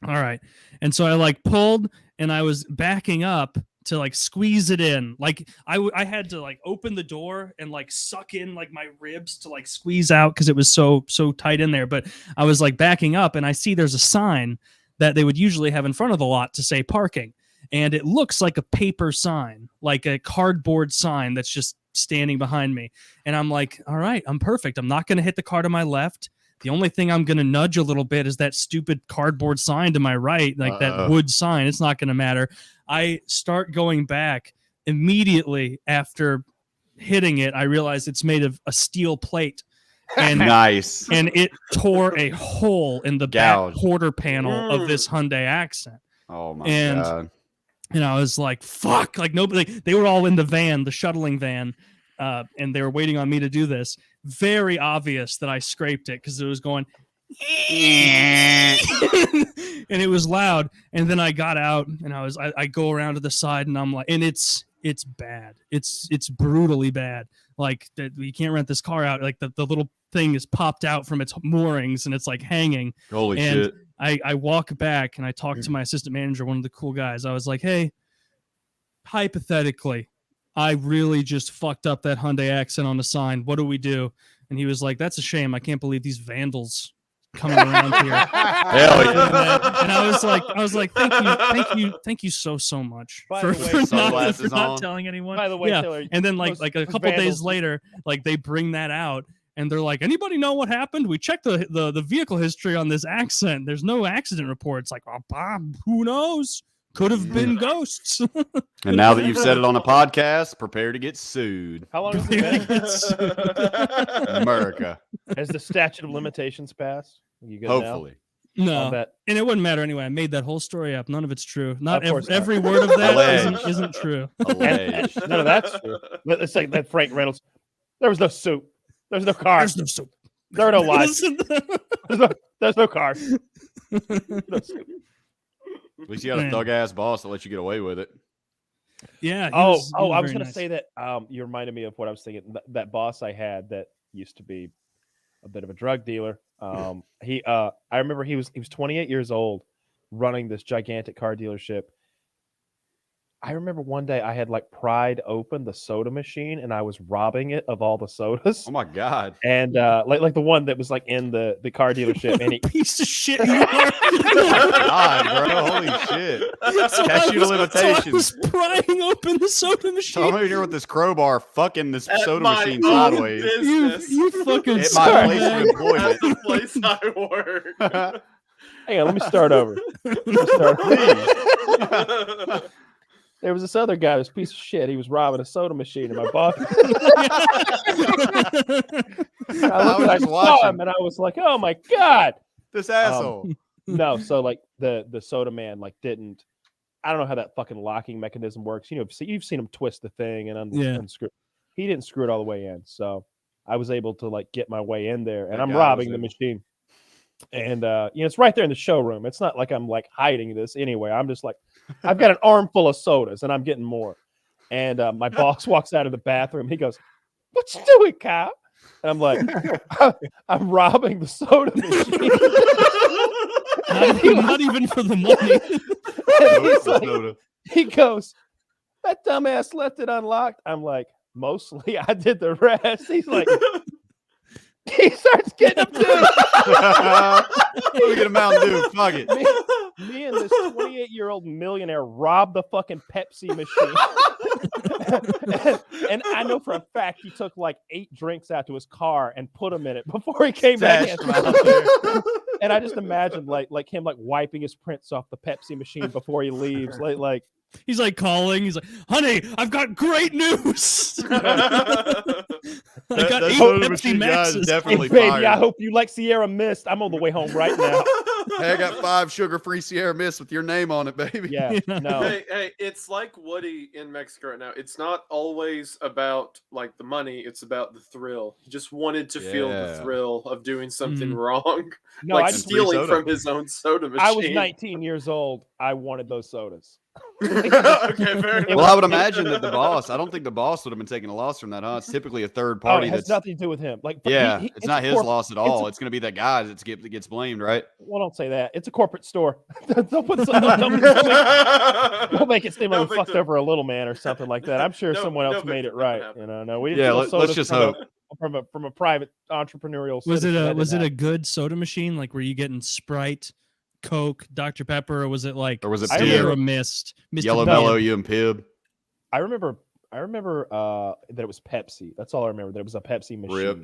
All right. And so I like pulled and I was backing up to like squeeze it in. Like I had to like open the door and like suck in like my ribs to like squeeze out because it was so tight in there. But I was like backing up and I see there's a sign that they would usually have in front of the lot to say parking. And it looks like a paper sign, like a cardboard sign that's just standing behind me. And I'm like, all right, I'm perfect. I'm not going to hit the car to my left. The only thing I'm going to nudge a little bit is that stupid cardboard sign to my right, like that wood sign. It's not going to matter. I start going back immediately after hitting it. I realize it's made of a steel plate. And nice. And it tore a hole in the back quarter panel of this Hyundai Accent. Oh my God. And I was like, fuck, like nobody, they were all in the van, the shuttling van. And they were waiting on me to do this. Very obvious that I scraped it because it was going and it was loud. And then I got out and I go around to the side and I'm like, and it's bad. It's brutally bad. Like you can't rent this car out. Like the little thing is popped out from its moorings and it's like hanging. Holy shit. I walk back and I talk to my assistant manager, one of the cool guys. I was like, hey, hypothetically, I really just fucked up that Hyundai Accent on the sign. What do we do? And he was like, that's a shame. I can't believe these vandals coming around here. Hell yeah. And I was like, thank you so much for not telling anyone. By the way, yeah. Taylor, And then like a couple days later, like they bring that out and they're like, anybody know what happened? We checked the vehicle history on this Accent. There's no accident reports. Like, oh, Bob, who knows? Could have been ghosts. And now that you've said it on a podcast, prepare to get sued. How long has it been? America. Has the statute of limitations passed? You good Hopefully. No, that? And it wouldn't matter anyway. I made that whole story up. None of it's true. Not Of course every word of that isn't true. Alleged. None of that's true. Let's say that Frank Reynolds. There was no soup. There's no car. There's no soup. There are no lights. There's no car. No soup. At least you got a thug ass boss that let you get away with it. Yeah. I was going to say that you reminded me of what I was thinking. That boss I had that used to be a bit of a drug dealer. I remember he was 28 years old, running this gigantic car dealership. I remember one day I had like pried open the soda machine and I was robbing it of all the sodas. Oh my God. And like the one that was like in the car dealership. What and a piece of shit you are. God, bro. Holy shit. Statute of limitations. I was prying open the soda machine. So I'm over here with this crowbar fucking this At soda my machine own sideways. business. You fucking At my place of At employment. the place I work. hang on, let me start over. There was this other guy, this piece of shit. He was robbing a soda machine, and my boss. I saw him, and I was like, "Oh my God, This asshole." No, so like the soda man like didn't. I don't know how that fucking locking mechanism works. You know, you've seen him twist the thing and unscrew. He didn't screw it all the way in, so I was able to like get my way in there, and I'm robbing the machine. And it's right there in the showroom. It's not like I'm like hiding this anyway. I'm just like, I've got an armful of sodas and I'm getting more. And my boss walks out of the bathroom. He goes, "What you doing, Kyle?" And I'm like, I'm robbing the soda machine. not even for the money. He goes, "That dumbass left it unlocked." I'm like, "Mostly I did the rest." He's like, he starts getting up to Let me get a Mountain Dew. Fuck it. Me and this 28-year-old millionaire robbed the fucking Pepsi machine. and I know for a fact he took like 8 drinks out to his car and put them in it before he came back in. And I just imagined like him like wiping his prints off the Pepsi machine before he leaves. Like he's like calling. He's like, "Honey, I've got great news. I got 8 Pepsi Maxes. Definitely hey, baby, fired. I hope you like Sierra Mist. I'm on the way home right now. Hey, I got 5 sugar-free Sierra Mist with your name on it, baby. Yeah, no. Hey, it's like Woody in Mexico right now. It's not always about like the money. It's about the thrill. He just wanted to feel the thrill of doing something wrong, No, like I just, stealing from his own soda machine. I was 19 years old. I wanted those sodas. Okay, fair Well, I would imagine that the boss. I don't think the boss would have been taking a loss from that, huh? It's typically a third party. It has that's nothing to do with him. Like, yeah, it's not his loss at all. a- It's going to be that guy that gets blamed, right? Well, don't say that. It's a corporate store. don't make it seem like we fucked over a little man or something like that. I'm sure someone else made it right. You know, no, we didn't. Yeah, steal let's sodas just from hope. from a private entrepreneurial. Was citizen. it a good soda machine? Like, were you getting Sprite, Coke, Dr. Pepper, or was it like Or was it Sierra Pib? Mist, Mr. Yellow Pibb? Mellow, you and Pib? I remember that it was Pepsi. That's all I remember. That it was a Pepsi machine. Rip.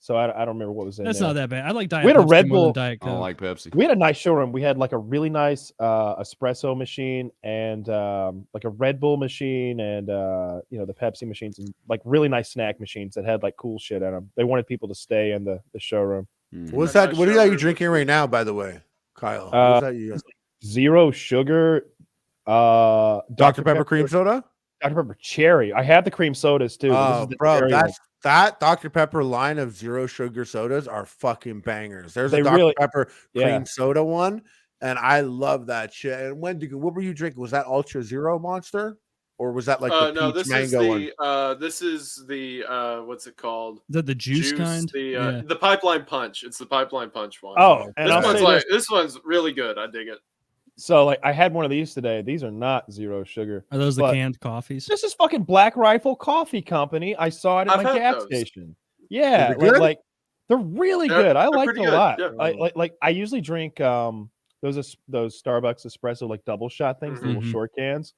So I don't remember what was in That's there. not that bad. I like Diet We had a Pepsi Red more than Bull- Diet I don't Coke. like Pepsi. We had a nice showroom. We had like a really nice espresso machine and like a Red Bull machine and the Pepsi machines and like really nice snack machines that had like cool shit in them. They wanted people to stay in the showroom. What's that? What are you drinking right now, by the way, Kyle? What's that you? Zero sugar. Dr. Pepper cream soda. Dr. Pepper cherry. I have the cream sodas too. But this is the Bro, cherry one. that Dr. Pepper line of zero sugar sodas are fucking bangers. There's They a Dr. really- Pepper yeah. cream soda one, and I love that shit. And Wendigoon, what were you drinking? Was that Ultra Zero Monster, or was that like the no, peach this mango is one? this is the what's it called? Is that the juice kind? The pipeline punch. It's the pipeline punch one. Oh, and this I'll one's say this one's really good. I dig it. So like I had one of these today. These are not zero sugar. Are those the But- canned coffees? This is fucking Black Rifle Coffee Company. I saw it at I've my had gas those. station. Yeah, Is it good? like they're really good. I they're like it pretty a good, lot. yeah. Like I usually drink those Starbucks espresso like double shot things, the little Mhm. short cans.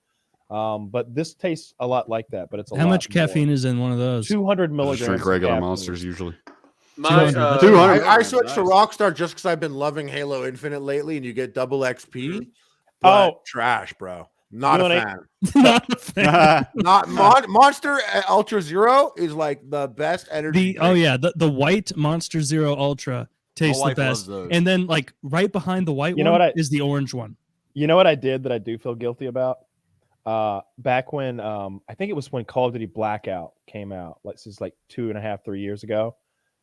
But this tastes a lot like that, but it's a How lot much more. caffeine is in one of those? 200 I milligrams. just drink of regular caffeine. monsters usually. My 200. 200. I switched to Nice. Rockstar just because I've been loving Halo Infinite lately, and you get double XP. Oh. Trash, bro. Not You a know fan. Not a fan. Not Monster Ultra Zero is like the best energy. The white Monster Zero Ultra tastes the wife loves best, those. and then like right behind the white You know one what is the orange one. You know what I did that I do feel guilty about? Back when I think it was when Call of Duty Blackout came out, like this is like 2.5-3 years ago.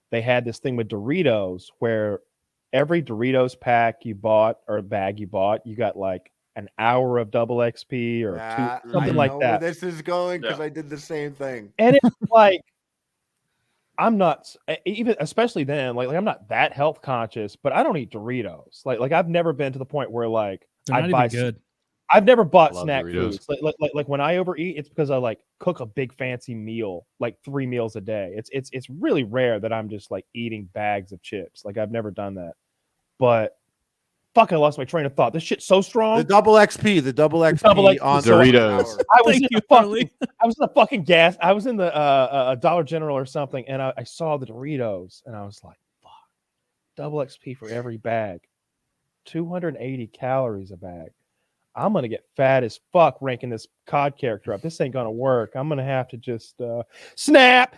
They had this thing with Doritos where every Doritos pack you bought or bag you bought, you got like an hour of double XP or something like that. Where this is going because Yeah. I did the same thing. And it's like I'm not even especially then, like I'm not that health conscious, but I don't eat Doritos. Like I've never been to the point where like They're not buy even good. I've never bought Love snack Doritos. foods. Like when I overeat, it's because I like cook a big fancy meal, like 3 meals a day. It's really rare that I'm just like eating bags of chips. Like I've never done that. But fuck, I lost my train of thought. This shit's so strong. The double XP double XP. on Doritos. I was Thank in you, the fucking, Harley. I was in the fucking gas. I was in the Dollar General or something, and I saw the Doritos, and I was like, fuck, double XP for every bag, 280 calories a bag. I'm gonna get fat as fuck ranking this COD character up. This ain't gonna work. I'm gonna have to just snap.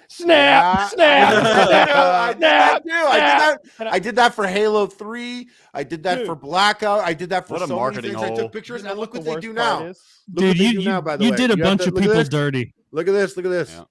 I did that for Halo 3. I did that Dude. for Blackout. I did that for What a so many marketing things. I hole. took pictures You know and look the what they worst do part now. is? Look what Dude, they you do now, by the you way. did a You have bunch to- of look at people this. dirty. Look at this. Look at this. Yeah.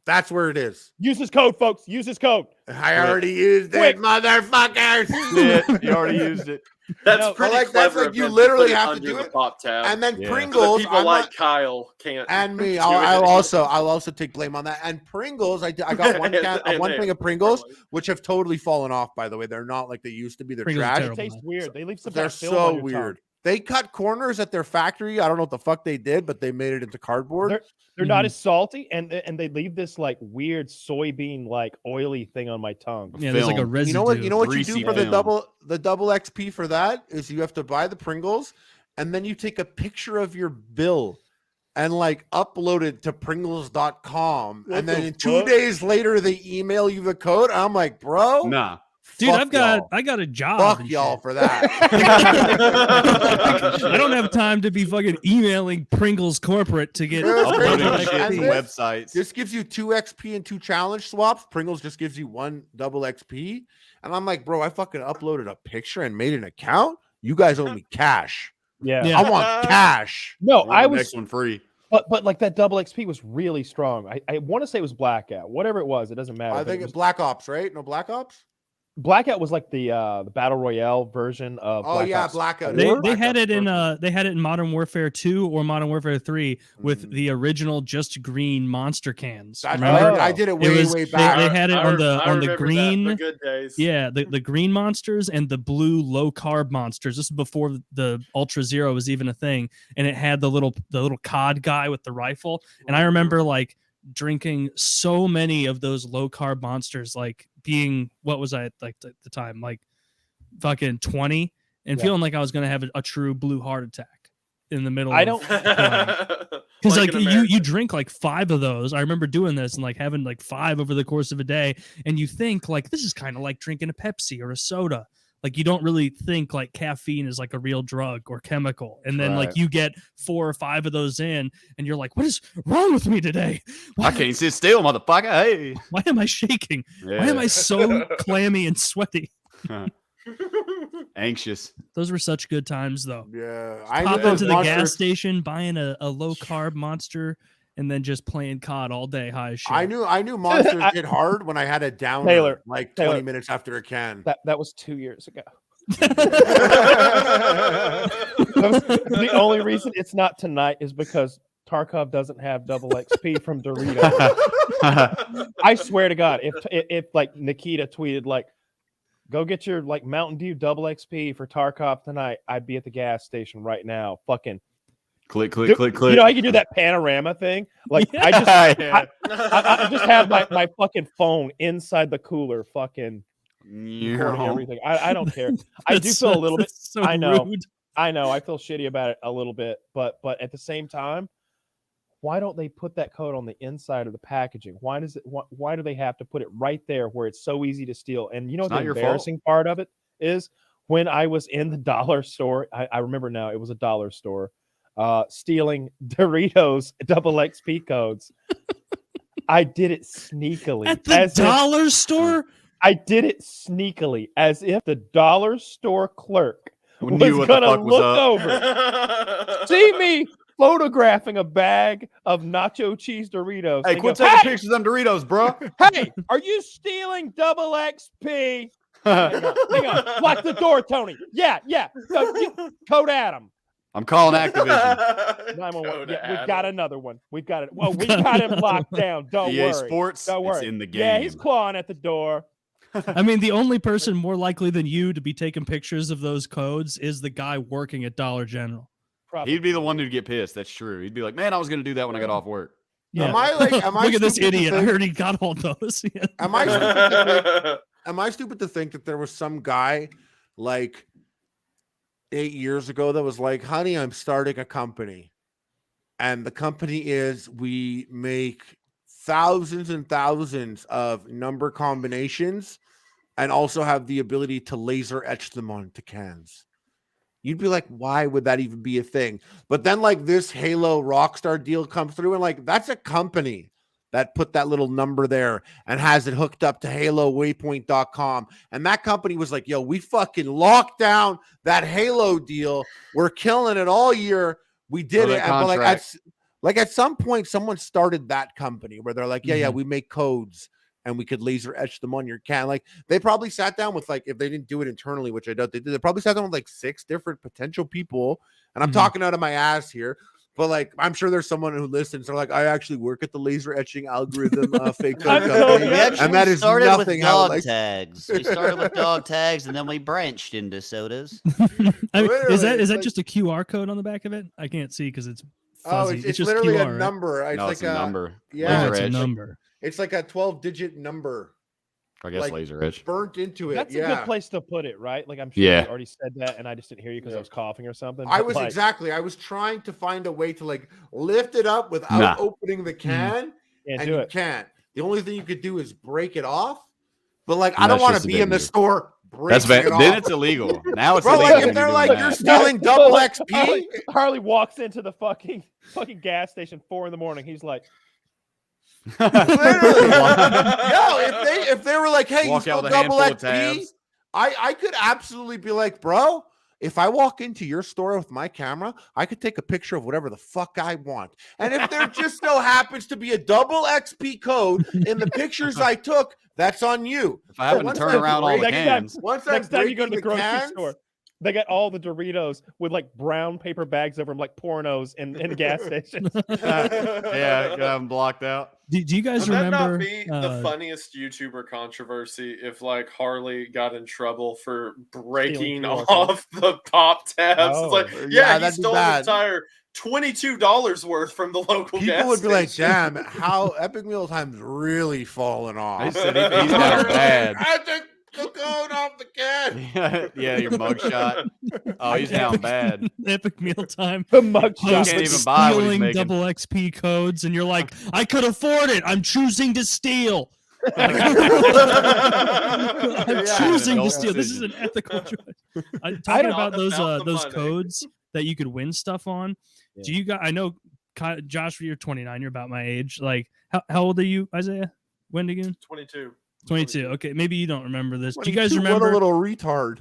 That's where it is. Use this code, folks. Use this code. I already used it, Quick. motherfuckers. Shit, you already used it. That's No, pretty that's clever. like of you them literally put it have to under do the it. pop tab. And then Yeah. So that Pringles. people I'm like not- Kyle can't. and me, do I'll it. also take blame on that. And Pringles, I got one And thing of Pringles, which have totally fallen off. By the way, they're not like they used to be. They're Pringles are trash. terrible. It tastes weird. They leave some They're film on so your tongue. weird. They cut corners at their factory. I don't know what the fuck they did, but they made it into cardboard. They're not as salty, and they leave this like weird soybean like oily thing on my tongue. Yeah, there's like a Film. residue. You know what you Greasy do for the film. double XP for that is you have to buy the Pringles and then you take a picture of your bill and like upload it to Pringles.com, What and then the in 2 fuck? days later they email you the code. I'm like, bro, Nah. Dude, fuck y'all. I got a job. Fuck and y'all shit. for that. I don't have time to be fucking emailing Pringles corporate to get It was crazy. Uploading Like, shit and to this- websites. This gives you 2 XP and 2 challenge swaps. Pringles just gives you 1 double XP. And I'm like, bro, I fucking uploaded a picture and made an account. You guys owe me cash. Yeah. Yeah. I want cash. No, Want I the was, next one free. but like that double XP was really strong. I want to say it was Blackout, whatever it was. It doesn't matter. I but think it it's was, Black Ops, right? No Black Ops? Blackout was like the battle royale version of. Oh, Black yeah, Ops Blackout. 4. They had it in Perfect. they had it in Modern Warfare 2 or Modern Warfare 3 with Mm. the original just green monster cans. That's Remember? right. I did it way, way They back. had it I on the remember that, green. the good days. Yeah, the green monsters and the blue low carb monsters. This is before the Ultra Zero was even a thing, and it had the little COD guy with the rifle. And I remember like drinking so many of those low carb monsters, like being what was I like at the time, like fucking 20, and Yeah. feeling like I was gonna have a true blue heart attack in the middle. I of don't. because Like like, an you American. drink like 5 of those. I remember doing this and like having like 5 over the course of a day, and you think like this is kind of like drinking a Pepsi or a soda. Like you don't really think like caffeine is like a real drug or chemical, and then like Right. you get 4 or 5 of those in, and you're like, what is wrong with me today? I can't sit still, motherfucker. Hey. Why am I shaking? Why am I Yeah. so clammy and sweaty? Anxious. Those were such good times though. Yeah. I Pop knew into those the gas monsters. station, buying a low carb monster, and then just playing COD all day high as shit. I knew monsters hit hard when I had a downer Taylor, like 20 Taylor. minutes after a can. That was 2 years ago. The only reason it's not tonight is because Tarkov doesn't have double XP from Doritos. I swear to God, if like Nikita tweeted like, "Go get your like Mountain Dew double XP for Tarkov tonight," I'd be at the gas station right now. Fucking Click, click, do- click, click. You know how you can do that panorama thing? Like I just I just have my fucking phone inside the cooler, fucking recording everything. I don't care. I do feel a little bit. That's so I know. rude. I know. I feel shitty about it a little bit, but at the same time, why don't they put that code on the inside of the packaging? Why does it? Why do they have to put it right there where it's so easy to steal? And you know It's what not the your fault. embarrassing part of it is? When I was in the dollar store, I remember now it was a dollar store, stealing Doritos double XP codes. I did it sneakily At the as if- dollar store? I did it sneakily, as if the dollar store clerk Knew was what the gonna fuck was look up. over, see me photographing a bag of nacho cheese Doritos. Hey, and quit go, taking hey, pictures of them Doritos, bro. hey, are you stealing double XP? Hang on. Lock the door, Tony. Yeah. Code Adam. I'm calling Activision. 911. Yeah, we've got another one. We've got it. Well, we got him locked down. Don't EA worry. Sports, Don't worry. it's in the game. Yeah, he's clawing at the door. I mean, the only person more likely than you to be taking pictures of those codes is the guy working at Dollar General. Probably. He'd be the one who'd get pissed. That's true. He'd be like, man, I was going to do that when I got off work. Yeah. Am I Look at this stupid to idiot. I think- heard he got all those. Yeah. Am I stupid to think, am I stupid to think that there was some guy like 8 years ago that was like, honey, I'm starting a company. And the company is we make thousands and thousands of number combinations and also have the ability to laser etch them onto cans. You'd be like, why would that even be a thing? But then like this Halo Rockstar deal comes through and like, that's a company that put that little number there and has it hooked up to HaloWaypoint.com. And that company was like, yo, we fucking locked down that Halo deal. We're killing it all year. We did Oh, it. that And, but contract. at some point, someone started that company where they're like, yeah, we make codes and we could laser etch them on your can. Like they probably sat down with like, if they didn't do it internally, which I doubt they did, they probably sat down with like 6 different potential people. And I'm Mhm. talking out of my ass here. But like, I'm sure there's someone who listens. They're like, I actually work at the laser etching algorithm fake code I'm company. totally- We actually And that is started nothing with how, dog like- tags. We started with dog tags, and then we branched into sodas. I mean, Literally, is that it's like, like- just a QR code on the back of it? I can't see because it's Oh, fuzzy. it's just literally QR, a right? number. It's No, like it's a number. yeah, Oh, Laser it's a etch. number. It's like a 12-digit number. I guess like, laser itch. burnt into it. That's a good place to put it, right? Like I'm sure Yeah. you already said that, and I just didn't hear you because I was coughing or something. I but, was like, I was trying to find a way to like lift it up without opening the can, and you can't. The only thing you could do is break it off. But like, I don't want to be in the store breaking it off. Then it's illegal. Now it's Bro, illegal. like if they're like you're stealing double XP. Harley walks into the fucking gas station 4 a.m. He's like, literally, yo, if they were like, hey, you Walk stole out with a double handful of XP, tabs. I could absolutely be like, bro, if I walk into your store with my camera, I could take a picture of whatever the fuck I want. And if there just so happens to be a double XP code in the pictures I took, that's on you. If I happen to turn around all the cans. Next time you go to the grocery store, they got all the Doritos with like brown paper bags over them, like pornos in gas stations. Yeah, have them blocked out. Do you guys Would remember? that not be the funniest YouTuber controversy if like Harley got in trouble for breaking off the pop tabs? Oh, it's like, he stole an entire $22 worth from the local gas People would be like, station. damn, how Epic Meal Time's really falling off. He said he's down bad. I took the code off the can. Yeah, your mugshot. Oh, he's down bad. Epic Mealtime. The mugshot. You can't even buy what he's Stealing making. double XP codes, and you're like, I could afford it. I'm choosing to steal. I'm choosing to steal. This is an ethical choice. I'm talking about those codes that you could win stuff on. Yeah. Do you guys? I know, Josh, you're 29. You're about my age. Like, how old are you, Isaiah? Wendigoon? 22. 22. Okay, maybe you don't remember this. Do you guys remember? What a little retard.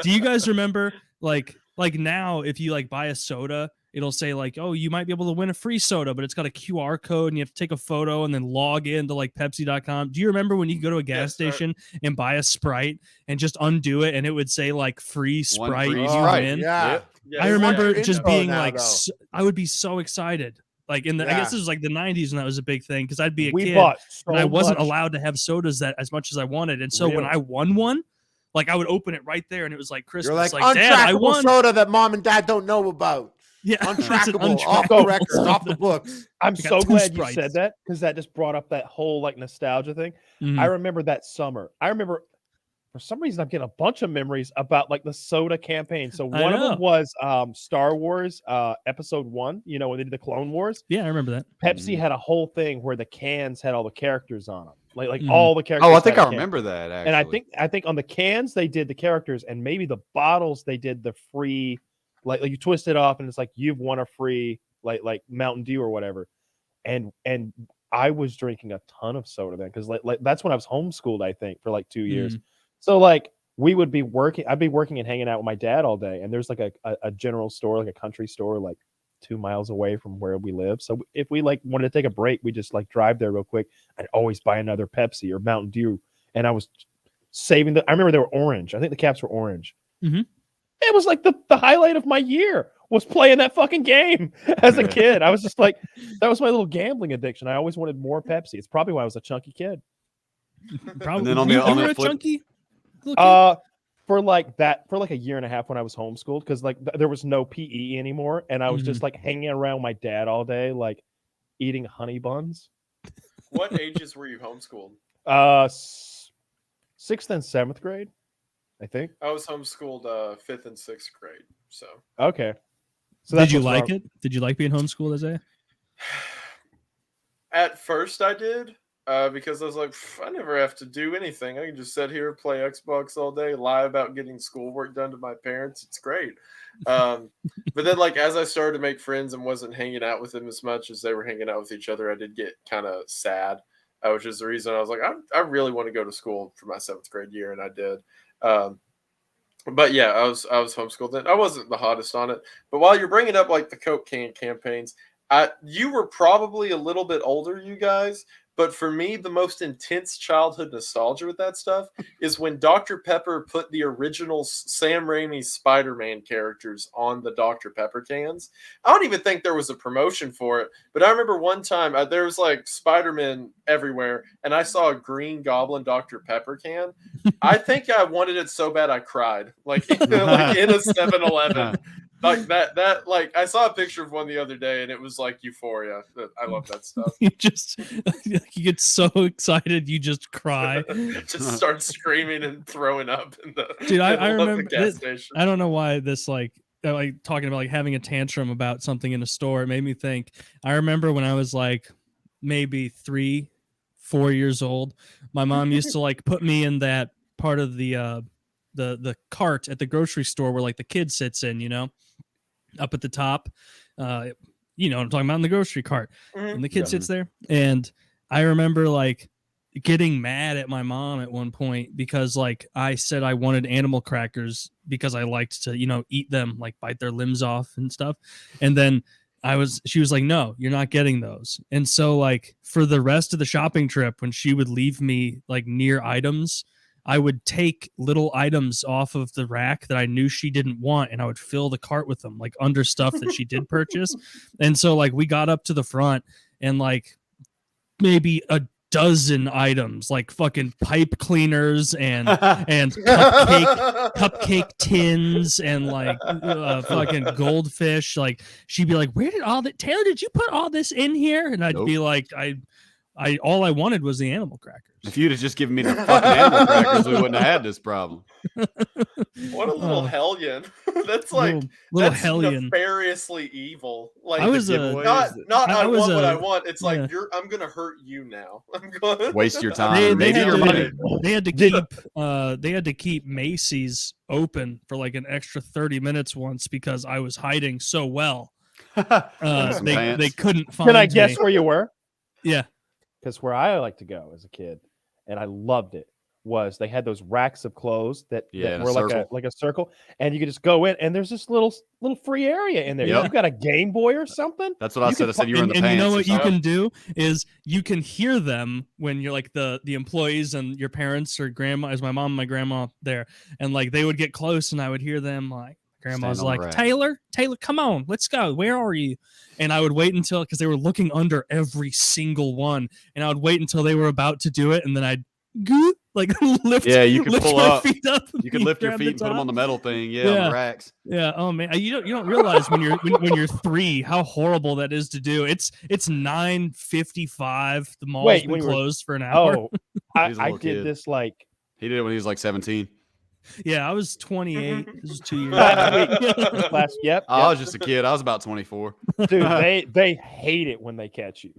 Do you guys remember like now if you like buy a soda, it'll say like, oh, you might be able to win a free soda, but it's got a QR code and you have to take a photo and then log into like Pepsi.com. Do you remember when you go to a gas station and buy a Sprite and just undo it and it would say like free Sprite? Free Sprite. Yeah. I remember Yeah. just being now, like, I would be so excited. Like I guess this was like the 90s and that was a big thing because I'd be a kid and I wasn't allowed to have sodas that as much as I wanted. And so when I won one, like I would open it right there and it was like Christmas. You're like Dad, I untrackable won. soda that mom and dad don't know about. Yeah, untrackable, off the record, off the books. I'm so glad you said that because that just brought up that whole like nostalgia thing. Mm-hmm. I remember that summer. I remember for some reason I'm getting a bunch of memories about like the soda campaign. So one of them was Star Wars episode 1, you know, when they did the Clone Wars. Yeah, I remember that. Pepsi had a whole thing where the cans had all the characters on them. Like all the characters. Oh, I think I remember that actually. And I think on the cans they did the characters and maybe the bottles they did the free like you twist it off and it's like you've won a free like Mountain Dew or whatever. And I was drinking a ton of soda then because like that's when I was homeschooled, I think, for like 2 years. So like we would be working, I'd be working and hanging out with my dad all day. And there's like a general store, like a country store, like 2 miles away from where we live. So if we like wanted to take a break, we just like drive there real quick. I'd always buy another Pepsi or Mountain Dew. And I was saving I remember they were orange. I think the caps were orange. Mm-hmm. It was like the highlight of my year was playing that fucking game as a kid. I was just like, that was my little gambling addiction. I always wanted more Pepsi. It's probably why I was a chunky kid. Probably. And then on the flip, chunky? For like a year and a half when I was homeschooled, because like there was no PE anymore, and I was just like hanging around with my dad all day, like eating honey buns. What ages were you homeschooled? 6th and 7th grade, I think. I was homeschooled 5th and 6th grade. So okay. So did you like it? Did you like being homeschooled, Isaiah? At first, I did. Because I was like, I never have to do anything. I can just sit here, play Xbox all day, lie about getting schoolwork done to my parents. It's great. But then, like, as I started to make friends and wasn't hanging out with them as much as they were hanging out with each other, I did get kind of sad, which is the reason I was like, I really want to go to school for my 7th grade year, and I did. But yeah, I was homeschooled then. I wasn't the hottest on it. But while you're bringing up like the Coke can campaigns, you were probably a little bit older, you guys. But for me, the most intense childhood nostalgia with that stuff is when Dr. Pepper put the original Sam Raimi Spider-Man characters on the Dr. Pepper cans. I don't even think there was a promotion for it, but I remember one time there was like Spider-Man everywhere, and I saw a Green Goblin Dr. Pepper can. I think I wanted it so bad I cried, like in a 7-Eleven. Like that like I saw a picture of one the other day and it was like euphoria. I love that stuff. You get so excited you just cry. Just start screaming and throwing up in the Dude, I remember the gas station. I don't know why this like talking about like having a tantrum about something in a store. It made me think. I remember when I was like maybe 3-4 years old, my mom used to like put me in that part of the cart at the grocery store where like the kid sits in, you know, up at the top. You know what I'm talking about, in the grocery cart. And the kid sits there. And I remember like getting mad at my mom at one point because like I said I wanted animal crackers because I liked to, you know, eat them, like bite their limbs off and stuff. And then she was like, no, you're not getting those. And so like for the rest of the shopping trip, when she would leave me like near items, I would take little items off of the rack that I knew she didn't want, and I would fill the cart with them, like under stuff that she did purchase. And so like we got up to the front and like maybe a dozen items, like fucking pipe cleaners and cupcake tins and like fucking goldfish. Like she'd be like, where did all that, Taylor, did you put all this in here? And I'd be like, I all I wanted was the animal crackers. If you'd have just given me the fucking animal crackers, we wouldn't have had this problem. What a little hellion. That's like little that's hellion. Nefariously evil. Like I was not I want what I want. It's like I'm gonna hurt you now. I'm going waste your time. They Maybe your money. They had to keep Macy's open for like an extra 30 minutes once because I was hiding so well. They couldn't find me. Can I guess where you were? Yeah. Because where I like to go as a kid, and I loved it, was they had those racks of clothes that were like a circle, and you could just go in, and there's this little free area in there. Yep. You got a Game Boy or something? That's what I said. I said you were in the and pants. You know what you can do is you can hear them when you're like the employees and your parents or grandma, as my mom and my grandma there, and like they would get close, and I would hear them like. Grandma's like, Taylor, come on, let's go. Where are you? And I would wait until, because they were looking under every single one, and I would wait until they were about to do it, and then I'd like lift. Yeah, you could pull up. Feet up. You could lift your feet and put them on the metal thing. Yeah, on the racks. Yeah. Oh man, you don't realize when you're 3 how horrible that is to do. It's 9:55. The mall's been closed for an hour. Oh, I did this like he did it when he was like 17. Yeah, I was 28. This was 2 years ago. Yep. I was just a kid. I was about 24. Dude, they hate it when they catch you.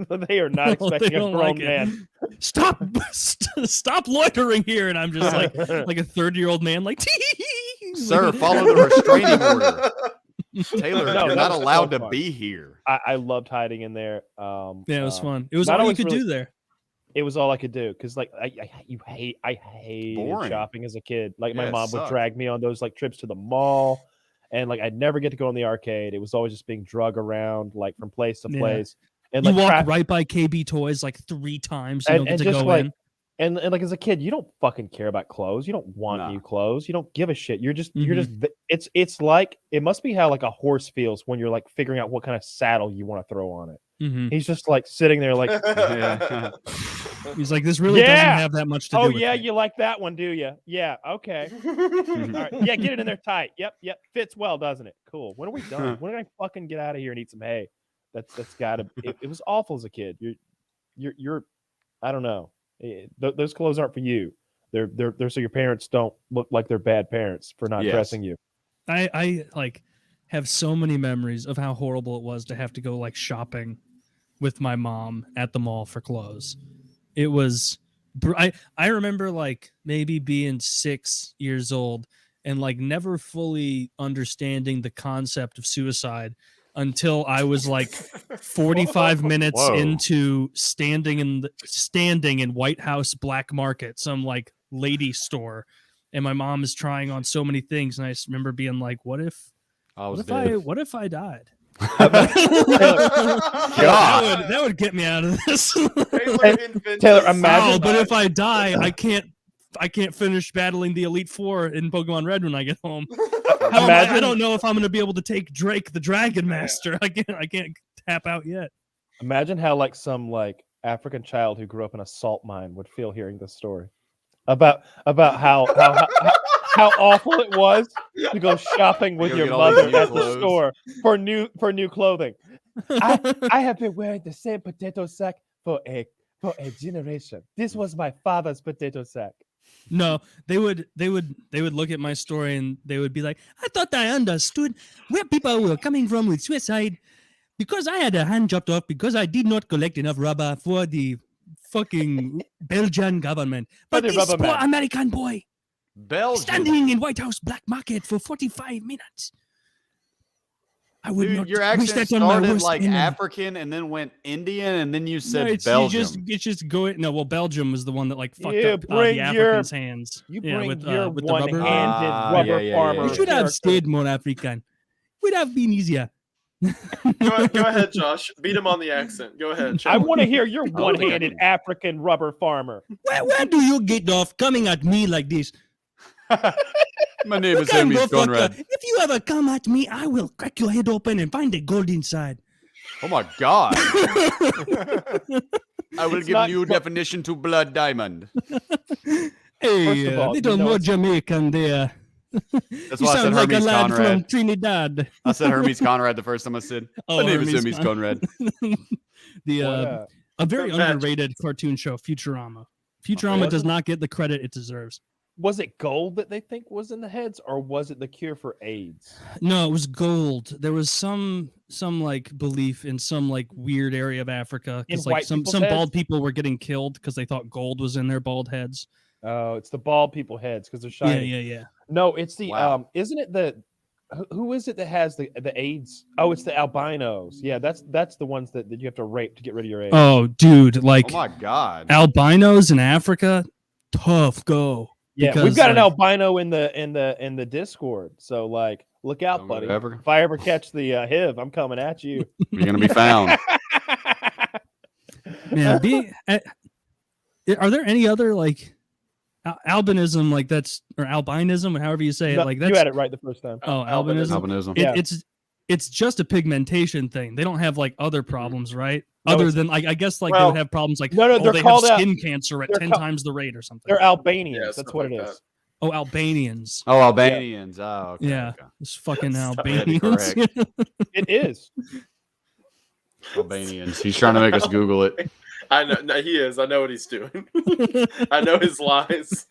They are not expecting a grown man. Stop loitering here. And I'm just like a 30-year-old man, like, sir, follow the restraining order. Taylor, you're not allowed to be here. I loved hiding in there. Yeah, it was fun. It was all you could do there. It was all I could do because, like, I hated shopping as a kid. Like, my mom would drag me on those like trips to the mall, and like I'd never get to go in the arcade. It was always just being drug around like from place to place. And you like walk right by KB Toys like 3 times. You don't get to go in. And like as a kid, you don't fucking care about clothes. You don't want new clothes. You don't give a shit. You're just it's like it must be how like a horse feels when you're like figuring out what kind of saddle you want to throw on it. He's just like sitting there like he's like, this really doesn't have that much to do with it. You like that one, do you? Yeah, okay. All right. Yeah, get it in there tight. Yep. Fits well, doesn't it? Cool. When are we done? When did I fucking get out of here and eat some hay? That's gotta it was awful as a kid. You're I don't know. Those clothes aren't for you. They're so your parents don't look like they're bad parents for not dressing you. I like have so many memories of how horrible it was to have to go like shopping with my mom at the mall for clothes. It was I remember like maybe being 6 years old and like never fully understanding the concept of suicide until I was like 45 minutes into standing in White House Black Market, some like lady store, and my mom is trying on so many things, and I just remember being like, what if I died? That would get me out of this. Taylor, imagine. But if I die, I can't finish battling the Elite Four in Pokemon Red when I get home. I don't know if I'm going to be able to take Drake the Dragon Master. I can't tap out yet. Imagine how like some like African child who grew up in a salt mine would feel hearing this story about how awful it was to go shopping with Go your get all these mother new at the clothes. store for new clothing. I have been wearing the same potato sack for a generation. This was my father's potato sack. No, they would look at my story and they would be like, I thought I understood where people were coming from with suicide because I had a hand chopped off because I did not collect enough rubber for the fucking Belgian government. But the this rubber poor man. American boy Belgium. standing in White House black market for 45 minutes. I would Dude, not your wish accent that on my started worst like enemy. African and then went Indian and then you said No, it's Belgium. just going. No, well, Belgium was the one that like fucked You up the bring Africans' hands. You Yeah, bring with your the rubber. one-handed Ah, rubber yeah, farmer. You should have character. stayed more African. Would have been easier. Go ahead, Josh. Beat him on the accent. Go ahead. I challenge. want to hear your look at one-handed you. African rubber farmer. Where do you get off coming at me like this? My name is Kind Hermes of fucker. Conrad. If you ever come at me, I will crack your head open and find the gold inside. Oh my God. I will It's give not new fu- definition to blood diamond. Hey, First of all, little you know more it's- Jamaican there. That's You why I said sound like a Hermes lad from Conrad. Trinidad. I said Hermes Conrad the first time I said. Oh, My name is Hermes Hermes Conrad. The a very Imagine. underrated cartoon show, Futurama. Futurama Okay. does not get the credit it deserves. Was it gold that they think was in the heads, or was it the cure for AIDS? No, it was gold. There was some like belief in some like weird area of Africa In because like white some people's bald heads? people were getting killed because they thought gold was in their bald heads. Oh, it's the bald people heads because they're shiny. Yeah. No, it's the Wow. Isn't it the who is it that has the AIDS? Oh, it's the albinos. Yeah, that's the ones that you have to rape to get rid of your AIDS. Oh, dude, like Oh my God. albinos in Africa, tough go. yeah, we've because, got an like- albino in the Discord. So like, look out, Don't buddy. ever. If I ever catch the HIV, I'm coming at you. You're gonna be found. Man, are there any other like albinism like that's or albinism or however you say it No, like you that's had it right the first time. oh albinism. Albinism. Yeah. It's just a pigmentation thing. They don't have like other problems, right? No, Other it's- than like I guess like they Well, would have problems like No, oh, they're they called have out. skin cancer at they're 10 ca- times the rate or something. They're Albanians. Yeah, That's stuff what like it that. is. Oh, Albanians. Oh, Albanians. Oh, okay. Yeah. Okay. It's fucking Stop. Albanians. It is. Albanians. He's trying to make us Google it. I know. No, he is. I know what he's doing. I know his lies.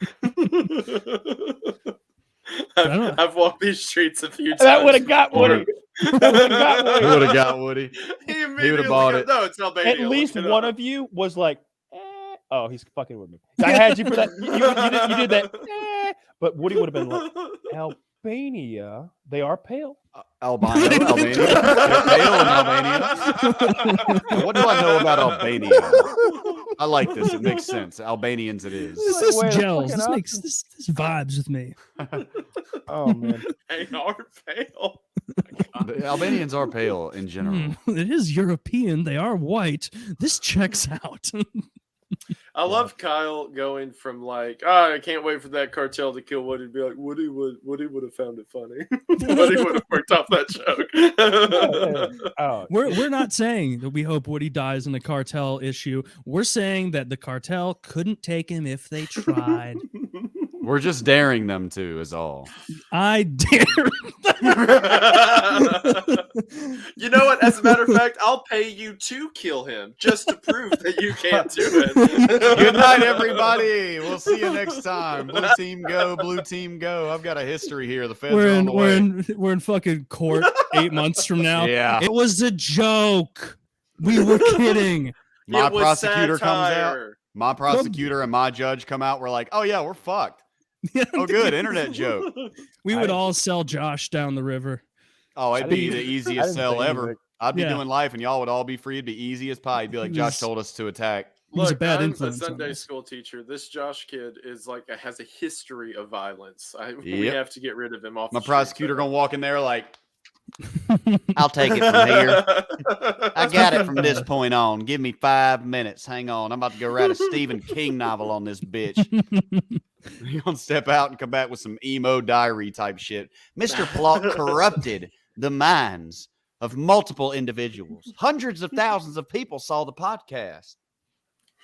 don't- I've walked these streets a few times. That would have got Or- Woody. That would've got He Woody. would have got Woody. He immediately would've bought goes, it. No, it's Albania. At least Look it one up. of you was like, oh, he's fucking with me. I had you for that. You did that. But Woody would have been like, Albania, they are pale. Albino, Albania. They're pale in Albania. What do I know about Albania? I like this. It makes sense. Albanians it is. This Wait, gels. fucking This up. makes this vibes with me. Oh man. They are pale. The Albanians are pale in general. It is European. They are white. This checks out. I love Kyle going from like, I can't wait for that cartel to kill Woody, to be like, Woody would have found it funny. Woody would have worked off that joke. Oh, We're not saying that we hope Woody dies in a cartel issue. We're saying that the cartel couldn't take him if they tried. We're just daring them to, is all. I dare. You know what? As a matter of fact, I'll pay you to kill him just to prove that you can't do it. Good night, everybody. We'll see you next time. Blue team go, blue team go. I've got a history here. The feds are on the way. We're in fucking court 8 months from now. Yeah. It was a joke. We were kidding. My It was prosecutor comes out. satire. My prosecutor and my judge come out. We're like, oh yeah, we're fucked. Oh, good. Internet joke. We would all sell Josh down the river. Oh, it'd be the I easiest didn't sell say ever. anything. I'd be Yeah. doing life and y'all would all be free. It'd be easy as pie. You'd be like, He Josh was- told us to attack. He was a Look, bad I'm a influence on Sunday us. school teacher. This Josh kid is like has a history of violence. We Yep. have to get rid of him off. My the prosecutor gonna walk in there like, I'll take it from here. I got it from this point on. Give me 5 minutes. Hang on. I'm about to go write a Stephen King novel on this bitch. you're gonna step out and come back with some emo diary type shit. Mr. Pillault corrupted the minds of multiple individuals. Hundreds of thousands of people saw the podcast.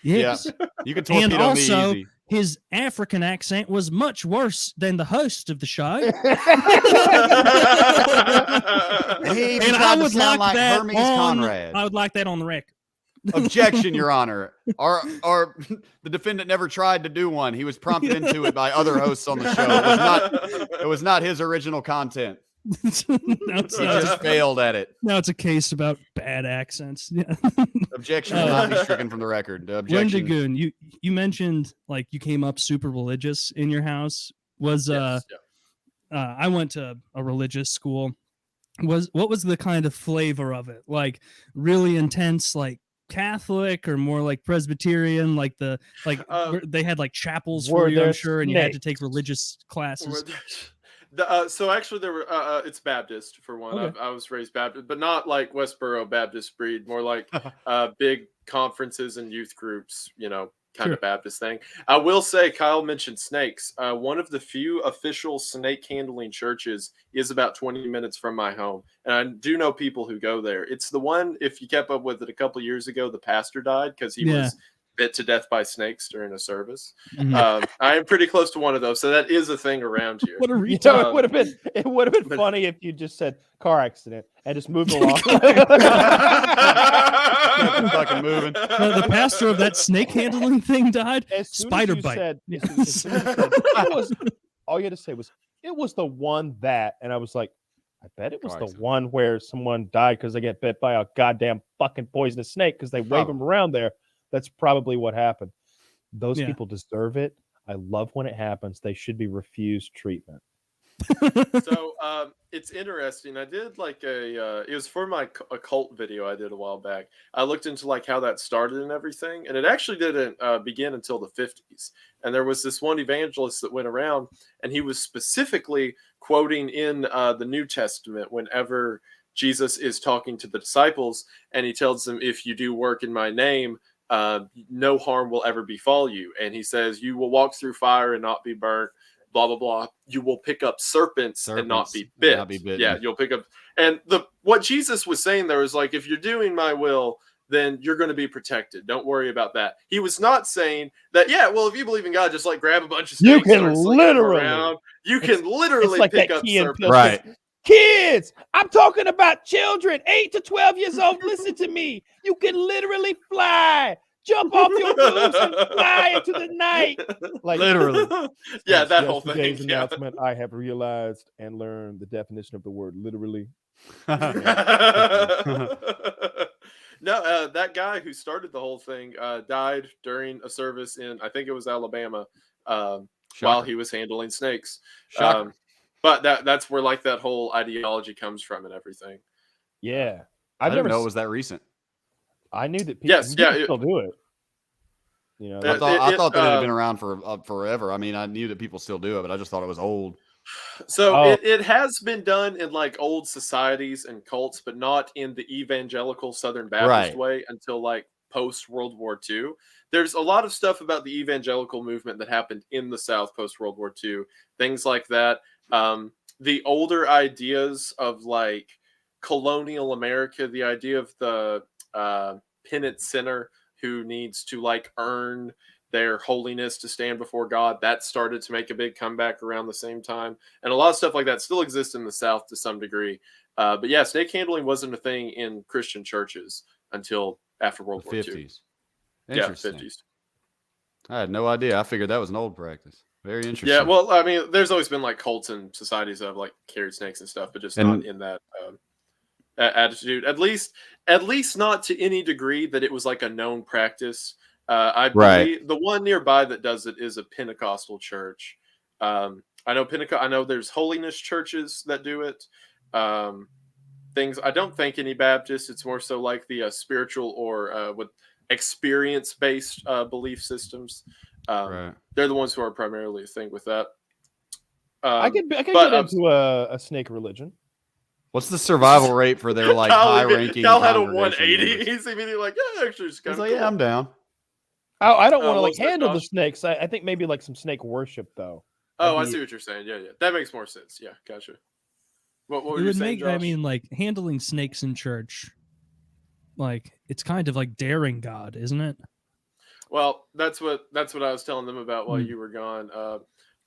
Yes. You can And torpedo also, me easy. his African accent was much worse than the host of the show. And he even And tried I to would sound like like that Hermes on. Conrad. I would like that on the record. Objection, Your Honor. Or the defendant never tried to do one. He was prompted into it by other hosts on the show. It was not his original content. He just failed at it. Now it's a case about bad accents. Yeah. Objection will not be stricken from the record. The objection. Wendigoon, you mentioned like you came up super religious in your house. Was Yes, I went to a religious school. What was the kind of flavor of it? Like really intense, like Catholic, or more like Presbyterian? Like they had like chapels for you, I'm sure, and you had to take religious classes. So actually, there were. It's Baptist for one. Okay. I was raised Baptist, but not like Westboro Baptist breed. More like big conferences and youth groups. Kind of Baptist thing. I will say, Kyle mentioned snakes. One of the few official snake handling churches is about 20 minutes from my home, and I do know people who go there. It's the one. If you kept up with it a couple years ago, the pastor died because he was bit to death by snakes during a service. Mhm. I am pretty close to one of those, so that is a thing around here. What a You retard. know, it would have been funny if you just said car accident and just moved along. Fucking moving. The pastor of that snake handling thing died. As soon Spider as you bite. said- Yeah. as soon as you said, it was, all you had to say was, it was the one that, and I was like, I bet it was Car the accident. one where someone died because they get bit by a goddamn fucking poisonous snake because they wave them around there. That's probably what happened. Those Yeah. people deserve it. I love when it happens. They should be refused treatment. So it's interesting. I did like it was for my occult video I did a while back. I looked into like how that started and everything, and it actually didn't begin until the 50s. And there was this one evangelist that went around, and he was specifically quoting in the New Testament whenever Jesus is talking to the disciples, and he tells them, if you do work in my name, no harm will ever befall you. And he says, you will walk through fire and not be burnt, blah, blah, blah. You will pick up serpents and not be bit. Not be bitten. Yeah, you'll pick up. And what Jesus was saying there was like, if you're doing my will, then you're going to be protected. Don't worry about that. He was not saying that, yeah, well, if you believe in God, just like grab a bunch of snakes. You can and start slinging them literally- around. You can literally like pick that up Key and serpents. Peele Right. Kids, I'm talking about children 8 to 12 years old. Listen to me. You can literally fly. Jump off your roofs and fly into the night. Like Literally. Yeah, that whole thing. Yesterday's Yeah. announcement, I have realized and learned the definition of the word literally. No, that guy who started the whole thing died during a service in, I think it was Alabama, while he was handling snakes. Shocker. But that's where like that whole ideology comes from and everything. Yeah. I didn't know it was that recent. I knew that people, Yes, yeah, still do it. You know, Yeah. I thought that it had um, been around for forever. I mean, I knew that people still do it, but I just thought it was old. So Oh. it has been done in like old societies and cults, but not in the evangelical Southern Baptist Right. way until like post World War II. There's a lot of stuff about the evangelical movement that happened in the South post World War II, things like that. The older ideas of like colonial America, the idea of the penitent sinner who needs to like earn their holiness to stand before God, that started to make a big comeback around the same time. And a lot of stuff like that still exists in the South to some degree. But yeah, snake handling wasn't a thing in Christian churches until after World War II. 50s. Yeah, Interesting. 50s. I had no idea. I figured that was an old practice. Very interesting. Yeah, well, I mean, there's always been like cults and societies that have like carried snakes and stuff, but just not in that attitude. At least not to any degree that it was like a known practice. I believe the one nearby that does it is a Pentecostal church. I know there's holiness churches that do it. Things I don't think any Baptists. It's more so like the spiritual or with experience-based belief systems. Right. They're the ones who are primarily a thing with that. I could but, get into a snake religion. What's the survival rate for their like high-ranking? Kyle had a congregation 180. members? He's immediately like, yeah, actually, it's kind He's of like, cool. yeah, I'm down. I don't want to like what's that, handle the Josh? snakes. I think maybe like some snake worship though. Oh, I That'd be- see what you're saying. Yeah, that makes more sense. Yeah, gotcha. What were It you would saying, make, I Josh? mean, like handling snakes in church, like it's kind of like daring God, isn't it? Well, that's what I was telling them about while Hmm. you were gone.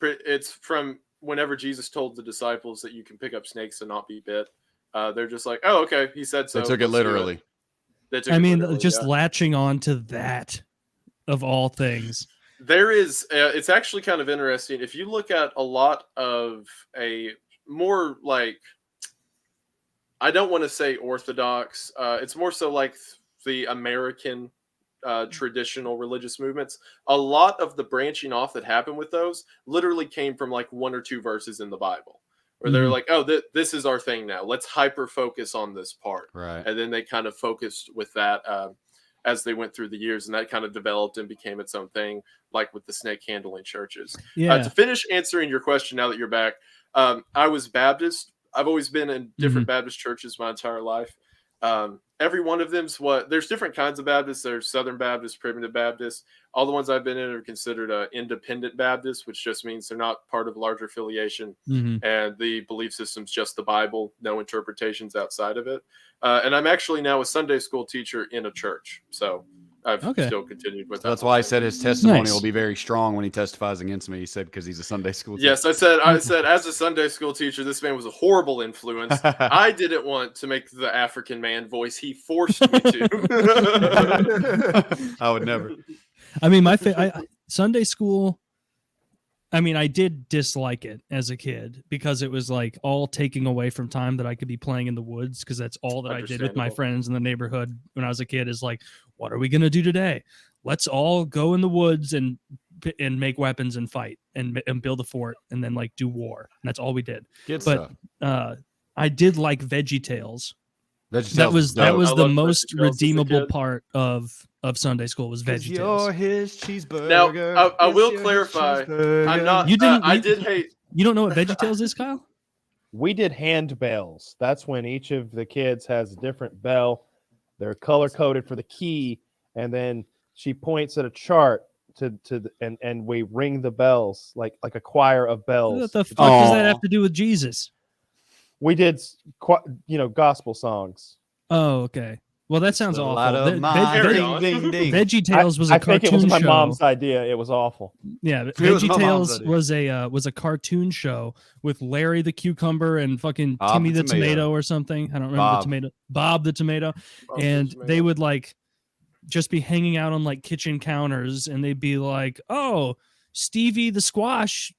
It's from whenever Jesus told the disciples that you can pick up snakes and not be bit. They're just like, oh, okay, he said so. They took it let's do literally. They took I it mean, literally, just yeah. latching on to that of all things. There is, it's actually kind of interesting. If you look at a lot of a more like, I don't want to say orthodox, it's more so like the American traditional religious movements, a lot of the branching off that happened with those literally came from like 1 or 2 verses in the Bible, where they're like, oh, this is our thing now. Let's hyper focus on this part. Right. And then they kind of focused with that as they went through the years, and that kind of developed and became its own thing, like with the snake handling churches. Yeah. To finish answering your question now that you're back, I was Baptist. I've always been in different Baptist churches my entire life. Every one of them's there's different kinds of Baptists. There's Southern Baptist, Primitive Baptist. All the ones I've been in are considered independent Baptist, which just means they're not part of a larger affiliation. And the belief system's just the Bible, no interpretations outside of it. And I'm actually now a Sunday school teacher in a church. So I've still continued with that. That's why I said his testimony Nice. will be very strong when he testifies against me. He said because he's a Sunday school teacher. Yes, I said as a Sunday school teacher, this man was a horrible influence. I didn't want to make the African man voice. He forced me to. I would never. I mean, Sunday school, I mean, I did dislike it as a kid because it was like all taking away from time that I could be playing in the woods, because that's all that I did with my friends in the neighborhood when I was a kid, is like, what are we going to do today? Let's all go in the woods and make weapons and fight and build a fort and then like do war. And that's all we did. Good But stuff. I did like VeggieTales. VeggieTales That was I the loved most VeggieTales as a redeemable kid. part of Sunday school was You're VeggieTales. his cheeseburger. Now, I will You're his clarify. cheeseburger. I'm not. You didn't- I you- did hate. You don't know what VeggieTales is, Kyle? We did hand bells. That's when each of the kids has a different bell. They're color coded for the key, and then she points at a chart and we ring the bells like a choir of bells. What the fuck does that have to do with Jesus? We did gospel songs. Oh, okay. Well, that sounds The awful. light of my Veg- ding, ding, ding. VeggieTales was a I think cartoon it was my show. mom's idea. It was awful. Yeah, It was my mom's VeggieTales idea. was a cartoon show with Larry the cucumber and fucking Bob Timmy the the tomato. tomato or something. I don't remember Bob. the tomato. Bob the tomato. And they would like just be hanging out on like kitchen counters, and they'd be like, "Oh, Stevie the squash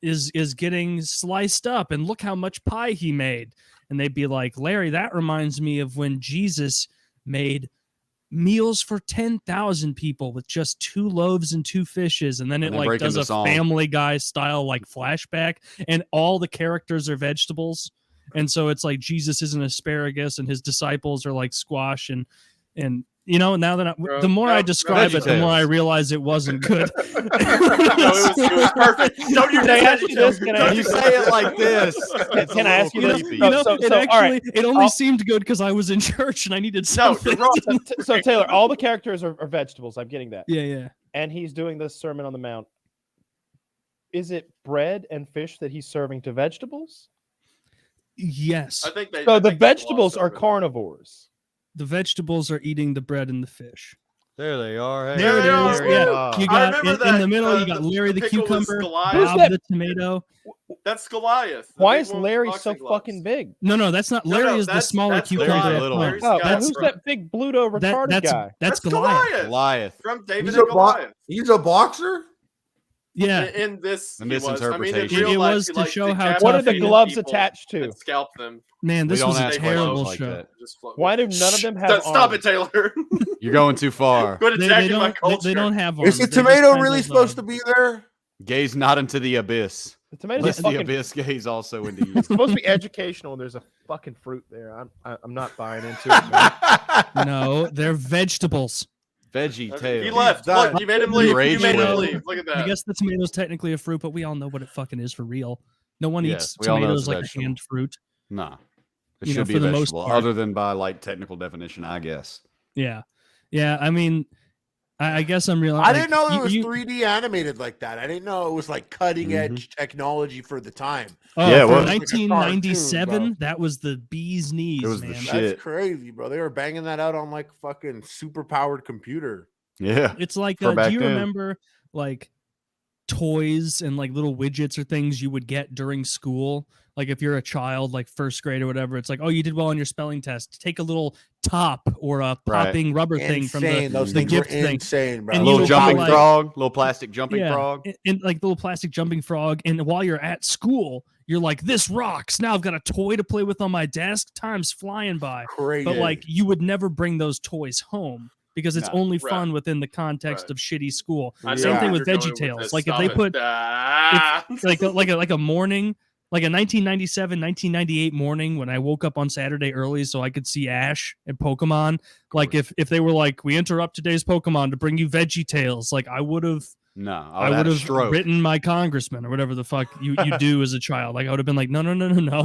is getting sliced up, and look how much pie he made." And they'd be like, "Larry, that reminds me of when Jesus made meals for 10,000 people with just 2 loaves and 2 fishes." And then it And then like breaking does the a song. Family Guy style like flashback, and all the characters are vegetables. And so it's like Jesus is an asparagus and his disciples are like squash, and now that the more I describe it, the more I realize it wasn't good. it was perfect. Don't you Can I ask you this? When you say it like this, it's Can a I ask little you this? creepy. It only seemed good because I was in church and I needed something. you're wrong. So Taylor, all the characters are vegetables. I'm getting that. Yeah. And he's doing this Sermon on the Mount. Is it bread and fish that he's serving to vegetables? Yes. I think they. So I the think they vegetables glossed are over that. carnivores. The vegetables are eating the bread and the fish. There they are. Hey, There it is. there you Yeah. are. You I got remember in the that, middle, you got Larry the pickle was cucumber, Goliath. Bob the tomato. That's Goliath. Why big is one with Larry boxing so gloves. fucking big? No, that's not. No, Larry is the that's- smaller that's cucumber. Larry's up little front. one. Oh, Larry's got who's from- that big Bluto retarded guy? That's Goliath. Goliath. From David He's and a, Goliath. he's a boxer? Yeah. In this, The he was. I mean, in misinterpretation. real It life, was he, to like, show how decapitated What are the tough gloves people attached to? and scalped them. Man, We this don't was a ask terrible questions like show. that. Just float. Why do none of them have Stop arms? it, Taylor. You're going too far. Quit They attacking my don't. culture. They don't have arms. Is the They're just tomato kind really of, supposed to be there? Gaze not into the abyss. The tomatoes Lest are the fucking. abyss gaze also into you. It's supposed to be educational. There's a fucking fruit there. I'm not buying into it. Man. No, they're vegetables. Veggie He tail. left. done. Look, you made him leave. Rage You made him quit. leave. Look at that. I guess the tomato's technically a fruit, but we all know what it fucking is for real. No one Yes, eats we all know tomatoes it's a like a vegetable. canned fruit. Nah. It You know, should be for a the most vegetable, part. other than by like technical definition, I guess. Yeah. I mean, I guess I'm real. I didn't know it was 3D animated like that. I didn't know it was like cutting edge technology for the time. Oh, Yeah, it for was. 1997, Cartoon, that was the bee's knees, It was the man. shit. That's crazy, bro. They were banging that out on like fucking super powered computer. Yeah. It's like, For do back you then. remember like toys and like little widgets or things you would get during school? Like if you're a child, like first grade or whatever, it's like, oh, you did well on your spelling test. Take a little top or a Right. popping rubber thing from Insane. Those the things were gift thing. insane, bro. And A you little would jumping be like- frog, little plastic jumping frog. and like the little plastic jumping frog. And while you're at school, you're like, this rocks. Now I've got a toy to play with on my desk. Time's flying by. Crazy. But like you would never bring those toys home because it's only Right. fun within the context Right. of shitty school. I Same know thing where with you're Veggie going with Tales. this. Like if Stop they it. put Ah. like a morning, like a 1997, 1998 morning when I woke up on Saturday early so I could see Ash and Pokemon. Like if they were like, we interrupt today's Pokemon to bring you Veggie Tales, like I would have No, I would have written my congressman or whatever the fuck you do as a child. Like I would have been like, no,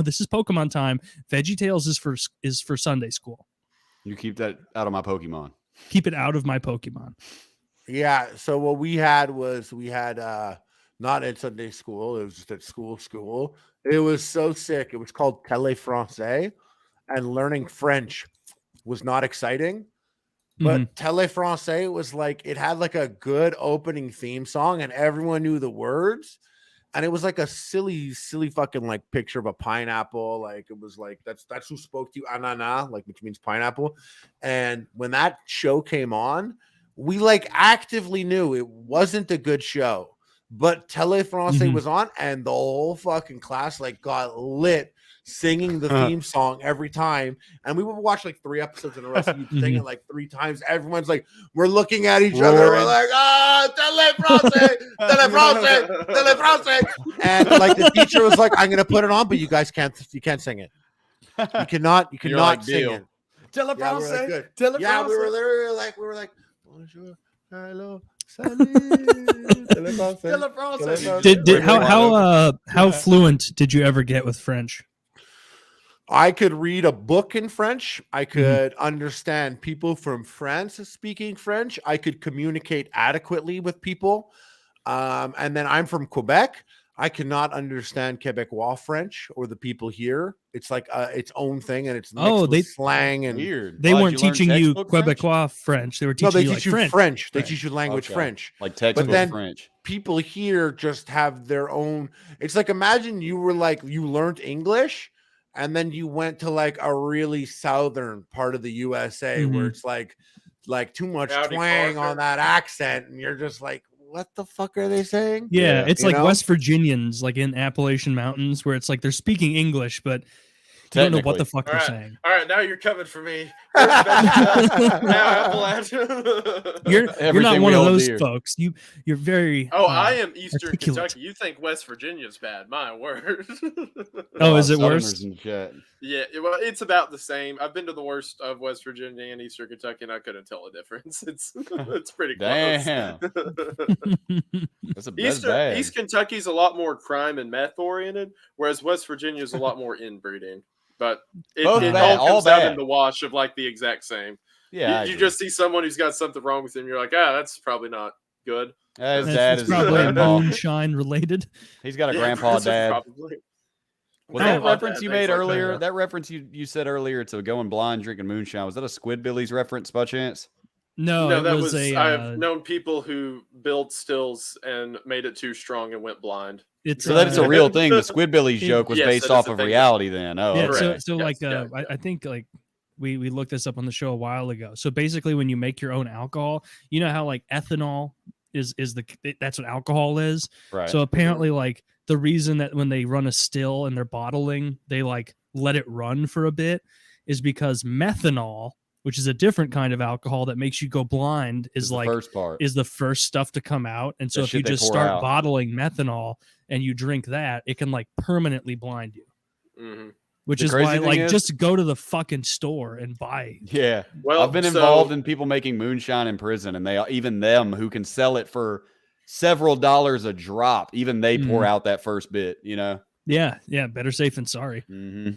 this is Pokemon time. Veggie Tales is for Sunday school. You keep that out of my Pokemon. Keep it out of my Pokemon. Yeah. So what we had not at Sunday school. It was just at school. It was so sick. It was called Télé Français, and learning French was not exciting. But Télé Français was like, it had like a good opening theme song and everyone knew the words. And it was like a silly fucking like picture of a pineapple. Like it was like, that's who spoke to you, anana, like which means pineapple. And when that show came on, we like actively knew it wasn't a good show. But Télé Français was on and the whole fucking class like got lit singing the theme song every time. And we would watch like 3 episodes in a row. So you'd sing it like 3 times. Everyone's like, we're looking at each other. We're like, Télé Français, Télé Français, Télé Français. And like the teacher was like, I'm going to put it on, but you guys can't sing it. You cannot like, sing deal. it. Télé Français. Good. Télé Yeah, we Français. were literally like, bonjour, hello, salut, Télé Français. Did how fluent did you ever get with French? I could read a book in French. I could understand people from France speaking French. I could communicate adequately with people. And then I'm from Quebec. I cannot understand Quebecois French or the people here. It's like its own thing, and it's mixed with slang and weird. They Why, weren't did you learn teaching you textbook French? Quebecois French. They were no, teaching they you teach like you French. They teach you language Okay. French. Like textbook then- French. People here just have their own. It's like imagine you were like you learned English and then you went to like a really southern part of the USA where it's like too much Howdy, twang Parker. on that accent and you're just like, what the fuck are they saying? Yeah, it's You like know? West Virginians, like in Appalachian Mountains, where it's like they're speaking English, but you don't know what the fuck they're saying. All right, now you're coming for me. Now Appalachia. You're not Everything one we of hold those dear. folks. You're very. I am Eastern articulate. Kentucky. You think West Virginia's bad? My word. Oh, is it Southerners worse? in the chat. Yeah, well, it's about the same. I've been to the worst of West Virginia and Eastern Kentucky, and I couldn't tell a difference. It's pretty close. Damn. That's bad. East Kentucky's a lot more crime and meth oriented, whereas West Virginia's a lot more inbreeding. But it Both all bad, comes all out bad. in the wash of like the exact same. Yeah, You just see someone who's got something wrong with him. You're like, that's probably not good. His It's dad is his probably grandpa. moonshine related. He's got a Yeah, grandpa that's dad. probably. Was that Grandpa reference dad, you things made like earlier? that. That reference you said earlier to going blind drinking moonshine. Was that a Squidbillies reference by chance? No, No, it that was a. I've known people who built stills and made it too strong and went blind. It's So that's a real thing. The Squidbillies joke was Yes, based that is off a of thing. reality then. Oh, Yeah, okay. so Yes, like yeah, I think like we looked this up on the show a while ago. So basically when you make your own alcohol, you know how like ethanol is that's what alcohol is. Right. So apparently like the reason that when they run a still and they're bottling, they like let it run for a bit is because methanol, which is a different kind of alcohol that makes you go blind, is the like first part. is the first stuff to come out. And so The if you shit they just pour start out. bottling methanol and you drink that, it can like permanently blind you. Mhm. Which The is crazy why, thing like, is- just go to the fucking store and buy. Yeah. Well, I've been involved in people making moonshine in prison, and they even them who can sell it for several dollars a drop, even they pour out that first bit, you know? Yeah, better safe than sorry. Mm-hmm.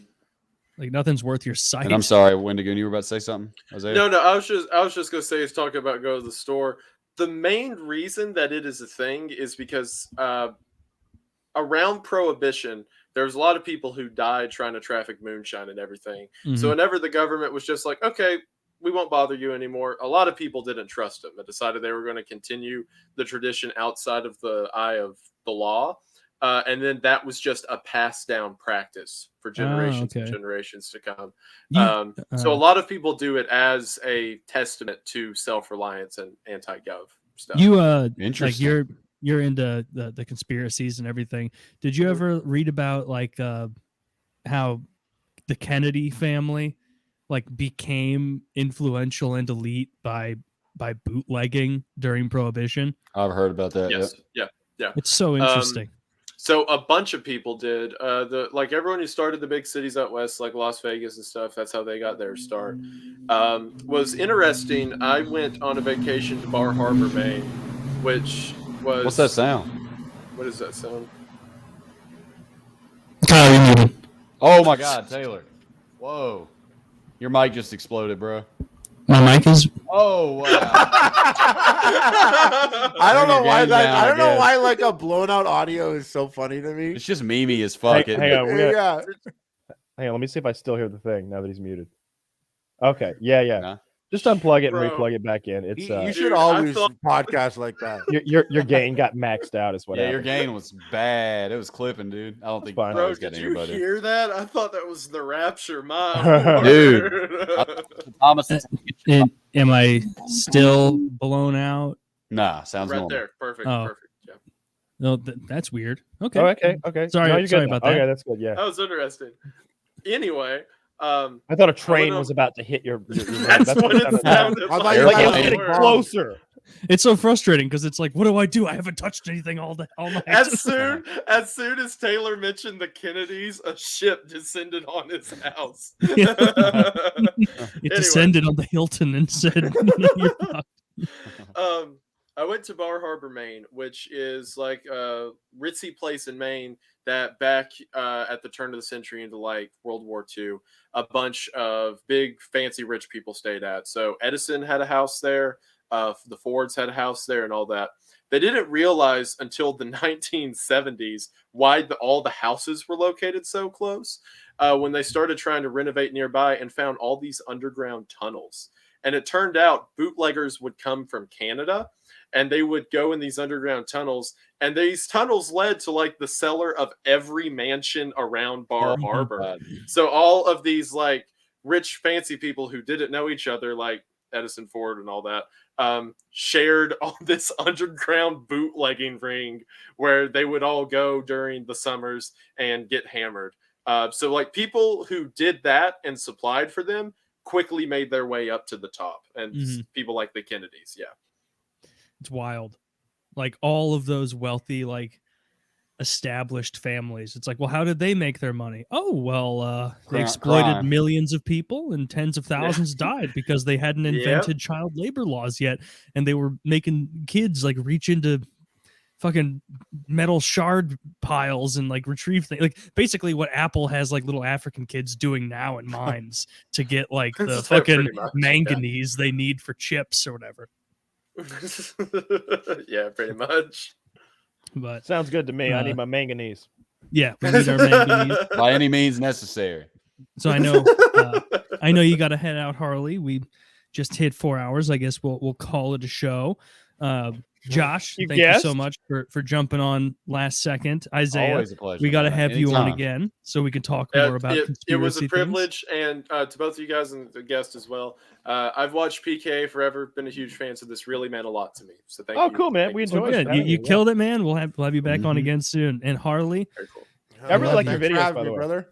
Like nothing's worth your sight. And I'm sorry, Wendigoon, you were about to say something? Isaiah? No, I was just gonna say is talking about go to the store. The main reason that it is a thing is because around Prohibition, there was a lot of people who died trying to traffic moonshine and everything. Mhm. So whenever the government was just like, okay, we won't bother you anymore. A lot of people didn't trust him and decided they were going to continue the tradition outside of the eye of the law. And then that was just a passed down practice for generations and generations to come. So a lot of people do it as a testament to self-reliance and anti-gov stuff. Like you're into the conspiracies and everything. Did you ever read about like how the Kennedy family like became influential and elite by bootlegging during Prohibition? I've heard about that. Yes. Yep. Yeah. It's so interesting. So a bunch of people did. Like everyone who started the big cities out west, like Las Vegas and stuff, that's how they got their start. Was interesting. I went on a vacation to Bar Harbor, Maine, which was... What's that sound? What is that sound? Oh my God, Taylor. Whoa. Your mic just exploded, bro. My mic is... Oh, wow. I don't know why that. I don't know why like a blown out audio is so funny to me. It's just memey as fuck. Hang on, Yeah. hang on. Let me see if I still hear the thing now that he's muted. Okay. Yeah. Nah. Just unplug it and Bro. replug it back in. It's You should Dude, always I thought- podcast like that. your gain got maxed out. Is what Yeah, your happened. gain was bad. It was clipping, dude. I don't think fine. Bro, was did getting you anybody. hear that? I thought that was the rapture, my Dude. Thomas, Am I still blown out? nah, sounds right normal. there. Perfect. Oh. Perfect. Yeah. No, that's weird. Okay. Oh, okay. Sorry- No, you're sorry good about now. that. Okay, that's good. Yeah. That was interesting. Anyway, I thought a train went was about to hit your that's what it sounded I thought like. you Like were it was like, getting "Bomb." closer. It's so frustrating because it's like, what do I do? I haven't touched anything all night. As soon as Taylor mentioned the Kennedys, a ship descended on his house. It descended on the Hilton and said, "You're fucked." I went to Bar Harbor, Maine, which is like a ritzy place in Maine that back at the turn of the century into like World War II, a bunch of big, fancy, rich people stayed at. So Edison had a house there. The Fords had a house there and all that. They didn't realize until the 1970s why all the houses were located so close when they started trying to renovate nearby and found all these underground tunnels. And it turned out bootleggers would come from Canada and they would go in these underground tunnels. And these tunnels led to like the cellar of every mansion around Bar Harbor. So all of these like rich, fancy people who didn't know each other, like Edison Ford and all that, shared all this underground bootlegging ring where they would all go during the summers and get hammered. So like people who did that and supplied for them quickly made their way up to the top. And people like the Kennedys, yeah. It's wild. Like all of those wealthy, like established families. It's like, well, how did they make their money? Oh, well, they exploited crime. millions of people and tens of thousands died because they hadn't invented child labor laws yet. And they were making kids like reach into fucking metal shard piles and like retrieve things. Like basically what Apple has like little African kids doing now in mines to get like the fucking manganese they need for chips or whatever. Yeah, pretty much. But Sounds good to me. I need my manganese. yeah, we need our manganese. By any means necessary. So I know you got to head out, Harley. We just hit 4 hours. I guess we'll call it a show. Josh, thank you so much for jumping on last second. Isaiah, Always a pleasure. we got to man. have you on Anytime. again so we can talk more about it was a conspiracy privilege, and to both of you guys and the guest as well. I've watched PKA forever, been a huge fan, so this really meant a lot to me. So thank you. Oh, cool, man. Thank We you so things. enjoyed Good. it. You killed it, man. We'll have you back on Mhm. again soon. And Harley, Very cool. I really like your Thanks for videos, having by the me, way. brother.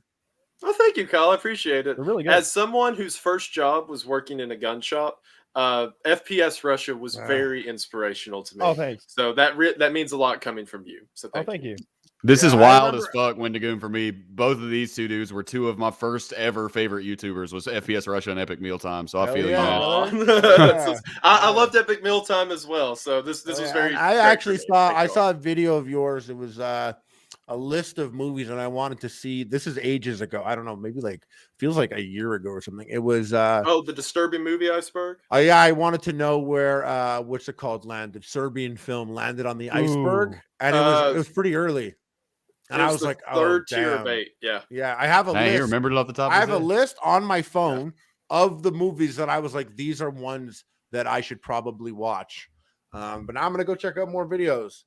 Well, thank you, Kyle. I appreciate it. They're really good. As someone whose first job was working in a gun shop, FPS Russia was very inspirational to me. Oh, thanks. So that means a lot coming from you. So Thank you. This is Yeah, I wild as remember- fuck, Wendigoon, for me. Both of these two dudes were two of my first ever favorite YouTubers was FPS Russia and Epic Mealtime. So I Hell feel you, yeah. man. Aw. I loved Epic Mealtime as well. So this was very. I great actually for me. Thank I you all. saw a video of yours. It was a list of movies, and I wanted to see. This is ages ago. I don't know, maybe like feels like a year ago or something. It was. Oh, the disturbing movie iceberg. Yeah, I wanted to know where what's it called? Landed Serbian film landed on the iceberg, and it was pretty early. And It I was the like, third oh, tier damn. bait. Yeah. Yeah, I have a Dang, he list. remembered it off the top I of have his a head. list on my phone of the movies that I was like, these are ones that I should probably watch. But now I'm gonna go check out more videos.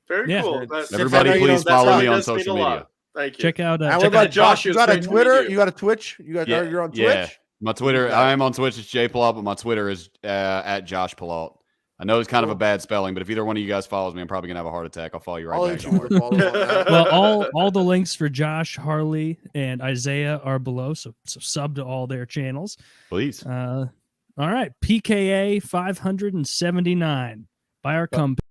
Very Yeah. cool. That's, Everybody, you know, please that's follow how me it on does mean social a lot. media. Thank you. Check out. And what check about out Josh? Josh. You It's got a great to meet Twitter? you. You got a Twitch? You got? You're on Twitch. Yeah. My Twitter, got? I am on Twitch. It's Pillault, but my Twitter is at Josh Pillault. I know it's kind of a bad spelling, but if either one of you guys follows me, I'm probably gonna have a heart attack. I'll follow you right I'll back. hit you with a follow on that. Well, all the links for Josh, Harley, and Isaiah are below, so sub to all their channels. Please. All right, PKA 579 by our company.